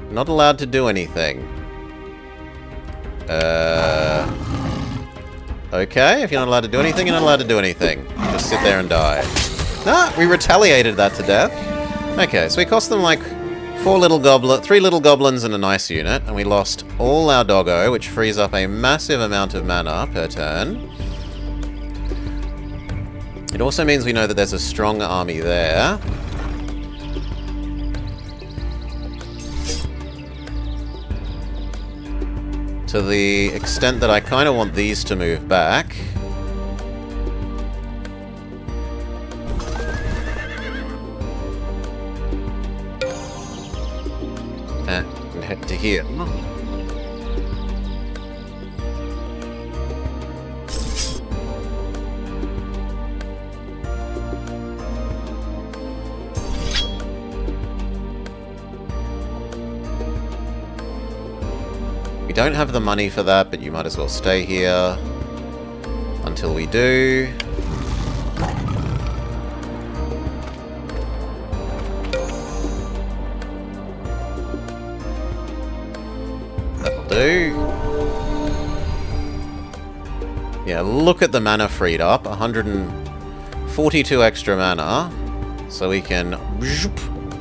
Not allowed to do anything. Okay, if you're not allowed to do anything, you're not allowed to do anything. Just sit there and die. Ah, we retaliated that to death. Okay, so we cost them like 3 little goblins and a nice unit, and we lost all our doggo, which frees up a massive amount of mana per turn. It also means we know that there's a strong army there. To the extent that I kind of want these to move back. And head to here. We don't have the money for that, but you might as well stay here until we do. That'll do. Yeah, look at the mana freed up. 142 extra mana. So we can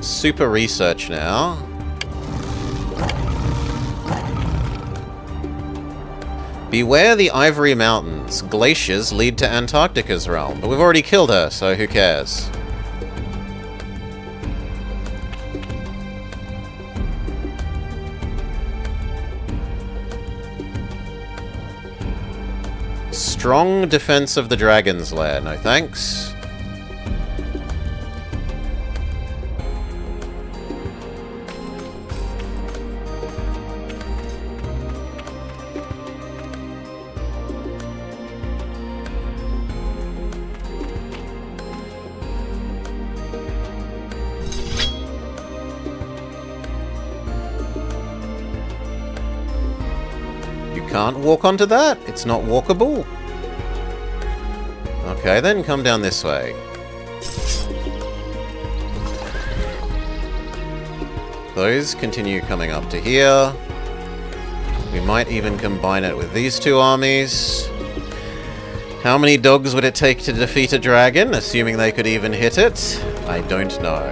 super research now. Beware the Ivory Mountains. Glaciers lead to Antarctica's realm. But we've already killed her, so who cares? Strong defense of the Dragon's Lair. No thanks. Can't walk onto that. It's not walkable. Okay, then come down this way. Those continue coming up to here. We might even combine it with these 2 armies. How many dogs would it take to defeat a dragon, assuming they could even hit it? I don't know.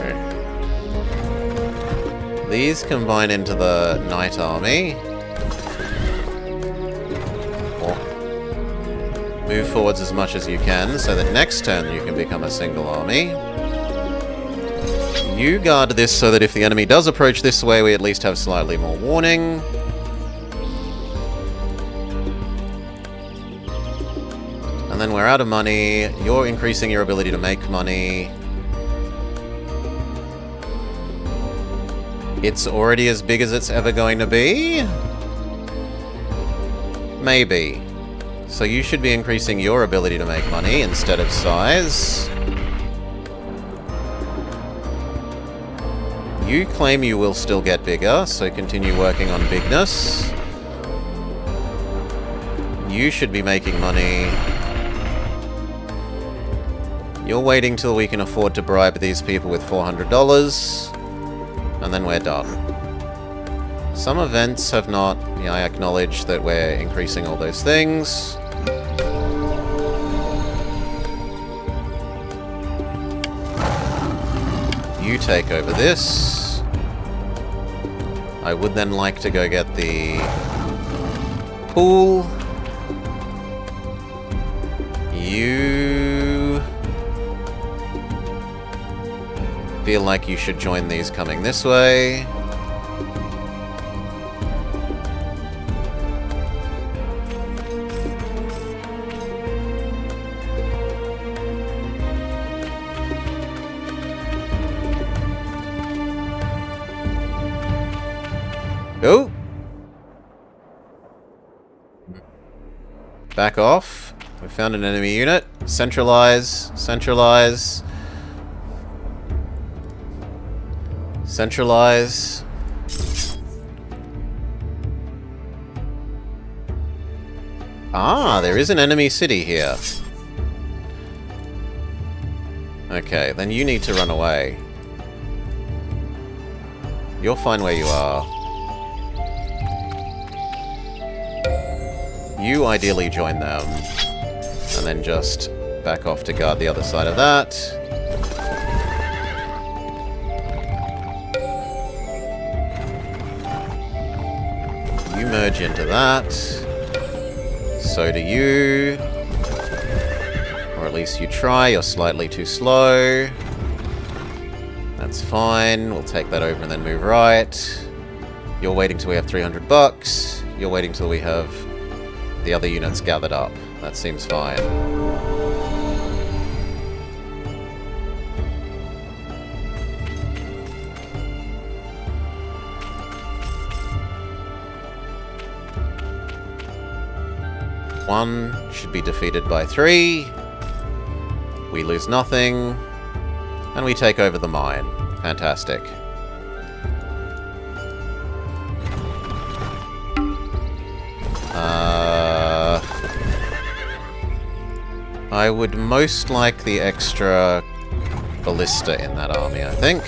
These combine into the Knight Army. Move forwards as much as you can, so that next turn you can become a single army. You guard this so that if the enemy does approach this way, we at least have slightly more warning. And then we're out of money. You're increasing your ability to make money. It's already as big as it's ever going to be? Maybe. So you should be increasing your ability to make money instead of size. You claim you will still get bigger, so continue working on bigness. You should be making money. You're waiting till we can afford to bribe these people with $400, and then we're done. Some events have not... Yeah, I acknowledge that we're increasing all those things. You take over this. I would then like to go get the pool. You feel like you should join these coming this way. Go! Back off. We found an enemy unit. Centralize. Centralize. Centralize. Ah, there is an enemy city here. Okay, then you need to run away. You're fine where you are. You ideally join them, and then just back off to guard the other side of that. You merge into that. So do you. Or at least you try. You're slightly too slow. That's fine. We'll take that over and then move right. You're waiting till we have $300. You're waiting till we have the other units gathered up. That seems fine. One should be defeated by 3. We lose nothing. And we take over the mine. Fantastic. I would most like the extra ballista in that army, I think.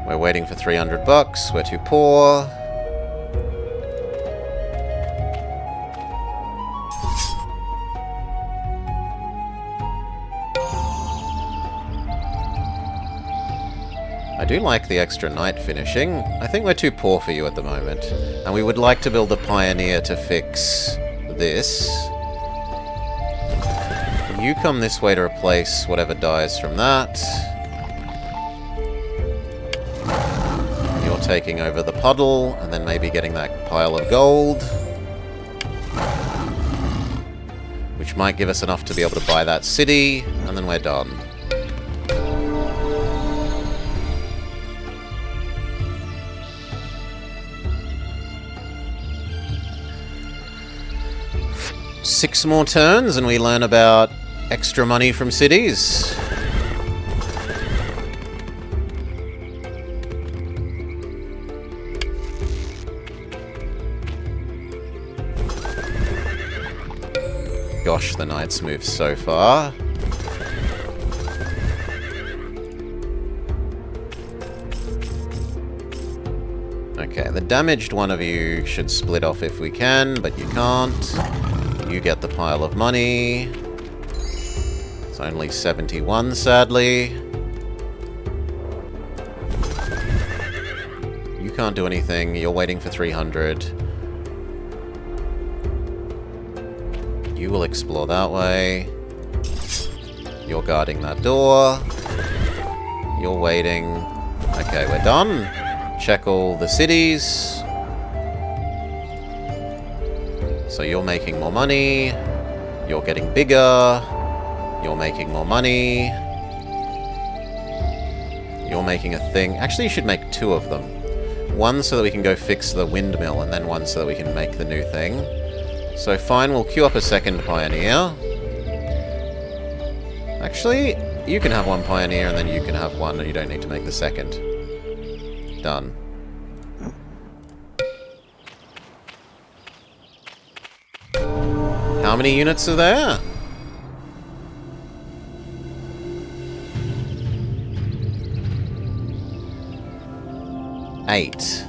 We're waiting for $300. We're too poor. I do like the extra night finishing. I think we're too poor for you at the moment. And we would like to build a pioneer to fix this. You come this way to replace whatever dies from that. You're taking over the puddle, and then maybe getting that pile of gold. Which might give us enough to be able to buy that city, and then we're done. Six more turns and we learn about extra money from cities. Gosh, the knights move so far. Okay, the damaged one of you should split off if we can, but you can't. You get the pile of money. It's only 71, sadly. You can't do anything. You're waiting for 300. You will explore that way. You're guarding that door. You're waiting. Okay, we're done. Check all the cities. So you're making more money, you're getting bigger, you're making more money, you're making a thing. Actually, you should make 2 of them. One so that we can go fix the windmill, and then one so that we can make the new thing. So fine, we'll queue up a second pioneer. Actually, you can have one pioneer, and then you can have one, and you don't need to make the second. Done. How many units are there? Eight.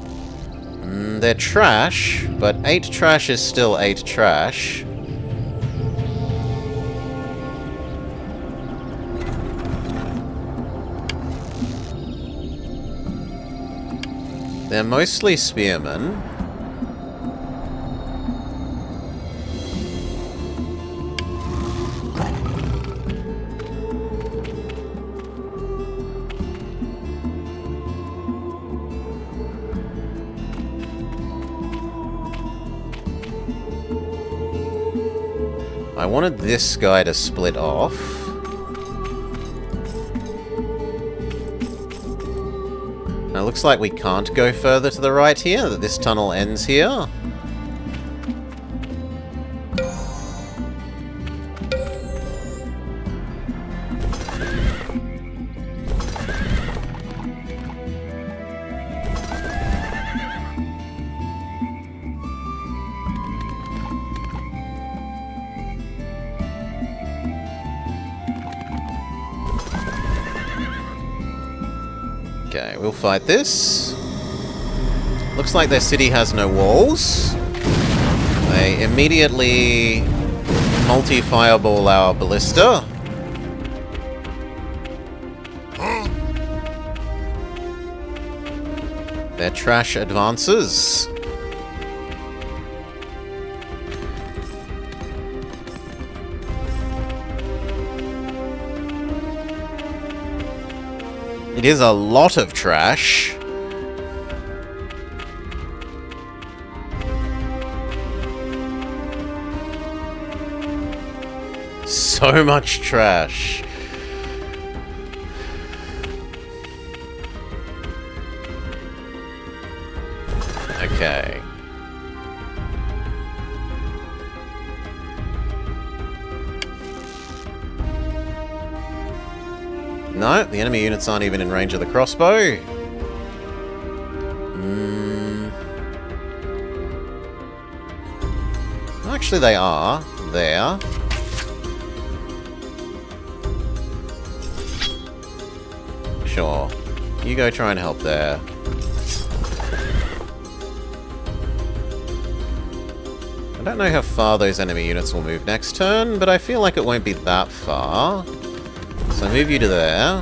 They're trash, but 8 trash is still 8 trash. They're mostly spearmen. I wanted this guy to split off. Now, it looks like we can't go further to the right here, that this tunnel ends here. Okay, we'll fight this. Looks like their city has no walls. They immediately multi-fireball our ballista. Their trash advances. It is a lot of trash. So much trash. Okay. No, the enemy units aren't even in range of the crossbow. Actually, they are. There. Sure. You go try and help there. I don't know how far those enemy units will move next turn, but I feel like it won't be that far. So move you to there.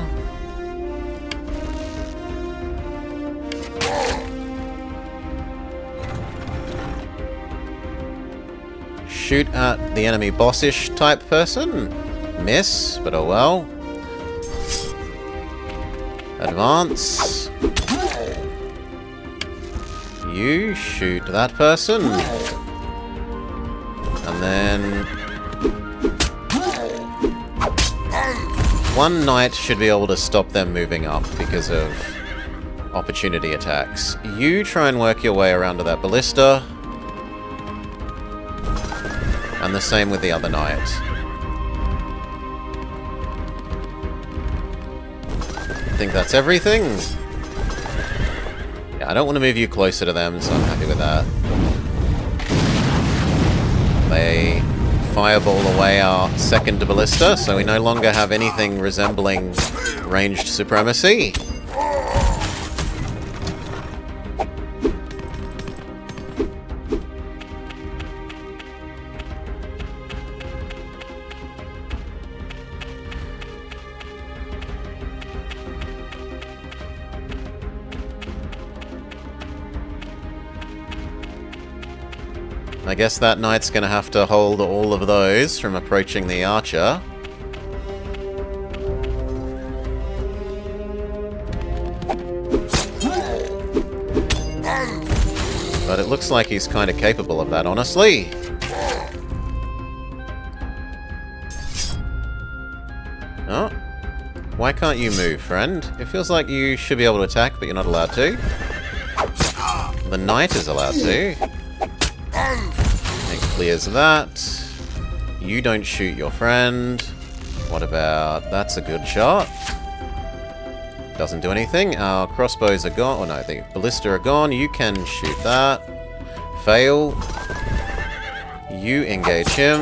Shoot at the enemy bossish type person. Miss, but oh well. Advance. You shoot that person. And then one knight should be able to stop them moving up because of opportunity attacks. You try and work your way around to that ballista. And the same with the other knight. I think that's everything. Yeah, I don't want to move you closer to them, so I'm happy with that. They fireball away our second ballista, so we no longer have anything resembling ranged supremacy. I guess that knight's going to have to hold all of those from approaching the archer. But it looks like he's kind of capable of that, honestly. Oh. Why can't you move, friend? It feels like you should be able to attack, but you're not allowed to. the knight is allowed to. It clears that. You don't shoot your friend. What about... That's a good shot. Doesn't do anything. Our crossbows are gone. Oh no, the ballista are gone. You can shoot that. Fail. You engage him.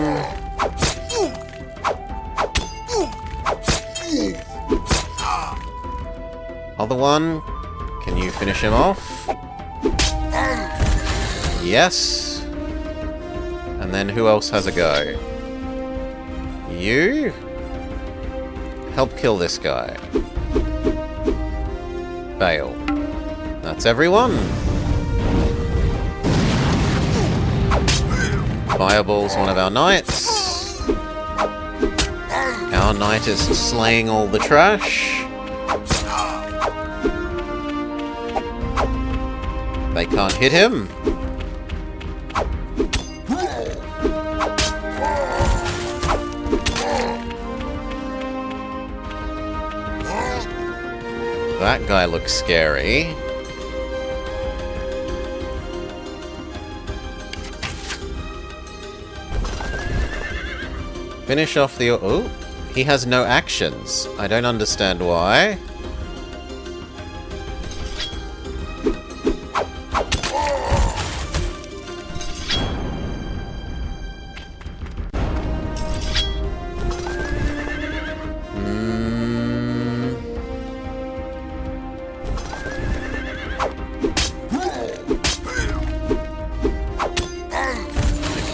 Other one. Can you finish him off? Yes. And then who else has a go? You? Help kill this guy. Fail. That's everyone. Fireball's one of our knights. Our knight is slaying all the trash. They can't hit him. That guy looks scary. Finish off the... Oh, he has no actions. I don't understand why.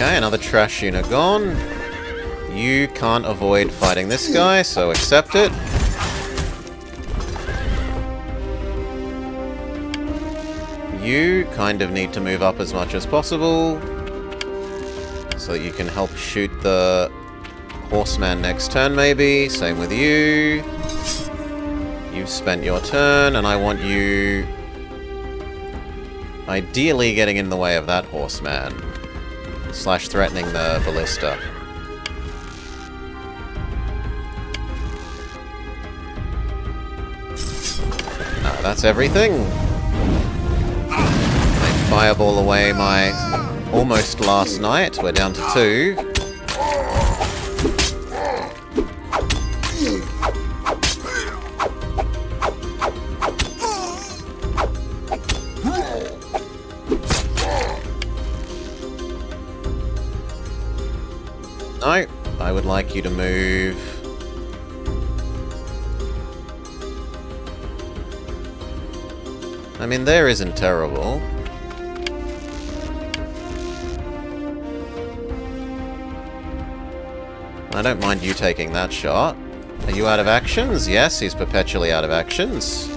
Okay, another trash unit gone. You can't avoid fighting this guy, so accept it. You kind of need to move up as much as possible so that you can help shoot the horseman next turn, maybe. Same with you. You've spent your turn, and I want you ideally getting in the way of that horseman. / threatening the ballista. That's everything. I fireball away my almost last knight. We're down to 2. No, I would like you to move... I mean, there isn't terrible. I don't mind you taking that shot. Are you out of actions? Yes, he's perpetually out of actions.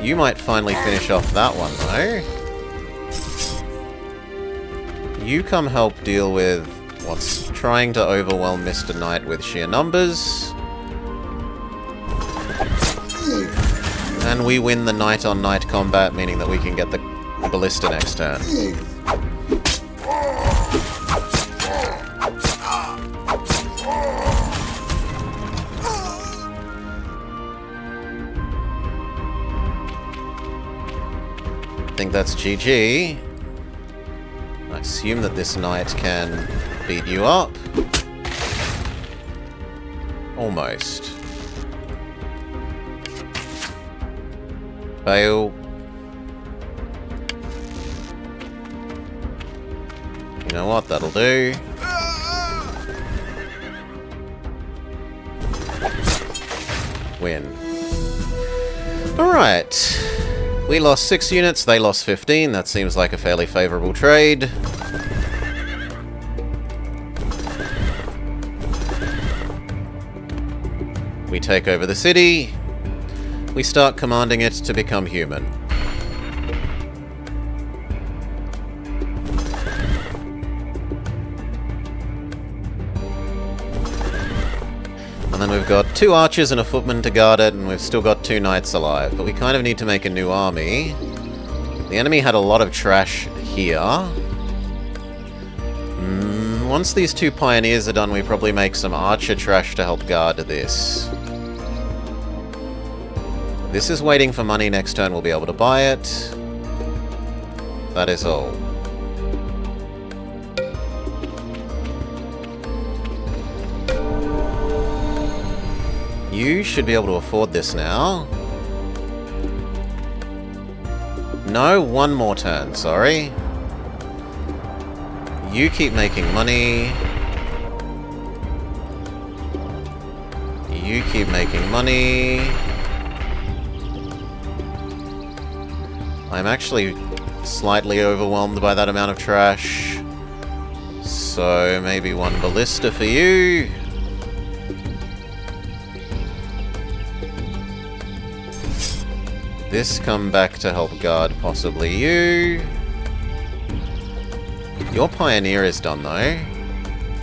You might finally finish off that one, though. You come help deal with what's trying to overwhelm Mr. Knight with sheer numbers. And we win the knight-on-knight combat, meaning that we can get the ballista next turn. I think that's GG. I assume that this knight can beat you up. Almost. Fail. You know what? That'll do. Win. Alright. We lost 6 units, they lost 15. That seems like a fairly favourable trade. We take over the city. We start commanding it to become human. And then we've got 2 archers and a footman to guard it, and we've still got 2 knights alive. But we kind of need to make a new army. The enemy had a lot of trash here. Once these 2 pioneers are done, we probably make some archer trash to help guard this. This is waiting for money. Next turn we'll be able to buy it. That is all. You should be able to afford this now. No, one more turn, sorry. You keep making money. You keep making money. I'm actually slightly overwhelmed by that amount of trash. So maybe one ballista for you. This come back to help guard possibly you. Your pioneer is done though,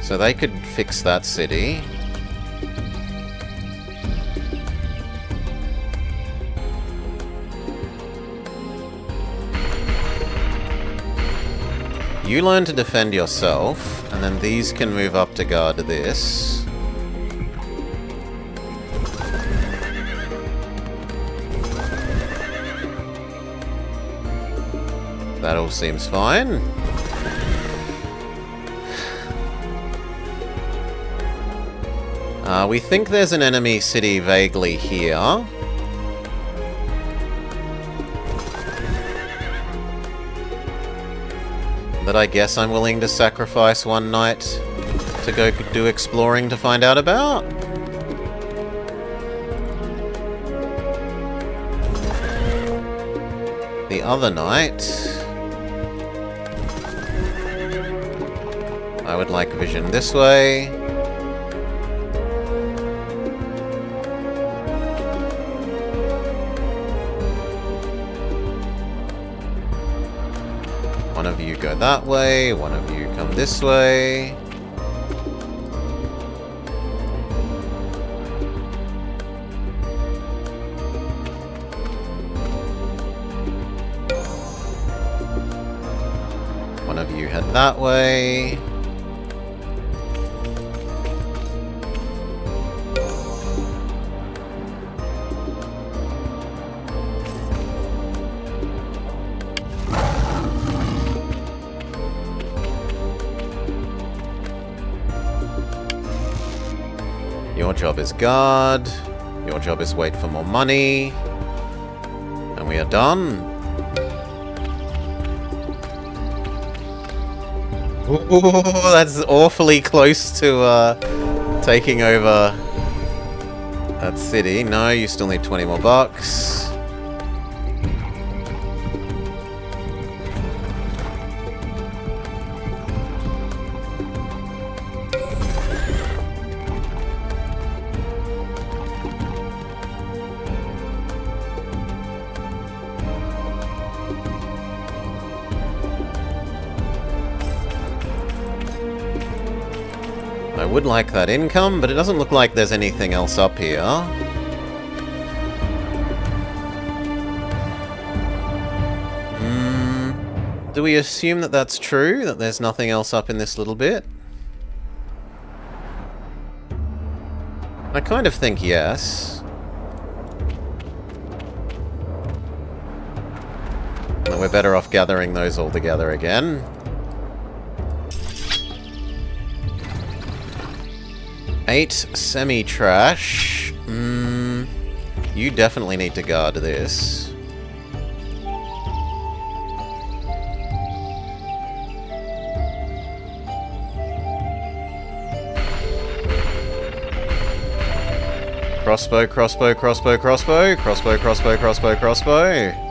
so they could fix that city. You learn to defend yourself, and then these can move up to guard this. That all seems fine. We think there's an enemy city vaguely here. That I guess I'm willing to sacrifice one night to go do exploring to find out about. The other night, I would like vision this way. One of you go that way, one of you come this way. One of you head that way. Your job is guard. Your job is wait for more money. And we are done. Ooh, that's awfully close to taking over that city. No, you still need 20 more bucks. I would like that income, but it doesn't look like there's anything else up here. Do we assume that that's true? That there's nothing else up in this little bit? I kind of think yes. And we're better off gathering those all together again. Eight semi-trash. You definitely need to guard this. Crossbow, crossbow, crossbow, crossbow, crossbow, crossbow, crossbow, crossbow.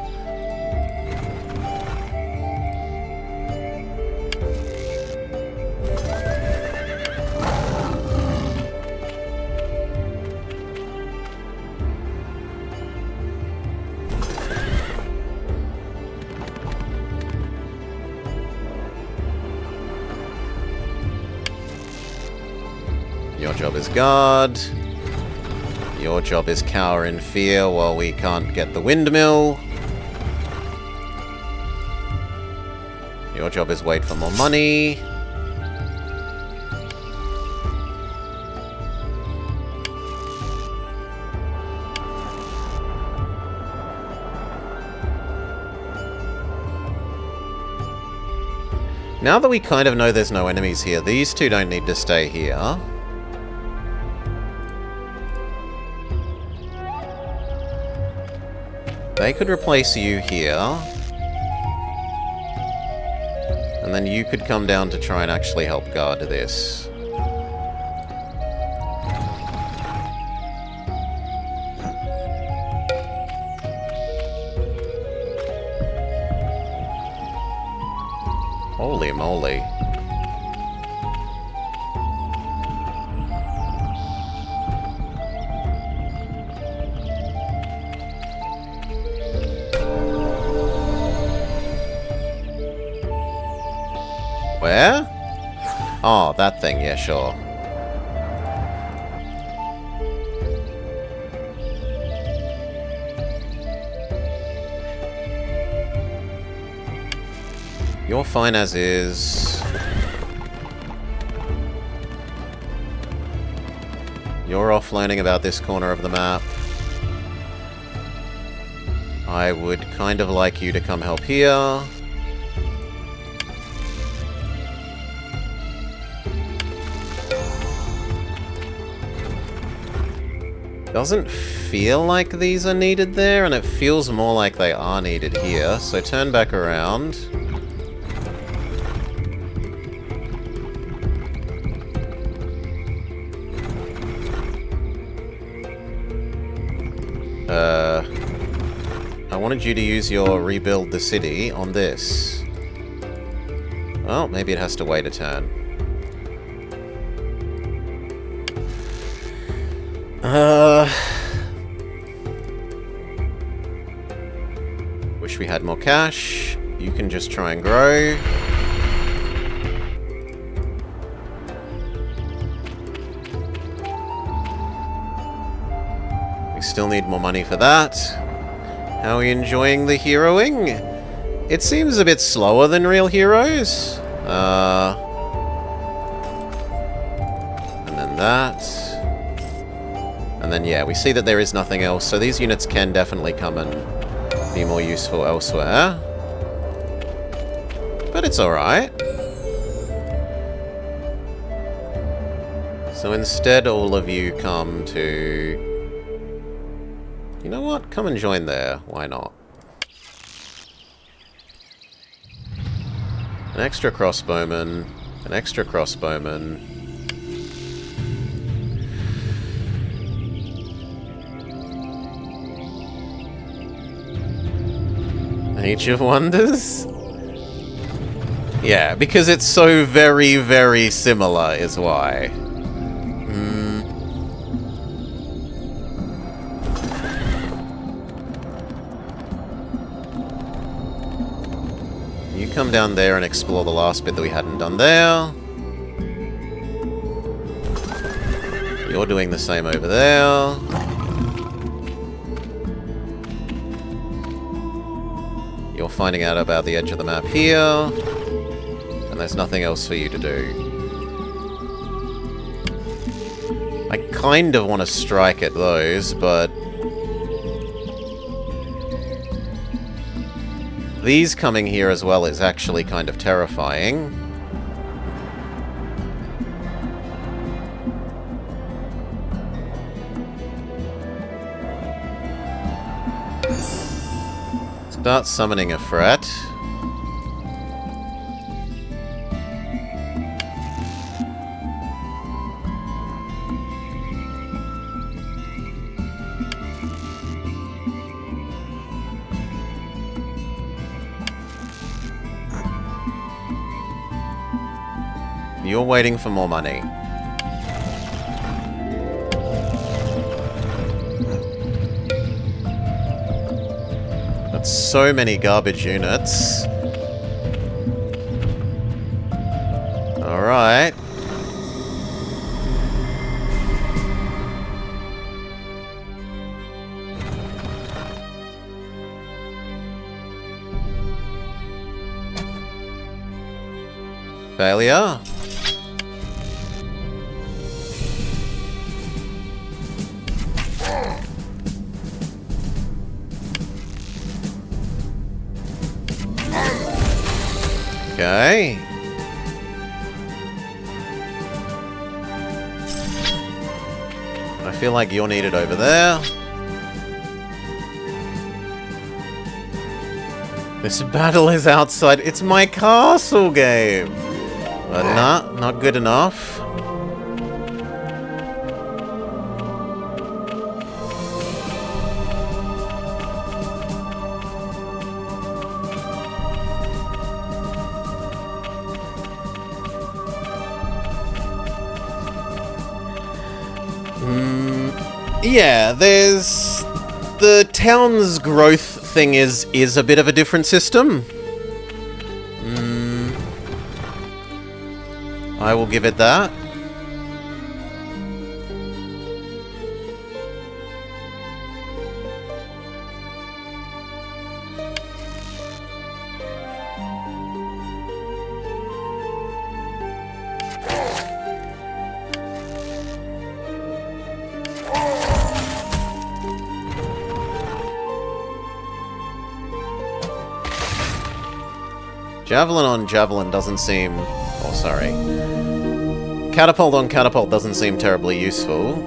Your job is guard. Your job is cower in fear while we can't get the windmill. Your job is wait for more money. Now that we kind of know there's no enemies here, these two don't need to stay here. They could replace you here. And then you could come down to try and actually help guard this. Holy moly. Where? Oh, that thing, yeah, sure. You're fine as is. You're off learning about this corner of the map. I would kind of like you to come help here. Doesn't feel like these are needed there, and it feels more like they are needed here. So turn back around. I wanted you to use your rebuild the city on this. Well, maybe it has to wait a turn. Wish we had more cash. You can just try and grow. We still need more money for that. How are we enjoying the heroing? It seems a bit slower than real heroes. And then that. And then, yeah, we see that there is nothing else, so these units can definitely come and be more useful elsewhere. But it's alright. So instead, all of you come to... You know what? Come and join there. Why not? An extra crossbowman. An extra crossbowman. Age of Wonders? Yeah, because it's so very, very similar is why. You come down there and explore the last bit that we hadn't done there. You're doing the same over there. You're finding out about the edge of the map here. And there's nothing else for you to do. I kind of want to strike at those, but... These coming here as well is actually kind of terrifying. Start summoning a threat. You're waiting for more money. That's so many garbage units. Alright. Failure. Okay. I feel like you're needed over there. This battle is outside. It's my castle game. But nah, not good enough. Yeah, there's... The town's growth thing is a bit of a different system. I will give it that. Javelin on javelin doesn't seem... Oh, sorry. Catapult on catapult doesn't seem terribly useful.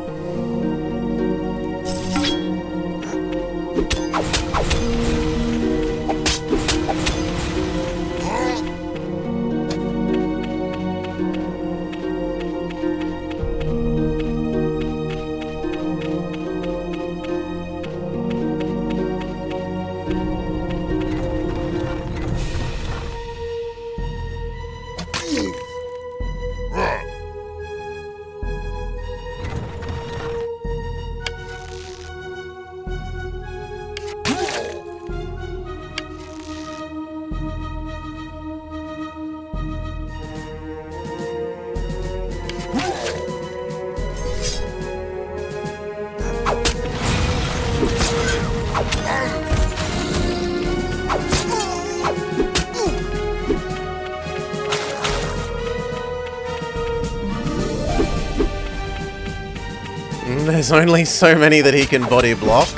There's only so many that he can body block.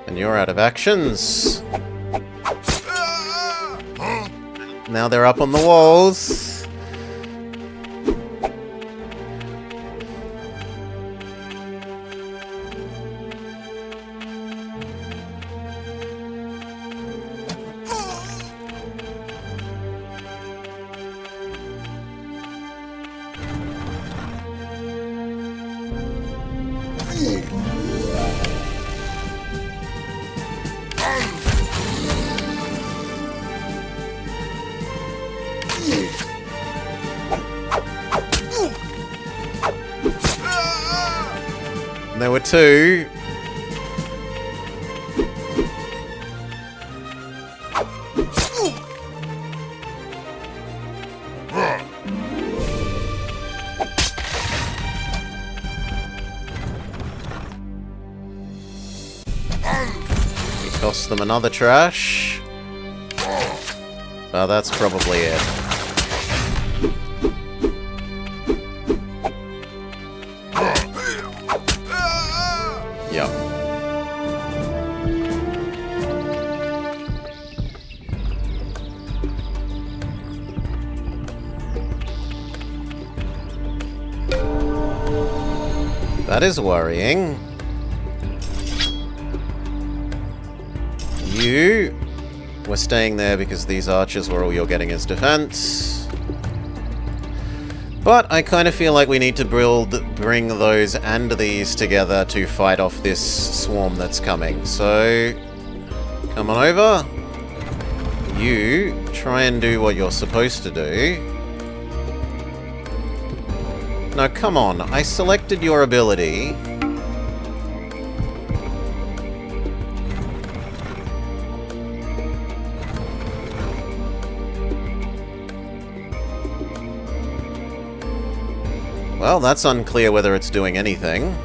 And you're out of actions. Now they're up on the walls. There were two. We cost them another trash. Oh, that's probably it. Yep. That is worrying. You were staying there because these archers were all you're getting as defense. But I kind of feel like we need to bring those and these together to fight off this swarm that's coming. So, come on over. You try and do what you're supposed to do. No, come on. I selected your ability. Well, that's unclear whether it's doing anything.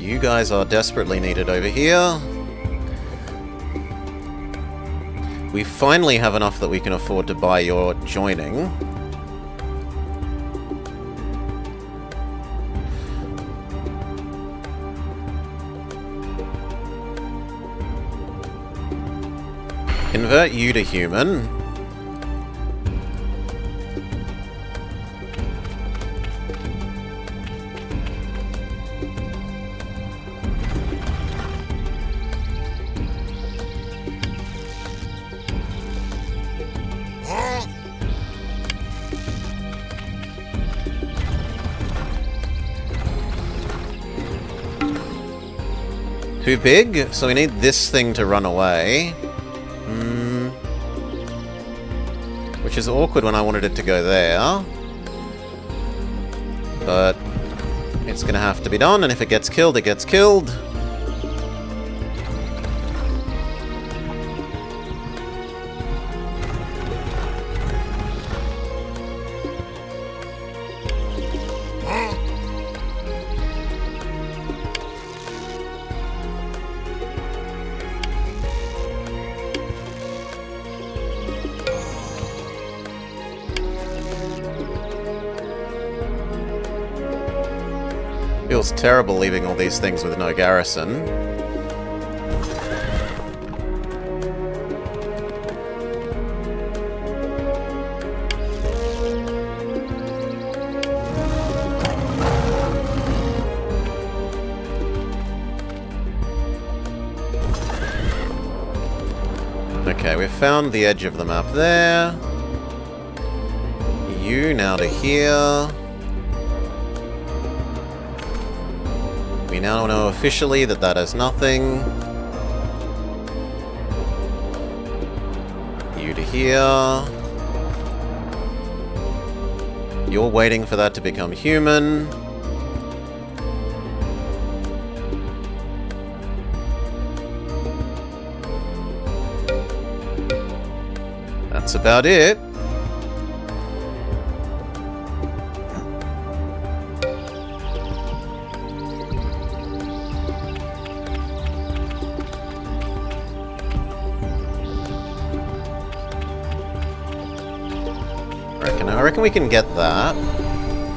You guys are desperately needed over here. We finally have enough that we can afford to buy your joining. Convert you to human. Too big? So we need this thing to run away. Which is awkward when I wanted it to go there. But it's gonna have to be done, and if it gets killed, it gets killed. Feels terrible leaving all these things with no garrison. Okay, we've found the edge of the map there. You now to here. We now know officially that that is nothing. You to here. You're waiting for that to become human. That's about it. I reckon we can get that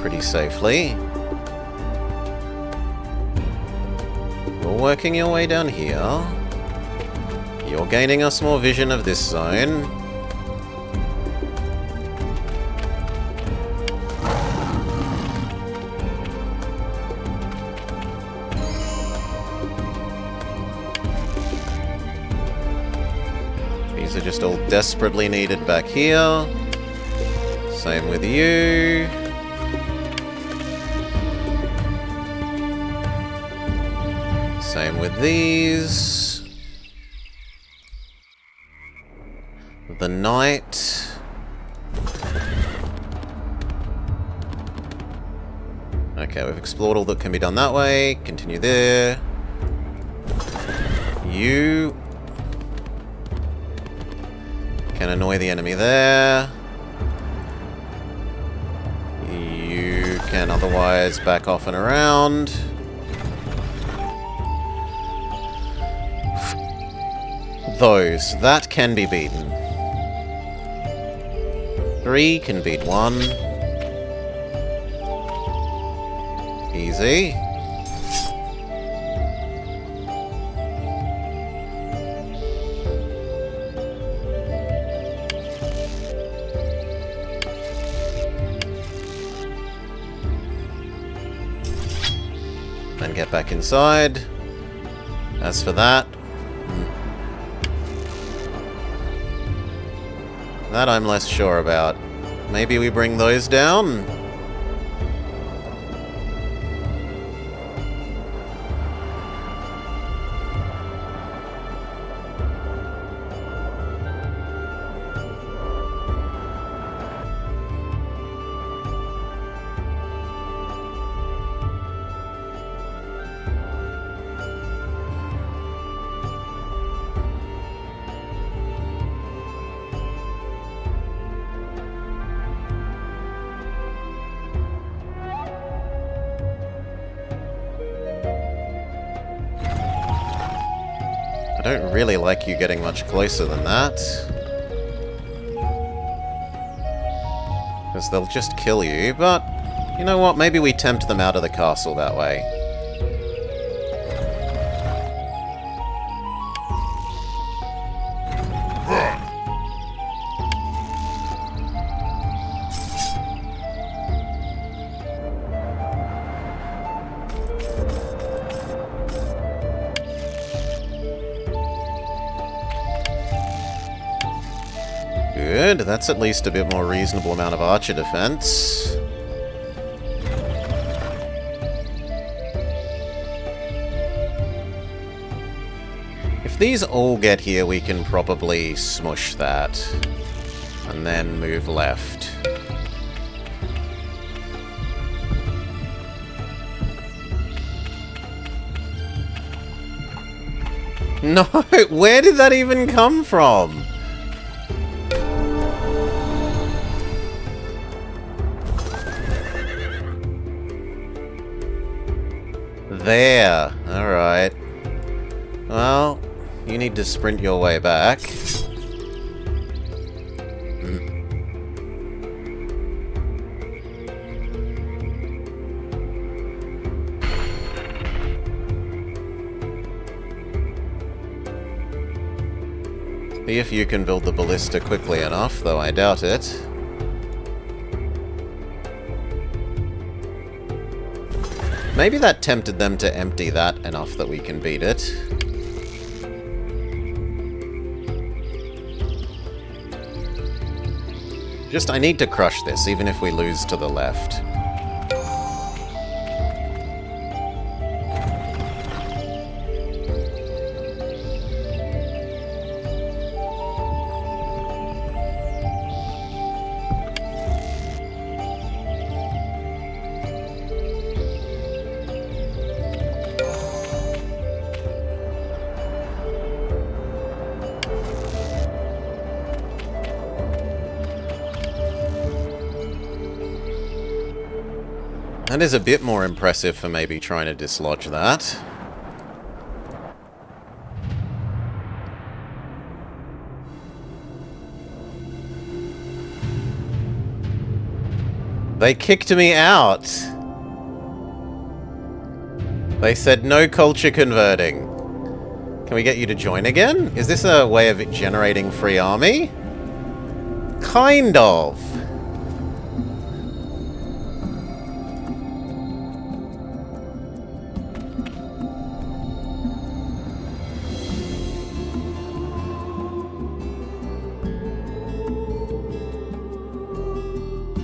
pretty safely. You're working your way down here. You're gaining us more vision of this zone. These are just all desperately needed back here. Same with you. Same with these. The knight. Okay, we've explored all that can be done that way. Continue there. You can annoy the enemy there. You can otherwise back off and around. Those. That can be beaten. 3 can beat 1. Easy. And get back inside. As for that, that I'm less sure about. Maybe we bring those down? I don't really like you getting much closer than that. Because they'll just kill you, but... You know what? Maybe we tempt them out of the castle that way. Good, that's at least a bit more reasonable amount of archer defense. If these all get here, we can probably smush that. And then move left. No, where did that even come from? There. Alright. Well, you need to sprint your way back. See if you can build the ballista quickly enough, though I doubt it. Maybe that tempted them to empty that enough that we can beat it. Just, I need to crush this, even if we lose to the left. That is a bit more impressive for maybe trying to dislodge that. They kicked me out. They said no culture converting. Can we get you to join again? Is this a way of generating free army? Kind of.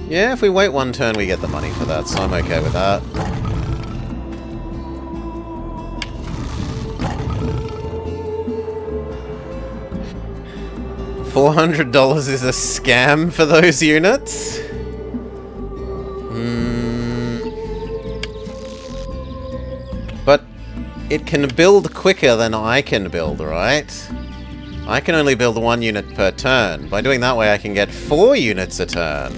Yeah, if we wait one turn, we get the money for that, so I'm okay with that. $400 is a scam for those units? But it can build quicker than I can build, right? I can only build 1 unit per turn. By doing that way, I can get 4 units a turn.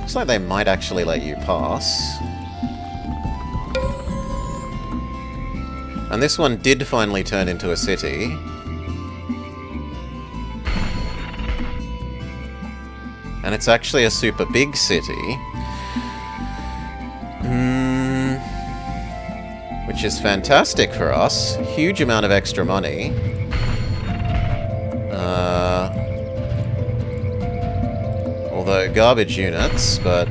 Looks like they might actually let you pass. And this one did finally turn into a city. And it's actually a super big city. Which is fantastic for us. Huge amount of extra money. Although garbage units, but...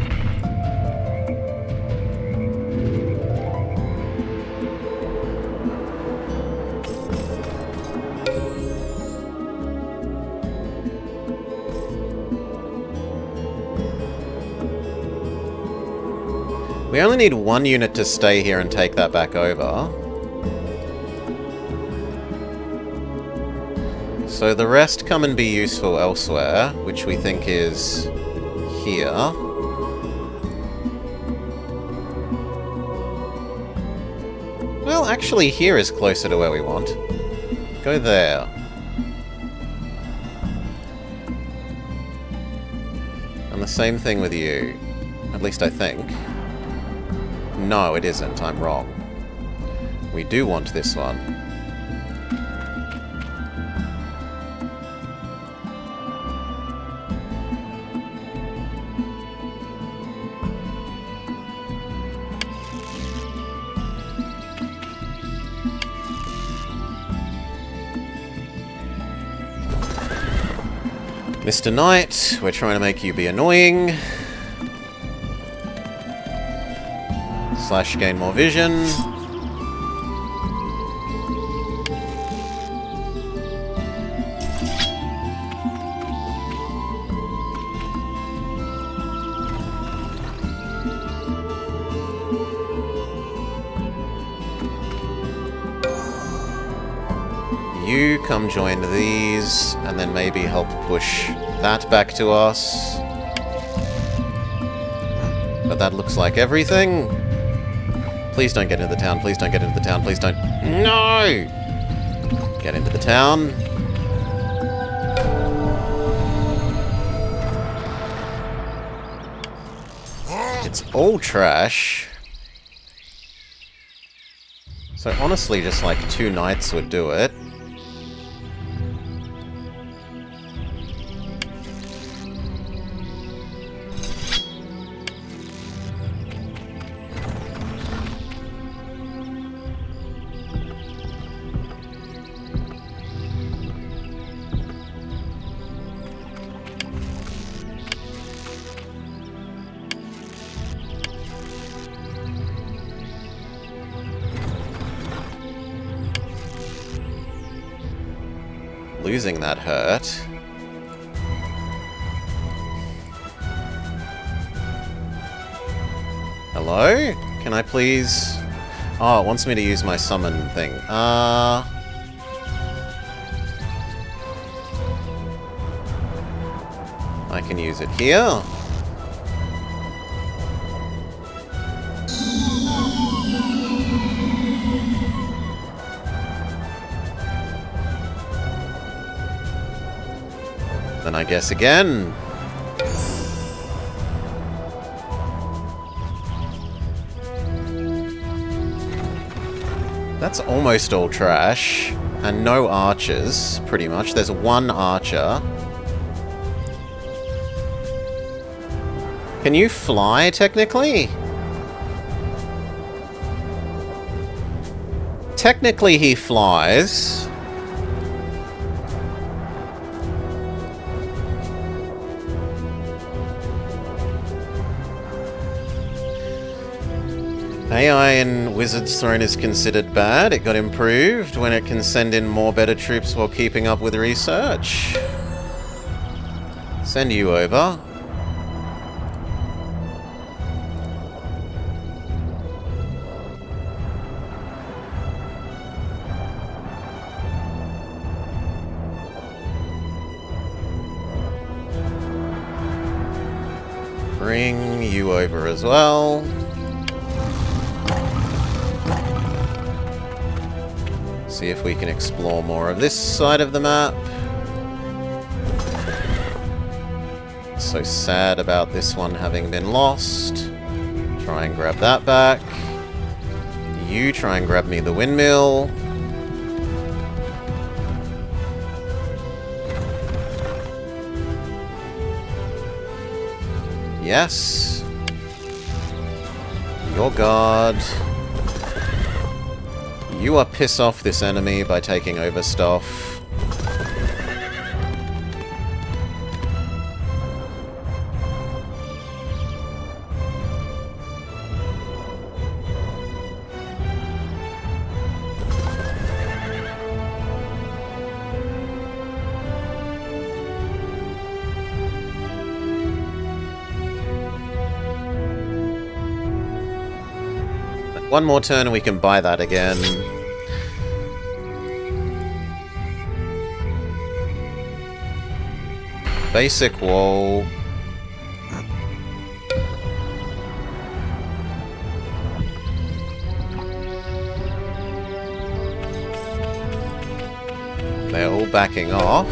we only need 1 unit to stay here and take that back over. So the rest come and be useful elsewhere, which we think is here. Well, actually here is closer to where we want. Go there. And the same thing with you. At least I think. No, it isn't. I'm wrong. We do want this one. Mr. Knight, we're trying to make you be annoying. / gain more vision. You come join these, and then maybe help push that back to us. But that looks like everything. Please don't get into the town, please don't get into the town, please don't... No! Get into the town. It's all trash. So honestly, just like 2 knights would do it. Losing that hurt. Hello? Can I please... Oh, it wants me to use my summon thing. I can use it here. Then I guess again. That's almost all trash. And no archers, pretty much. There's 1 archer. Can you fly, technically? Technically, he flies. AI in Wizard's Throne is considered bad. It got improved when it can send in more better troops while keeping up with research. Send you over. Bring you over as well. See if we can explore more of this side of the map. So sad about this one having been lost. Try and grab that back. You try and grab me the windmill. Yes. Your guard. You are piss off this enemy by taking over stuff. One more turn and we can buy that again. Basic wall. They're all backing off.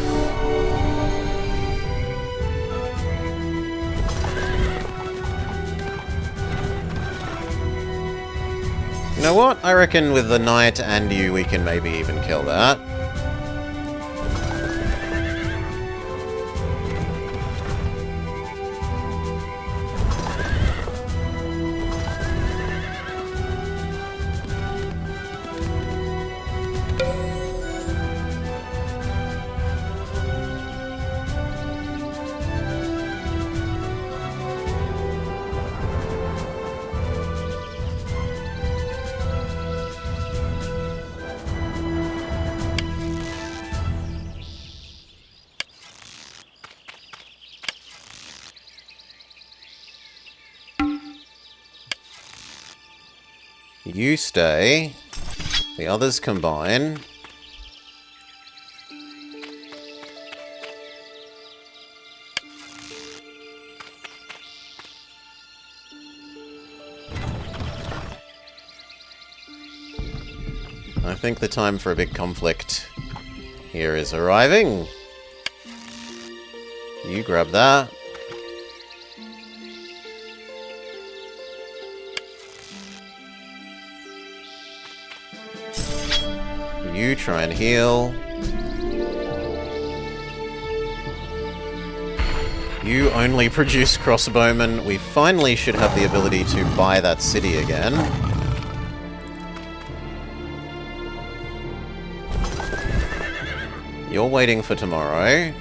know what? I reckon with the knight and you, we can maybe even kill that. You stay. The others combine. I think the time for a big conflict here is arriving. You grab that. You try and heal. You only produce crossbowmen. We finally should have the ability to buy that city again. You're waiting for tomorrow.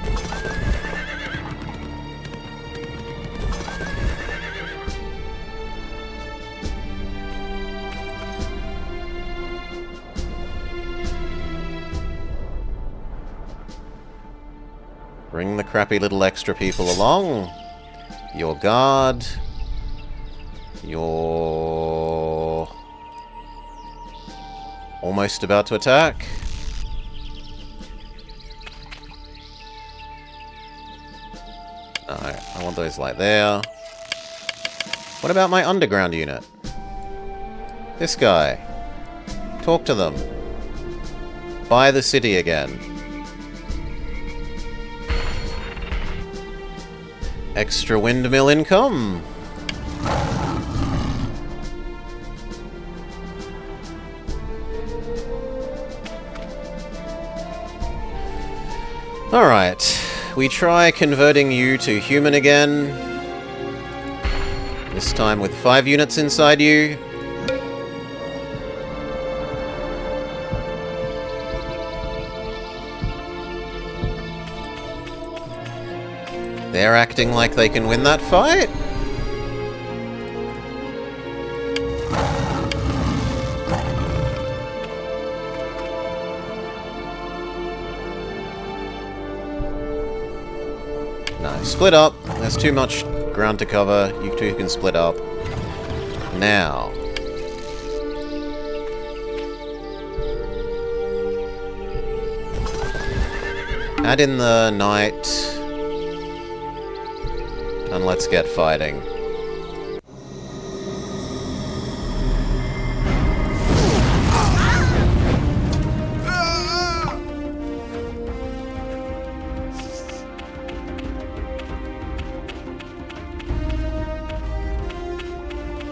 Bring the crappy little extra people along. Your guard. You're almost about to attack. No, I want those like there. What about my underground unit? This guy. Talk to them. Buy the city again. Extra windmill income. Alright. We try converting you to human again. This time with 5 units inside you. They're acting like they can win that fight. No, split up. There's too much ground to cover. You two can split up. Now. Add in the knight. And let's get fighting.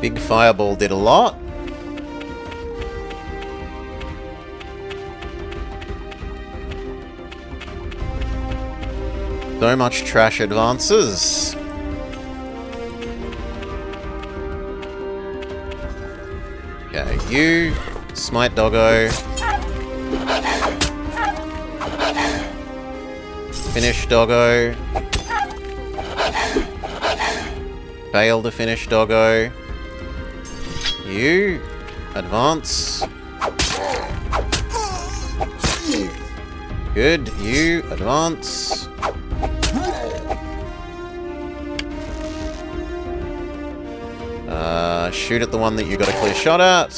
Big fireball did a lot. So much trash advances. Okay, you, smite doggo. Finish doggo. Fail to finish doggo. You, advance. Good, you, advance. Shoot at the one that you got a clear shot at.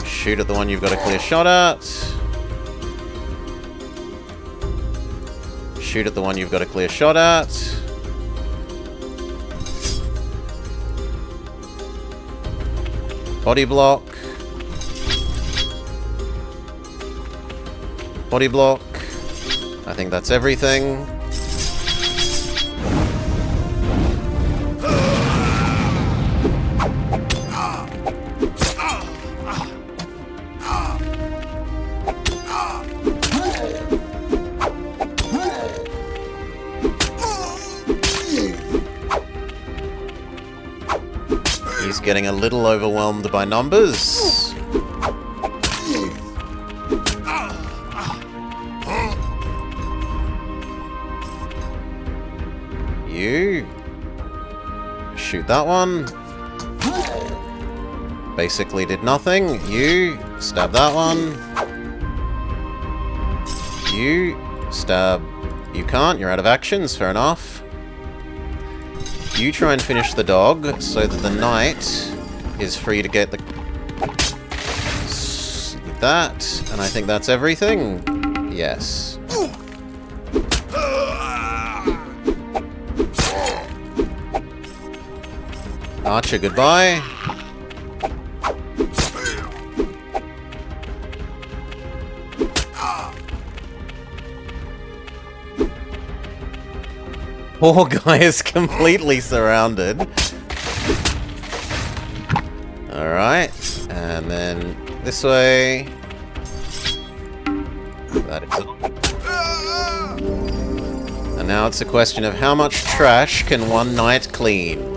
Shoot at the one you've got a clear shot at. Shoot at the one you've got a clear shot at. Body block. Body block. I think that's everything. is getting a little overwhelmed by numbers. You shoot that one. Basically did nothing. You stab that one. You stab. You can't. You're out of actions. Fair enough. You try and finish the dog so that the knight is free to get the that, and I think that's everything. Yes. Archer, goodbye. Poor guy is completely surrounded. Alright, and then this way. That is all. And now it's a question of how much trash can one knight clean?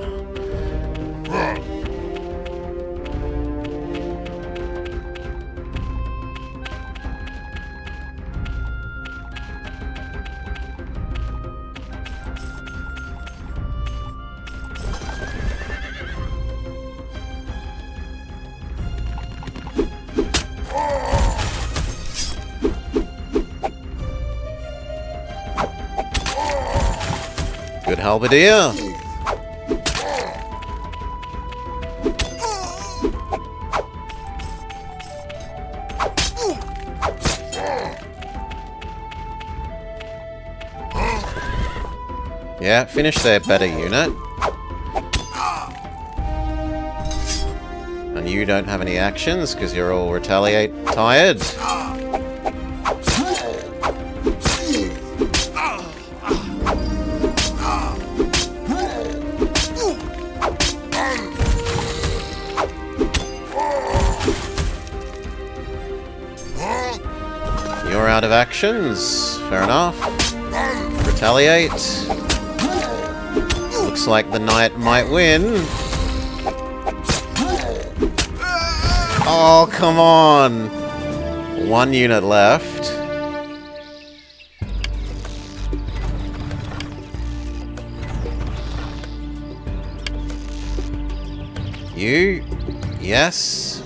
Good halberdier. Yeah, finish their better unit. And you don't have any actions because you're all retaliate tired. You're out of actions. Fair enough. Retaliate. Looks like the knight might win. Oh, come on. One unit left. You? Yes.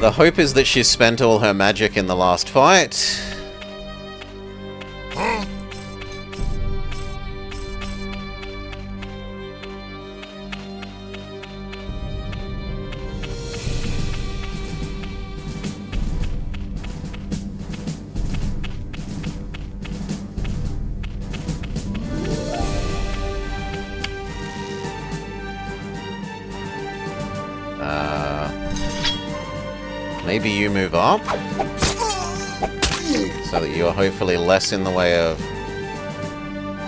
The hope is that she spent all her magic in the last fight. Maybe you move up? So that you're hopefully less in the way of...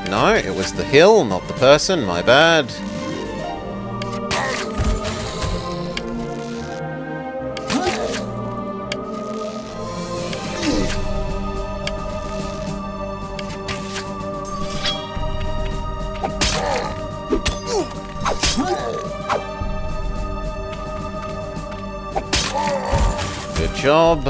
No, it was the hill, not the person, my bad. Good job.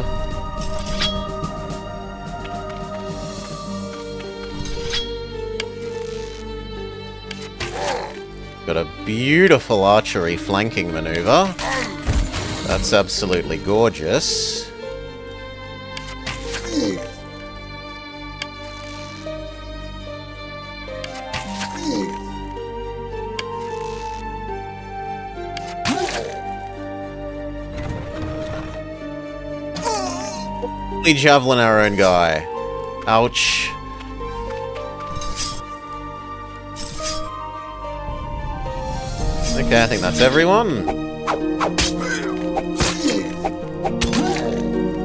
Got a beautiful archery flanking maneuver. That's absolutely gorgeous. Javelin our own guy. Ouch. Okay, I think that's everyone.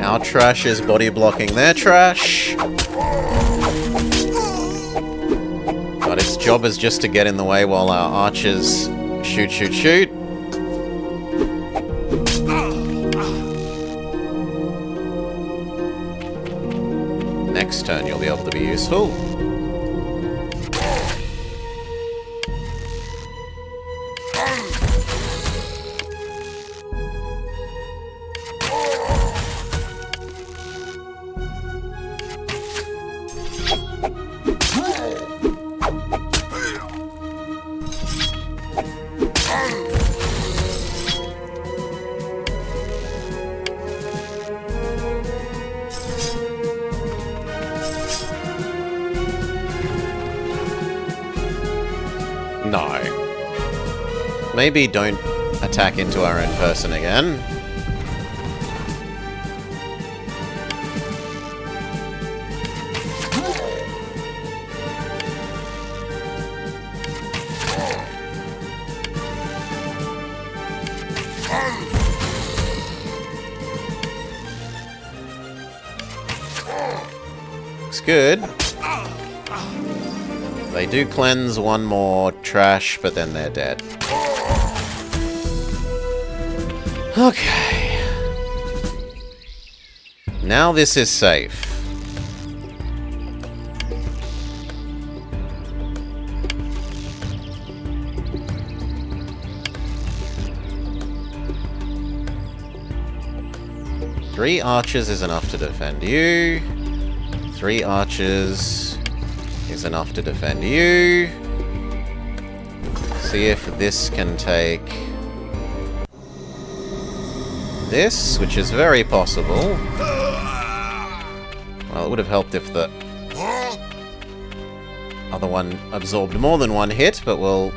Our trash is body blocking their trash. But its job is just to get in the way while our archers shoot, shoot, shoot. Next turn you'll be able to be useful. Maybe don't attack into our own person again. Looks good. They do cleanse one more trash, but then they're dead. Okay. Now this is safe. Three archers is enough to defend you. 3 archers is enough to defend you. See if this can take this, which is very possible. Well, it would have helped if the other one absorbed more than one hit, but we'll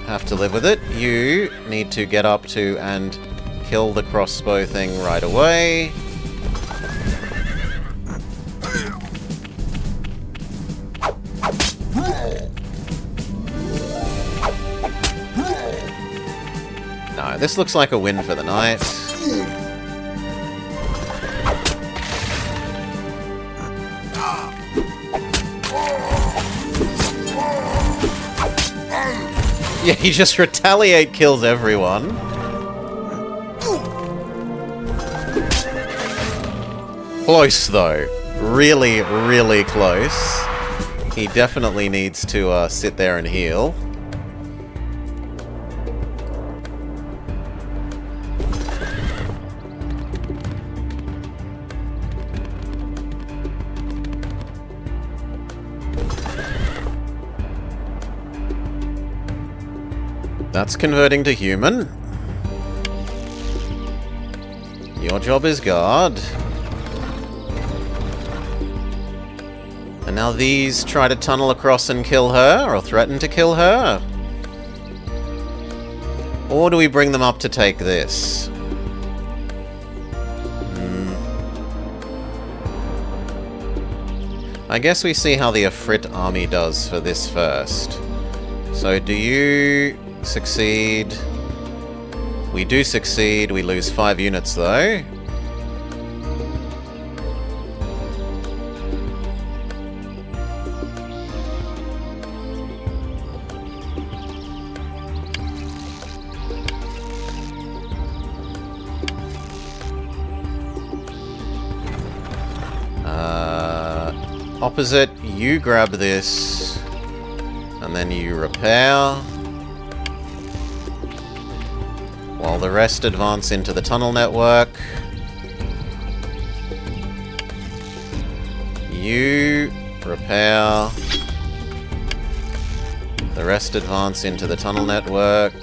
have to live with it. You need to get up to and kill the crossbow thing right away. No, this looks like a win for the night. Yeah, he just retaliate kills everyone. Close, though. Really, really close. He definitely needs to sit there and heal. That's converting to human. Your job is guard. And now these try to tunnel across and kill her, or threaten to kill her. Or do we bring them up to take this? I guess we see how the Ifrit army does for this first. So do you succeed? We do succeed. We lose 5 units though. Opposite, you grab this, and then you repair, while the rest advance into the tunnel network. You repair, the rest advance into the tunnel network.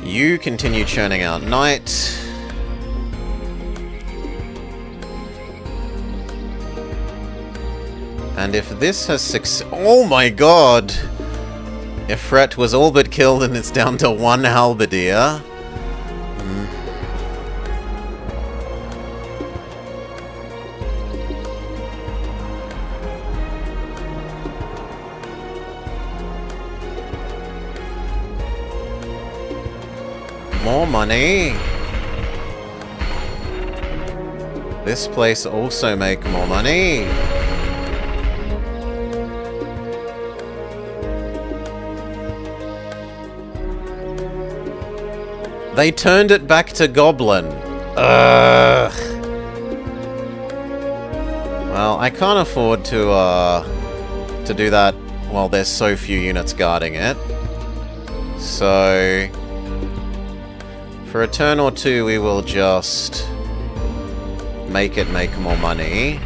You continue churning out night. And if this has oh my god! Ifrit was all but killed and it's down to 1 halberdier. More money. This place also make more money. They turned it back to Goblin. Ugh. Well, I can't afford to do that while there's so few units guarding it. So for a turn or two, we will just make it make more money.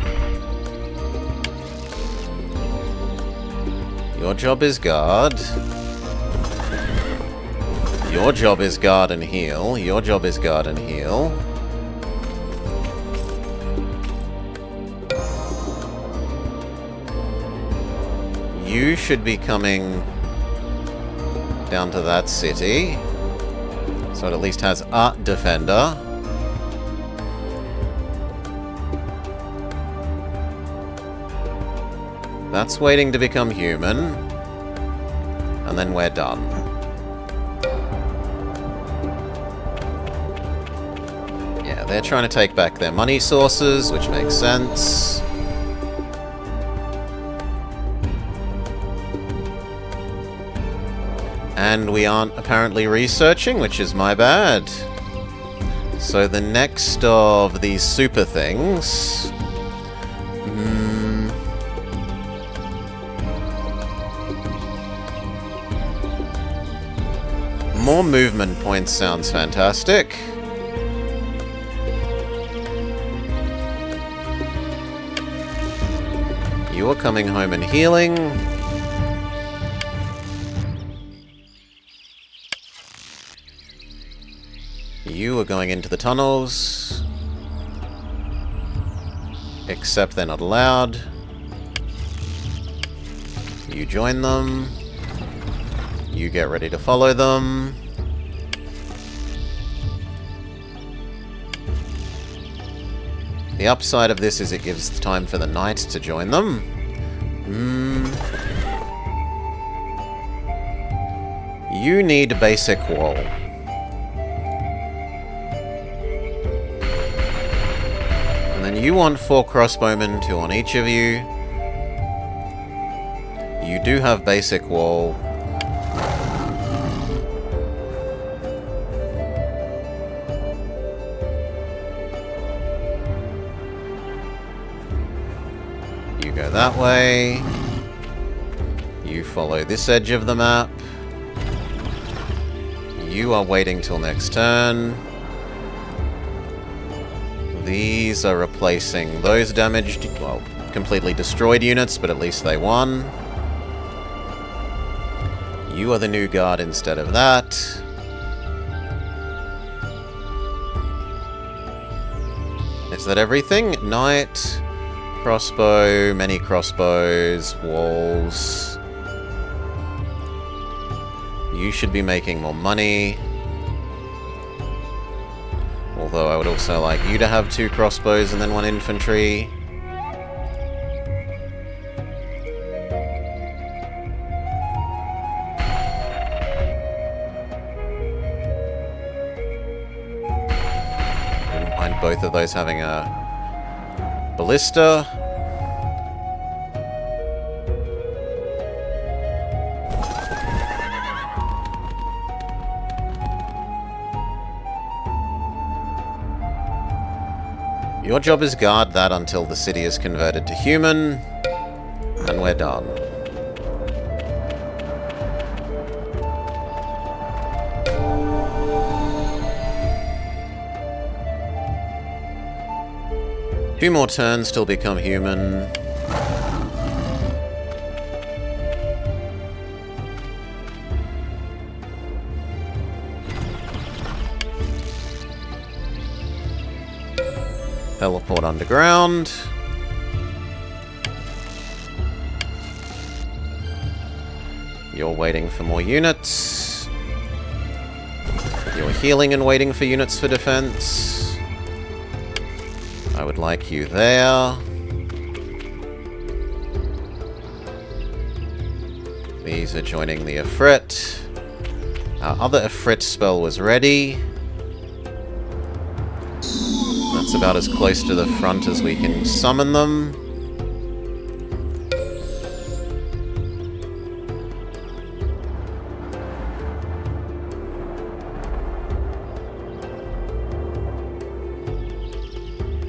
Your job is guard. Your job is guard and heal. Your job is guard and heal. You should be coming down to that city. So it at least has a defender. That's waiting to become human. And then we're done. Yeah, they're trying to take back their money sources, which makes sense. And we aren't apparently researching, which is my bad. So the next of these super things... more movement points sounds fantastic. You are coming home and healing. You are going into the tunnels. Except they're not allowed. You join them. You get ready to follow them. The upside of this is it gives time for the knight to join them. You need a basic wall. And then you want 4 crossbowmen, 2 on each of you. You do have basic wall. Go that way. You follow this edge of the map. You are waiting till next turn. These are replacing those damaged, well, completely destroyed units, but at least they won. You are the new guard instead of that. Is that everything? Knight. Crossbow, many crossbows, walls. You should be making more money. Although I would also like you to have 2 crossbows and then 1 infantry. Wouldn't mind both of those having a ballista. Your job is guard that until the city is converted to human, and we're done. Few more turns till become human. Teleport underground. You're waiting for more units. You're healing and waiting for units for defense. I would like you there. These are joining the Ifrit. Our other Ifrit spell was ready. That's about as close to the front as we can summon them.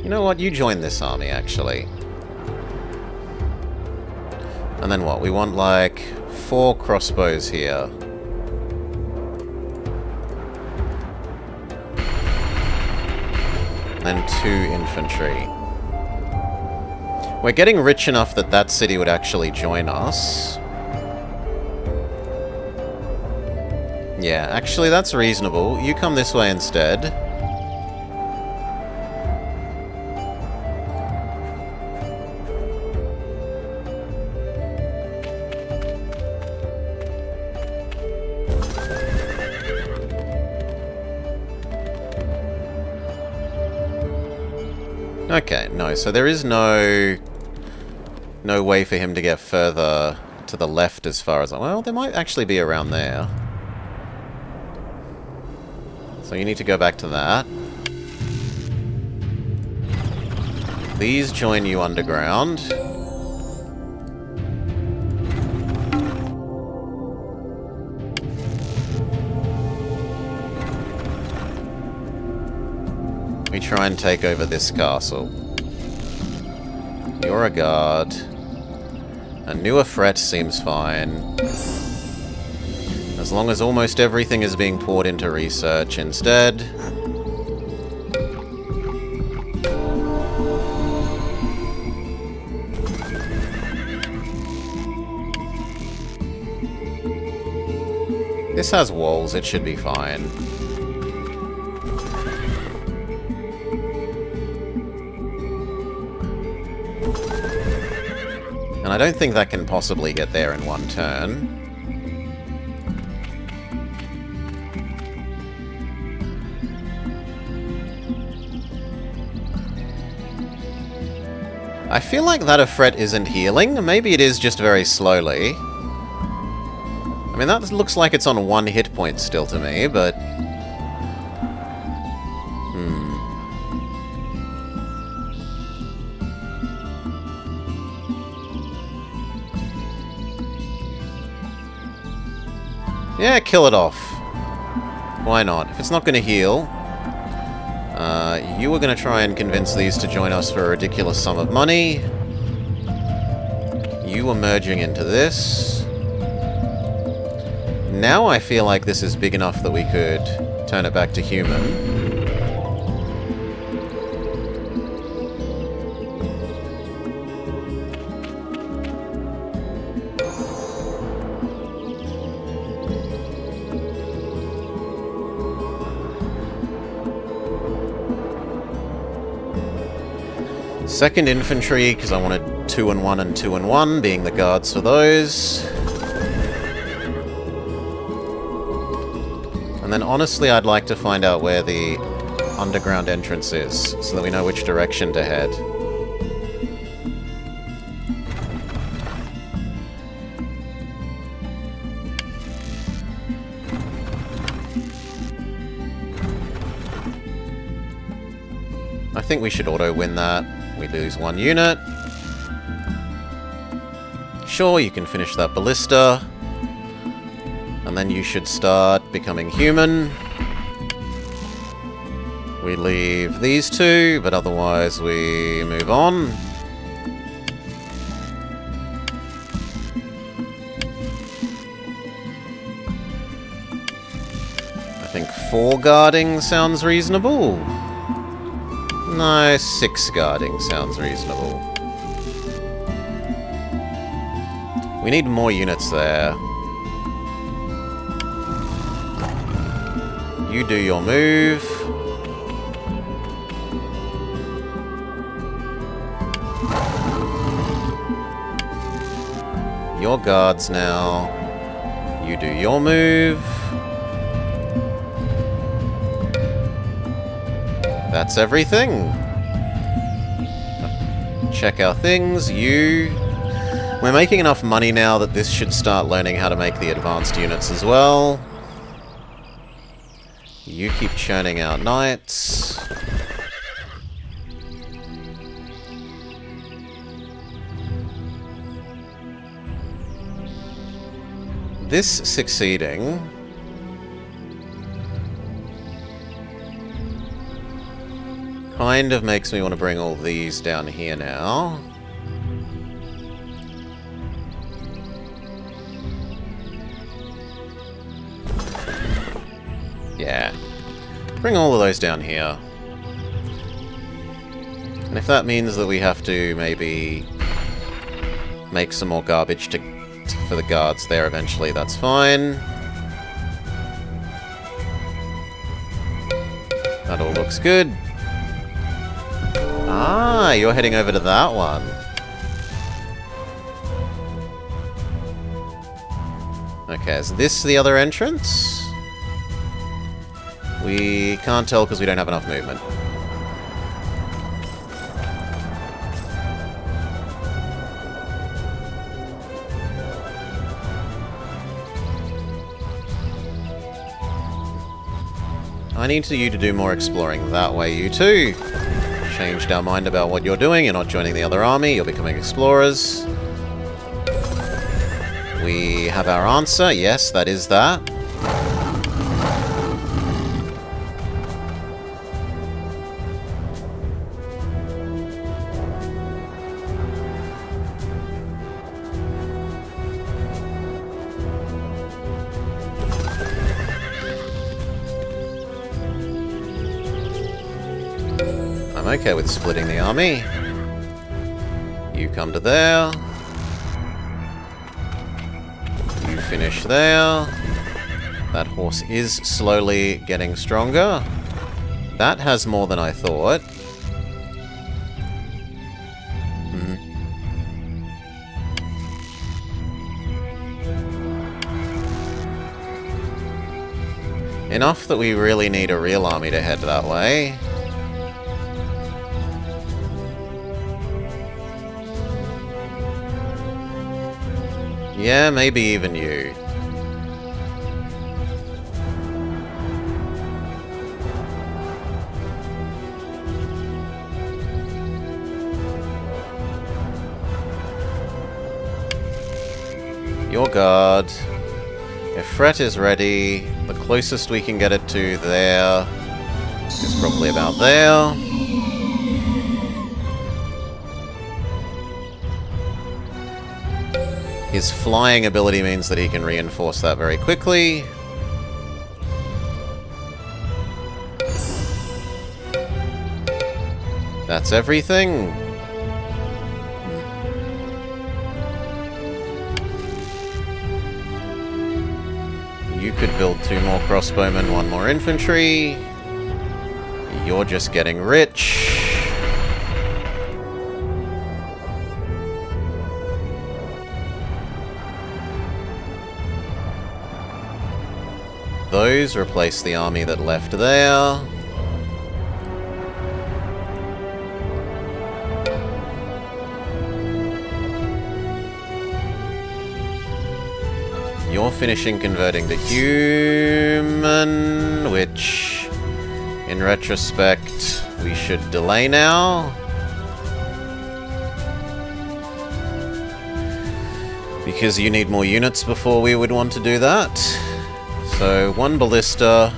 You know what? You join this army, actually. And then what? We want, like, 4 crossbows here. And 2 infantry. We're getting rich enough that that city would actually join us. Yeah, actually that's reasonable. You come this way instead. Okay, no, so there is no way for him to get further to the left as far as... Well, there might actually be around there. So you need to go back to that. These join you underground. We try and take over this castle. You're a guard. A newer threat seems fine. As long as almost everything is being poured into research instead. This has walls, it should be fine. And I don't think that can possibly get there in one turn. I feel like that Ifrit isn't healing. Maybe it is just very slowly. I mean, that looks like it's on 1 hit point still to me, but... Yeah, kill it off. Why not? If it's not going to heal... you were going to try and convince these to join us for a ridiculous sum of money. You were merging into this. Now I feel like this is big enough that we could turn it back to human. Second infantry, because I wanted 2 and 1 and 2 and 1, being the guards for those. And then honestly, I'd like to find out where the underground entrance is, so that we know which direction to head. I think we should auto-win that. We lose 1 unit. Sure, you can finish that ballista. And then you should start becoming human. We leave these 2, but otherwise we move on. I think 4 guarding sounds reasonable. No, 6 guarding sounds reasonable. We need more units there. You do your move. Your guards now. You do your move. That's everything. Check our things. You... We're making enough money now that this should start learning how to make the advanced units as well. You keep churning out knights. This succeeding... kind of makes me want to bring all these down here now. Yeah. Bring all of those down here. And if that means that we have to maybe make some more garbage for the guards there eventually, that's fine. That all looks good. Ah, you're heading over to that one. Okay, is this the other entrance? We can't tell because we don't have enough movement. I need you to do more exploring that way, you two. Changed our mind about what you're doing. You're not joining the other army. You're becoming explorers. We have our answer. Yes, that is that. I'm okay with splitting the army. You come to there. You finish there. That horse is slowly getting stronger. That has more than I thought. Enough that we really need a real army to head that way. Yeah, maybe even you. Your guard. If Fret is ready, the closest we can get it to there is probably about there. His flying ability means that he can reinforce that very quickly. That's everything. You could build 2 more crossbowmen, 1 more infantry. You're just getting rich. Those replace the army that left there. You're finishing converting to human, which, in retrospect, we should delay now. Because you need more units before we would want to do that. So, 1 ballista.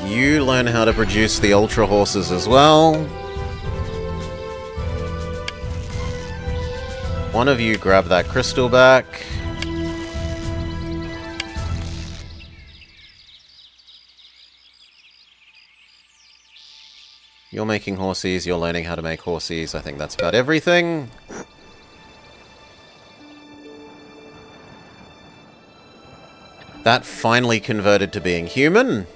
You learn how to produce the ultra horses as well. One of you grab that crystal back. You're making horsies, you're learning how to make horsies. I think that's about everything. That finally converted to being human.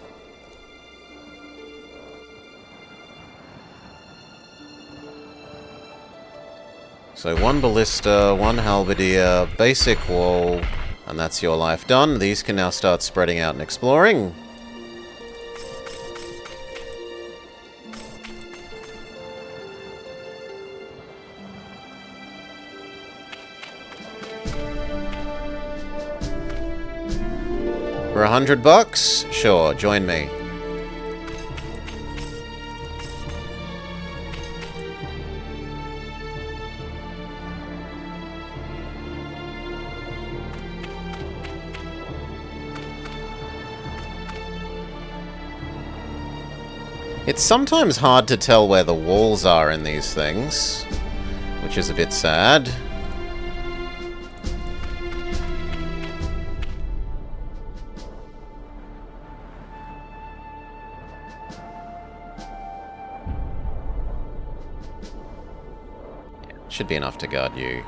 So 1 ballista, 1 halberdier, basic wall, and that's your life done. These can now start spreading out and exploring. For $100? Sure, join me. It's sometimes hard to tell where the walls are in these things, which is a bit sad. Should be enough to guard you.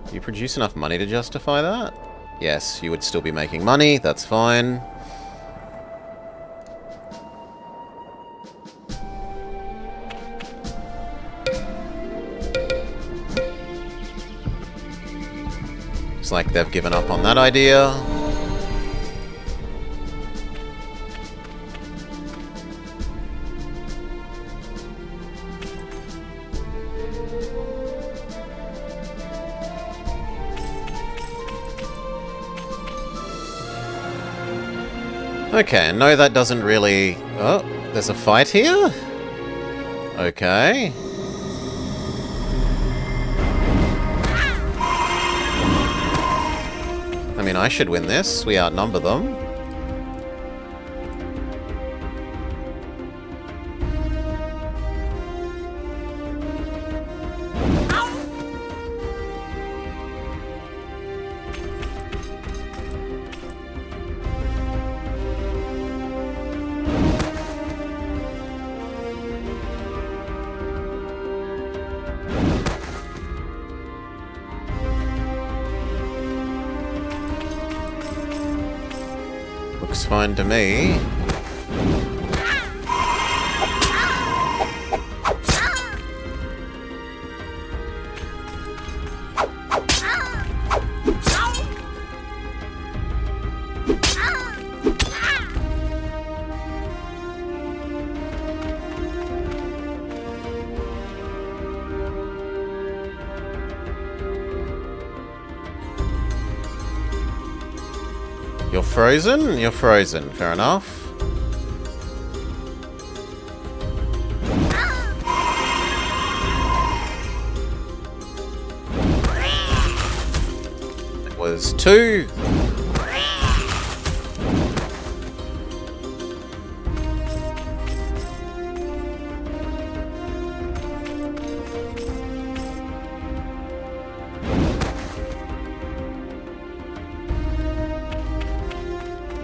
Do you produce enough money to justify that? Yes, you would still be making money. That's fine. Looks like they've given up on that idea. Okay, no, that doesn't really... Oh, there's a fight here? Okay. I mean, I should win this. We outnumber them. Looks fine to me. You're frozen? You're frozen. Fair enough. It was 2.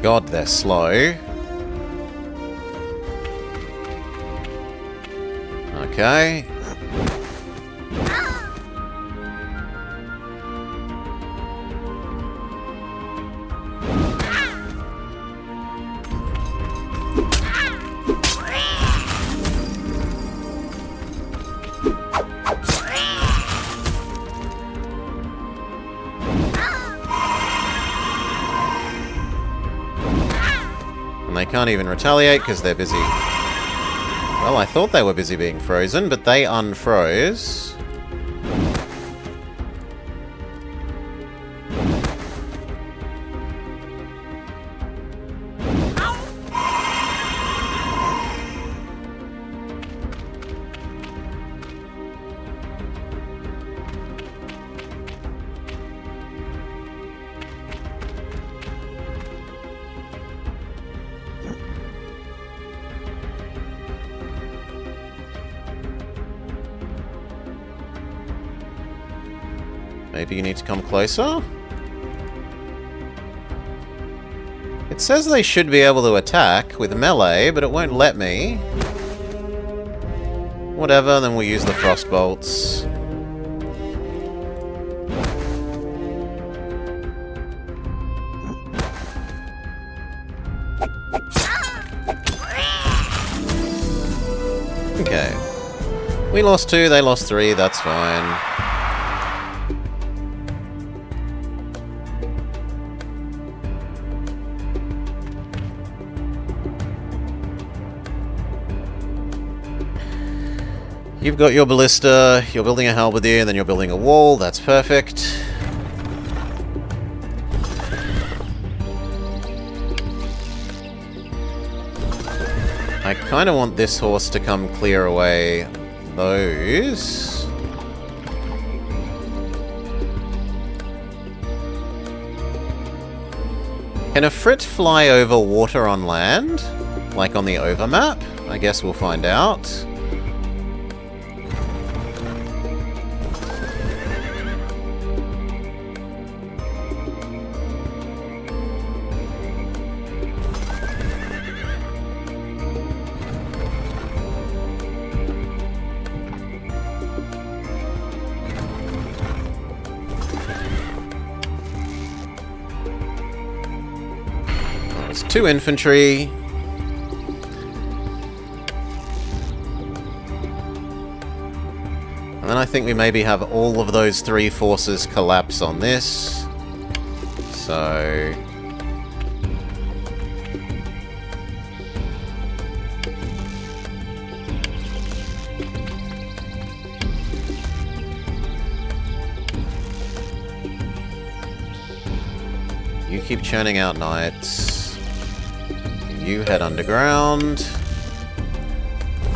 God, they're slow. Okay. They can't even retaliate because they're busy. Well, I thought they were busy being frozen, but they unfroze. Maybe you need to come closer? It says they should be able to attack with melee, but it won't let me. Whatever, then we'll use the frost bolts. Okay. We lost 2, they lost 3, that's fine. You've got your ballista, you're building a halberdier, and then you're building a wall. That's perfect. I kind of want this horse to come clear away those. Can a Frit fly over water on land? Like on the overmap? I guess we'll find out. There's 2 infantry. And then I think we maybe have all of those 3 forces collapse on this. So... you keep churning out knights. You head underground.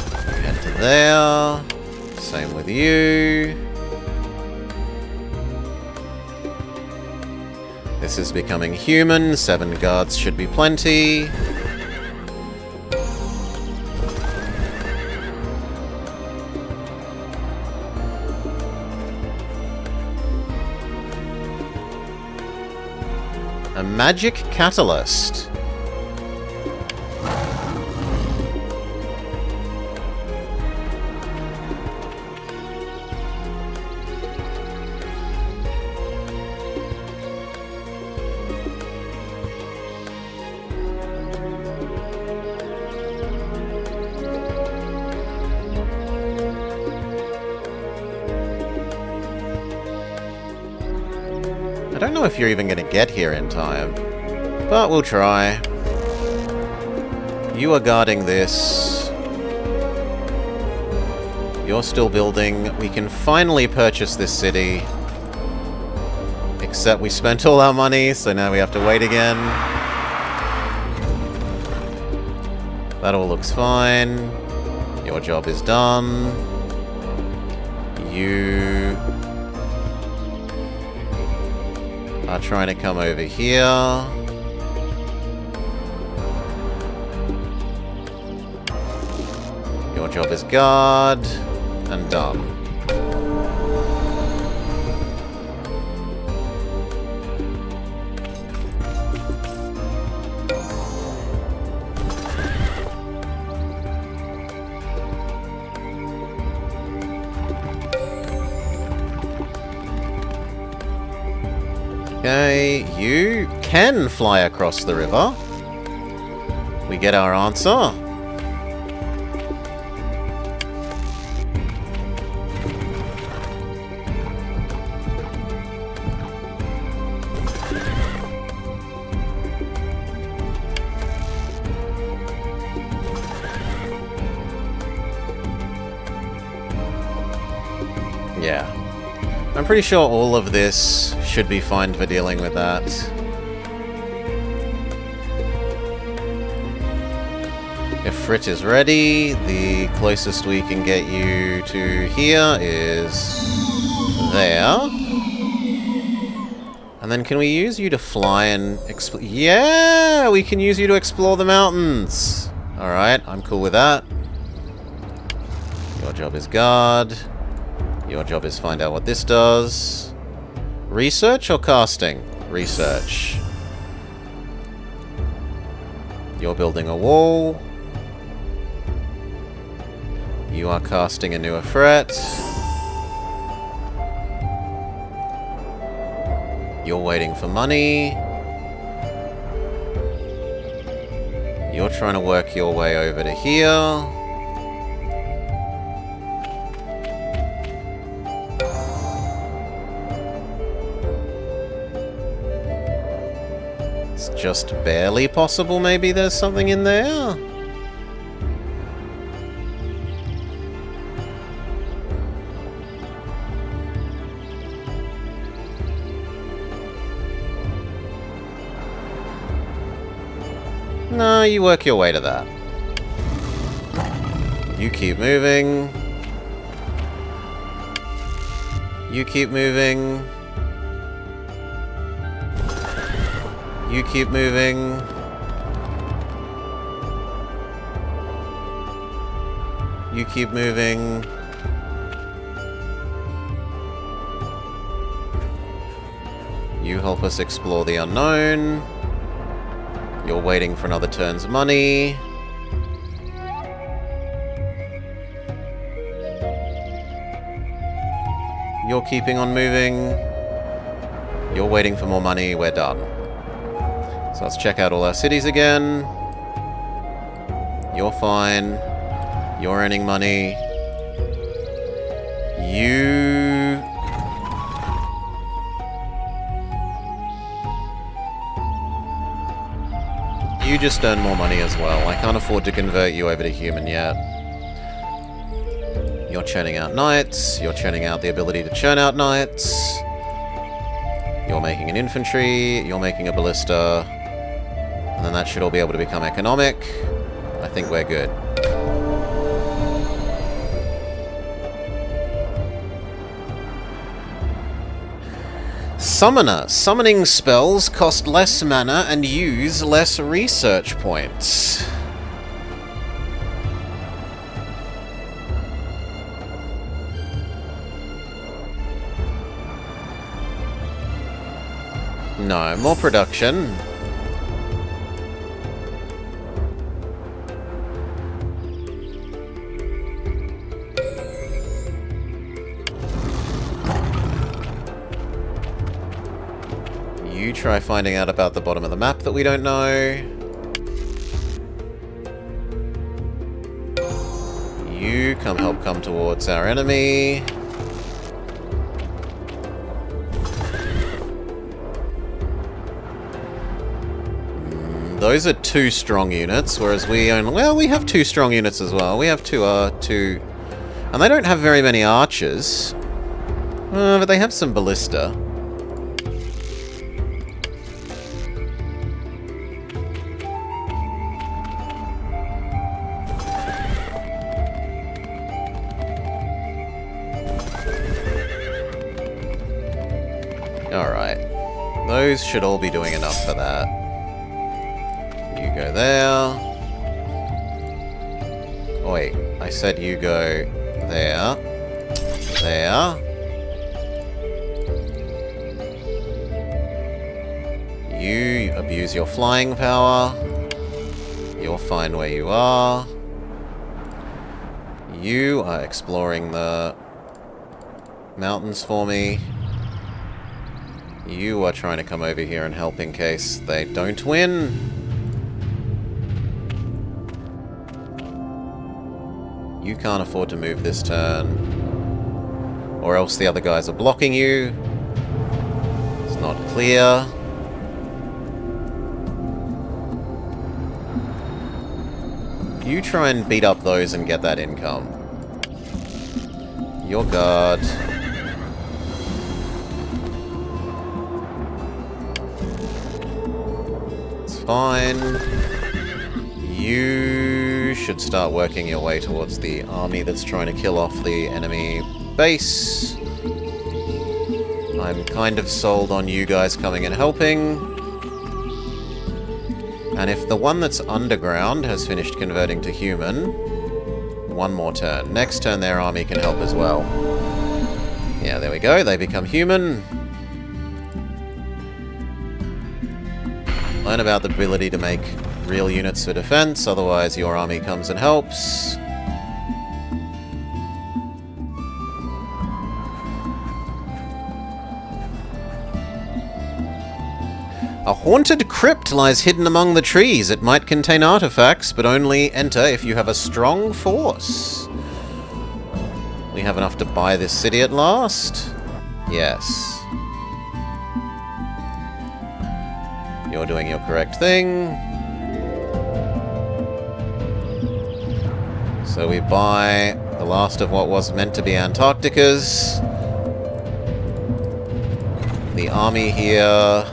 You head to there. Same with you. This is becoming human. 7 guards should be plenty. A magic catalyst. I don't know if you're even going to get here in time, but we'll try. You are guarding this. You're still building. We can finally purchase this city. Except we spent all our money, so now we have to wait again. That all looks fine. Your job is done. You... are trying to come over here. Your job is guard, and done. Okay, you can fly across the river. We get our answer. Yeah. I'm pretty sure all of this should be fine for dealing with that. If Frit is ready, the closest we can get you to here is there. And then can we use you to fly and explore? Yeah, we can use you to explore the mountains. Alright, I'm cool with that. Your job is guard. Your job is find out what this does. Research or casting? Research. You're building a wall. You are casting a newer threat. You're waiting for money. You're trying to work your way over to here. Just barely possible, maybe there's something in there? No, you work your way to that. You keep moving. You keep moving. You keep moving. You keep moving. You help us explore the unknown. You're waiting for another turn's money. You're keeping on moving. You're waiting for more money. We're done. So let's check out all our cities again. You're fine. You're earning money. You just earn more money as well. I can't afford to convert you over to human yet. You're churning out knights. You're churning out the ability to churn out knights. You're making an infantry. You're making a ballista. And then that should all be able to become economic. I think we're good. Summoner. Summoning spells cost less mana and use less research points. No, more production. You try finding out about the bottom of the map that we don't know. You come towards our enemy. Those are 2 strong units, whereas we only... Well, we have 2 strong units as well. We have 2... And they don't have very many archers. But they have some ballista. Alright. Those should all be doing enough for that. You go there. Oh, wait, I said you go there. There. You abuse your flying power. You're fine where you are. You are exploring the mountains for me. You are trying to come over here and help in case they don't win. You can't afford to move this turn. Or else the other guys are blocking you. It's not clear. You try and beat up those and get that income. Your guard. It's fine. You should start working your way towards the army that's trying to kill off the enemy base. I'm kind of sold on you guys coming and helping. And if the one that's underground has finished converting to human, one more turn. Next turn their army can help as well. Yeah, there we go. They become human. Learn about the ability to make real units for defense, otherwise your army comes and helps. A haunted crypt lies hidden among the trees. It might contain artifacts, but only enter if you have a strong force. We have enough to buy this city at last? Yes. You're doing your correct thing. So we buy the last of what was meant to be Antarcticas. The army here.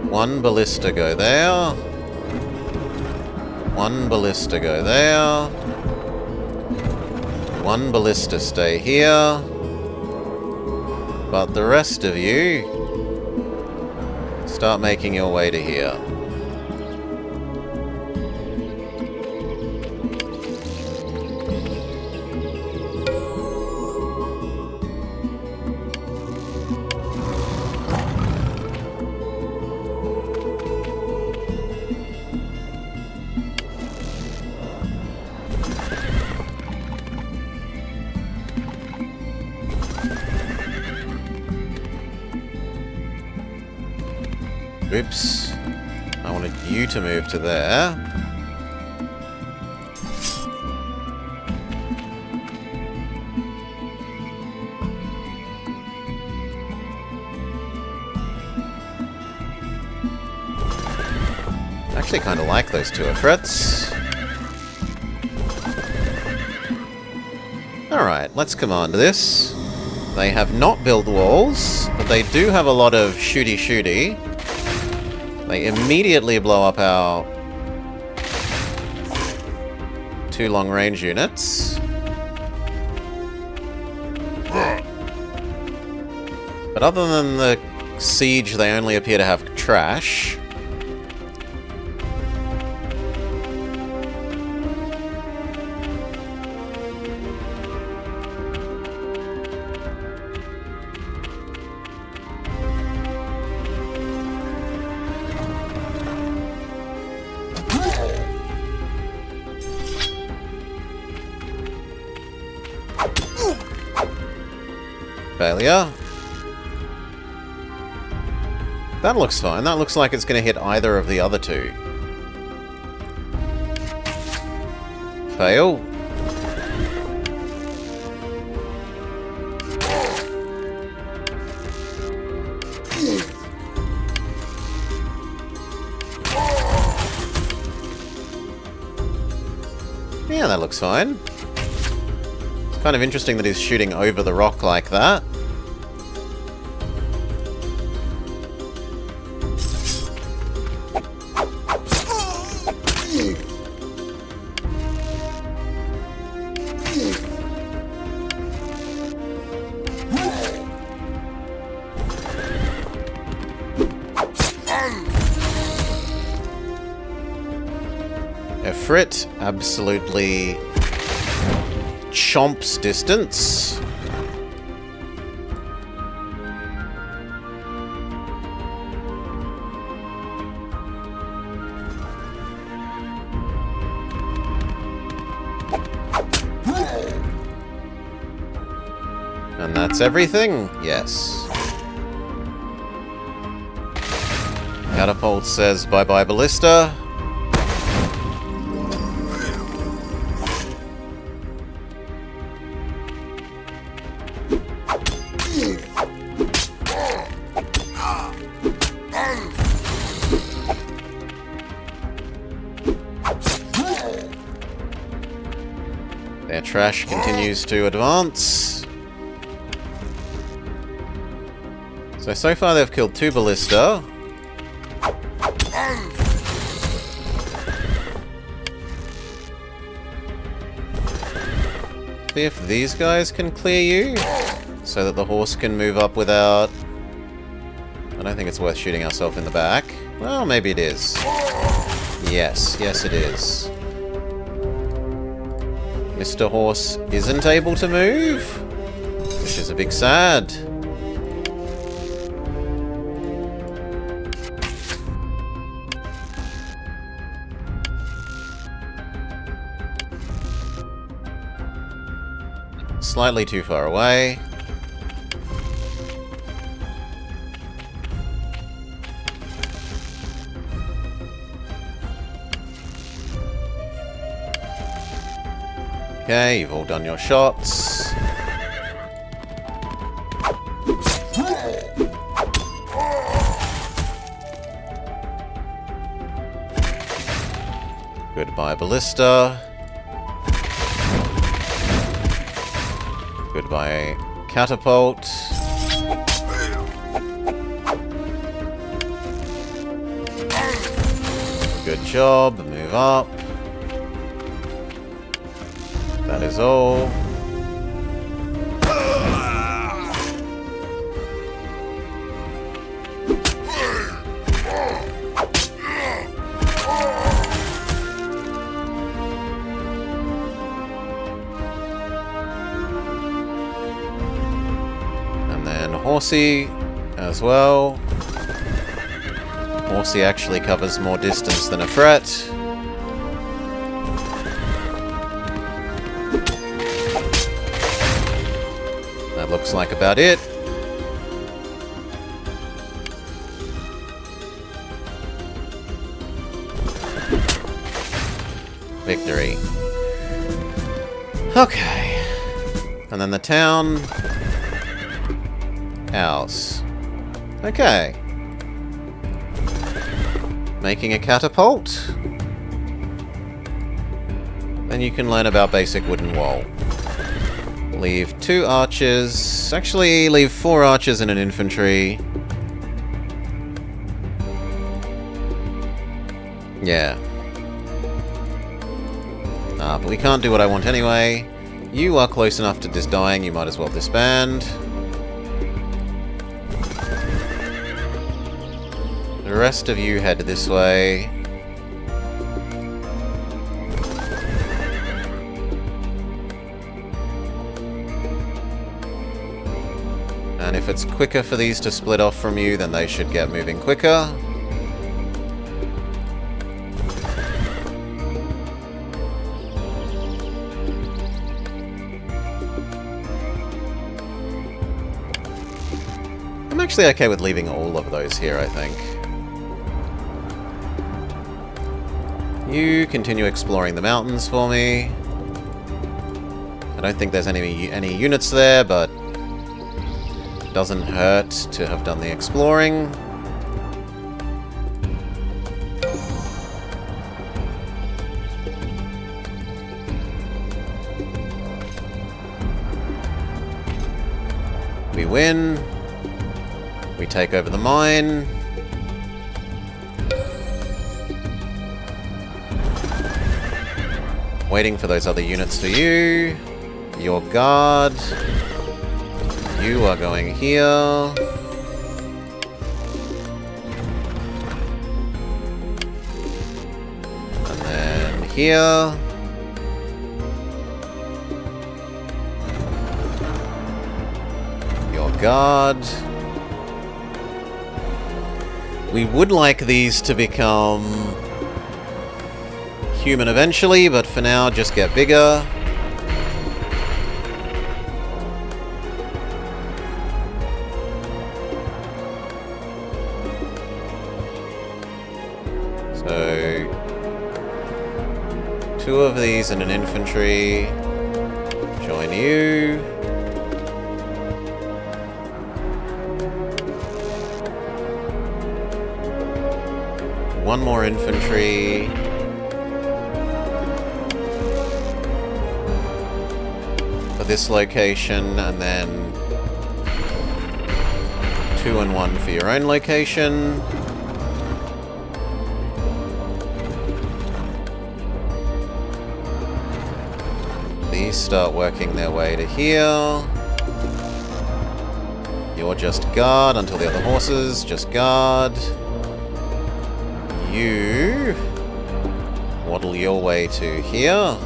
One ballista go there. One ballista go there. One ballista stay here. But the rest of you start making your way to here. Oops. I wanted you to move to there. I actually kind of like those two efforts. Alright, let's command this. They have not built walls, but they do have a lot of shooty-shooty. They immediately blow up our 2 long-range units. But other than the siege, they only appear to have trash. Failure. That looks fine. That looks like it's going to hit either of the other two. Fail. Yeah, that looks fine. It's kind of interesting that he's shooting over the rock like that. Efrit absolutely chomps distance. And that's everything? Yes. Catapult says bye-bye ballista. Their trash continues to advance. So far they've killed 2 ballista. See if these guys can clear you, so that the horse can move up without... I don't think it's worth shooting ourselves in the back. Well, maybe it is. Yes, yes it is. Mr. Horse isn't able to move, which is a big sad. Slightly too far away. Okay, you've all done your shots. Goodbye, ballista. Goodbye, catapult. Good job, move up. That is all. And then Horsey as well. Horsey actually covers more distance than a threat. Looks like about it. Victory. Okay. And then the town. House. Okay. Making a catapult. Then you can learn about basic wooden wall. Leave 2 archers. Actually, leave 4 archers and an infantry. Yeah. But we can't do what I want anyway. You are close enough to just dying, you might as well disband. The rest of you head this way. And if it's quicker for these to split off from you, then they should get moving quicker. I'm actually okay with leaving all of those here, I think. You continue exploring the mountains for me. I don't think there's any units there, but it doesn't hurt to have done the exploring. We win. We take over the mine. Waiting for those other units for you. Your guard. You are going here. And then here. Your guard. We would like these to become human eventually, but for now, just get bigger. So, 2 of these and an infantry. Join you. One more infantry. For this location, and then 2 and 1 for your own location. These start working their way to here. You're just guard until the other horses, just guard. You waddle your way to here.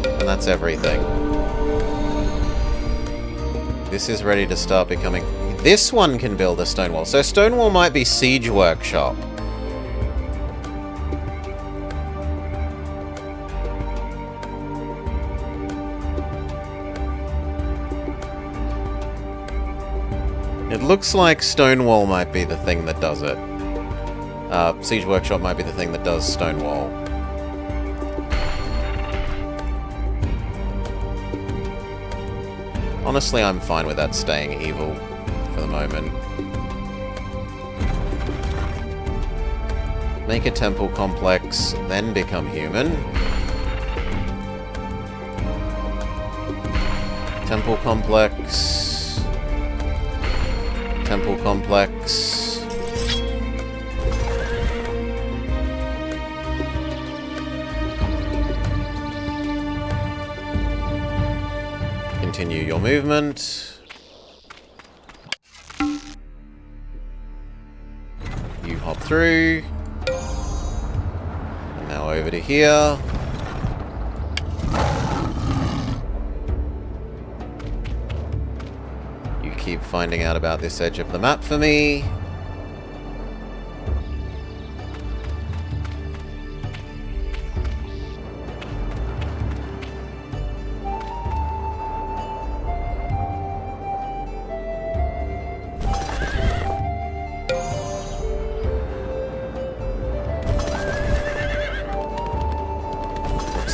And that's everything. This is ready to start becoming... This one can build a stone wall. So stone wall might be siege workshop. It looks like Stonewall might be the thing that does it. Siege Workshop might be the thing that does Stonewall. Honestly, I'm fine with that staying evil for the moment. Make a temple complex, then become human. Temple complex. Temple complex. Continue your movement. You hop through. And now over to here. You keep finding out about this edge of the map for me.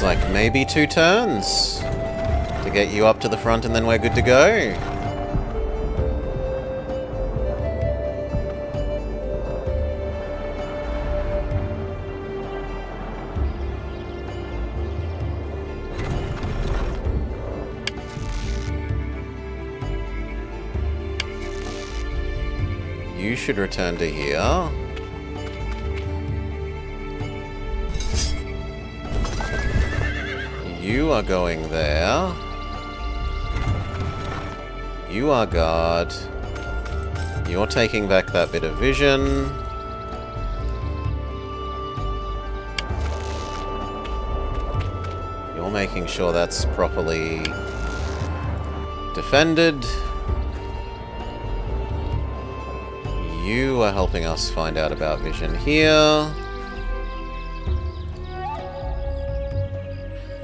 like maybe 2 turns to get you up to the front, and then we're good to go. You should return to here. You are going there. You are guard. You're taking back that bit of vision. You're making sure that's properly defended. You are helping us find out about vision here.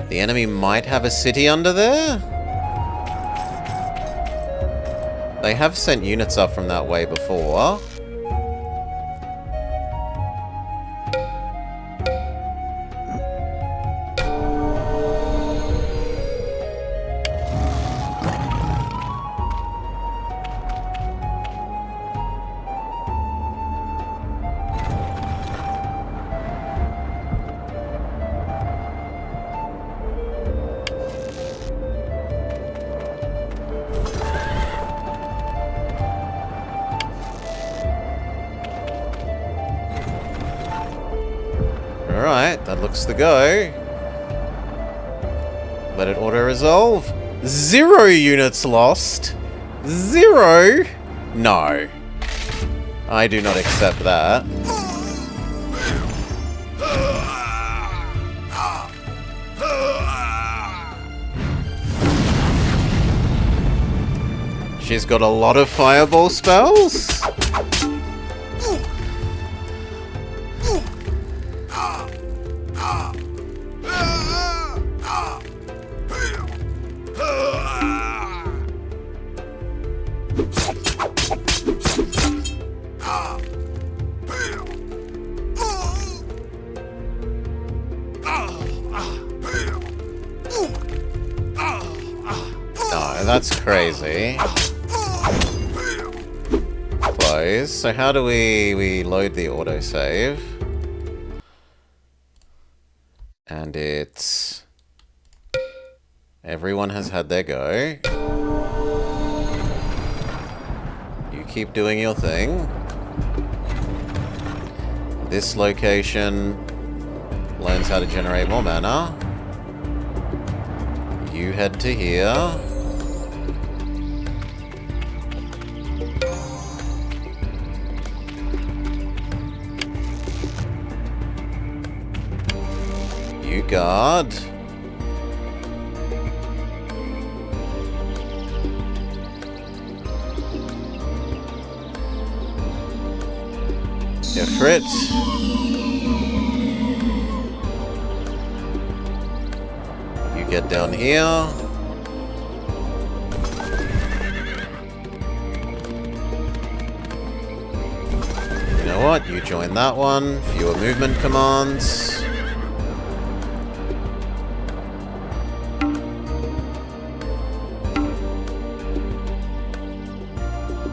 The enemy might have a city under there? They have sent units up from that way before. Alright, that looks the go. Let it auto-resolve. 0 units lost. 0? No. I do not accept that. She's got a lot of fireball spells. No, that's crazy. Close. So how do we load the autosave? And it's... Everyone has had their go. You keep doing your thing. This location learns how to generate more mana. You head to here. You guard. Ifrit. You get down here. You know what? You join that one. Fewer movement commands.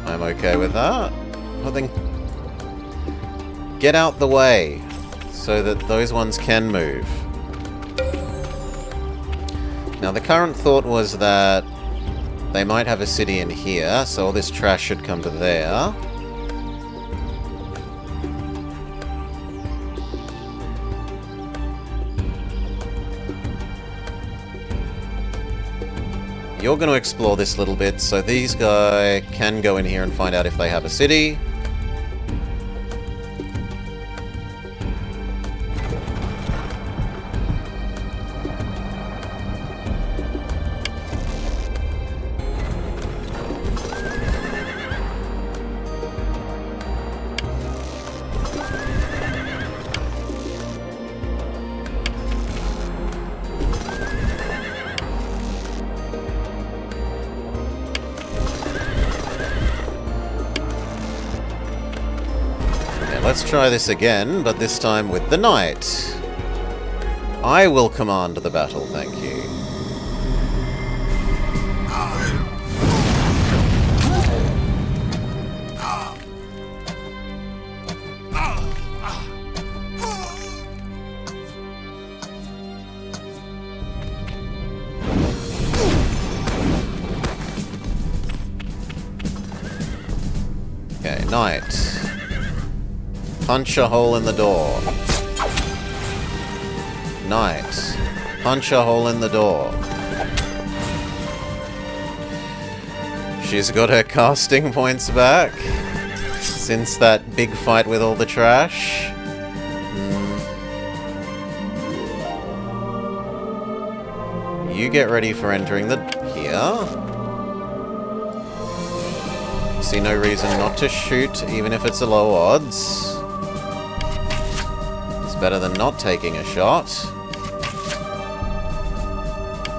I'm okay with that. I think... Get out the way, so that those ones can move. Now the current thought was that they might have a city in here, so all this trash should come to there. You're going to explore this little bit, so these guys can go in here and find out if they have a city. Let's try this again, but this time with the knight. I will command the battle, thank you. Okay, knight. Punch a hole in the door. Knight. Punch a hole in the door. She's got her casting points back since that big fight with all the trash. You get ready for entering the... here. See no reason not to shoot, even if it's a low odds. It's better than not taking a shot.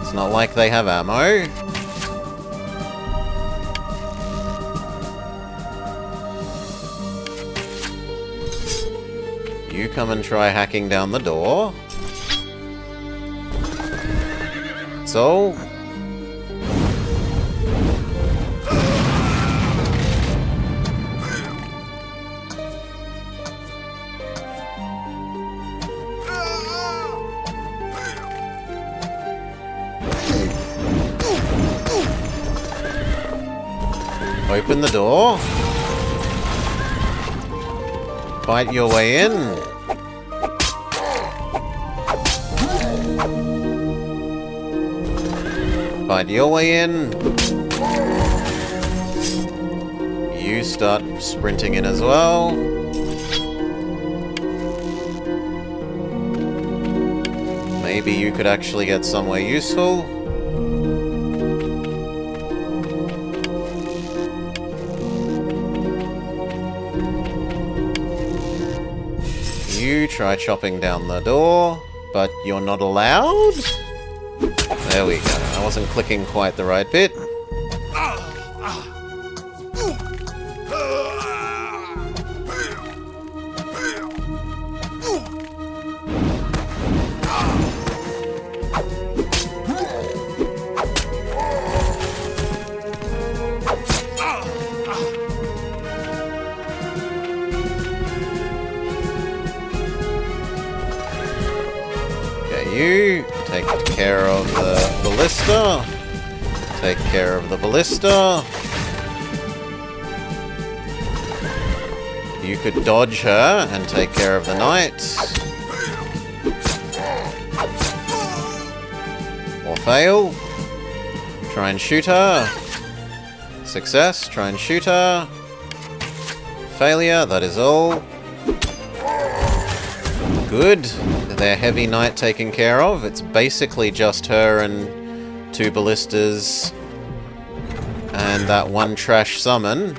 It's not like they have ammo. You come and try hacking down the door. So... open the door. Fight your way in. Fight your way in. You start sprinting in as well. Maybe you could actually get somewhere useful. You try chopping down the door, but you're not allowed? There we go. I wasn't clicking quite the right bit. You take care of the ballista. Take care of the ballista. You could dodge her and take care of the knight. Or fail. Try and shoot her. Success. Try and shoot her. Failure. That is all. Good. Their heavy knight taken care of. It's basically just her and two ballistas and that one trash summon.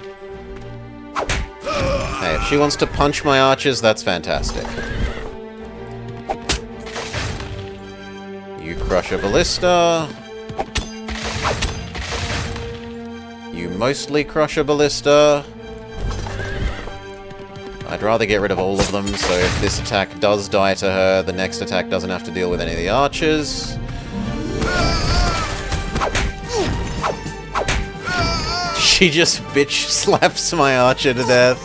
Hey, if she wants to punch my archers, that's fantastic. You crush a ballista. You mostly crush a ballista. I'd rather get rid of all of them, so if this attack does die to her, the next attack doesn't have to deal with any of the archers. She just bitch slaps my archer to death.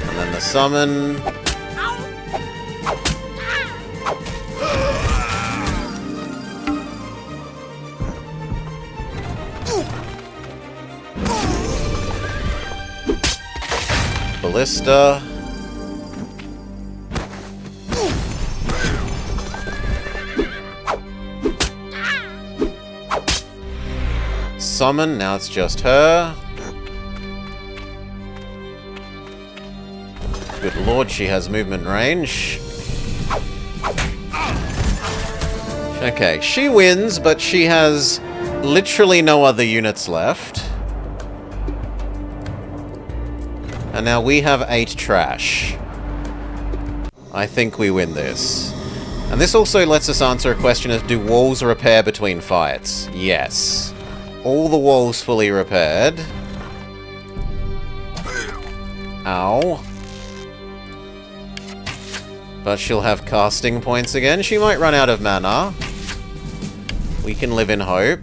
And then the summon. Ballista. Summon, now it's just her. Good lord, she has movement range. Okay, she wins, but she has literally no other units left. And now we have 8 trash. I think we win this. And this also lets us answer a question of, do walls repair between fights? Yes. All the walls fully repaired. Ow. But she'll have casting points again. She might run out of mana. We can live in hope.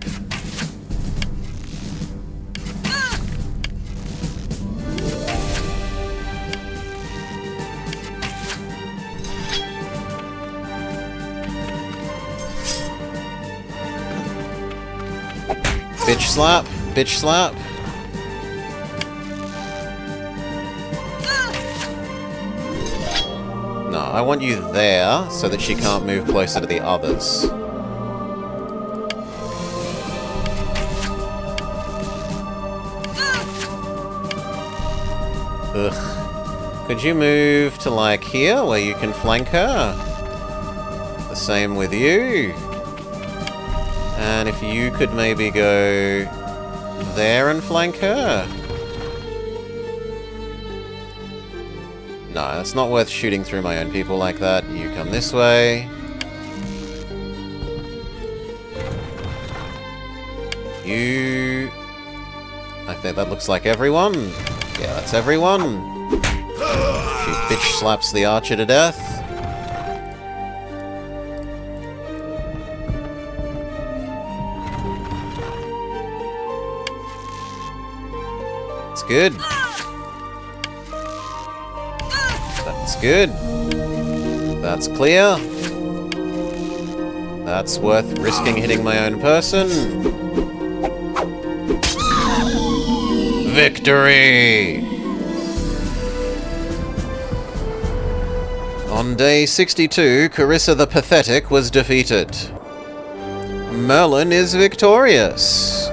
Bitch slap. Bitch slap. No, I want you there so that she can't move closer to the others. Ugh. Could you move to, like, here, where you can flank her? The same with you. And if you could maybe go there and flank her? No, it's not worth shooting through my own people like that. You come this way. You... I think that looks like everyone. Yeah, that's everyone. She bitch slaps the archer to death. That's good. That's good. That's clear. That's worth risking hitting my own person. Victory! On day 62, Carissa the Pathetic was defeated. Merlin is victorious.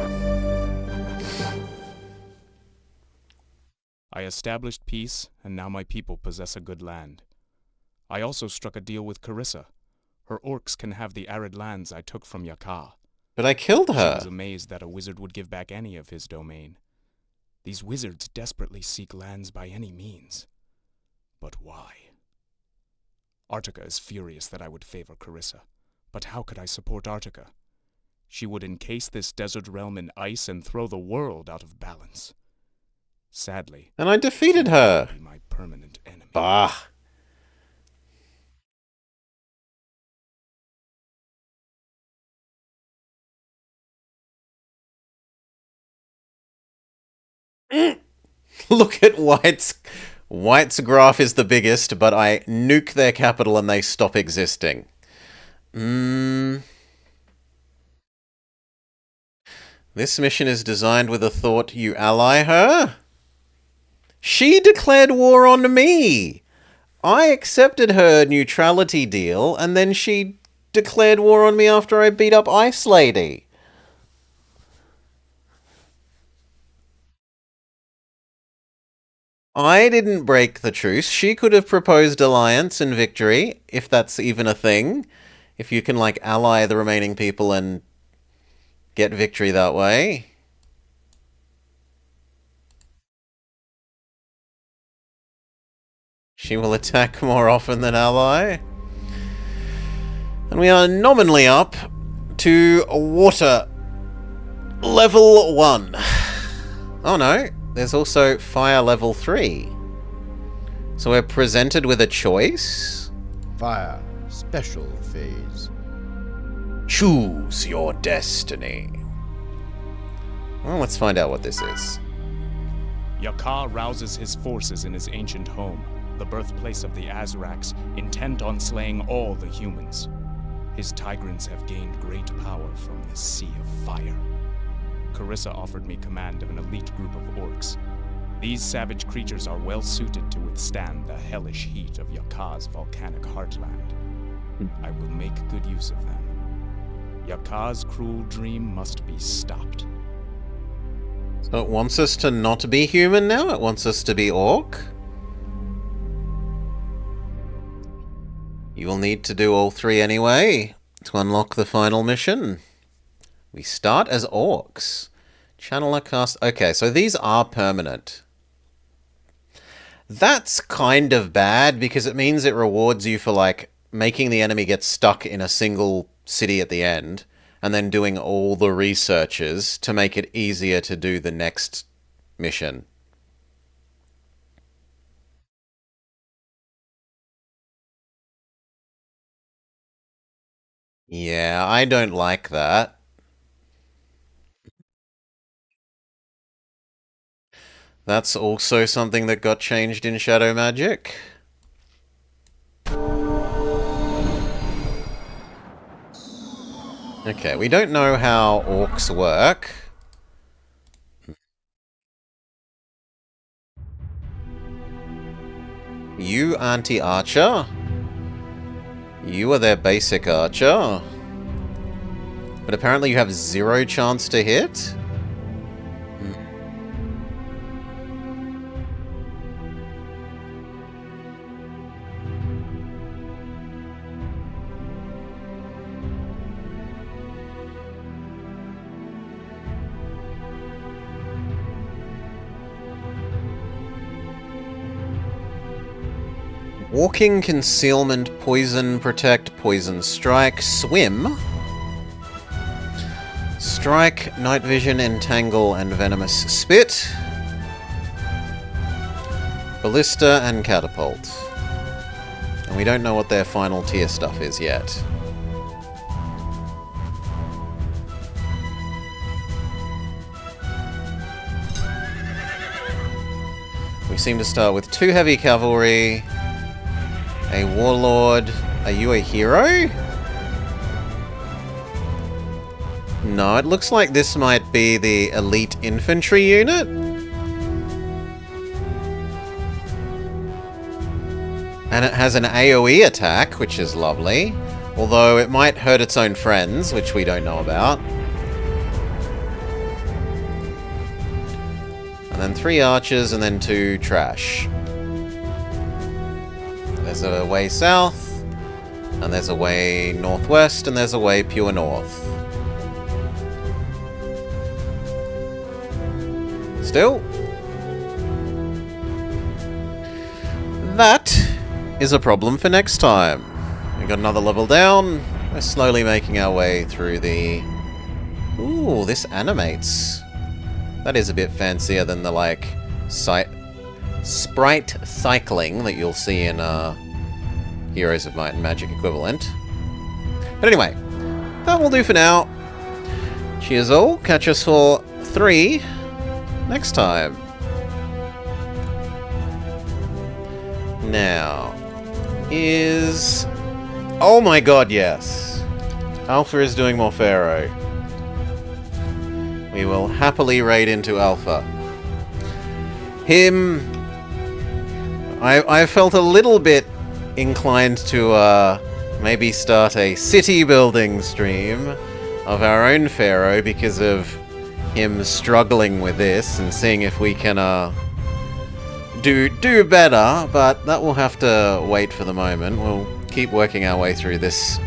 I established peace, and now my people possess a good land. I also struck a deal with Carissa. Her orcs can have the arid lands I took from Yakar. But I killed her. She was amazed that a wizard would give back any of his domain. These wizards desperately seek lands by any means. But why? Artica is furious that I would favor Carissa. But how could I support Artica? She would encase this desert realm in ice and throw the world out of balance. Sadly, and I defeated her. Be my permanent enemy. Bah. Look at White's. White's graph is the biggest, but I nuke their capital and they stop existing. This mission is designed with the thought you ally her? She declared war on me! I accepted her neutrality deal, and then she declared war on me after I beat up Ice Lady. I didn't break the truce. She could have proposed alliance and victory, if that's even a thing. If you can, like, ally the remaining people and get victory that way. She will attack more often than ally. And we are nominally up to water level 1. Oh no, there's also fire level 3. So we're presented with a choice. Fire, special phase. Choose your destiny. Well, let's find out what this is. Yakar rouses his forces in his ancient home, the birthplace of the Azracs, intent on slaying all the humans. His Tigrants have gained great power from this sea of fire. Carissa offered me command of an elite group of orcs. These savage creatures are well suited to withstand the hellish heat of Yakar's volcanic heartland. I will make good use of them. Yakar's cruel dream must be stopped. So it wants us to not be human now? It wants us to be orc? You will need to do all 3 anyway to unlock the final mission. We start as orcs. Channeler cast... Okay, so these are permanent. That's kind of bad because it means it rewards you for, like, making the enemy get stuck in a single city at the end and then doing all the researches to make it easier to do the next mission. Yeah, I don't like that. That's also something that got changed in Shadow Magic. Okay, we don't know how orcs work. You, Auntie Archer? You are their basic archer? But apparently you have 0 chance to hit? Walking, concealment, poison, protect, poison strike, swim. Strike, night vision, entangle, and venomous spit. Ballista and catapult. And we don't know what their final tier stuff is yet. We seem to start with 2 heavy cavalry. A warlord. Are you a hero? No, it looks like this might be the elite infantry unit. And it has an AoE attack, which is lovely. Although it might hurt its own friends, which we don't know about. And then 3 archers and then 2 trash. There's a way south, and there's a way northwest, and there's a way pure north. Still, that is a problem for next time. We got another level down. We're slowly making our way through the... Ooh, this animates. That is a bit fancier than the, like, sprite cycling that you'll see in Heroes of Might and Magic equivalent. But anyway, that will do for now. Cheers all. Catch us for 3 next time. Now, is... Oh my god, yes. Alpha is doing more Pharaoh. We will happily raid into Alpha. Him... I felt a little bit inclined to maybe start a city building stream of our own Pharaoh because of him struggling with this and seeing if we can do better, but that will have to wait for the moment. We'll keep working our way through this,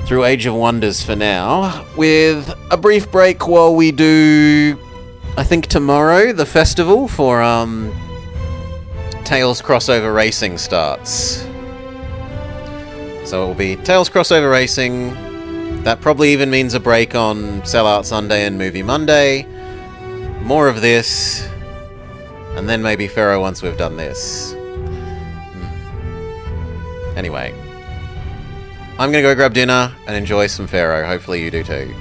through Age of Wonders for now, with a brief break while we do, I think tomorrow, the festival for Tales Crossover Racing starts. So it will be Tales Crossover Racing. That probably even means a break on Sellout Sunday and Movie Monday. More of this. And then maybe Pharaoh once we've done this. Anyway. I'm going to go grab dinner and enjoy some Pharaoh. Hopefully you do too.